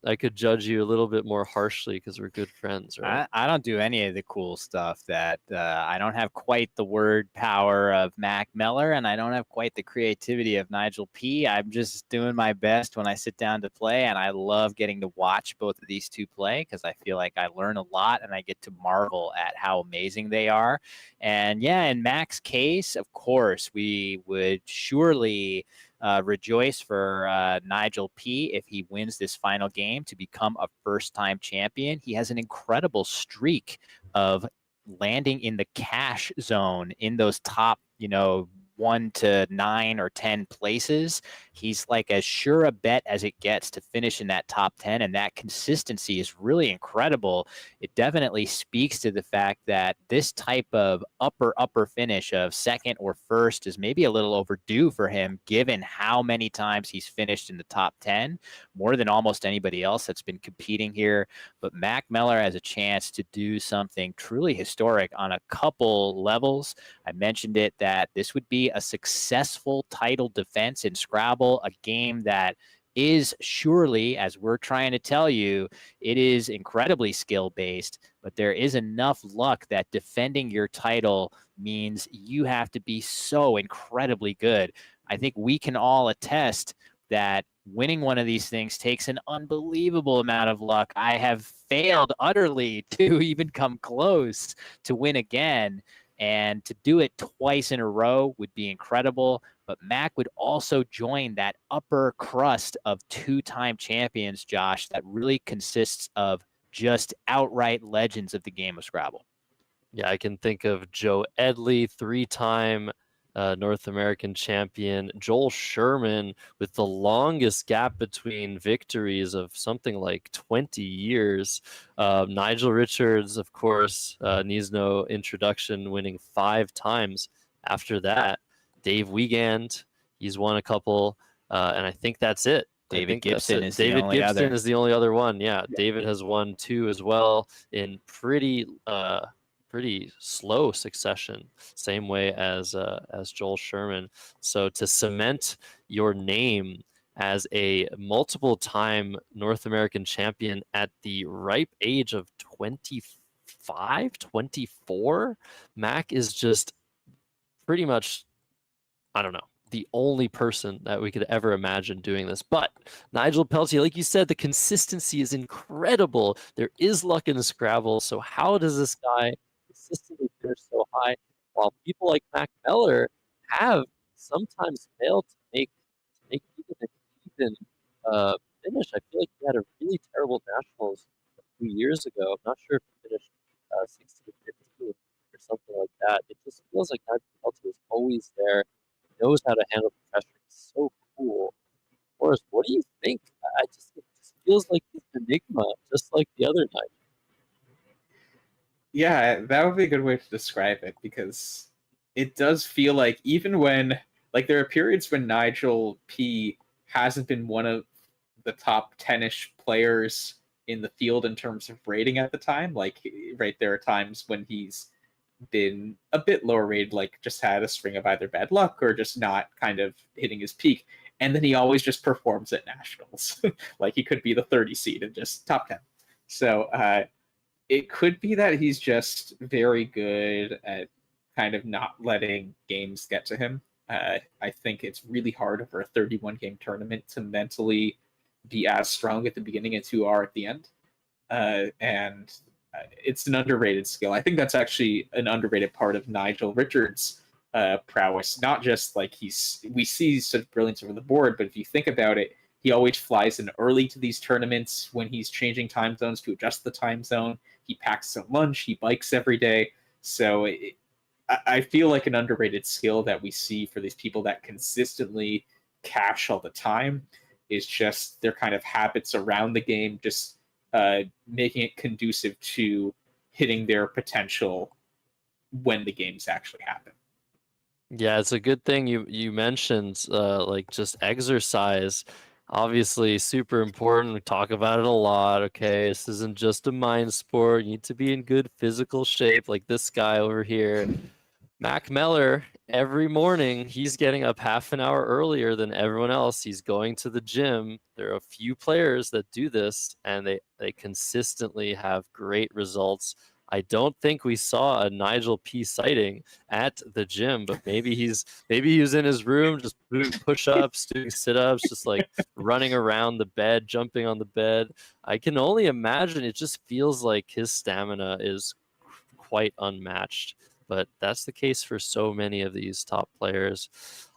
I could judge you a little bit more harshly because we're good friends, right? I don't do any of the cool stuff that I don't have quite the word power of Mack Meller, and I don't have quite the creativity of Nigel P. I'm just doing my best when I sit down to play, and I love getting to watch both of these two play because I feel like I learn a lot and I get to marvel at how amazing they are. And yeah, in Mack's case, of course, we would surely rejoice for Nigel P. if he wins this final game to become a first-time champion. He has an incredible streak of landing in the cash zone in those top, 1 to 9 or 10 places. He's like as sure a bet as it gets to finish in that top 10, and that consistency is really incredible. It definitely speaks to the fact that this type of upper finish of second or first is maybe a little overdue for him, given how many times he's finished in the top 10, more than almost anybody else that's been competing here. But Mack Meller has a chance to do something truly historic on a couple levels. I mentioned it, that this would be a successful title defense in Scrabble, a game that is surely, as we're trying to tell you, it is incredibly skill-based, but there is enough luck that defending your title means you have to be so incredibly good. I think we can all attest that winning one of these things takes an unbelievable amount of luck. I have failed utterly to even come close to win again. And to do it twice in a row would be incredible. But Mack would also join that upper crust of 2-time champions, Josh, that really consists of just outright legends of the game of Scrabble. Yeah, I can think of Joe Edley, 3-time North American champion. Joel Sherman with the longest gap between victories of something like 20 years. Nigel Richards, of course, needs no introduction, winning 5 times. After that, Dave Wiegand, he's won a couple, and I think that's it. David Gibson is David the only Gibson other. is the only other one. Yeah, David has won 2 as well in pretty slow succession, same way as Joel Sherman. So to cement your name as a multiple-time North American champion at the ripe age of 25, 24, Mack is just pretty much, I don't know, the only person that we could ever imagine doing this. But Nigel Peltier, like you said, the consistency is incredible. There is luck in the Scrabble. So how does this guy consistently finish so high, while people like Mack Meller have sometimes failed to make even an even finish? I feel like he had a really terrible nationals a few years ago. I'm not sure if he finished 16, 15 or something like that. It just feels like Nigel Peltier is always there, knows how to handle the pressure. He's so cool. Forrest, what do you think? It just feels like he's an enigma, just like the other night. Yeah, that would be a good way to describe it, because it does feel like even when, like, there are periods when Nigel P hasn't been one of the top 10-ish players in the field in terms of rating at the time. Like, right, there are times when he's been a bit lower rated, like just had a string of either bad luck or just not kind of hitting his peak. And then he always just performs at nationals. Like, he could be the 30 seed and just top 10. So it could be that he's just very good at kind of not letting games get to him. I think it's really hard over a 31-game tournament to mentally be as strong at the beginning as you are at the end. And it's an underrated skill. I think that's actually an underrated part of Nigel Richards' prowess. Not just like we see such brilliance over the board, but if you think about it, he always flies in early to these tournaments when he's changing time zones to adjust the time zone. He packs some lunch. He bikes every day. So I feel like an underrated skill that we see for these people that consistently cash all the time is just their kind of habits around the game, just making it conducive to hitting their potential when the games actually happen. Yeah, it's a good thing you mentioned like just exercise. Obviously, super important. We talk about it a lot. Okay, this isn't just a mind sport. You need to be in good physical shape, like this guy over here. Mack Meller, every morning, he's getting up half an hour earlier than everyone else. He's going to the gym. There are a few players that do this, and they consistently have great results. I don't think we saw a Nigel P sighting at the gym, but maybe he was in his room just doing push-ups, doing sit-ups, just like running around the bed, jumping on the bed. I can only imagine. It just feels like his stamina is quite unmatched. But that's the case for so many of these top players.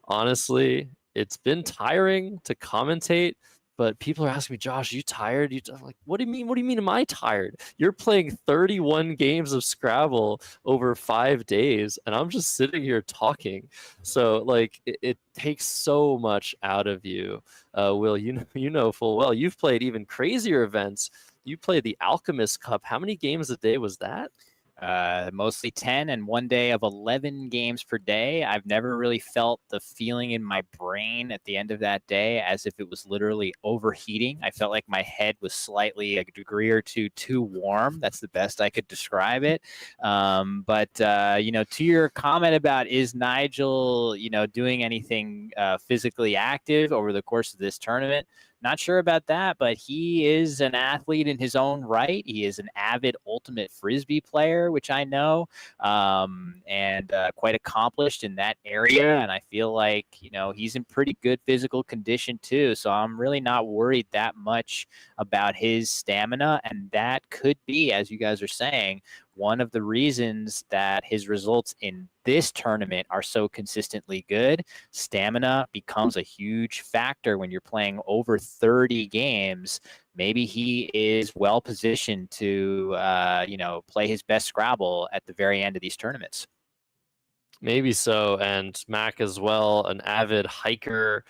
Honestly, it's been tiring to commentate, but people are asking me, Josh, you tired? I'm like, what do you mean? What do you mean am I tired? You're playing 31 games of Scrabble over 5 days, and I'm just sitting here talking. So like it takes so much out of you. Will, you know full well. You've played even crazier events. You played the Alchemist Cup. How many games a day was that? Mostly 10 and one day of 11 games per day. I've never really felt the feeling in my brain at the end of that day as if it was literally overheating. I felt like my head was slightly a degree or two too warm. That's the best I could describe it. But to your comment about is Nigel, doing anything physically active over the course of this tournament, not sure about that, but he is an athlete in his own right. He is an avid ultimate Frisbee player, which I know, and quite accomplished in that area. And I feel like, he's in pretty good physical condition too. So I'm really not worried that much about his stamina. And that could be, as you guys are saying, one of the reasons that his results in this tournament are so consistently good. Stamina becomes a huge factor when you're playing over 30 games. Maybe he is well positioned to, play his best Scrabble at the very end of these tournaments. Maybe so, and Mack as well, an avid hiker.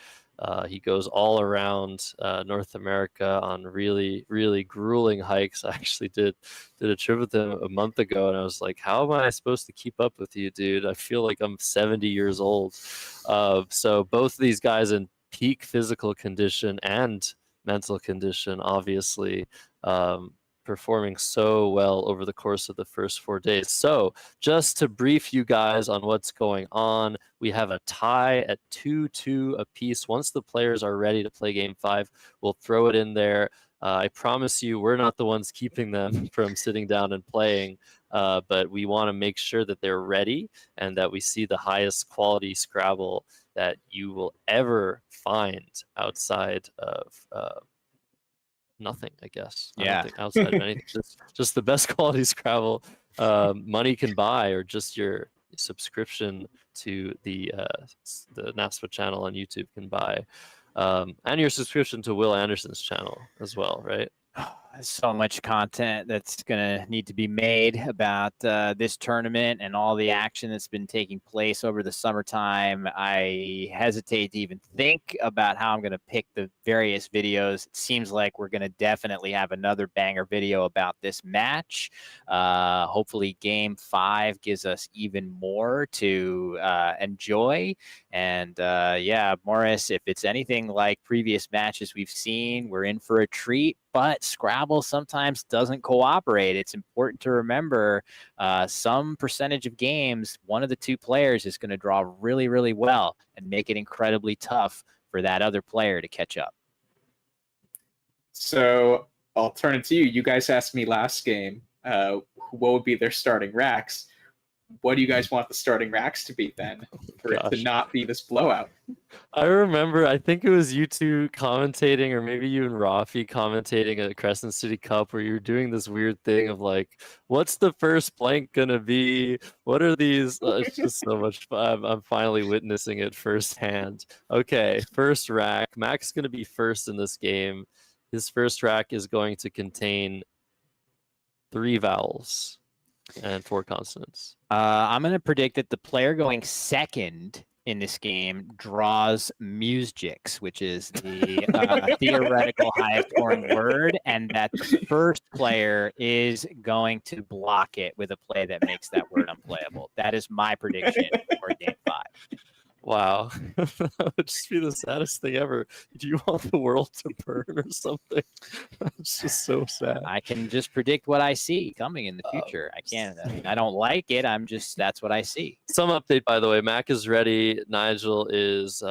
He goes all around North America on really, really grueling hikes. I actually did a trip with him a month ago, and I was like, "How am I supposed to keep up with you, dude? I feel like I'm 70 years old." So both of these guys in peak physical condition and mental condition, obviously. Performing so well over the course of the first 4 days. So just to brief you guys on what's going on, we have a tie at 2-2 apiece. Once the players are ready to play game 5, we'll throw it in there. I promise you, we're not the ones keeping them from sitting down and playing, but we want to make sure that they're ready and that we see the highest quality Scrabble that you will ever find outside of nothing, I guess. I Yeah. don't think outside of anything. Just the best quality Scrabble money can buy, or just your subscription to the NASPA channel on YouTube can buy, and your subscription to Will Anderson's channel as well, right? So much content that's going to need to be made about this tournament and all the action that's been taking place over the summertime. I hesitate to even think about how I'm going to pick the various videos. It seems like we're going to definitely have another banger video about this match. Hopefully game 5 gives us even more to enjoy. And yeah, Morris, if it's anything like previous matches we've seen, we're in for a treat. But Scrabble sometimes doesn't cooperate. It's important to remember some percentage of games, one of the two players is going to draw really, really well and make it incredibly tough for that other player to catch up. So I'll turn it to you. You guys asked me last game what would be their starting racks. What do you guys want the starting racks to be then for it to not be this blowout? I remember, I think it was you two commentating, or maybe you and Rafi commentating at Crescent City Cup, where you're doing this weird thing of like, what's the first blank gonna be? What are these? It's just so much fun. I'm finally witnessing it firsthand. Okay, first rack. Mack's gonna be first in this game. His first rack is going to contain 3 vowels and 4 consonants. I'm going to predict that the player going second in this game draws musejix, which is the theoretical highest scoring word, and that the first player is going to block it with a play that makes that word unplayable. That is my prediction for game 5. Wow, that would just be the saddest thing ever. Do you want the world to burn or something? It's just so sad. I can just predict what I see coming in the future. I can't. I mean, I don't like it. I'm just, that's what I see. Some update, by the way. Mack is ready. Nigel is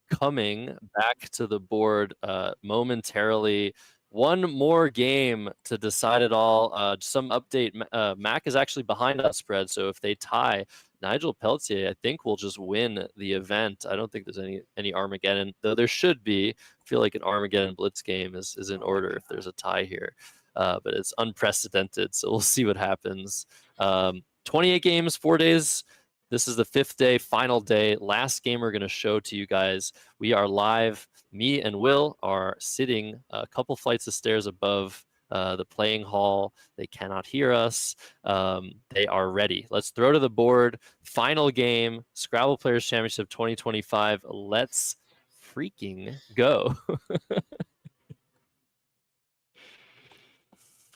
coming back to the board momentarily. One more game to decide it all. Some update. Mack is actually behind on spread, so if they tie, Nigel Peltier, I think, will just win the event. I don't think there's any Armageddon, though there should be. I feel like an Armageddon Blitz game is in order if there's a tie here. But it's unprecedented, so we'll see what happens. 28 games, 4 days. This is the 5th day, final day. Last game we're going to show to you guys. We are live. Me and Will are sitting a couple flights of stairs above the playing hall. They cannot hear us. They are ready. Let's throw to the board. Final game, Scrabble Players Championship 2025. Let's freaking go.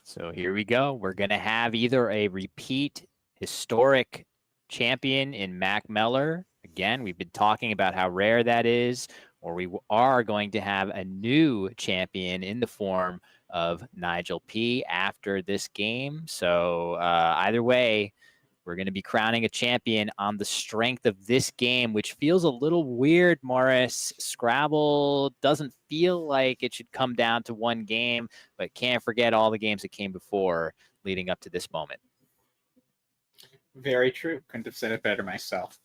So here we go. We're going to have either a repeat historic champion in Mack Meller. Again, we've been talking about how rare that is, or we are going to have a new champion in the form of Nigel P after this game. So either way, we're going to be crowning a champion on the strength of this game, which feels a little weird, Morris. Scrabble doesn't feel like it should come down to one game, but can't forget all the games that came before leading up to this moment. Very true. Couldn't have said it better myself.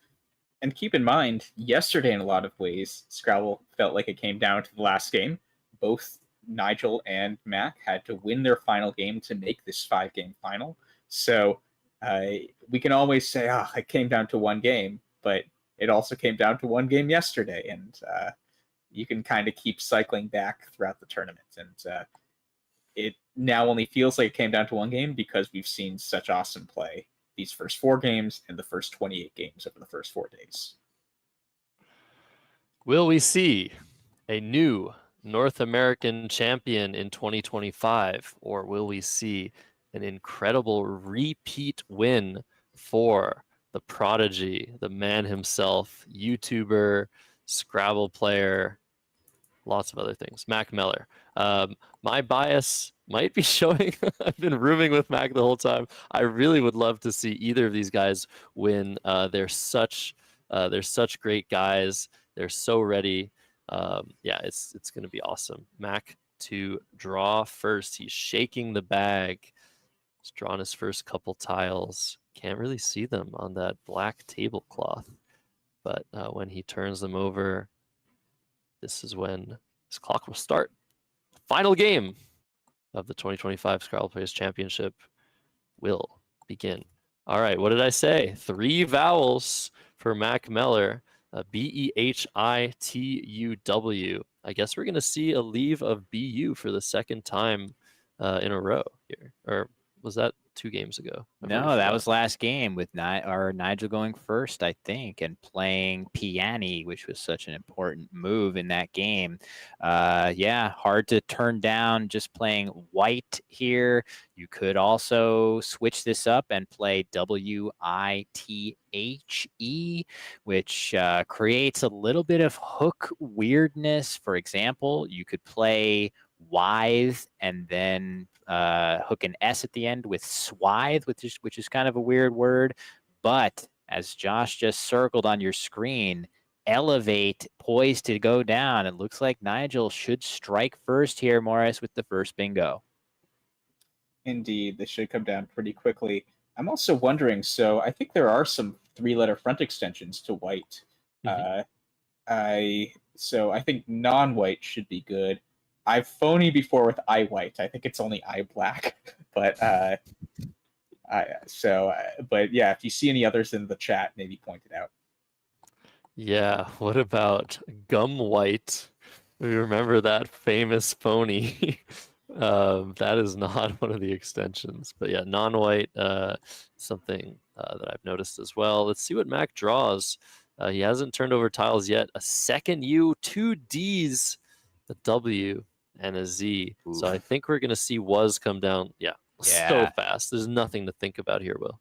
And keep in mind, yesterday in a lot of ways, Scrabble felt like it came down to the last game. Both Nigel and Mack had to win their final game to make this 5-game final. So we can always say, it came down to one game, but it also came down to one game yesterday. And you can kind of keep cycling back throughout the tournament. And it now only feels like it came down to one game because we've seen such awesome play these first 4 games and the first 28 games over the first 4 days. Will we see a new North American champion in 2025, or will we see an incredible repeat win for the prodigy, the man himself, YouTuber, Scrabble player, lots of other things, Mack Meller? My bias might be showing. I've been rooming with Mack the whole time. I really would love to see either of these guys win. They're such great guys. They're so ready. Yeah, it's going to be awesome. Mack to draw first. He's shaking the bag. He's drawn his first couple tiles. Can't really see them on that black tablecloth, but when he turns them over, this is when his clock will start. Final game of the 2025 Scrabble Players Championship will begin. All right, what did I say? 3 vowels for Mack Meller. B-E-H-I-T-U-W. I guess we're going to see a leave of B-U for the second time in a row here. Or was that 2 games ago? No, that was last game with Nigel going first, I think, and playing Piani, which was such an important move in that game. Yeah, hard to turn down just playing white here. You could also switch this up and play W-I-T-H-E, which creates a little bit of hook weirdness. For example, you could play Withe and then hook an S at the end with swithe, which is kind of a weird word. But as Josh just circled on your screen, elevate, poised to go down. It looks like Nigel should strike first here, Morris, with the first bingo. Indeed, this should come down pretty quickly. I'm also wondering, so I think there are some 3-letter front extensions to white. So I think non-white should be good. I've phony before with eye white. I think it's only eye black, but yeah, if you see any others in the chat, maybe point it out. Yeah, what about gum white? We remember that famous phony. That is not one of the extensions, but yeah, non-white, something that I've noticed as well. Let's see what Mack draws. He hasn't turned over tiles yet. A second U, 2 Ds, a W, and a Z. Oof. So I think we're going to see was come down. Yeah, so fast. There's nothing to think about here, Will.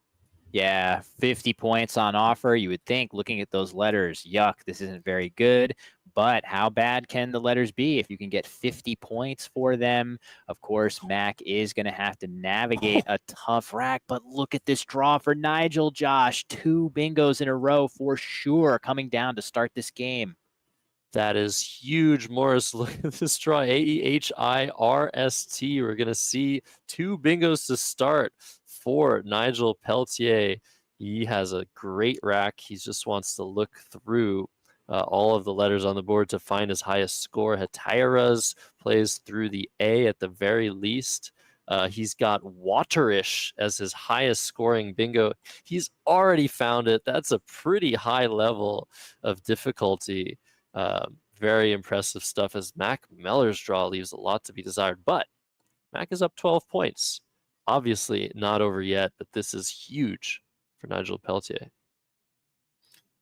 Yeah, 50 points on offer. You would think, looking at those letters, yuck, this isn't very good. But how bad can the letters be if you can get 50 points for them? Of course, Mack is going to have to navigate a tough rack. But look at this draw for Nigel, Josh. 2 bingos in a row for sure coming down to start this game. That is huge, Morris. Look at this draw, A-E-H-I-R-S-T. We're going to see 2 bingos to start for Nigel Peltier. He has a great rack. He just wants to look through all of the letters on the board to find his highest score. Hatairas plays through the A at the very least. He's got Waterish as his highest scoring bingo. He's already found it. That's a pretty high level of difficulty. Very impressive stuff, as Mack Meller's draw leaves a lot to be desired. But Mack is up 12 points. Obviously not over yet, but this is huge for Nigel Peltier.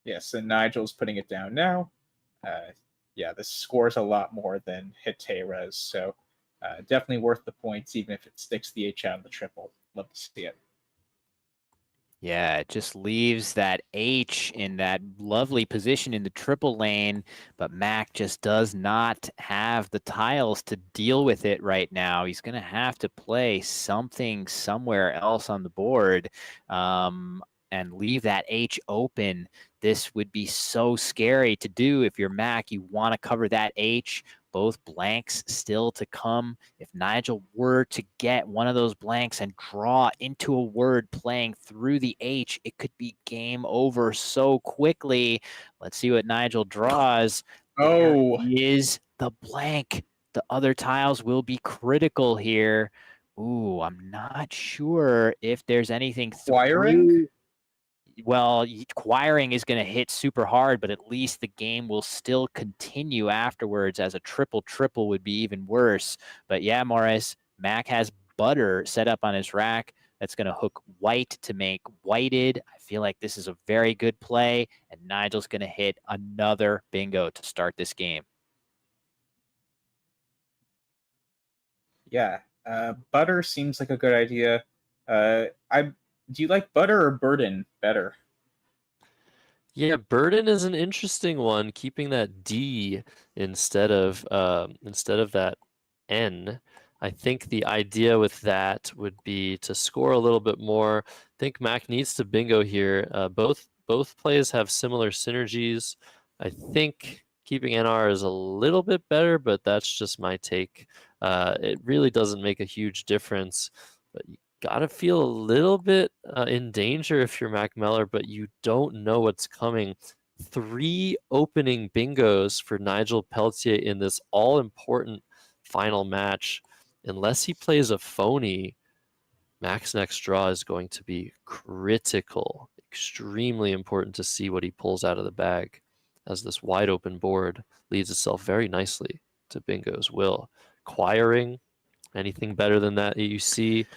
Yes, and Nigel's putting it down now. Yeah, this scores a lot more than Hatera's, so definitely worth the points, even if it sticks the H out in the triple. Love to see it. Yeah, it just leaves that H in that lovely position in the triple lane, but Mack just does not have the tiles to deal with it right now. He's going to have to play something somewhere else on the board and leave that H open. This would be so scary to do if you're Mack. You want to cover that H. Both blanks still to come. If Nigel were to get one of those blanks and draw into a word playing through the H, it could be game over so quickly. Let's see what Nigel draws. Oh, there is the blank. The other tiles will be critical here. Ooh, I'm not sure if there's anything Acquiring? Well, acquiring is going to hit super hard, but at least the game will still continue afterwards, as a triple would be even worse. But yeah, Morris, Mack has butter set up on his rack. that's going to hook white to make whited. I feel like this is a very good play, and Nigel's going to hit another bingo to start this game. Yeah, butter seems like a good idea. Do you like butter or burden better? Yeah, burden is an interesting one. Keeping that D instead of that N. I think the idea with that would be to score a little bit more. I think Mack needs to bingo here. Both plays have similar synergies. I think keeping NR is a little bit better, but that's just my take. It really doesn't make a huge difference, but you gotta feel a little bit in danger if you're Mack Meller, but you don't know what's coming. 3 opening bingos for Nigel Peltier in this all-important final match. Unless he plays a phony, Mack's next draw is going to be critical. Extremely important to see what he pulls out of the bag, as this wide open board leads itself very nicely to bingos. Will acquiring anything better than that you see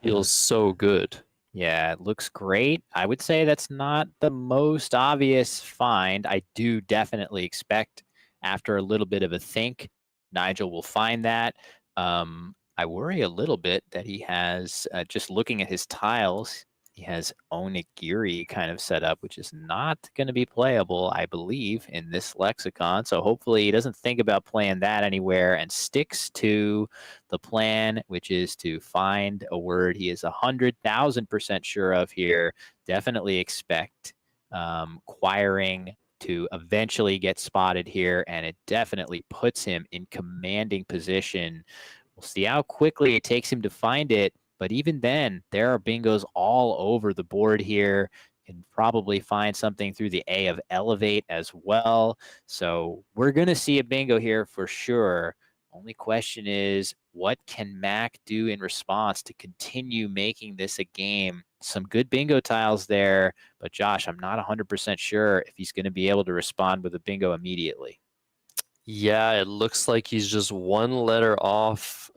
feels so good. Yeah, it looks great. I would say that's not the most obvious find. I do definitely expect, after a little bit of a think, Nigel will find that. I worry a little bit that he has, just looking at his tiles, he has onigiri kind of set up, which is not going to be playable, I believe, in this lexicon. So hopefully he doesn't think about playing that anywhere and sticks to the plan, which is to find a word he is 100,000% sure of here. Definitely expect acquiring to eventually get spotted here, and it definitely puts him in commanding position. We'll see how quickly it takes him to find it, but even then, there are bingos all over the board here. Can probably find something through the A of elevate as well. So we're going to see a bingo here for sure. Only question is, what can Mack do in response to continue making this a game? Some good bingo tiles there, but Josh, I'm not 100% sure if he's going to be able to respond with a bingo immediately. Yeah, it looks like he's just 1 letter off.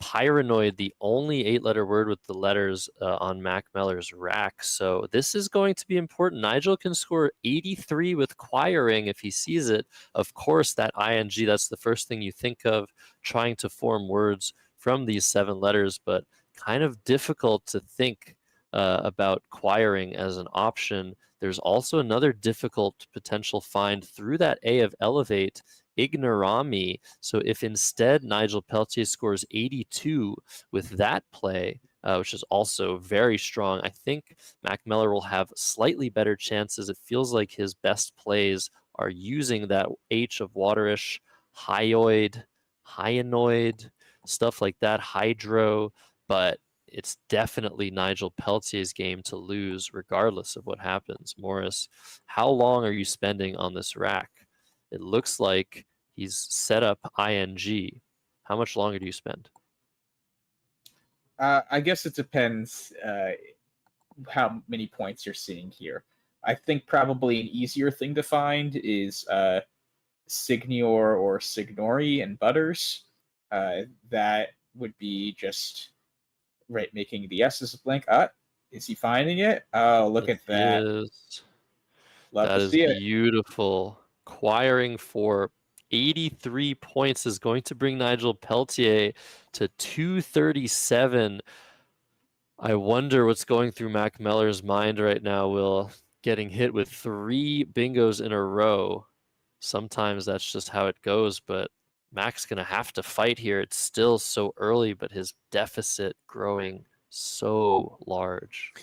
Pyranoid, the only 8-letter word with the letters on Mack Meller's rack. So this is going to be important. Nigel can score 83 with acquiring if he sees it. Of course, that ing, that's the first thing you think of, trying to form words from these 7 letters, but kind of difficult to think about acquiring as an option. There's also another difficult potential find through that A of elevate, ignorami. So if instead Nigel Peltier scores 82 with that play, which is also very strong, I think Mack Meller will have slightly better chances. It feels like his best plays are using that H of waterish, hyoid, hyanoid, stuff like that, hydro, but it's definitely Nigel Peltier's game to lose regardless of what happens. Morris, how long are you spending on this rack? It looks like he's set up ing. How much longer do you spend? I guess it depends how many points you're seeing here. I think probably an easier thing to find is Signor or Signori and Butters. That would be just right, making the S's blank. Is he finding it? Oh, look at that. Love That to is see it. beautiful. Acquiring for 83 points is going to bring Nigel Peltier to 237. I wonder what's going through Mack Meller's mind right now, Will. Getting hit with 3 bingos in a row. Sometimes that's just how it goes, but Mack's going to have to fight here. It's still so early, but his deficit growing so large.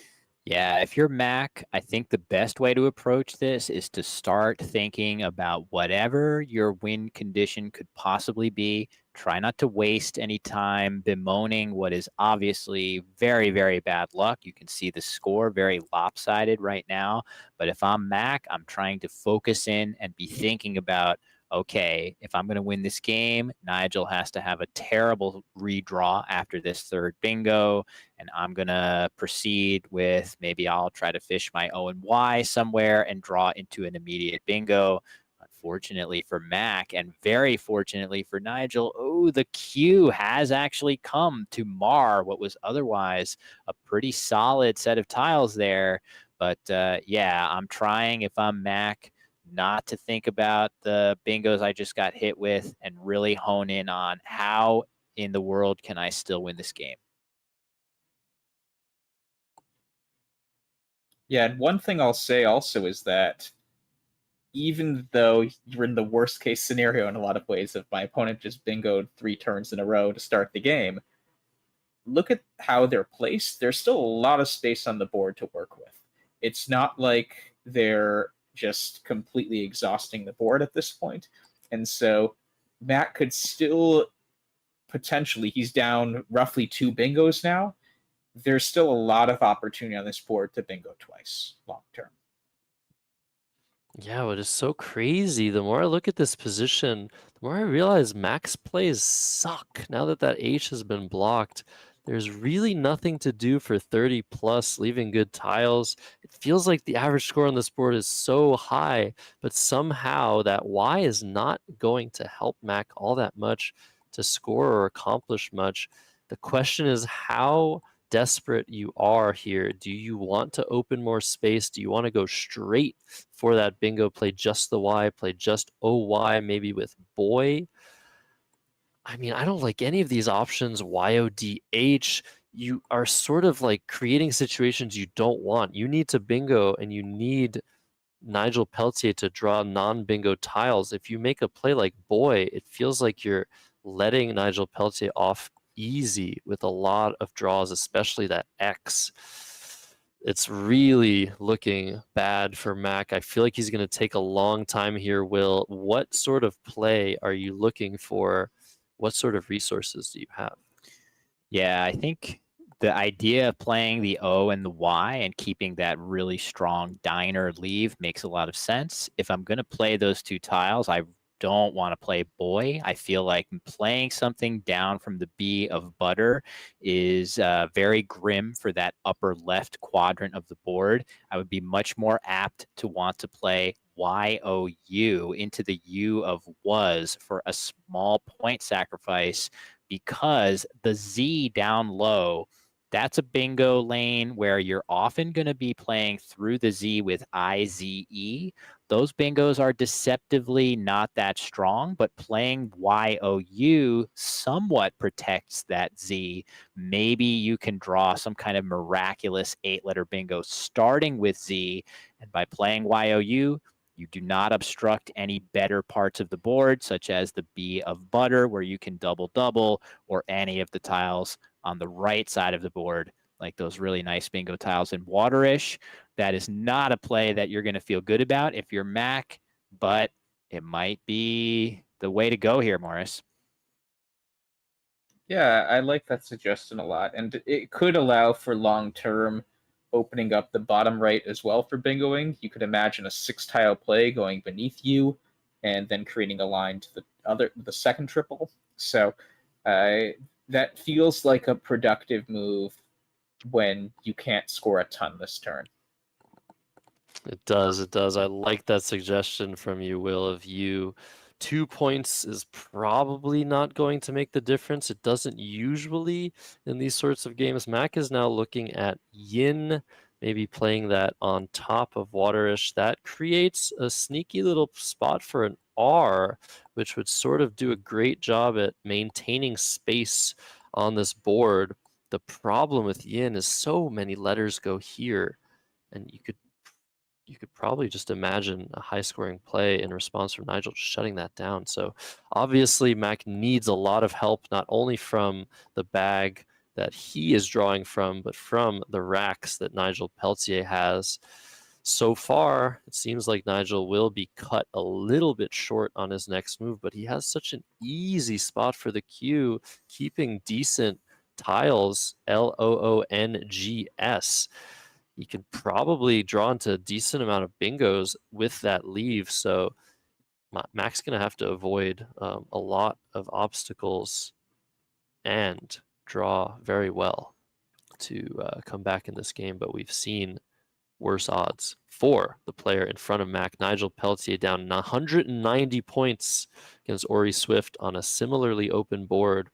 Yeah, if you're Mack, I think the best way to approach this is to start thinking about whatever your win condition could possibly be. Try not to waste any time bemoaning what is obviously very, very bad luck. You can see the score very lopsided right now. But if I'm Mack, I'm trying to focus in and be thinking about, okay, if I'm going to win this game, Nigel has to have a terrible redraw after this 3rd bingo, and I'm going to proceed with, maybe I'll try to fish my O and Y somewhere and draw into an immediate bingo. unfortunately for Mack and very fortunately for Nigel, oh, the Q has actually come to mar what was otherwise a pretty solid set of tiles there. But yeah, I'm trying, if I'm Mack, not to think about the bingos I just got hit with and really hone in on how in the world can I still win this game. Yeah, and one thing I'll say also is that even though you're in the worst case scenario in a lot of ways, if my opponent just bingoed 3 turns in a row to start the game, look at how they're placed. There's still a lot of space on the board to work with. It's not like they're just completely exhausting the board at this point. And so Matt could still potentially, he's down roughly 2 bingos now. There's still a lot of opportunity on this board to bingo twice long term. Yeah, what is so crazy, the more I look at this position, the more I realize Mack's plays suck. Now that that H has been blocked, there's really nothing to do for 30 plus, leaving good tiles. It feels like the average score on this board is so high, but somehow that Y is not going to help Mack all that much to score or accomplish much. The question is how desperate you are here. Do you want to open more space? Do you want to go straight for that bingo, play just the Y, play just OY, maybe with boy? I mean, I don't like any of these options. YODH, you are sort of like creating situations you don't want. You need to bingo and you need Nigel Peltier to draw non-bingo tiles. If you make a play like boy, it feels like you're letting Nigel Peltier off easy with a lot of draws, especially that X. It's really looking bad for Mack. I feel like he's going to take a long time here, Will. What sort of play are you looking for? What sort of resources do you have? Yeah, I think the idea of playing the O and the Y and keeping that really strong diner leave makes a lot of sense. If I'm going to play those 2 tiles, I don't want to play boy. I feel like playing something down from the B of butter is very grim for that upper left quadrant of the board. I would be much more apt to want to play YOU into the U of was for a small point sacrifice, because the Z down low, that's a bingo lane where you're often going to be playing through the Z with IZE. Those bingos are deceptively not that strong, but playing YOU somewhat protects that Z. Maybe you can draw some kind of miraculous 8-letter bingo starting with Z, and by playing YOU, you do not obstruct any better parts of the board, such as the B of butter, where you can double, or any of the tiles on the right side of the board, like those really nice bingo tiles in Waterish. That is not a play that you're going to feel good about if you're Mack, but it might be the way to go here, Morris. Yeah, I like that suggestion a lot. And it could allow for long-term opening up the bottom right as well for bingoing. You could imagine a 6-tile play going beneath you and then creating a line to the second triple. So that feels like a productive move when you can't score a ton this turn. It does. It does. I like that suggestion from you, Will, of you. 2 points is probably not going to make the difference. It doesn't usually in these sorts of games. Mack is now looking at yin, maybe playing that on top of Waterish. That creates a sneaky little spot for an R, which would sort of do a great job at maintaining space on this board. The problem with yin is so many letters go here, and you could probably just imagine a high-scoring play in response from Nigel just shutting that down. So obviously Mack needs a lot of help, not only from the bag that he is drawing from, but from the racks that Nigel Peltier has. So far, it seems like Nigel will be cut a little bit short on his next move, but he has such an easy spot for the Q, keeping decent tiles, LOONGS. You can probably draw into a decent amount of bingos with that leave. So Mack's going to have to avoid a lot of obstacles and draw very well to come back in this game. But we've seen worse odds for the player in front of Mack. Nigel Peltier down 190 points against Ori Swift on a similarly open board,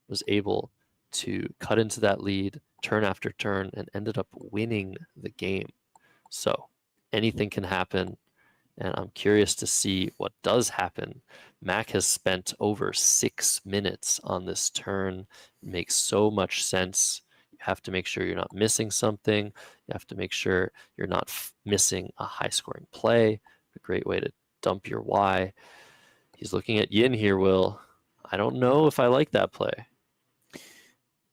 was able to cut into that lead turn after turn and ended up winning the game. So anything can happen, and I'm curious to see what does happen. Mack has spent over 6 minutes on this turn. It makes so much sense. You have to make sure you're not missing something. You have to make sure you're not missing a high-scoring play. A great way to dump your Y. He's looking at Yin here, Will. I don't know if I like that play.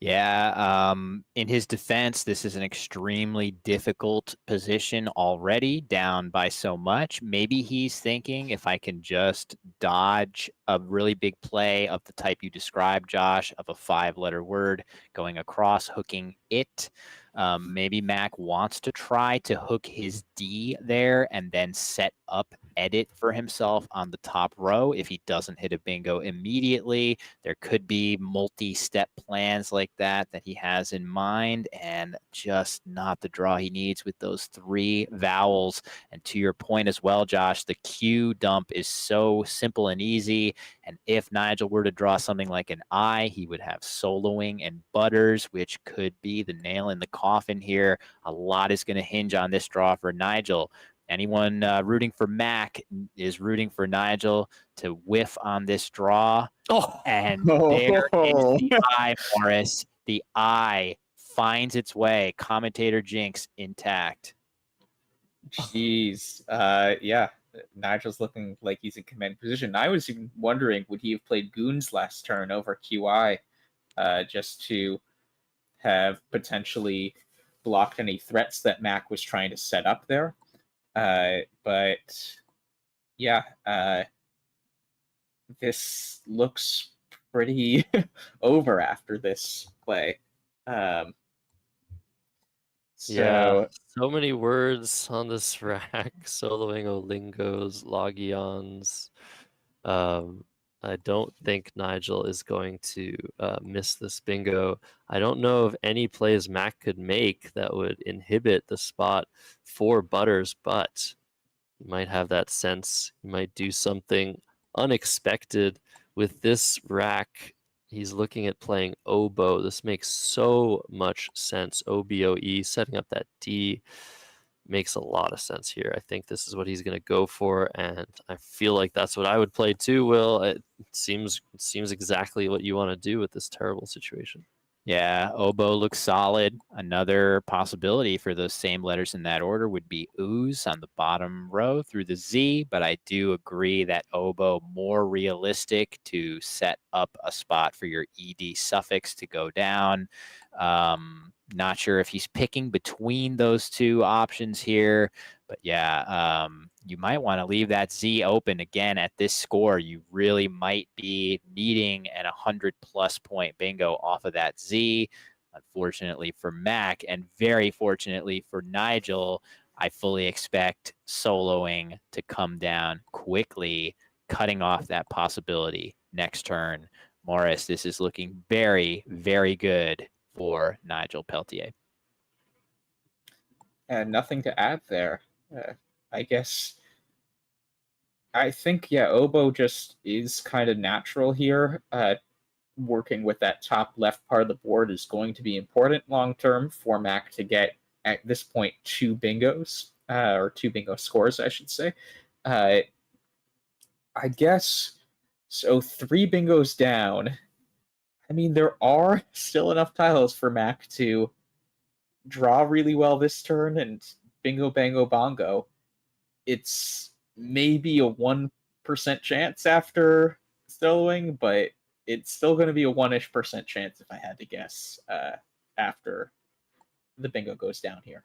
Yeah, in his defense, this is an extremely difficult position already, down by so much. Maybe he's thinking, if I can just dodge a really big play of the type you described, Josh, of a 5-letter word going across, hooking it. Maybe Mack wants to try to hook his D there and then set up edit for himself on the top row. If he doesn't hit a bingo immediately, there could be multi-step plans like that he has in mind, and just not the draw he needs with those 3 vowels. And to your point as well, Josh, the Q dump is so simple and easy. And if Nigel were to draw something like an I, he would have soloing and butters, which could be the nail in the coffin here. A lot is going to hinge on this draw for Nigel. Anyone rooting for Mack is rooting for Nigel to whiff on this draw. Oh, and there is the I, Morris. The I finds its way. Commentator jinx intact. Jeez. Yeah. Nigel's looking like he's in command position. I was even wondering, would he have played Goons last turn over QI just to have potentially blocked any threats that Mack was trying to set up there? But yeah, this looks pretty over after this play. Yeah, so many words on this rack. Soloing Olingos, Logions. I don't think Nigel is going to miss this bingo. I don't know of any plays Mack could make that would inhibit the spot for Butters, but you might have that sense. You might do something unexpected with this rack. He's looking at playing oboe. This makes so much sense. OBOE, setting up that D makes a lot of sense here. I think this is what he's going to go for, and I feel like that's what I would play too, Will. It seems exactly what you want to do with this terrible situation. Yeah, oboe looks solid. Another possibility for those same letters in that order would be ooze on the bottom row through the Z, but I do agree that oboe more realistic to set up a spot for your ED suffix to go down. Not sure if he's picking between those 2 options here, but yeah, you might want to leave that Z open. Again, at this score, you really might be needing an 100+ point bingo off of that Z. Unfortunately for Mack, and very fortunately for Nigel, I fully expect soloing to come down quickly, cutting off that possibility next turn. Morris, this is looking very, very good for Nigel Peltier. And nothing to add there. I guess I think, yeah, oboe just is kind of natural here. Working with that top left part of the board is going to be important long term for Mack to get, at this point, 2 bingos, or 2 bingo scores, I should say. I guess, so 3 bingos down. I mean, there are still enough tiles for Mack to draw really well this turn and bingo, bango, bongo. It's maybe a 1% chance after soloing, but it's still going to be a 1-ish% chance if I had to guess after the bingo goes down here.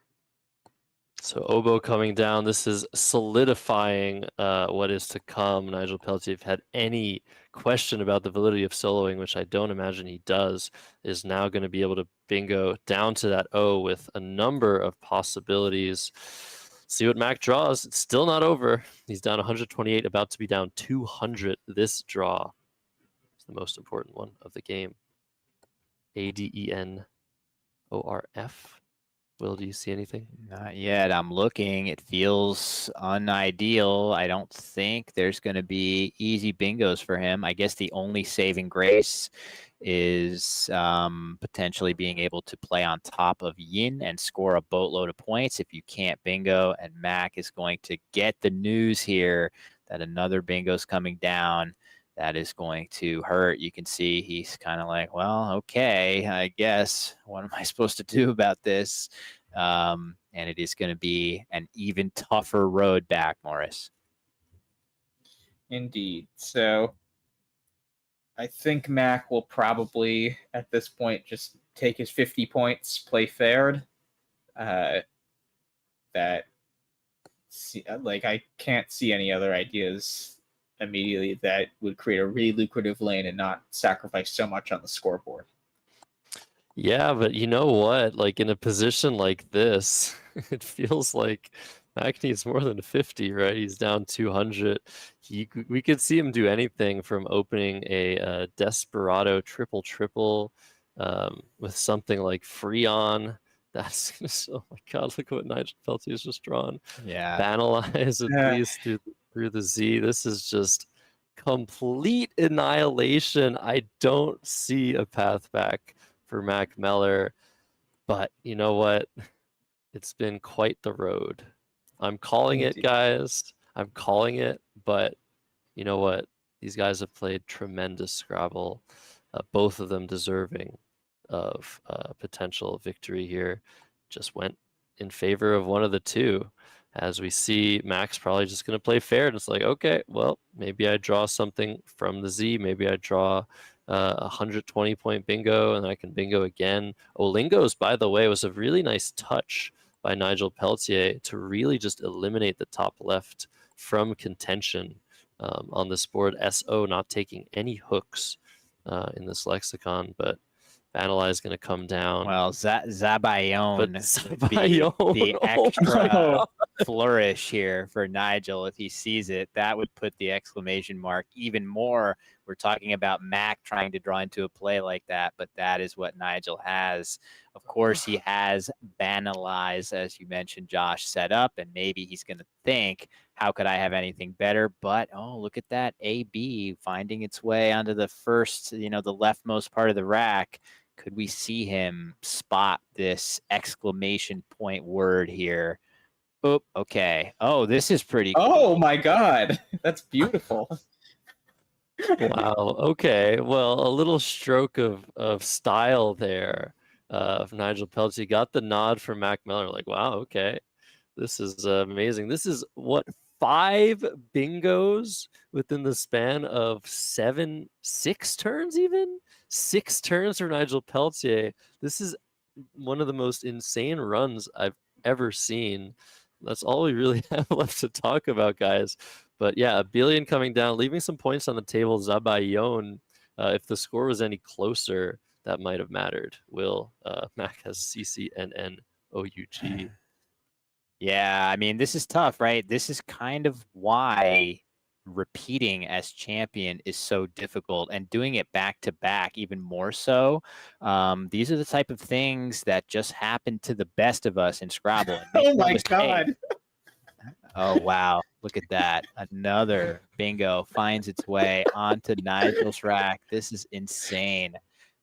So oboe coming down. This is solidifying what is to come. Nigel Peltier, if had any question about the validity of soloing, which I don't imagine he does, is now going to be able to bingo down to that O with a number of possibilities. See what Mack draws. It's still not over. He's down 128, about to be down 200. This draw is the most important one of the game. ADENORF. Will, do you see anything? Not yet. I'm looking. It feels unideal. I don't think there's going to be easy bingos for him. I guess the only saving grace is potentially being able to play on top of Yin and score a boatload of points if you can't bingo. And Mack is going to get the news here that another bingo's coming down. That is going to hurt. You can see he's kind of like, well, okay, I guess. What am I supposed to do about this? And it is going to be an even tougher road back, Morris. Indeed. So I think Mack will probably, at this point, just take his 50 points, play fair. I can't see any other ideas immediately that would create a really lucrative lane and not sacrifice so much on the scoreboard. Yeah, but you know what? Like in a position like this, it feels like Mack needs more than 50, right? He's down 200. We could see him do anything from opening a Desperado triple with something like Freon. That's oh my god! Look at what Nigel Peltier has just drawn. Yeah, Banalize at least through the Z. This is just complete annihilation. I don't see a path back for Mack Meller, but you know what? It's been quite the road. I'm calling it, guys. I'm calling it, but you know what? These guys have played tremendous Scrabble, both of them deserving of potential victory here. Just went in favor of one of the two. As we see, Mack's probably just going to play fair. And it's like, okay, well, maybe I draw something from the Z. Maybe I draw 120-point bingo, and I can bingo again. Olingo's, by the way, was a really nice touch by Nigel Peltier to really just eliminate the top left from contention on this board. SO not taking any hooks in this lexicon, but Banalai is going to come down. Well, Zabayon, Zabayon. the extra flourish here for Nigel. If he sees it, that would put the exclamation mark even more. We're talking about Mack trying to draw into a play like that, but that is what Nigel has. Of course, he has Banalize, as you mentioned, Josh, set up, and maybe he's going to think, how could I have anything better? But, oh, look at that AB finding its way onto the first, the leftmost part of the rack. Could we see him spot this exclamation point word here? Oh, okay. Oh, this is pretty cool. Oh, my God. That's beautiful. Wow. Okay. Well, a little stroke of style there of Nigel Peltier. Got the nod from Mack Meller. Like, wow, okay. This is amazing. This is what, 5 bingos within the span of 6 turns even? 6 turns for Nigel Peltier. This is one of the most insane runs I've ever seen. That's all we really have left to talk about, guys. But yeah, a billion coming down, leaving some points on the table. Zabayon, if the score was any closer, that might have mattered. Mack has CCNNOUG. Yeah, I mean, this is tough, right? This is kind of why repeating as champion is so difficult, and doing it back to back even more so. These are the type of things that just happen to the best of us in Scrabble. Oh my God. Oh, wow. Look at that. Another bingo finds its way onto Nigel's rack. This is insane.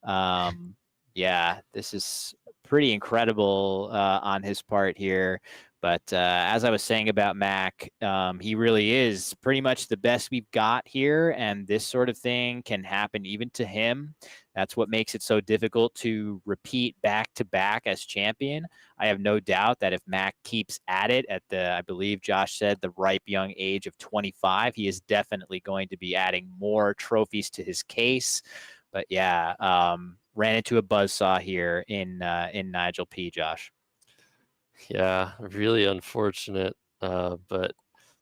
Yeah, this is pretty incredible on his part here. But as I was saying about Mack, he really is pretty much the best we've got here. And this sort of thing can happen even to him. That's what makes it so difficult to repeat back to back as champion. I have no doubt that if Mack keeps at it at I believe Josh said, the ripe young age of 25, he is definitely going to be adding more trophies to his case. But yeah, ran into a buzzsaw here in Nigel P. Josh. Yeah, really unfortunate. But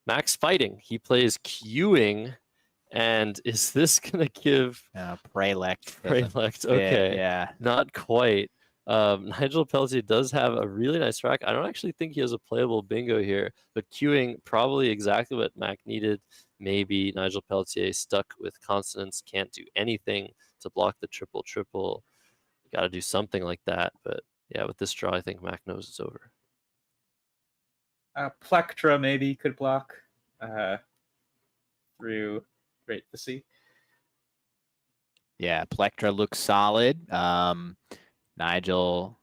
Mack's fighting. He plays queuing. And is this going to give... Prelect. Prelect, okay. Yeah. Not quite. Nigel Peltier does have a really nice rack. I don't actually think he has a playable bingo here, but queuing probably exactly what Mack needed. Maybe Nigel Peltier stuck with consonants, can't do anything to block the triple. Got to do something like that, but Yeah, with this draw, I think Mack knows it's over. Plectra maybe could block through Great the Sea. Yeah, Plectra looks solid. Nigel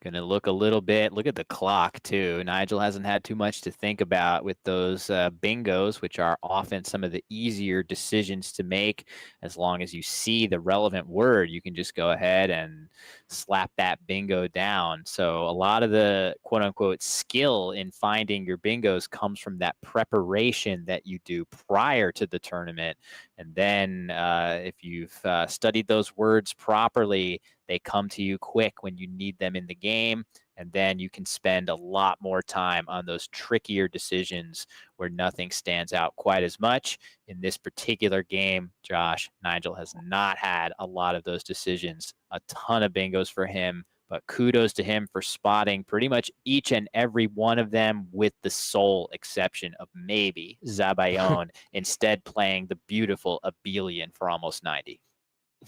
gonna look a little bit. Look at the clock too. Nigel hasn't had too much to think about with those bingos, which are often some of the easier decisions to make. As long as you see the relevant word, you can just go ahead and slap that bingo down. So a lot of the quote unquote skill in finding your bingos comes from that preparation that you do prior to the tournament. And then if you've studied those words properly, they come to you quick when you need them in the game, and then you can spend a lot more time on those trickier decisions where nothing stands out quite as much. In this particular game, Josh, Nigel has not had a lot of those decisions. A ton of bingos for him, but kudos to him for spotting pretty much each and every one of them, with the sole exception of maybe Zabayon, instead playing the beautiful Abelian for almost 90.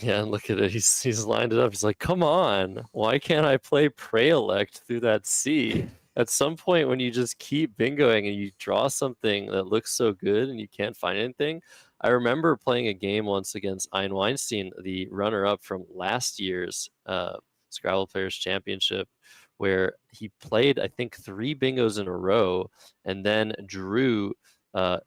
Yeah, and look at it. He's lined it up. He's like, come on. Why can't I play Preelect through that C? At some point when you just keep bingoing and you draw something that looks so good and you can't find anything. I remember playing a game once against Ein Weinstein, the runner-up from last year's Scrabble Players Championship, where he played, I think, 3 bingos in a row and then drew a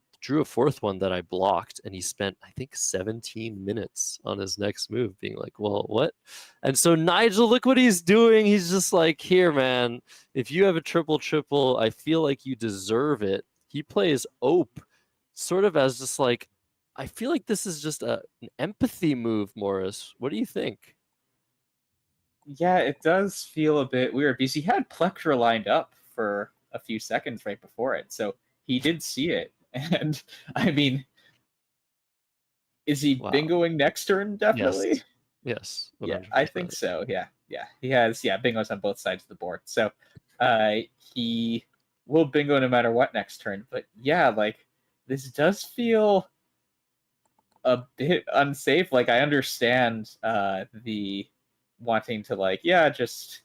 fourth one that I blocked, and he spent, I think, 17 minutes on his next move being like, well, what? And so Nigel, look what he's doing. He's just like, here, man, if you have a triple, I feel like you deserve it. He plays Ope sort of as just like, I feel like this is just an empathy move, Morris. What do you think? Yeah, it does feel a bit weird because he had Plectra lined up for a few seconds right before it, so he did see it. And I mean, is he bingoing next turn? Definitely. Yes. Yeah, I think so. Yeah. He has bingos on both sides of the board. So he will bingo no matter what next turn. But yeah, like this does feel a bit unsafe. Like I understand the wanting to just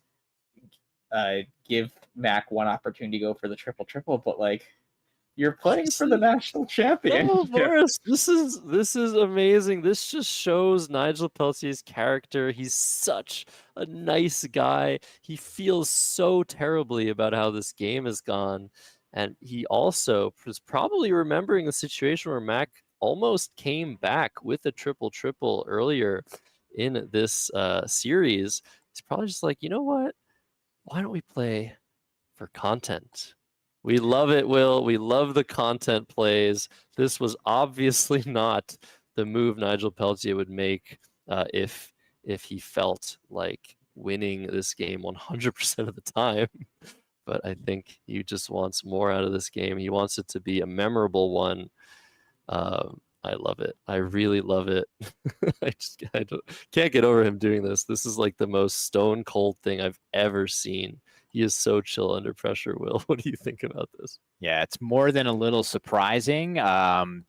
give Mack one opportunity to go for the triple, but like you're playing for the national champion. Oh, Morris, this is amazing. This just shows Nigel Peltier's character. He's such a nice guy. He feels so terribly about how this game has gone. And he also was probably remembering the situation where Mack almost came back with a triple earlier in this series. He's probably just like, you know what? Why don't we play for content? We love it, Will. We love the content plays. This was obviously not the move Nigel Peltier would make if he felt like winning this game 100% of the time. But I think he just wants more out of this game. He wants it to be a memorable one. I love it. I really love it. I can't get over him doing this. This is like the most stone cold thing I've ever seen. He is so chill under pressure, Will. What do you think about this? Yeah, it's more than a little surprising.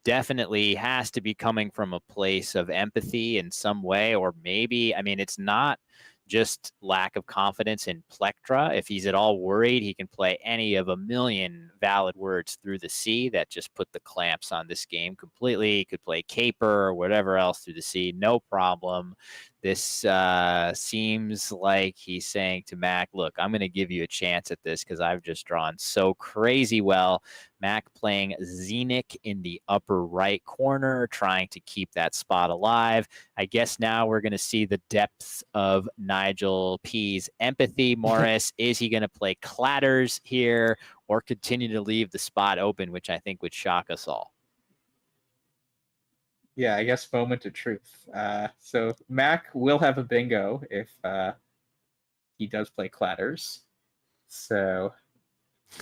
Definitely has to be coming from a place of empathy in some way, or maybe, I mean, it's not just lack of confidence in Plectra. If he's at all worried, he can play any of a million valid words through the C that just put the clamps on this game completely. He could play Caper or whatever else through the C, no problem. This seems like he's saying to Mack, look, I'm going to give you a chance at this because I've just drawn so crazy well. Mack playing Zenith in the upper right corner, trying to keep that spot alive. I guess now we're going to see the depths of Nigel P's empathy. Morris, is he going to play Clatters here or continue to leave the spot open, which I think would shock us all? Yeah, I guess moment of truth. So Mack will have a bingo if he does play Clatters. So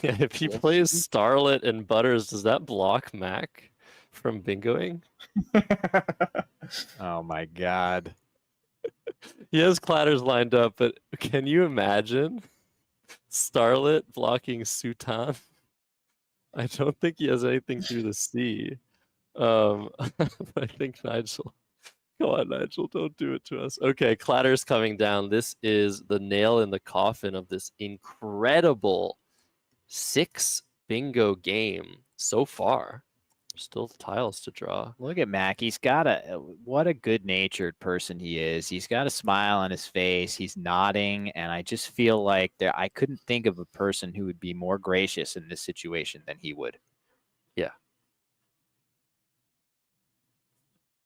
yeah, if he plays Starlet and Butters, does that block Mack from bingoing? Oh my God. He has Clatters lined up, but can you imagine Starlet blocking Sutan? I don't think he has anything through the C. I think Nigel Come on, Nigel, don't do it to us. Okay, Clatter's coming down. This is the nail in the coffin of this incredible 6 bingo game so far. Still tiles to draw. Look at Mack. He's got what a good-natured person he is. He's got a smile on his face. He's nodding, and I just feel like I couldn't think of a person who would be more gracious in this situation than he would. Yeah.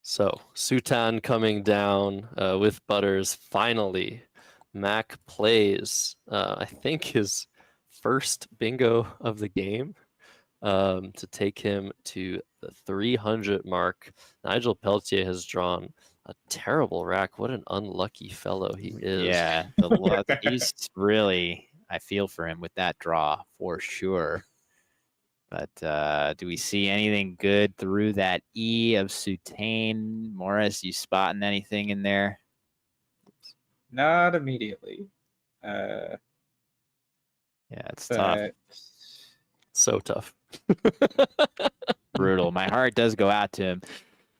So Sutan coming down with Butters. Finally, Mack plays, I think, his first bingo of the game to take him to the 300 mark. Nigel Peltier has drawn a terrible rack. What an unlucky fellow he is. Yeah, he's really, I feel for him with that draw for sure. But do we see anything good through that E of Soutane? Morris, you spotting anything in there? Not immediately. Yeah, it's tough. So tough. Brutal. My heart does go out to him.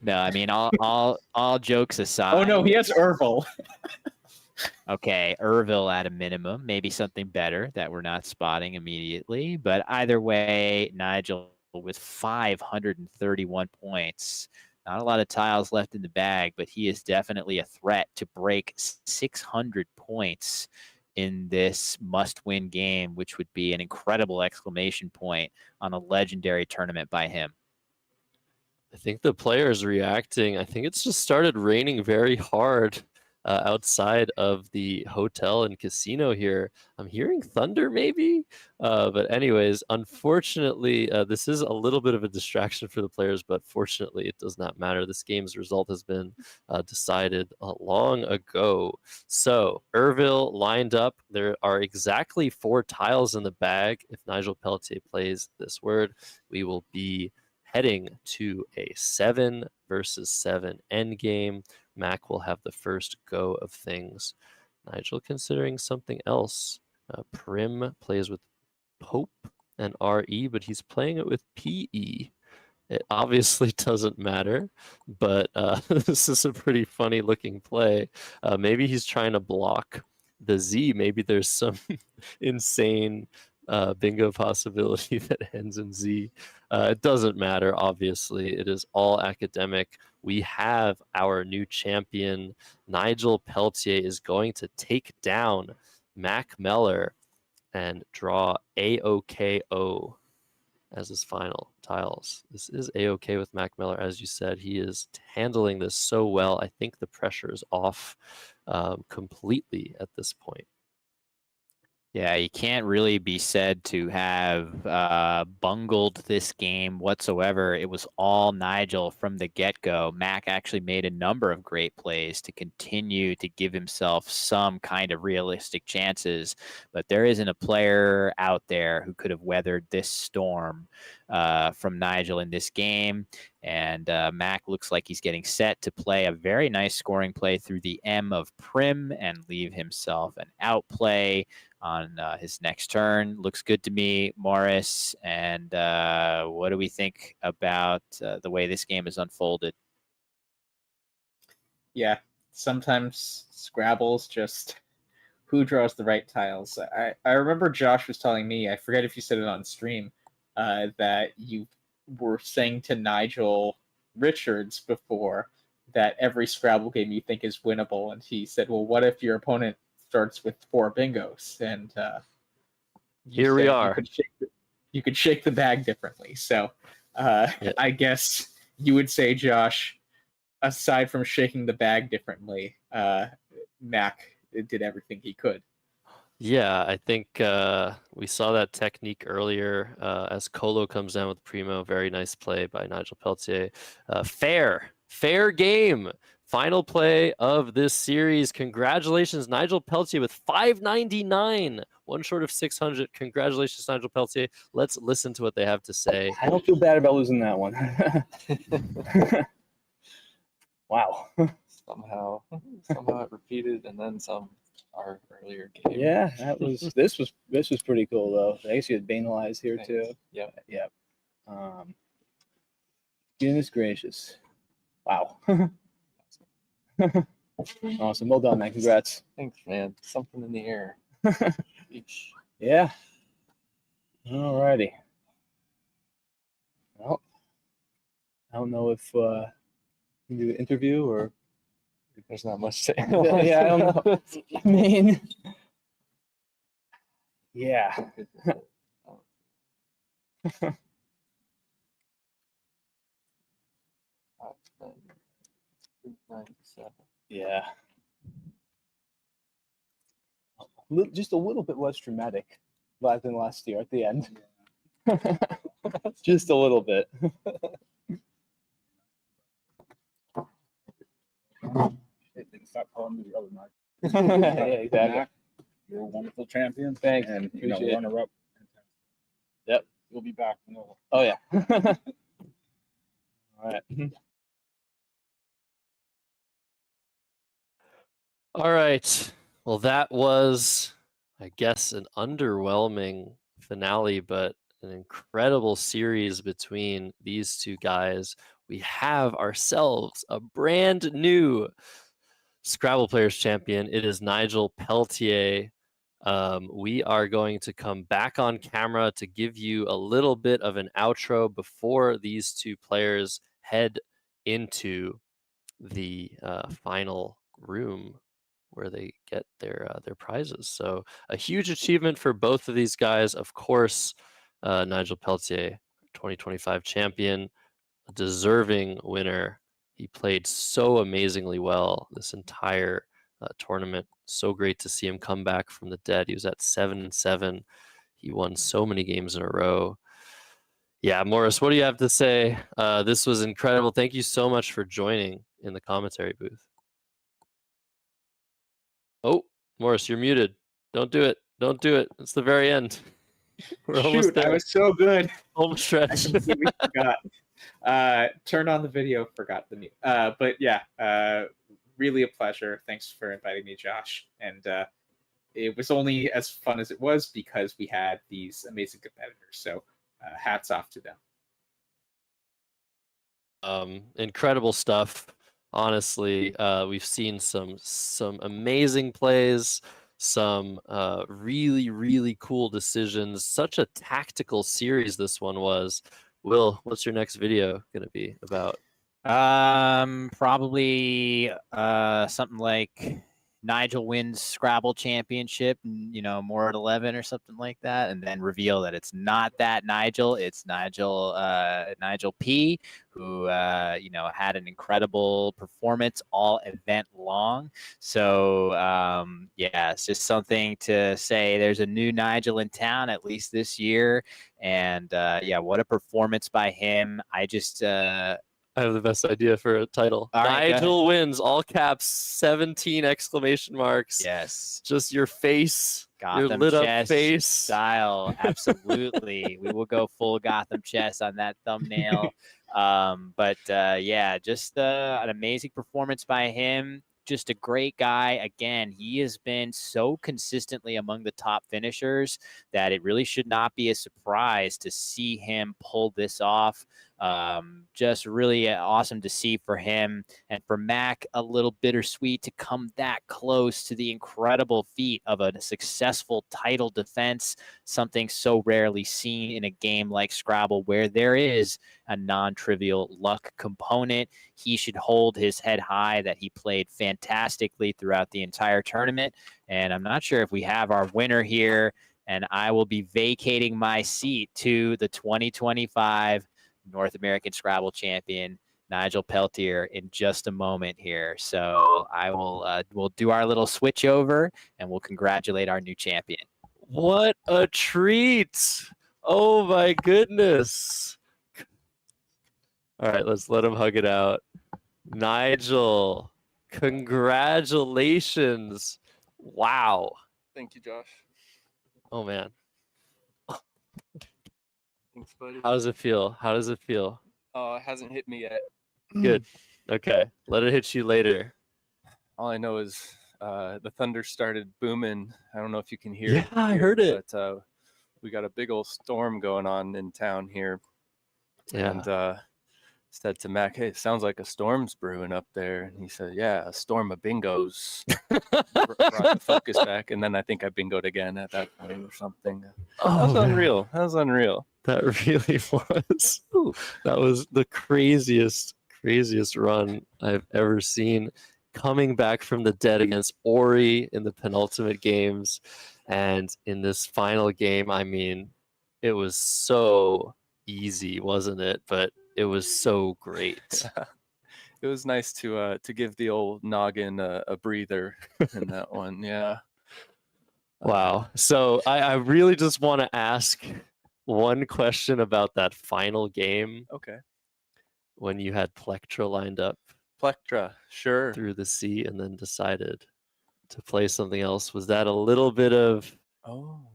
No, I mean, all jokes aside. Oh no, he has Ervil. Okay, Ervil at a minimum, maybe something better that we're not spotting immediately. But either way, Nigel with 531 points. Not a lot of tiles left in the bag, but he is definitely a threat to break 600 points in this must-win game, which would be an incredible exclamation point on a legendary tournament by him. I think the players reacting. I think it's just started raining very hard outside of the hotel and casino here. I'm hearing thunder maybe, but anyways, unfortunately, this is a little bit of a distraction for the players, but fortunately it does not matter. This game's result has been decided long ago. So Ervil lined up. There are exactly 4 tiles in the bag. If Nigel Peltier plays this word, we will be heading to a 7 versus 7 endgame. Mack will have the first go of things. Nigel considering something else. Prim plays with Pope and RE, but he's playing it with PE. It obviously doesn't matter, but this is a pretty funny looking play. Maybe he's trying to block the Z. Maybe there's some insane bingo possibility that ends in Z. It doesn't matter, obviously. It is all academic. We have our new champion. Nigel Peltier is going to take down Mack Meller and draw AOKO as his final tiles. This is AOK with Mack Meller. As you said, he is handling this so well. I think the pressure is off completely at this point. Yeah, you can't really be said to have bungled this game whatsoever. It was all Nigel from the get-go. Mack actually made a number of great plays to continue to give himself some kind of realistic chances, but there isn't a player out there who could have weathered this storm from Nigel in this game. And Mack looks like he's getting set to play a very nice scoring play through the M of Prim and leave himself an outplay on his next turn. Looks good to me, Morris. And what do we think about the way this game is unfolded? Yeah, sometimes Scrabble's just who draws the right tiles. I remember Josh was telling me, I forget if you said it on stream, that you were saying to Nigel Richards before that every Scrabble game you think is winnable. And he said, well, what if your opponent starts with 4 bingos? And here we are. You could shake the bag differently. So I guess you would say, Josh, aside from shaking the bag differently, Mack did everything he could. Yeah, I think we saw that technique earlier as Colo comes down with Primo. Very nice play by Nigel Peltier. Fair game. Final play of this series. Congratulations, Nigel Peltier with 599. One short of 600. Congratulations, Nigel Peltier. Let's listen to what they have to say. I don't feel bad about losing that one. Wow. Somehow it repeated, and then some. Our earlier game. Yeah, this was pretty cool though. I guess you had Banalize here too. Yep. Yep. Goodness gracious. Wow. Awesome. Well done, man. Congrats. Thanks, man. Something in the air. Yeah. Alrighty. Well, I don't know if we can do an interview or. There's not much to Yeah, I don't know. I mean, yeah. Yeah. Just a little bit less dramatic than last year at the end. Just a little bit. Stop calling me the other night. Yeah, exactly. Mack, you're a wonderful champion. Thanks. And Appreciate it. runner-up. Yep. You'll be back. No. Oh yeah. All right. All right. Well, that was, I guess, an underwhelming finale, but an incredible series between these two guys. We have ourselves a brand new Scrabble Players Champion. It is Nigel Peltier. We are going to come back on camera to give you a little bit of an outro before these two players head into the final room where they get their prizes. So a huge achievement for both of these guys. Of course, Nigel Peltier, 2025 champion, a deserving winner. He played so amazingly well this entire tournament. So great to see him come back from the dead. He was at 7-7. He won so many games in a row. Yeah, Morris, what do you have to say? This was incredible. Thank you so much for joining in the commentary booth. Oh, Morris, you're muted. Don't do it. Don't do it. It's the very end. We're almost Shoot, there. I was so good. Home I stretch. completely forgot. Turned on the video, forgot the mute. But yeah, really a pleasure. Thanks for inviting me, Josh. And it was only as fun as it was because we had these amazing competitors. So hats off to them. Incredible stuff. Honestly, we've seen some amazing plays, some really, really cool decisions. Such a tactical series this one was. Will, what's your next video going to be about? Probably something like Nigel wins Scrabble Championship, and more at 11 or something like that, and then reveal that it's not that Nigel, it's Nigel P, who had an incredible performance all event long. So yeah, it's just something to say. There's a new Nigel in town, at least this year, and yeah, what a performance by him. I have the best idea for a title. All right, Nigel wins, all caps, 17 exclamation marks. Yes. Just your face, your Gotham lit up chess face. style. Absolutely. We will go full Gotham chess on that thumbnail. But yeah, just an amazing performance by him. Just a great guy. Again, he has been so consistently among the top finishers that it really should not be a surprise to see him pull this off. Just really awesome to see for him, and for Mack, a little bittersweet to come that close to the incredible feat of a successful title defense, something so rarely seen in a game like Scrabble where there is a non-trivial luck component. He should hold his head high that he played fantastically throughout the entire tournament, and I'm not sure if we have our winner here, and I will be vacating my seat to the 2025 North American Scrabble champion, Nigel Peltier, in just a moment here. So I will we'll do our little switch over and we'll congratulate our new champion. What a treat. Oh my goodness. All right, let's let him hug it out. Nigel, congratulations. Wow. Thank you, Josh. Oh man. Thanks, buddy. How does it feel? How does it feel? Oh, it hasn't hit me yet. Good. Okay. Let it hit you later. All I know is the thunder started booming. I don't know if you can hear Yeah, it. I heard it. But we got a big old storm going on in town here. Yeah. And said to Mack, "Hey, it sounds like a storm's brewing up there." And he said, "Yeah, a storm of bingos." Brought the focus back, and then I think I bingoed again at that point or something. That was unreal. That was unreal. That really was. That was the craziest run I've ever seen. Coming back from the dead against Ori in the penultimate games, and in this final game, I mean, it was so easy, wasn't it? But it was so great. It was nice to give the old noggin a breather in that one. Yeah. Wow. So I really just want to ask one question about that final game Okay. when you had Plectra lined up Plectra, sure. through the sea and then decided to play something else. Was that a little bit of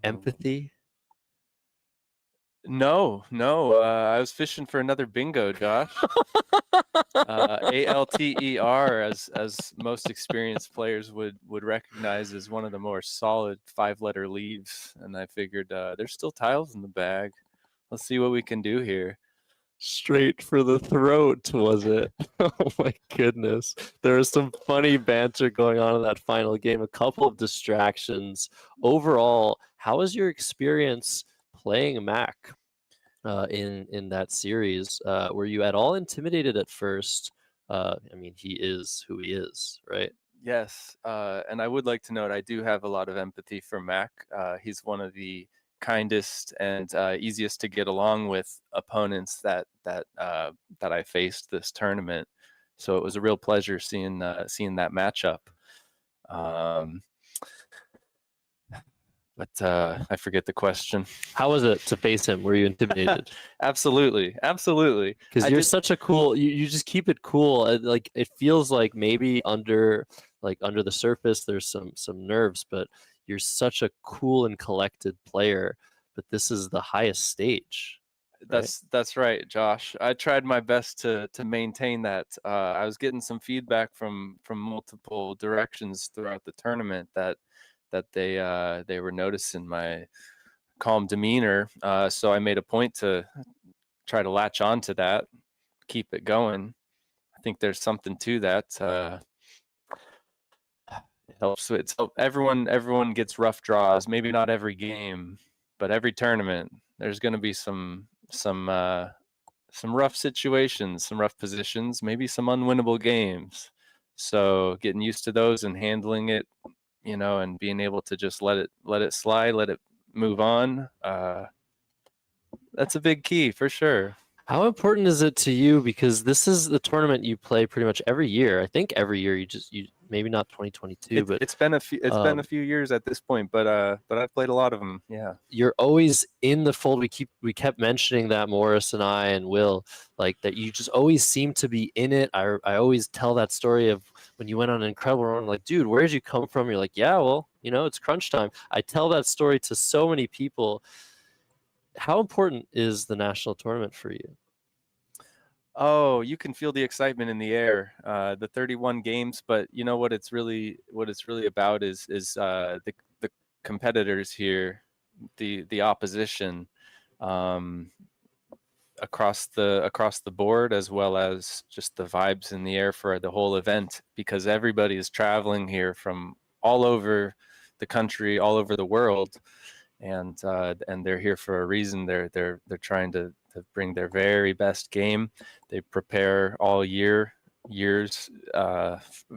empathy? No. I was fishing for another bingo, Josh. Alter, as most experienced players would recognize, as one of the more solid 5-letter leaves, and I figured there's still tiles in the bag. Let's see what we can do here. Straight for the throat, was it? Oh my goodness. There was some funny banter going on in that final game, a couple of distractions. Overall, how was your experience playing Mack in that series? Were you at all intimidated at first? I mean, he is who he is, right? Yes, and I would like to note I do have a lot of empathy for Mack. He's one of the kindest and easiest to get along with opponents that I faced this tournament. So it was a real pleasure seeing that matchup. But I forget the question. How was it to face him? Were you intimidated? Absolutely. Because you're such a cool. You just keep it cool. Like it feels like maybe under the surface there's some nerves, but you're such a cool and collected player. But this is the highest stage. Right? That's right, Josh. I tried my best to maintain that. I was getting some feedback from multiple directions throughout the tournament that they were noticing my calm demeanor. So I made a point to try to latch on to that, keep it going. I think there's something to that. It helps. So everyone gets rough draws. Maybe not every game, but every tournament. There's going to be some rough situations, some rough positions, maybe some unwinnable games. So getting used to those and handling it, and being able to just let it slide, let it move on. That's a big key for sure. How important is it to you? Because this is the tournament you play pretty much every year. I think every year you maybe not 2022, but it's been a few years at this point. But I've played a lot of them. Yeah. You're always in the fold. We kept mentioning that, Morris and I and Will, like that you just always seem to be in it. I always tell that story of when you went on an incredible run. Like, dude, where did you come from? You're like, yeah, well, it's crunch time. I tell that story to so many people. How important is the national tournament for you? Oh, you can feel the excitement in the air. The 31 games, but what it's really about is the competitors here, the opposition, across the board, as well as just the vibes in the air for the whole event, because everybody is traveling here from all over the country, all over the world. And they're here for a reason. They're trying to bring their very best game. They prepare all years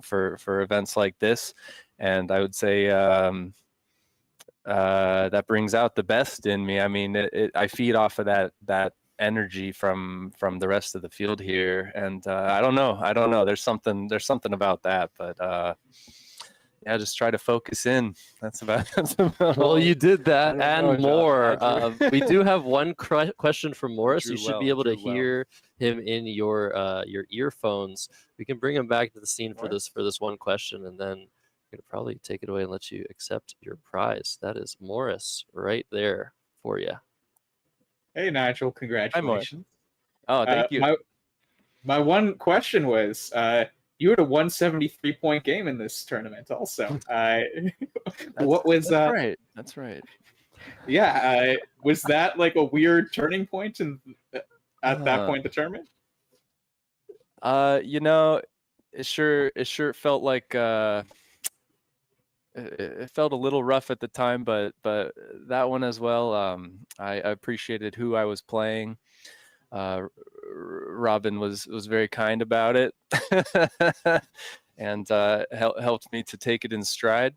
for events like this, and I would say that brings out the best in me. I mean, I feed off of that energy from the rest of the field here, and I don't know. There's something about that, but. Yeah, just try to focus in. That's about well, you did that and more. We do have one question from Morris. You should be able to hear him in your earphones. We can bring him back to the scene for this one question, and then we're gonna probably take it away and let you accept your prize. That is Morris right there for you. Hey, Nigel, congratulations. Oh, thank you. My one question was, you had a 173-point game in this tournament also. What was that's right. That's right. Yeah, was that like a weird turning point at that point in the tournament? You know, it sure felt like it felt a little rough at the time, but that one as well. I appreciated who I was playing. Robin was very kind about it, and helped me to take it in stride.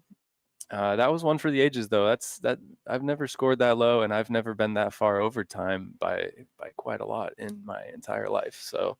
That was one for the ages, though. That I've never scored that low, and I've never been that far overtime by quite a lot in my entire life. So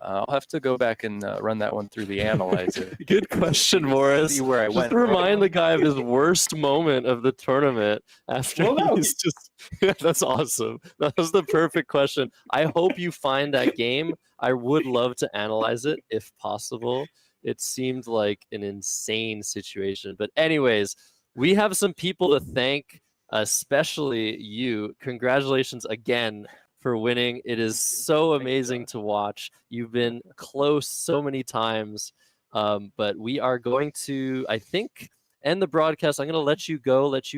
I'll have to go back and run that one through the analyzer. Good question, Morris. See where I Just went to remind the guy of his worst moment of the tournament after Well, no, he's just. That's awesome. That was the perfect question. I hope you find that game. I would love to analyze it if possible. It seemed like an insane situation. But anyways, we have some people to thank, especially you. Congratulations again for winning. It is so amazing to watch. You've been close so many times, but we are going to, I think, end the broadcast. I'm going to let you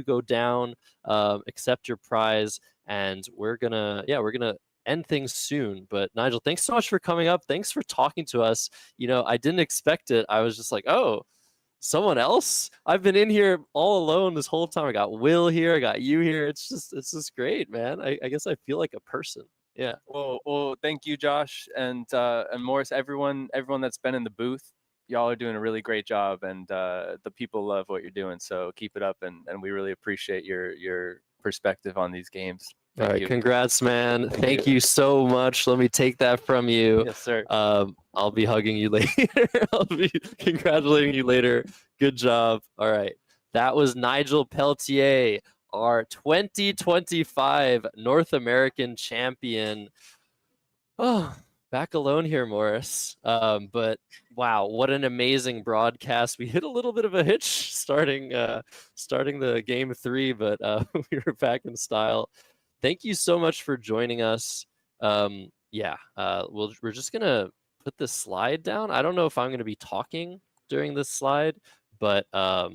go down, accept your prize, and we're gonna end things soon. But Nigel, thanks so much for coming up. Thanks for talking to us. You know, I didn't expect it. I was just like, oh, someone else? I've been in here all alone this whole time. I got Will here. I got you here. It's just great, man. I guess I feel like a person. Yeah. Well, thank you, Josh, and Morris. Everyone that's been in the booth, y'all are doing a really great job, and the people love what you're doing. So keep it up, and we really appreciate your perspective on these games. All Thank right, you. congrats, man. Thank you so much. Let me take that from you. Yes, sir. I'll be hugging you later. I'll be congratulating you later. Good job. All right. That was Nigel Peltier, our 2025 North American champion. Oh, back alone here, Morris. But wow, what an amazing broadcast. We hit a little bit of a hitch starting the game 3, but we were back in style. Thank you so much for joining us. We're just gonna put this slide down. I don't know if I'm gonna be talking during this slide, but I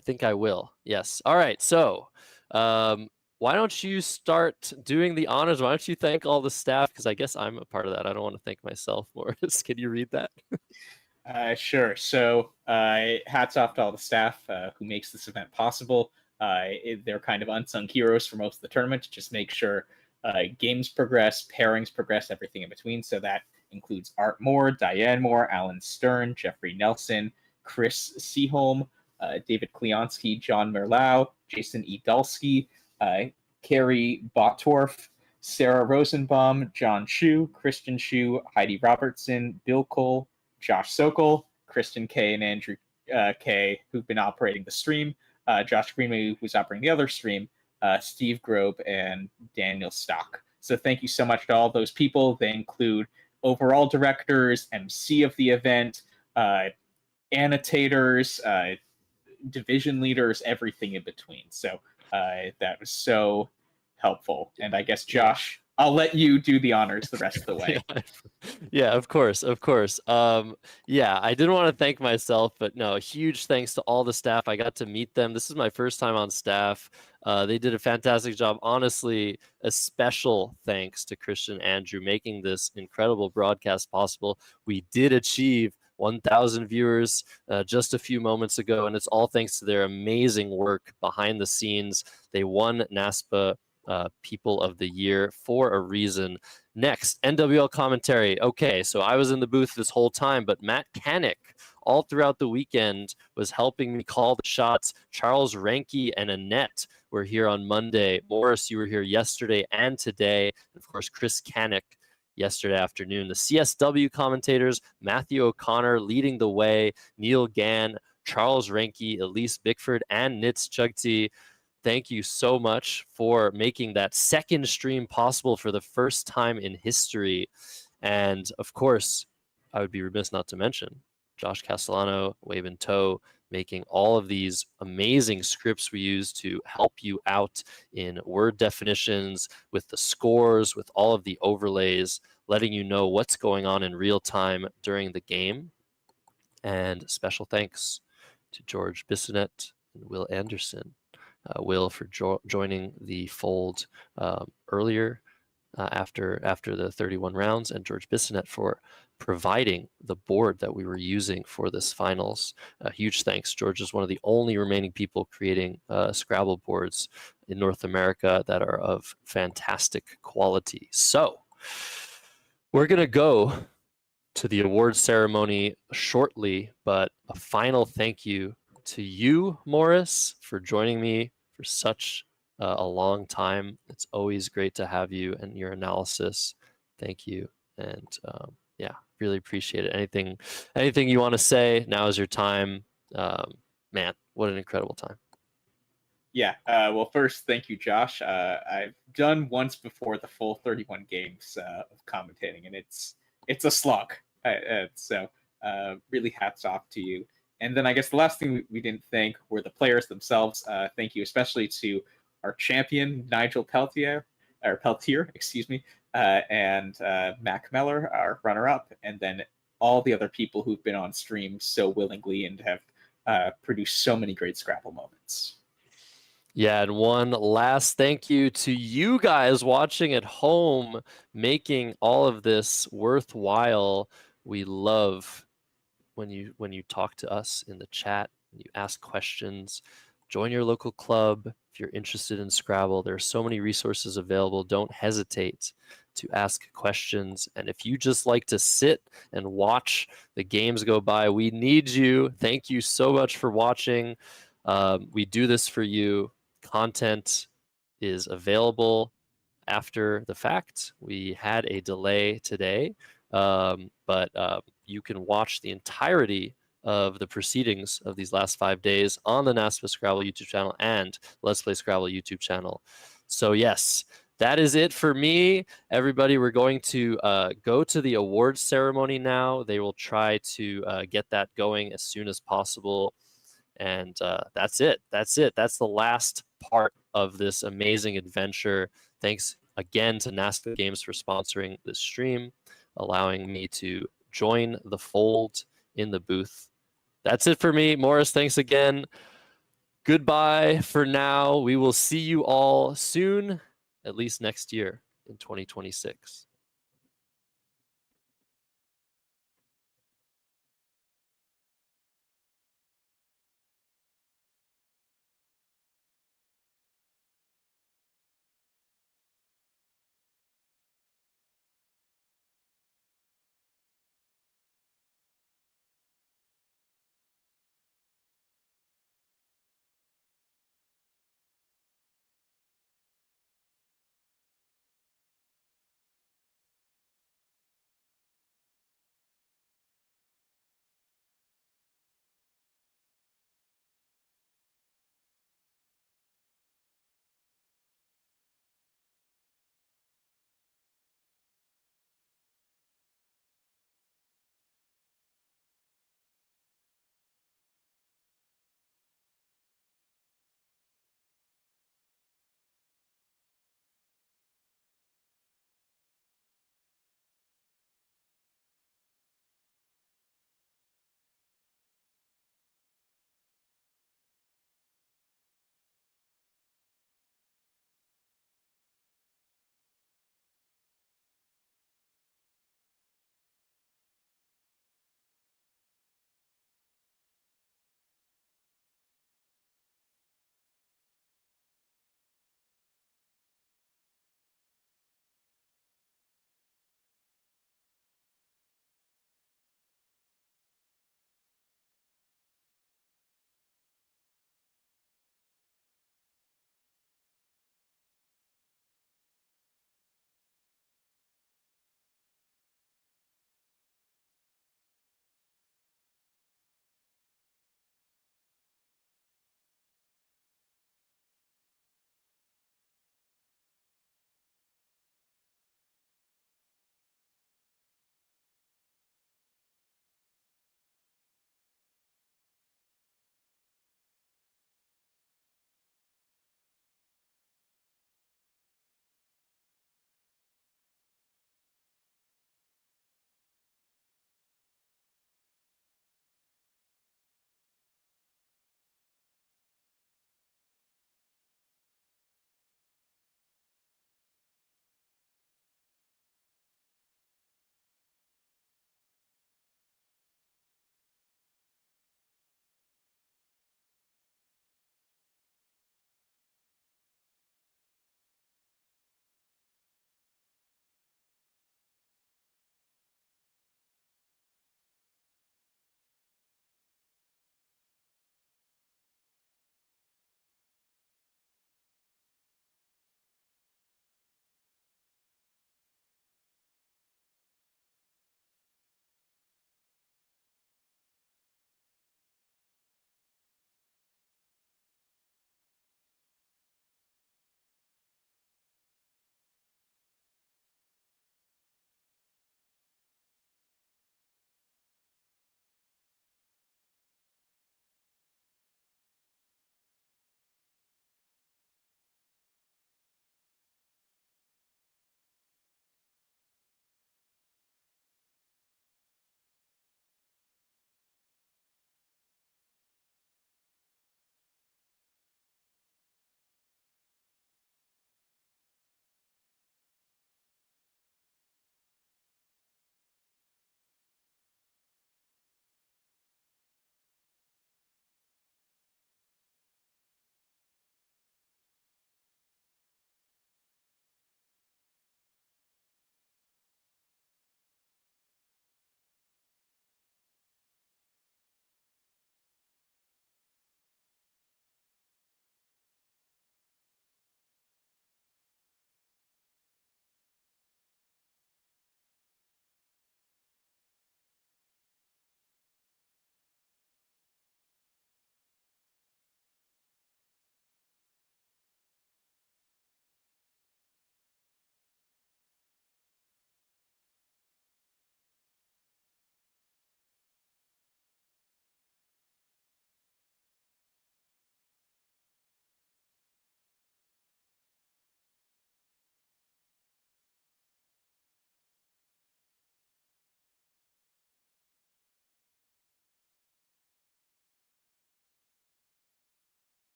think I will. Yes. All right. So why don't you start doing the honors? Why don't you thank all the staff? Because I guess I'm a part of that. I don't want to thank myself, Morris. Can you read that? Sure. So hats off to all the staff who makes this event possible. They're kind of unsung heroes for most of the tournament to just make sure games progress, pairings progress, everything in between. So that includes Art Moore, Diane Moore, Alan Stern, Jeffrey Nelson, Chris Seaholm, David Kleonsky, John Merlau, Jason E. Dulski, Carrie Bottorff, Sarah Rosenbaum, John Shu, Christian Shu, Heidi Robertson, Bill Cole, Josh Sokol, Kristen K, and Andrew K, who've been operating the stream, Josh Greenway, who's operating the other stream, Steve Grobe, and Daniel Stock. So thank you so much to all those people. They include overall directors, MC of the event, annotators, division leaders, everything in between. So that was so helpful. And I guess, Josh, I'll let you do the honors the rest of the way. Yeah, of course. I didn't want to thank myself, but no, huge thanks to all the staff. I got to meet them. This is my first time on staff. They did a fantastic job. Honestly, a special thanks to Christian Andrew making this incredible broadcast possible. We did achieve 1,000 viewers just a few moments ago, and it's all thanks to their amazing work behind the scenes. They won NASPA People of the Year for a reason. Next, NWL commentary. Okay, so I was in the booth this whole time, but Matt Canick all throughout the weekend was helping me call the shots. Charles Ranke and Annette were here on Monday. Morris, you were here yesterday and today. And of course, Chris Canick yesterday afternoon. The CSW commentators, Matthew O'Connor leading the way, Neil Gann, Charles Ranke, Elise Bickford, and Nitz Chugti. Thank you so much for making that second stream possible for the first time in history. And of course, I would be remiss not to mention Josh Castellano, Wave and Toe, making all of these amazing scripts we use to help you out in word definitions, with the scores, with all of the overlays, letting you know what's going on in real time during the game. And special thanks to George Bissonette and Will Anderson. Will for joining the fold earlier. after the 31 rounds, and George Bissonette for providing the board that we were using for this finals. Huge thanks. George is one of the only remaining people creating Scrabble boards in North America that are of fantastic quality. So we're going to go to the award ceremony shortly, but a final thank you to you, Morris, for joining me for such a long time. It's always great to have you and your analysis. Thank you. And yeah, really appreciate it. Anything you want to say, now is your time. Man, what an incredible time. Yeah. Well, first, thank you, Josh. I've done once before the full 31 games of commentating, and it's a slog. So really hats off to you. And then I guess the last thing we didn't thank were the players themselves. Thank you especially to our champion, Nigel Peltier, excuse me, and Mack Meller, our runner-up, and then all the other people who've been on stream so willingly and have produced so many great Scrabble moments. Yeah, and one last thank you to you guys watching at home, making all of this worthwhile. We love when you talk to us in the chat, you ask questions. Join your local club if you're interested in Scrabble. There are so many resources available. Don't hesitate to ask questions. And if you just like to sit and watch the games go by, we need you. Thank you so much for watching. We do this for you. Content is available after the fact. We had a delay today, but you can watch the entirety of the proceedings of these last 5 days on the NASPA Scrabble YouTube channel and Let's Play Scrabble YouTube channel. So yes, that is it for me. Everybody, we're going to go to the awards ceremony now. They will try to get that going as soon as possible. And that's it. That's it. That's the last part of this amazing adventure. Thanks again to NASPA Games for sponsoring this stream, allowing me to join the fold in the booth. That's it for me. Morris, thanks again. Goodbye for now. We will see you all soon, at least next year in 2026.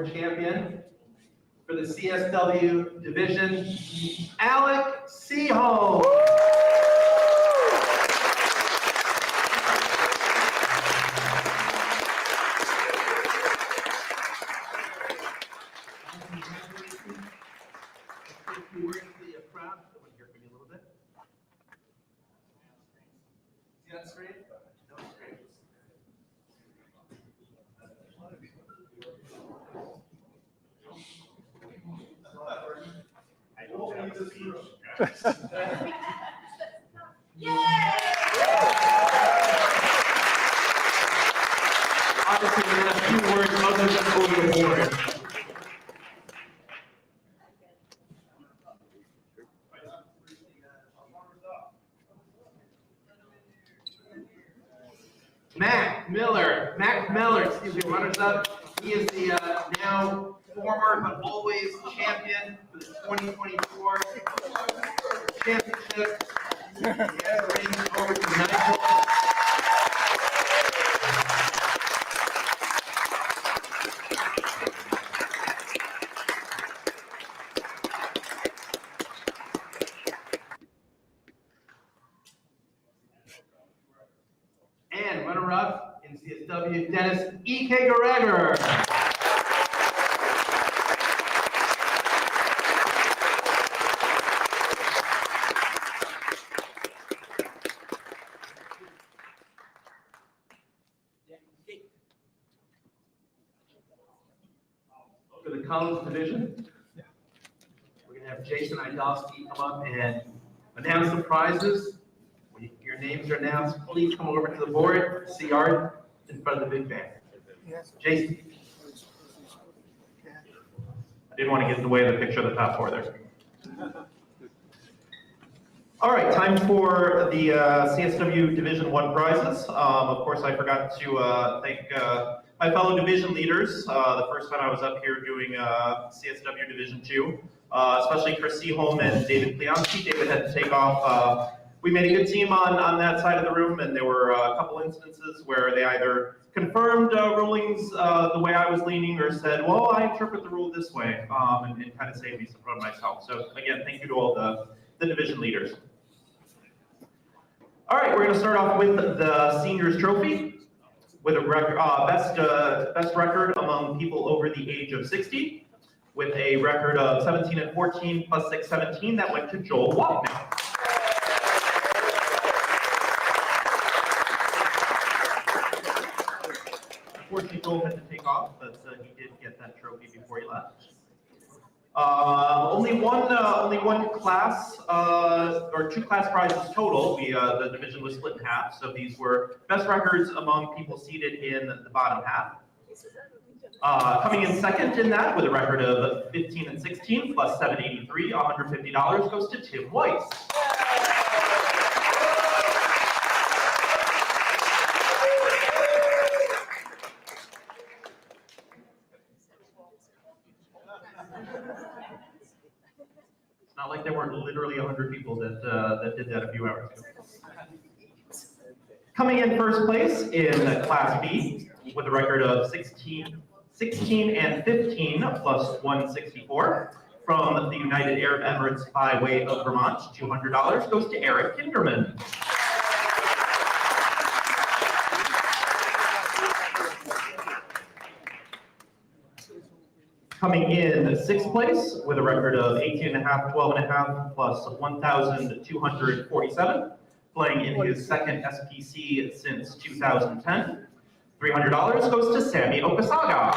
Award champion for the CSW division, Alec Seaholm. Obviously, we have a few words other than over the board. Mack Meller, excuse me, runners up. He is the now former but always champion for the 2024 championship. Brings over to Nigel. And runner-up in CSW, Dennis E.K. Garegor. For the college division, we're going to have Jason Idowski come up and announce the prizes. When your names are announced, please come over to the board, see Art in front of the big band. Jason. I didn't want to get in the way of the picture of the top four there. All right, time for the CSW Division 1 prizes. Of course, I forgot to thank my fellow division leaders. The first time I was up here doing CSW Division 2, especially Chris Seaholm and David Kleonski. David had to take off. We made a good team on that side of the room, and there were a couple instances where they either confirmed rulings the way I was leaning or said, well, I interpret the rule this way, and kind of saved me some from myself. So again, thank you to all the division leaders. All right, we're going to start off with the seniors trophy with a record, best record among people over the age of 60, with a record of 17-14 plus 6-17. That went to Joel Walkman. Unfortunately, Joel had to take off, but he did get that trophy before he left. Only one class, or two class prizes total. The division was split in half, so these were best records among people seated in the bottom half. Coming in second in that with a record of 15-16 plus 783, $150 goes to Tim Weiss. It's not like there weren't literally 100 people that did that a few hours ago. Coming in first place in Class B with a record of 16 and 15 plus 164 from the United Arab Emirates by way of Vermont, $200 goes to Eric Kinderman. Coming in sixth place with a record of 18.5, 12.5 plus 1,247, playing in his second SPC since 2010. $300 goes to Sammy Okasaga.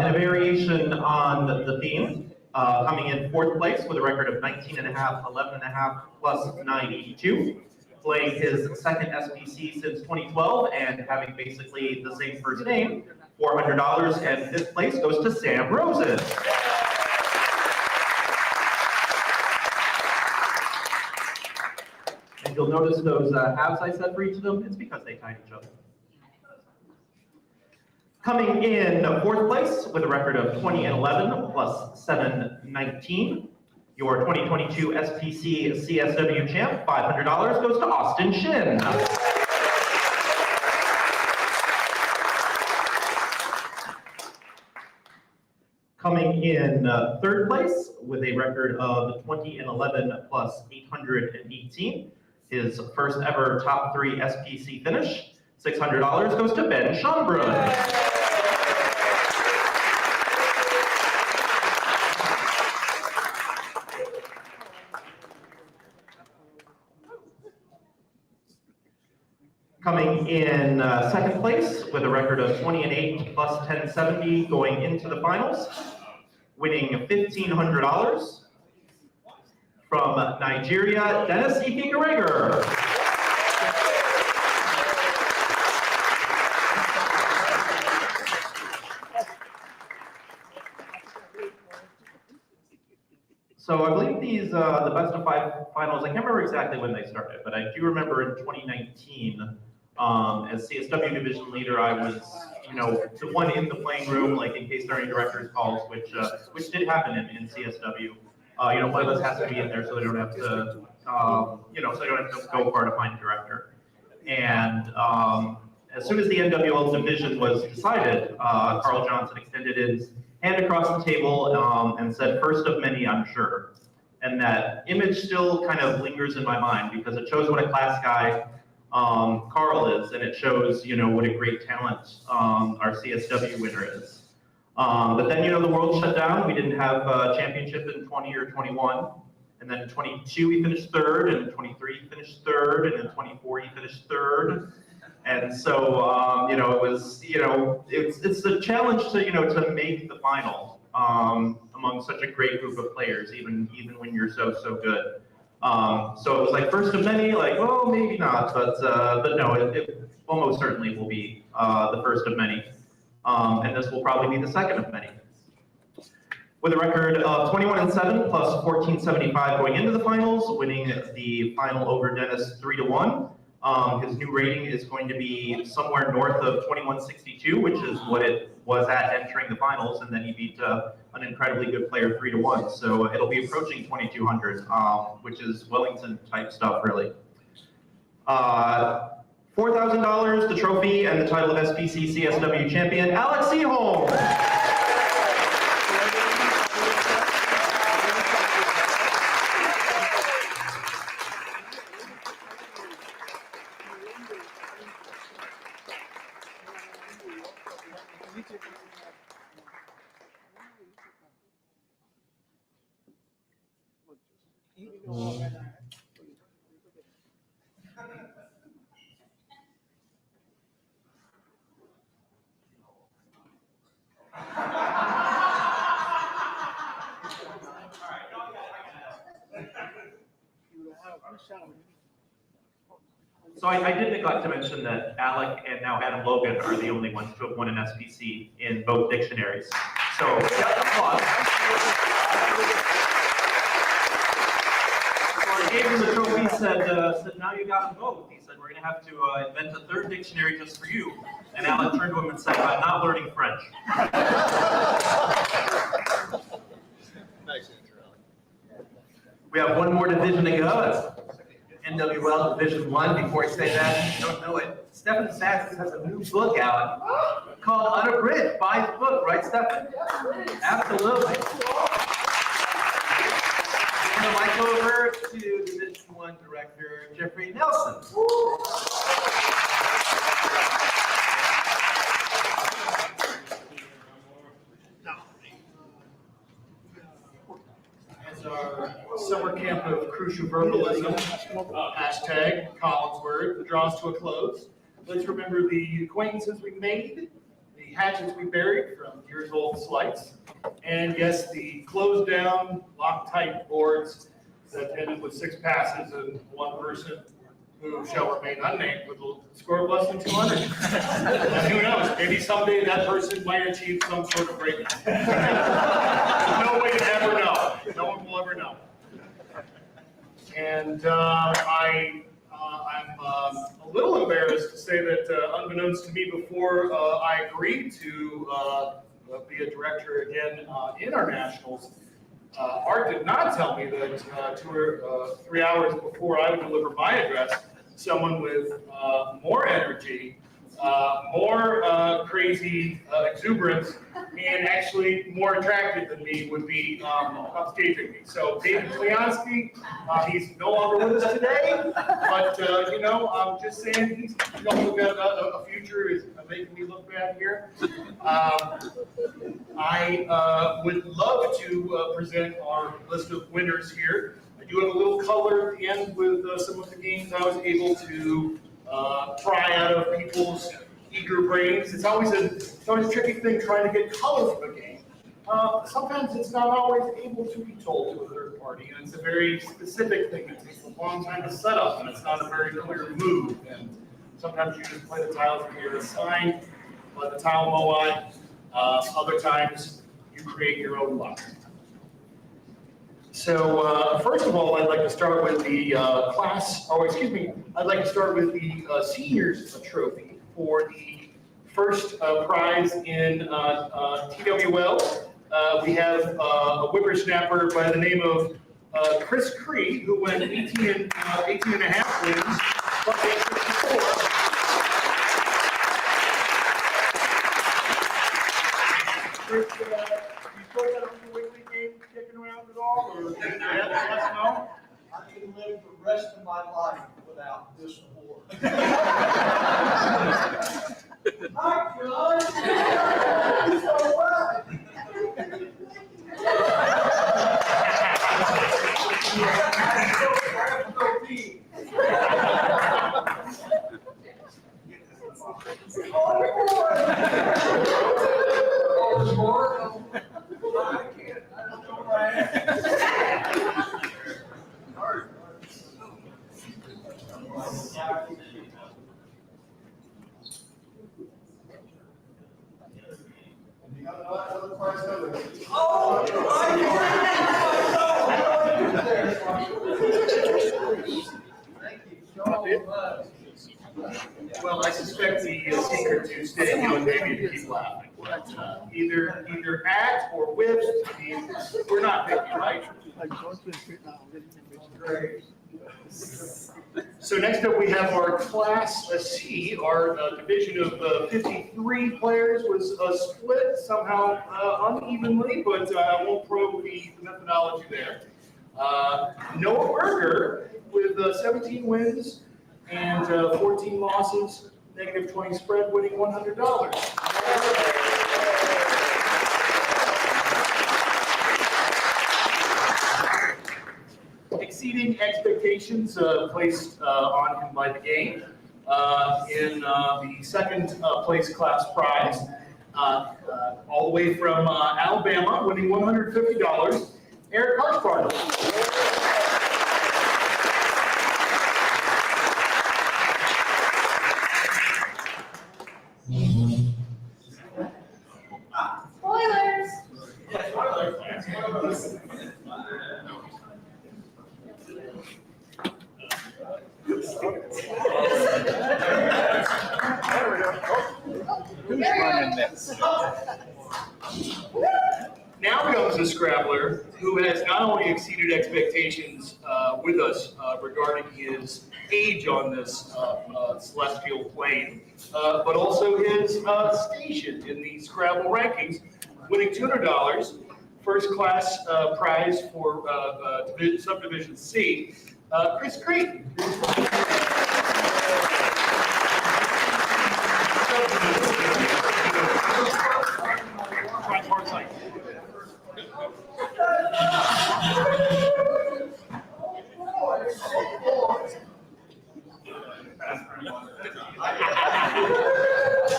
In a variation on the theme, coming in fourth place with a record of 19.5, 11.5 plus 982. Playing his second SPC since 2012 and having basically the same first name, $400, and fifth place goes to Sam Rosen. And you'll notice those halves I said for each of them, it's because they tied each other. Coming in fourth place with a record of 20 and 11 plus 719. Your 2022 SPC CSW champ, $500 goes to Austin Shin. Coming in third place with a record of 20-11 plus 818, his first ever top 3 SPC finish, $600 goes to Ben Schonbrun. Coming in second place with a record of 20-8 plus 1070 going into the finals, winning $1,500 from Nigeria, Dennis Ikikareger. So I believe these, the best of 5 finals, I can't remember exactly when they started, but I do remember in 2019, as CSW division leader, I was, the one in the playing room, like in case there are any directors calls, which did happen in CSW. One of us has to be in there so they don't have to, so they don't have to go far to find a director. And as soon as the NWL division was decided, Carl Johnson extended his hand across the table and said, "First of many, I'm sure." And that image still kind of lingers in my mind because it shows what a class guy Carl is, and it shows, what a great talent our CSW winner is. But then, the world shut down. We didn't have a championship in 20 or 21. And then in 22, he finished third, and in 23, he finished third, and in 24, he finished third. And so, it was, it's a challenge to, to make the final among such a great group of players, even when you're so good. So it was like first of many, like, well, maybe not, but no, it almost certainly will be the first of many. And this will probably be the second of many. With a record of 21-7 plus 1475 going into the finals, winning the final over Dennis 3-1. His new rating is going to be somewhere north of 2162, which is what it was at entering the finals, and then he beat an incredibly good player 3-1. So it'll be approaching 2200, which is Wellington type stuff, really. $4,000, the trophy, and the title of SPC CSW champion, Alex Seaholm. So I did neglect to mention that Alec and now Adam Logan are the only ones to have won an SPC in both dictionaries. So, applause. So I gave him the trophy, said now you got them both. He said, we're going to have to invent a third dictionary just for you. And Alec turned to him and said, I'm not learning French. Nice intro. We have one more division to go. NWL Division 1. Before I say that, if you don't know it, Stephen Saxon has a new book out called Unabridged. Buy his book, right, Stephen? Absolutely. And the mic over to Division 1 Director Jeffrey Nelson. Our summer camp of crucial verbalism, hashtag Collinsword, the draws to a close. Let's remember the acquaintances we made, the hatchets we buried from years old slights, and yes, the closed down, locked tight boards that ended with 6 passes and 1 person who shall remain unnamed with a score of less than 200. And who knows, maybe someday that person might achieve some sort of greatness. There's no way to ever know. No one will ever know. And I'm a little embarrassed to say that unbeknownst to me before I agreed to be a director again in our nationals, Art did not tell me that 2 or 3 hours before I would deliver my address, someone with more energy, more crazy exuberance, and actually more attractive than me would be upstaging me. So David Kleonsky, he's no longer with us today, but you know, I'm just saying he's also got a future is making me look bad here. I would love to present our list of winners here. I do have a little color at the end with some of the games I was able to pry out of people's eager brains. It's always a tricky thing trying to get color from a game. Sometimes it's not always able to be told to a third party, and it's a very specific thing that takes a long time to set up, and it's not a very clear move. And sometimes you just play the tiles that you're assigned by the tile moai. Other times you create your own luck. So first of all, I'd like to start with the I'd like to start with the seniors trophy for the first prize in TWL. We have a whippersnapper by the name of Chris Cree, who went 18 and a half wins from age 54. Chris, you still got a weekly game kicking around at all, or let us know? I can live the rest of my life without this award. Hi, John. So what? Well, I suspect the secret to staying young maybe to keep laughing. But either act or whip. We're not picky, right? So next up we have our Class C. Our division of 53 players was split somehow unevenly, but I won't probe the methodology there. Noah Berger with 17 wins and 14 losses, -20 spread, winning $100. Exceeding expectations placed on him by the game in the second place class prize, all the way from Alabama, winning $150, Eric Harshbarger. Spoilers! Who's running this? Now comes a Scrabbler who has not only exceeded expectations with us regarding his age on this celestial plane, but also his station in the Scrabble rankings, winning $200, first class prize for subdivision C, Chris Cree.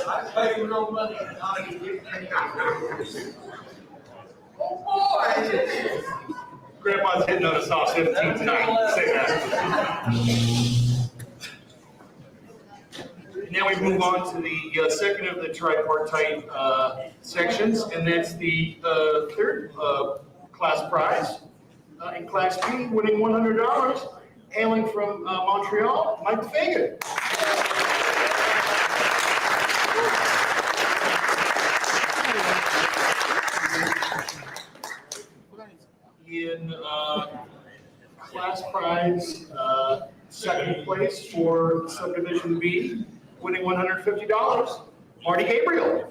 I pay no money. Oh boy! Grandpa's hitting on a soft 17 tonight. Say that. Now we move on to the second of the tripartite sections, and that's the third class prize. In Class B, winning $100, hailing from Montreal, Mike Fagan. for Subdivision B, winning $150, Marty Gabriel.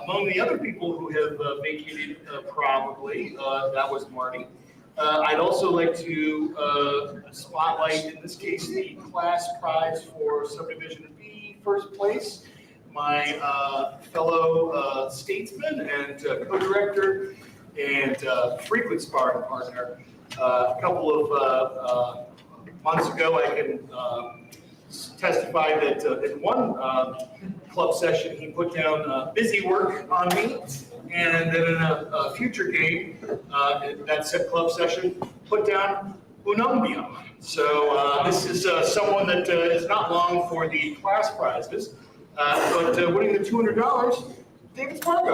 Among the other people who have vacated probably, that was Marty. I'd also like to spotlight, in this case, the class prize for Subdivision B, first place. My fellow statesman and co-director and frequent sparring partner. A couple of months ago, I can testify that in one club session, he put down busy work on me, and then in a future game, that said club session, put down Unumbia. So this is someone that is not long for the class prizes, but winning the $200, David Spargo.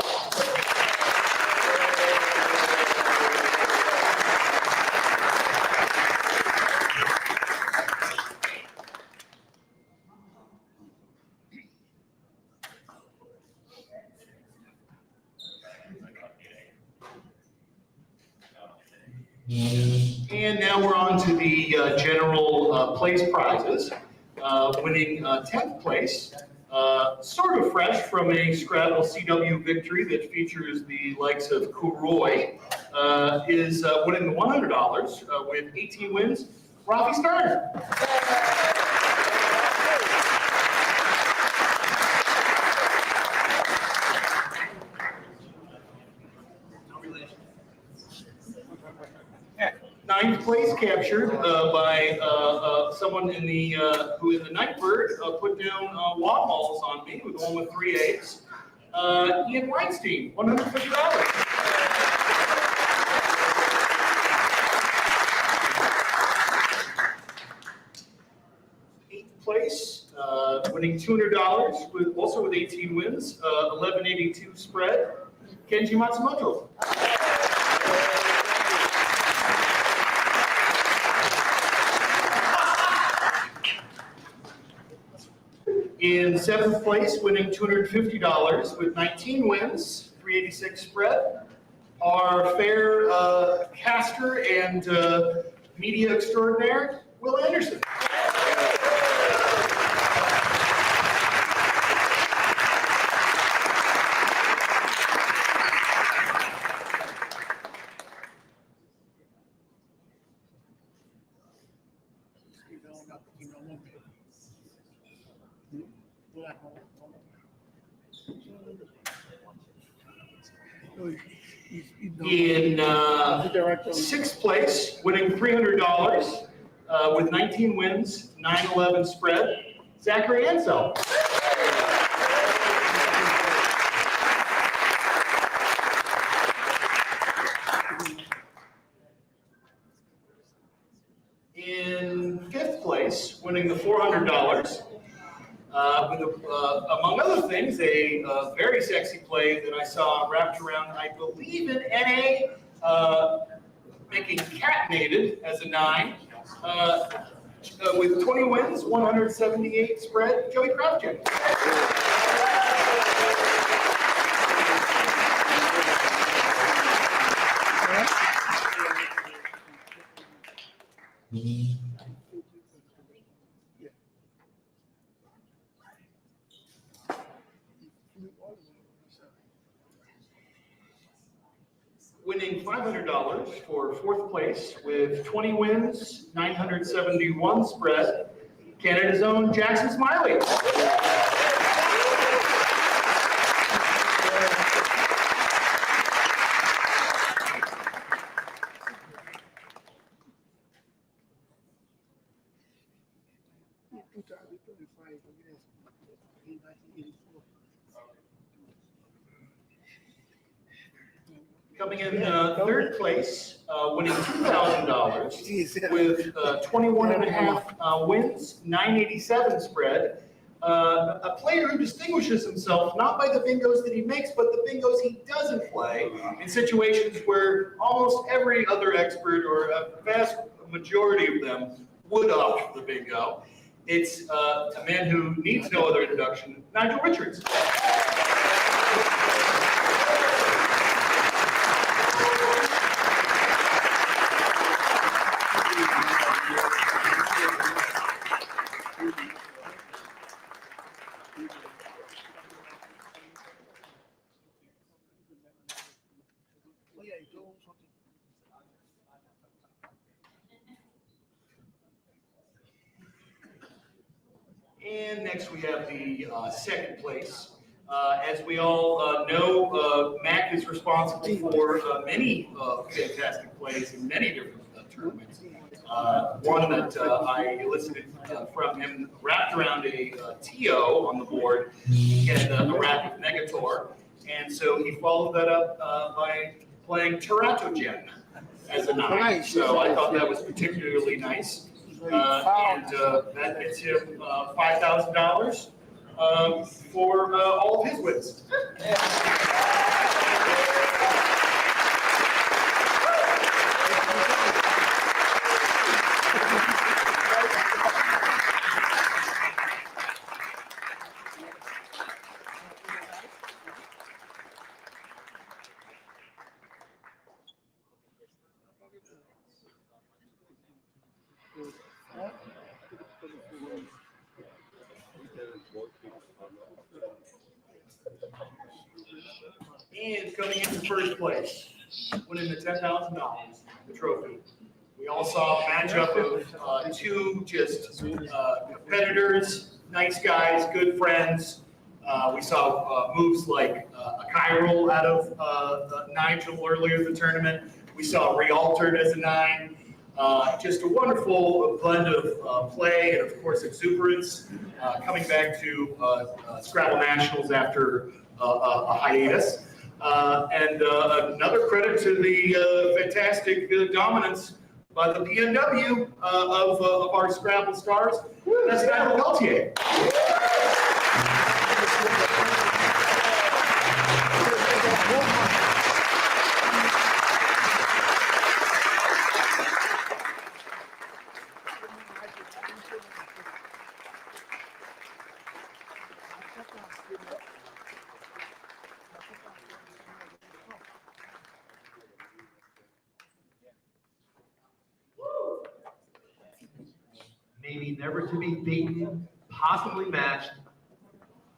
And now we're on to the general place prizes. Winning 10th place, sort of fresh from a Scrabble CW victory that features the likes of Kuroi, is winning the $100 with 18 wins, Rafi Stern. Ninth place captured by someone in the who in the Nightbird put down wad malls on me with one with 3 8s. Ian Weinstein, $150. Eighth place, winning $200 with also with 18 wins, 1182 spread. Kenji Matsumoto. In 7th place, winning $250 with 19 wins, 386 spread, our fair caster and media extraordinaire, Will Anderson. In 6th place, winning $300 with 19 wins, 9-11 spread, Zachary Ansel. In 5th place, winning the $400. Among other things, a very sexy play that I saw wrapped around, I believe, in NA, making Catnated as a 9, with 20 wins, 178 spread, Joey Kravchuk. Winning $500 for 4th place with 20 wins, 971 spread, Canada's own Jackson Smiley. Coming in 3rd place, winning $2,000 with 21.5 wins, 987 spread. A player who distinguishes himself not by the bingos that he makes, but the bingos he doesn't play in situations where almost every other expert or a vast majority of them would opt for the bingo. It's a man who needs no other introduction, Nigel Richards. And next we have the second place. As we all know, Mack is responsible for many fantastic plays in many different tournaments. One that I elicited from him wrapped around a TO on the board and a rapid Negator. And so he followed that up by playing Teratogen as a 9. So I thought that was particularly nice. And that gets him $5,000 for all of his wins. And coming into first place, winning the $10,000, the trophy. We all saw a matchup of two just competitors, nice guys, good friends. We saw moves like a Chiral out of Nigel earlier in the tournament. We saw Realtered as a 9. Just a wonderful blend of play and, of course, exuberance coming back to Scrabble Nationals after a hiatus. And another credit to the fantastic dominance by the PNW of our Scrabble stars. That's Nigel Peltier. Maybe never to be beaten, possibly matched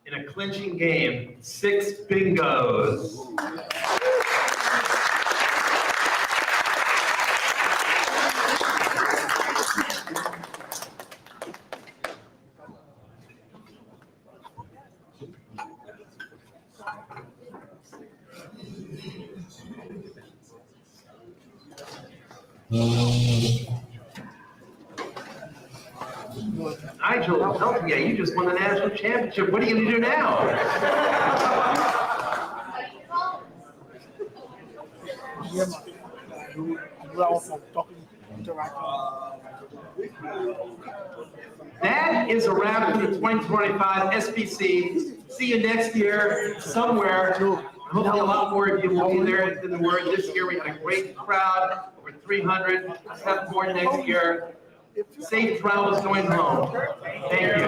in a clinching game, 6 bingos. Nigel, Peltier, you just won the national championship. What are you going to do now? That is a wrap for the 2025 SBC. See you next year somewhere. Hopefully a lot more of you will be there than the word this year. We had a great crowd, over 300. Let's have more next year. Safe travels going home. Thank you.